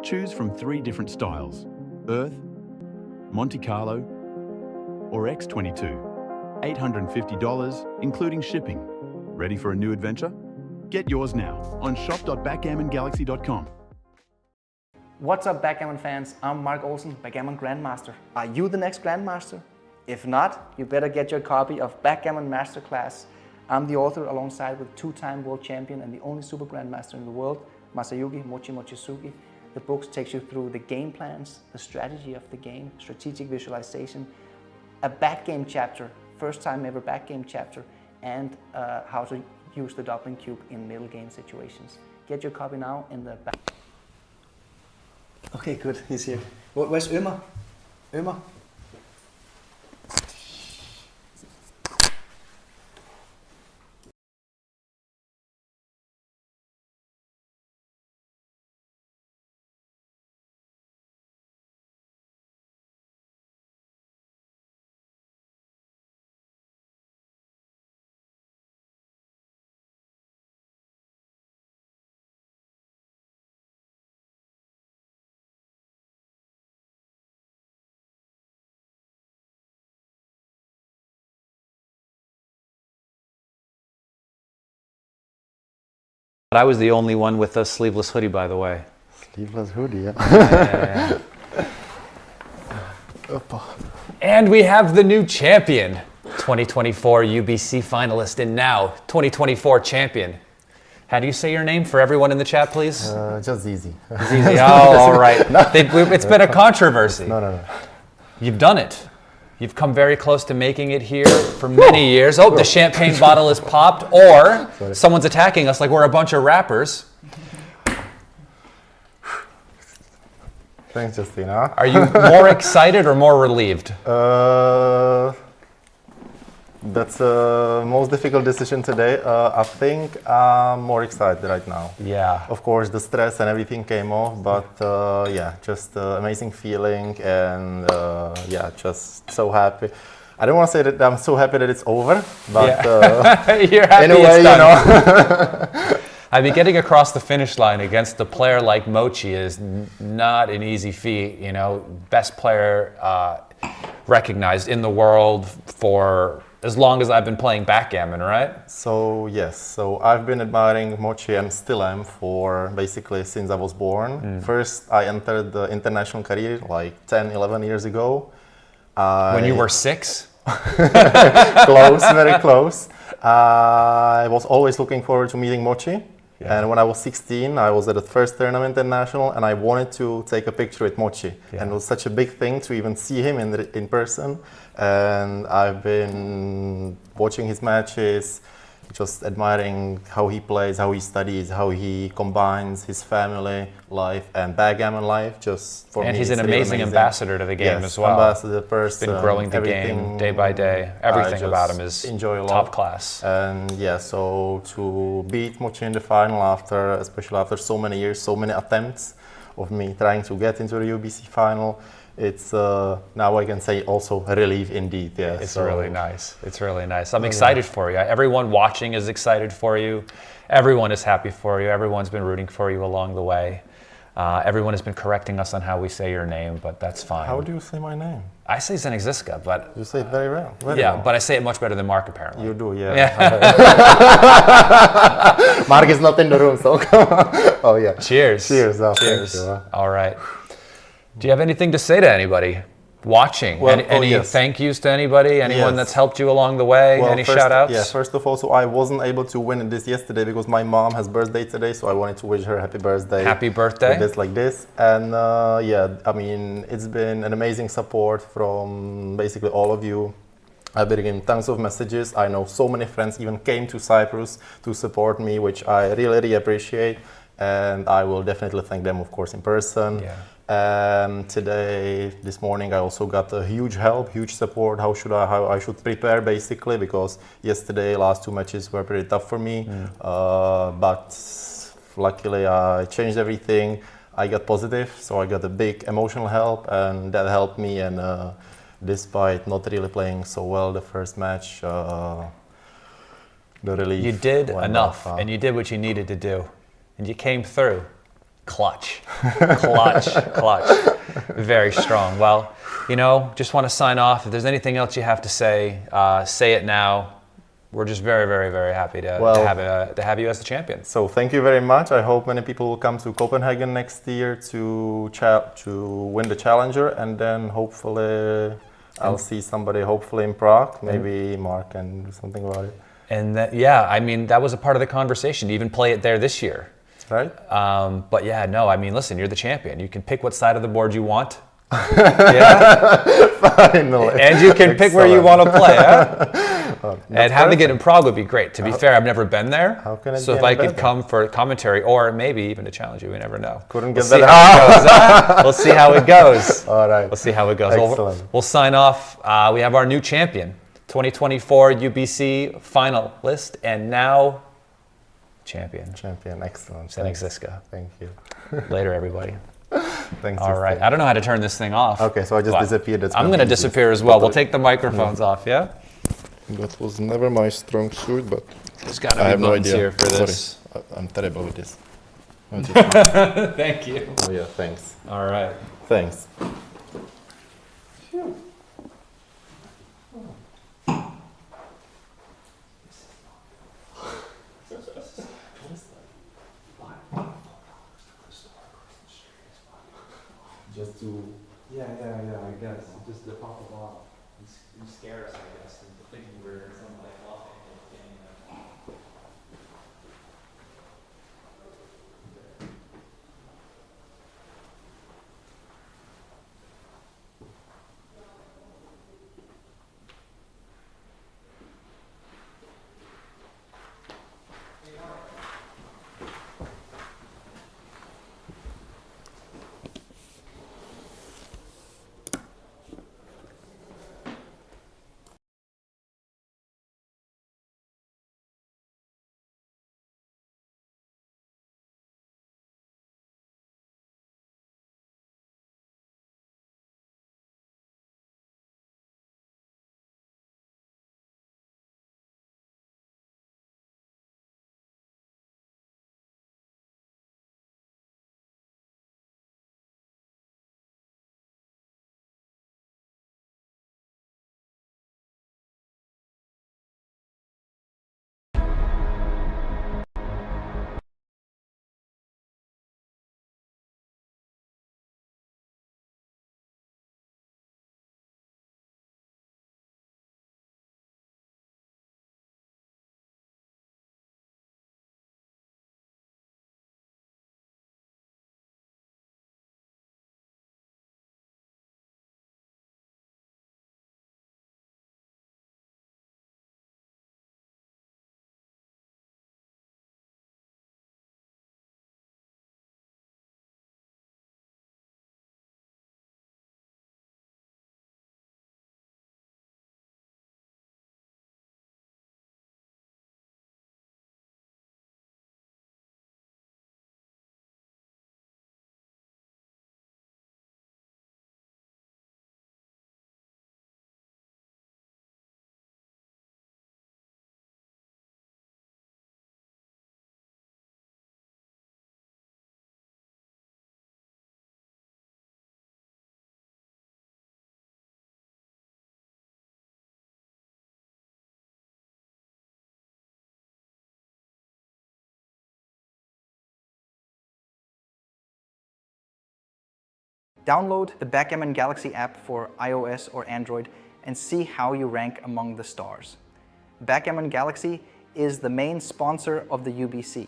Choose from 3 different styles: Earth, Monte Carlo, or X22. $850, including shipping. Ready for a new adventure? Get yours now on shop.backgammongalaxy.com. What's up, backgammon fans? I'm Mark Olsen, Backgammon Grandmaster. Are you the next Grandmaster? If not, you better get your copy of Backgammon Masterclass. I'm the author alongside with 2-time world champion and the only Super-Grandmaster in the world, Masayuki Mochizuki. The book takes you through the game plans, the strategy of the game, strategic visualization, a backgame chapter, first time ever backgame chapter, and how to use the doubling cube in middle game situations. Get your copy now in the back. Okay, good, he's here. Where's Ömer? Ömer? I was the only one with a sleeveless hoodie, by the way. Sleeveless hoodie, yeah. And we have the new champion, 2024 UBC finalist and now 2024 champion. How do you say your name for everyone in the chat, please? Just easy. Zizi. Oh, all right. It's been a controversy. No. You've done it. You've come very close to making it here for many years. Oh, the champagne bottle is popped, or someone's attacking us like we're a bunch of rappers. Thanks, Justina. Are you more excited or more relieved? That's the most difficult decision today. I think I'm more excited right now. Yeah. Of course, the stress and everything came off, but yeah, just amazing feeling, and yeah, just so happy. I don't want to say that I'm so happy that it's over, but you're happy anyway, it's done. you know. I mean, getting across the finish line against a player like Mochy is not an easy feat. You know, best player recognized in the world for as long as I've been playing backgammon, right? So yes, so I've been admiring Mochy and still am for basically since I was born. First, I entered the international career like 10, 11 years ago. When you were 6? Close, very close. I was always looking forward to meeting Mochy. Yeah. And when I was 16, I was at the first tournament international, and I wanted to take a picture with Mochy. Yeah. And it was such a big thing to even see him in person. And I've been watching his matches, just admiring how he plays, how he studies, how he combines his family life and backgammon life. Just for me, And he's an it's really amazing ambassador to the game as well. Ambassador person. Been growing the game day by day. Everything about him is enjoy a lot. top class. And yeah, so to beat Mochy in the final after, especially after so many years, so many attempts of me trying to get into the UBC final, it's now I can say also a relief indeed. Yeah, it's really nice. It's really nice. I'm excited for you. Everyone watching is excited for you. Everyone is happy for you. Everyone's been rooting for you along the way. Everyone has been correcting us on how we say your name, but that's fine. How do you say my name? I say Zdenek Zizka, but you say it very well. But I say it much better than Mark apparently. You do, yeah. Mark is not in the room, so oh yeah. Cheers. Cheers. Oh, cheers. Thank you. All right. Do you have anything to say to anybody watching? Well, any thank yous to anybody? Anyone that's helped you along the way? Well, any shout outs? Yeah, first of all, so I wasn't able to win this yesterday because my mom has birthday today, so I wanted to wish her happy birthday. Happy birthday. With this like this. And yeah, I mean, it's been an amazing support from basically all of you. I've been getting tons of messages. I know so many friends even came to Cyprus to support me, which I really, really appreciate. And I will definitely thank them, of course, in person. Yeah. Today, this morning, I also got a huge help, huge support. How I should prepare basically, because yesterday, last 2 matches were pretty tough for me. But luckily, I changed everything. I got positive, so I got a big emotional help, and that helped me. And despite not really playing so well the first match, the relief. You did enough, off, and you did what you needed to do, and you came through. Clutch, clutch, very strong. Well, you know, just want to sign off. If there's anything else you have to say it now. We're just very, very, very happy to have you as the champion. So thank you very much. I hope many people will come to Copenhagen next year to win the challenger, and then hopefully I'll see somebody hopefully in Prague. Maybe Mark can do something about it. And yeah, I mean, that was a part of the conversation to even play it there this year. Right. But yeah, no, I mean, listen, you're the champion. You can pick what side of the board you want. Yeah. Finally. And you can pick where you want to play. Huh? And having it in Prague would be great. To be fair, I've never been there. How can it so be if I any could better? come for commentary or maybe even to challenge you, we never know. Couldn't get We'll see better. how it goes, huh? We'll see how it goes. All right. We'll see how it goes. Excellent. We'll sign off. We have our new champion, 2024 UBC finalist, and now champion. Champion, excellent. Zdenek Zizka. Thank you. Later, everybody. Thanks. All right. I don't know how to turn this thing off. Okay, so I just But disappeared. That's I'm my going to easiest. disappear as well. We'll take the microphones off, yeah? That was never my strong suit, but There's got to I be have no buttons idea. here for Sorry. this. I'm terrible with this. Thank you. Oh yeah, thanks. All right. Thanks. Just to, yeah, I guess. Just to pop a bottle. You scare us, I guess, into thinking we're somebody laughing at the game. Download the Backgammon Galaxy app for iOS or Android and see how you rank among the stars. Backgammon Galaxy is the main sponsor of the UBC.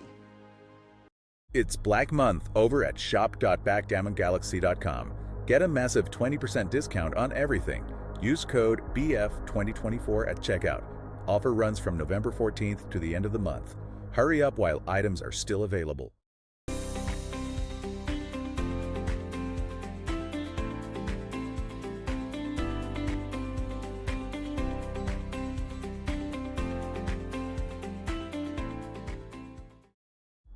It's Black Month over at shop.backgammongalaxy.com. Get a massive 20% discount on everything. Use code BF2024 at checkout. Offer runs from November 14th to the end of the month. Hurry up while items are still available.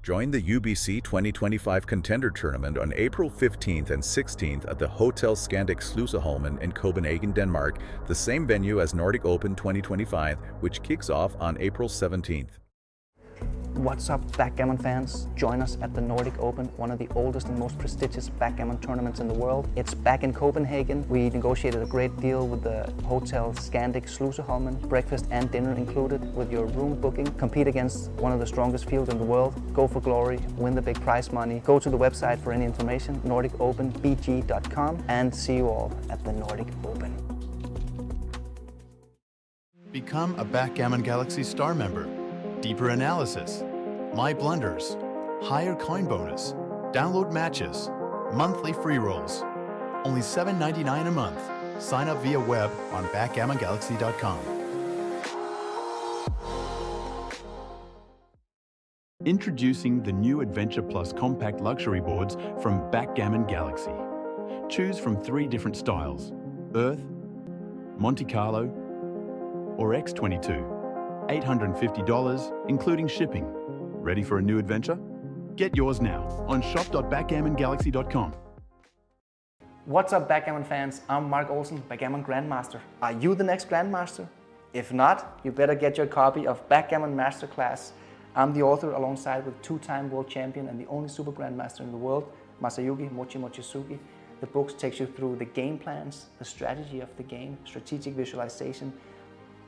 Join the UBC 2025 Contender Tournament on April 15th and 16th at the Hotel Scandic Sluseholmen in Copenhagen, Denmark, the same venue as Nordic Open 2025, which kicks off on April 17th. What's up, backgammon fans? Join us at the Nordic Open, one of the oldest and most prestigious backgammon tournaments in the world. It's back in Copenhagen. We negotiated a great deal with the Hotel Scandic Sluseholmen, breakfast and dinner included with your room booking. Compete against one of the strongest fields in the world. Go for glory, win the big prize money. Go to the website for any information, nordicopenbg.com, and see you all at the Nordic Open. Become a Backgammon Galaxy Star member. Deeper analysis, my blunders, higher coin bonus, download matches, monthly free rolls. Only $7.99 a month. Sign up via web on backgammongalaxy.com. Introducing the new Adventure Plus compact luxury boards from Backgammon Galaxy. Choose from 3 different styles: Earth, Monte Carlo, or X22. $850, including shipping. Ready for a new adventure? Get yours now on shop.backgammongalaxy.com. What's up, backgammon fans? I'm Mark Olsen, Backgammon Grandmaster. Are you the next Grandmaster? If not, you better get your copy of Backgammon Masterclass. I'm the author alongside with 2-time world champion and the only Super-Grandmaster in the world, Masayuki Mochizuki. The book takes you through the game plans, the strategy of the game, strategic visualization,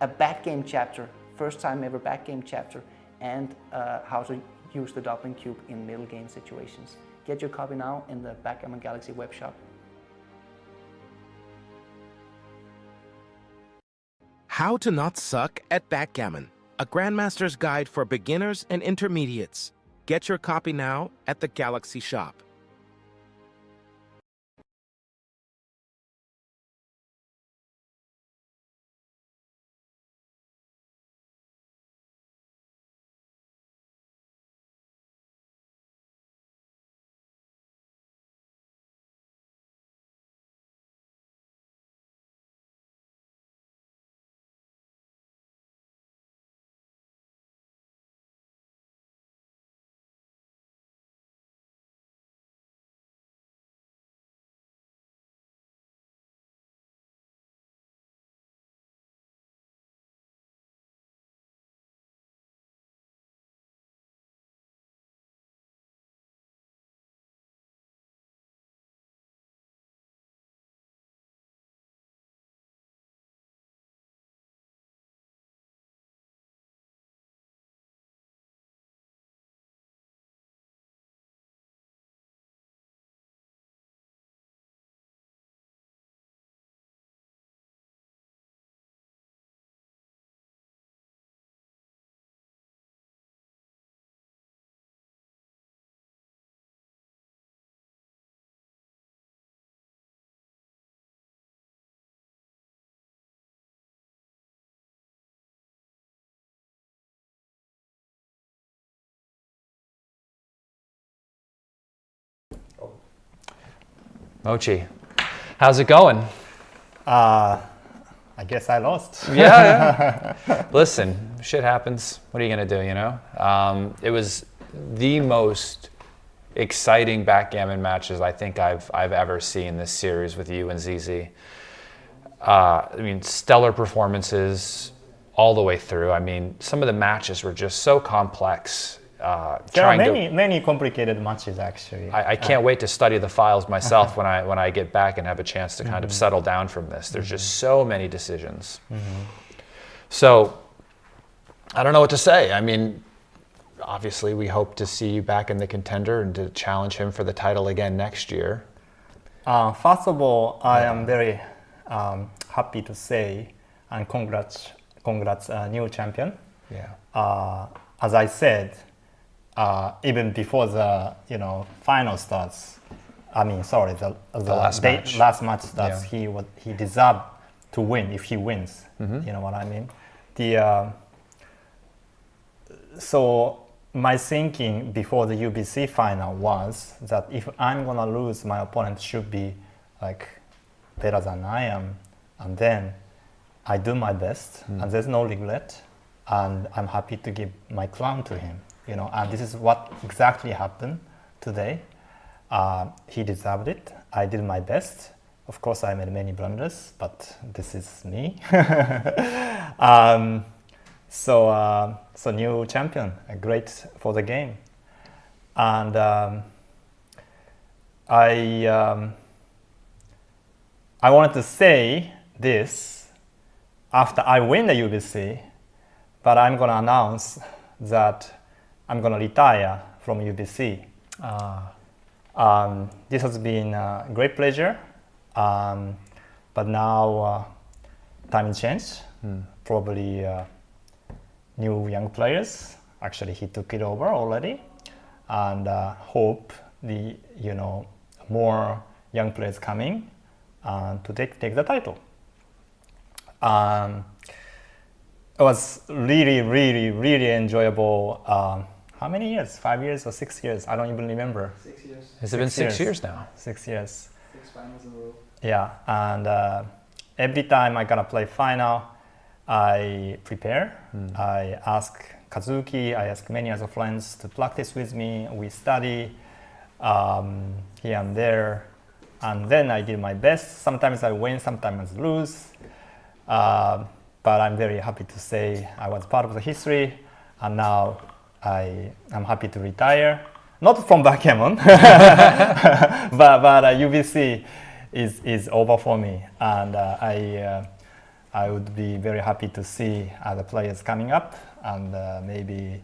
a back game chapter, first time ever back game chapter, and how to use the doubling cube in middle game situations. Get your copy now in the Backgammon Galaxy web shop. How to Not Suck at Backgammon, a Grandmaster's Guide for Beginners and Intermediates. Get your copy now at the Galaxy shop. Mochy, how's it going? I guess I lost. Yeah. Listen, shit happens. What are you gonna do, you know? It was the most exciting backgammon matches I think I've ever seen this series with you and ZZ. I mean, stellar performances all the way through. I mean, some of the matches were just so complex. There are many complicated matches actually. I can't wait to study the files myself when I get back and have a chance to kind of settle down from this. There's just so many decisions. So I don't know what to say. I mean, obviously we hope to see you back in the Contender and to challenge him for the title again next year. First of all, I am very happy to say and congrats, new champion. Yeah. As I said, even before the final starts, I mean, sorry, the last match. last match starts, he deserved to win if he wins. You know what I mean? So my thinking before the UBC final was that if I'm gonna lose, my opponent should be like better than I am, and then I do my best, and there's no regret, and I'm happy to give my crown to him. And this is what exactly happened today. He deserved it. I did my best. Of course, I made many blunders, but this is me. So new champion, great for the game. And I wanted to say this after I win the UBC, but I'm going to announce that I'm going to retire from UBC. This has been a great pleasure, but now time changed. Probably new young players. Actually, he took it over already, and hope the more young players coming to take the title. It was really enjoyable. How many years? 5 years or 6 years? I don't even remember. 6 years. Has it been 6 years now? 6 years. 6 finals in a row. Yeah, and every time I gotta play final, I prepare. I ask Kazuki, I ask many other friends to practice with me. We study here and there, and then I did my best. Sometimes I win, sometimes I lose. But I'm very happy to say I was part of the history, and now I'm happy to retire. Not from Backgammon, but UBC is over for me, and I would be very happy to see other players coming up, and maybe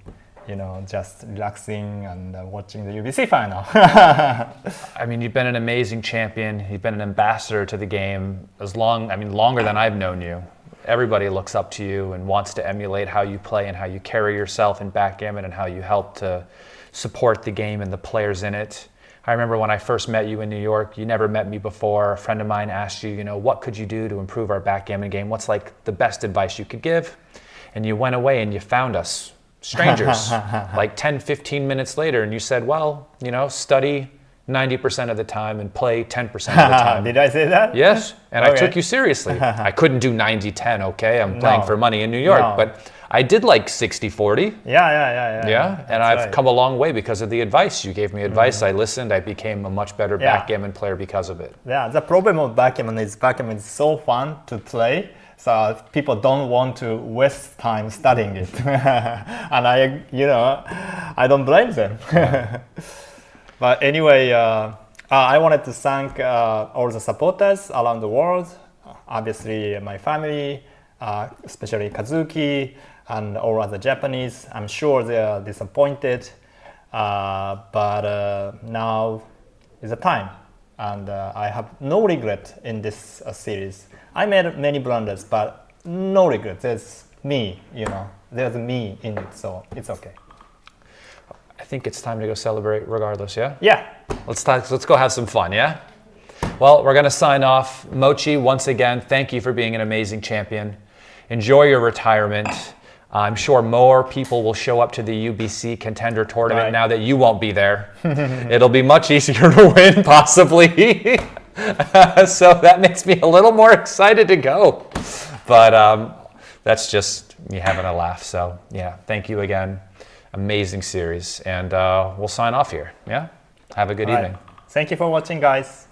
just relaxing and watching the UBC final. I mean, you've been an amazing champion. You've been an ambassador to the game longer than I've known you. Everybody looks up to you and wants to emulate how you play and how you carry yourself in backgammon and how you help to support the game and the players in it. I remember when I first met you in New York, you never met me before. A friend of mine asked you, what could you do to improve our backgammon game? What's like the best advice you could give? And you went away and you found us, strangers, like 10, 15 minutes later, and you said, well, study 90% of the time and play 10% of the time. Did I say that? Yes, and Okay. I took you seriously. I couldn't do 90-10, okay? I'm playing No. for money in New York, No. but I did like 60-40. Yeah. Yeah, and I've come a long way because of the advice. You gave me advice, I listened, I became a much better Yeah. backgammon player because of it. Yeah, the problem of backgammon is so fun to play, so people don't want to waste time studying it. And I don't blame them. But anyway, I wanted to thank all the supporters around the world, obviously my family, especially Kazuki and all other Japanese. I'm sure they are disappointed, but now is the time, and I have no regret in this series. I made many blunders, but no regret. There's me, there's me in it, so it's okay. I think it's time to go celebrate regardless, yeah? Yeah. Let's go have some fun, yeah? Well, we're gonna sign off. Mochy, once again, thank you for being an amazing champion. Enjoy your retirement. I'm sure more people will show up to the UBC Contender tournament now that you won't be there. It'll be much easier to win, possibly. So that makes me a little more excited to go. But that's just me having a laugh. So yeah, thank you again. Amazing series. And we'll sign off here, yeah? Have a good evening. Thank you for watching, guys.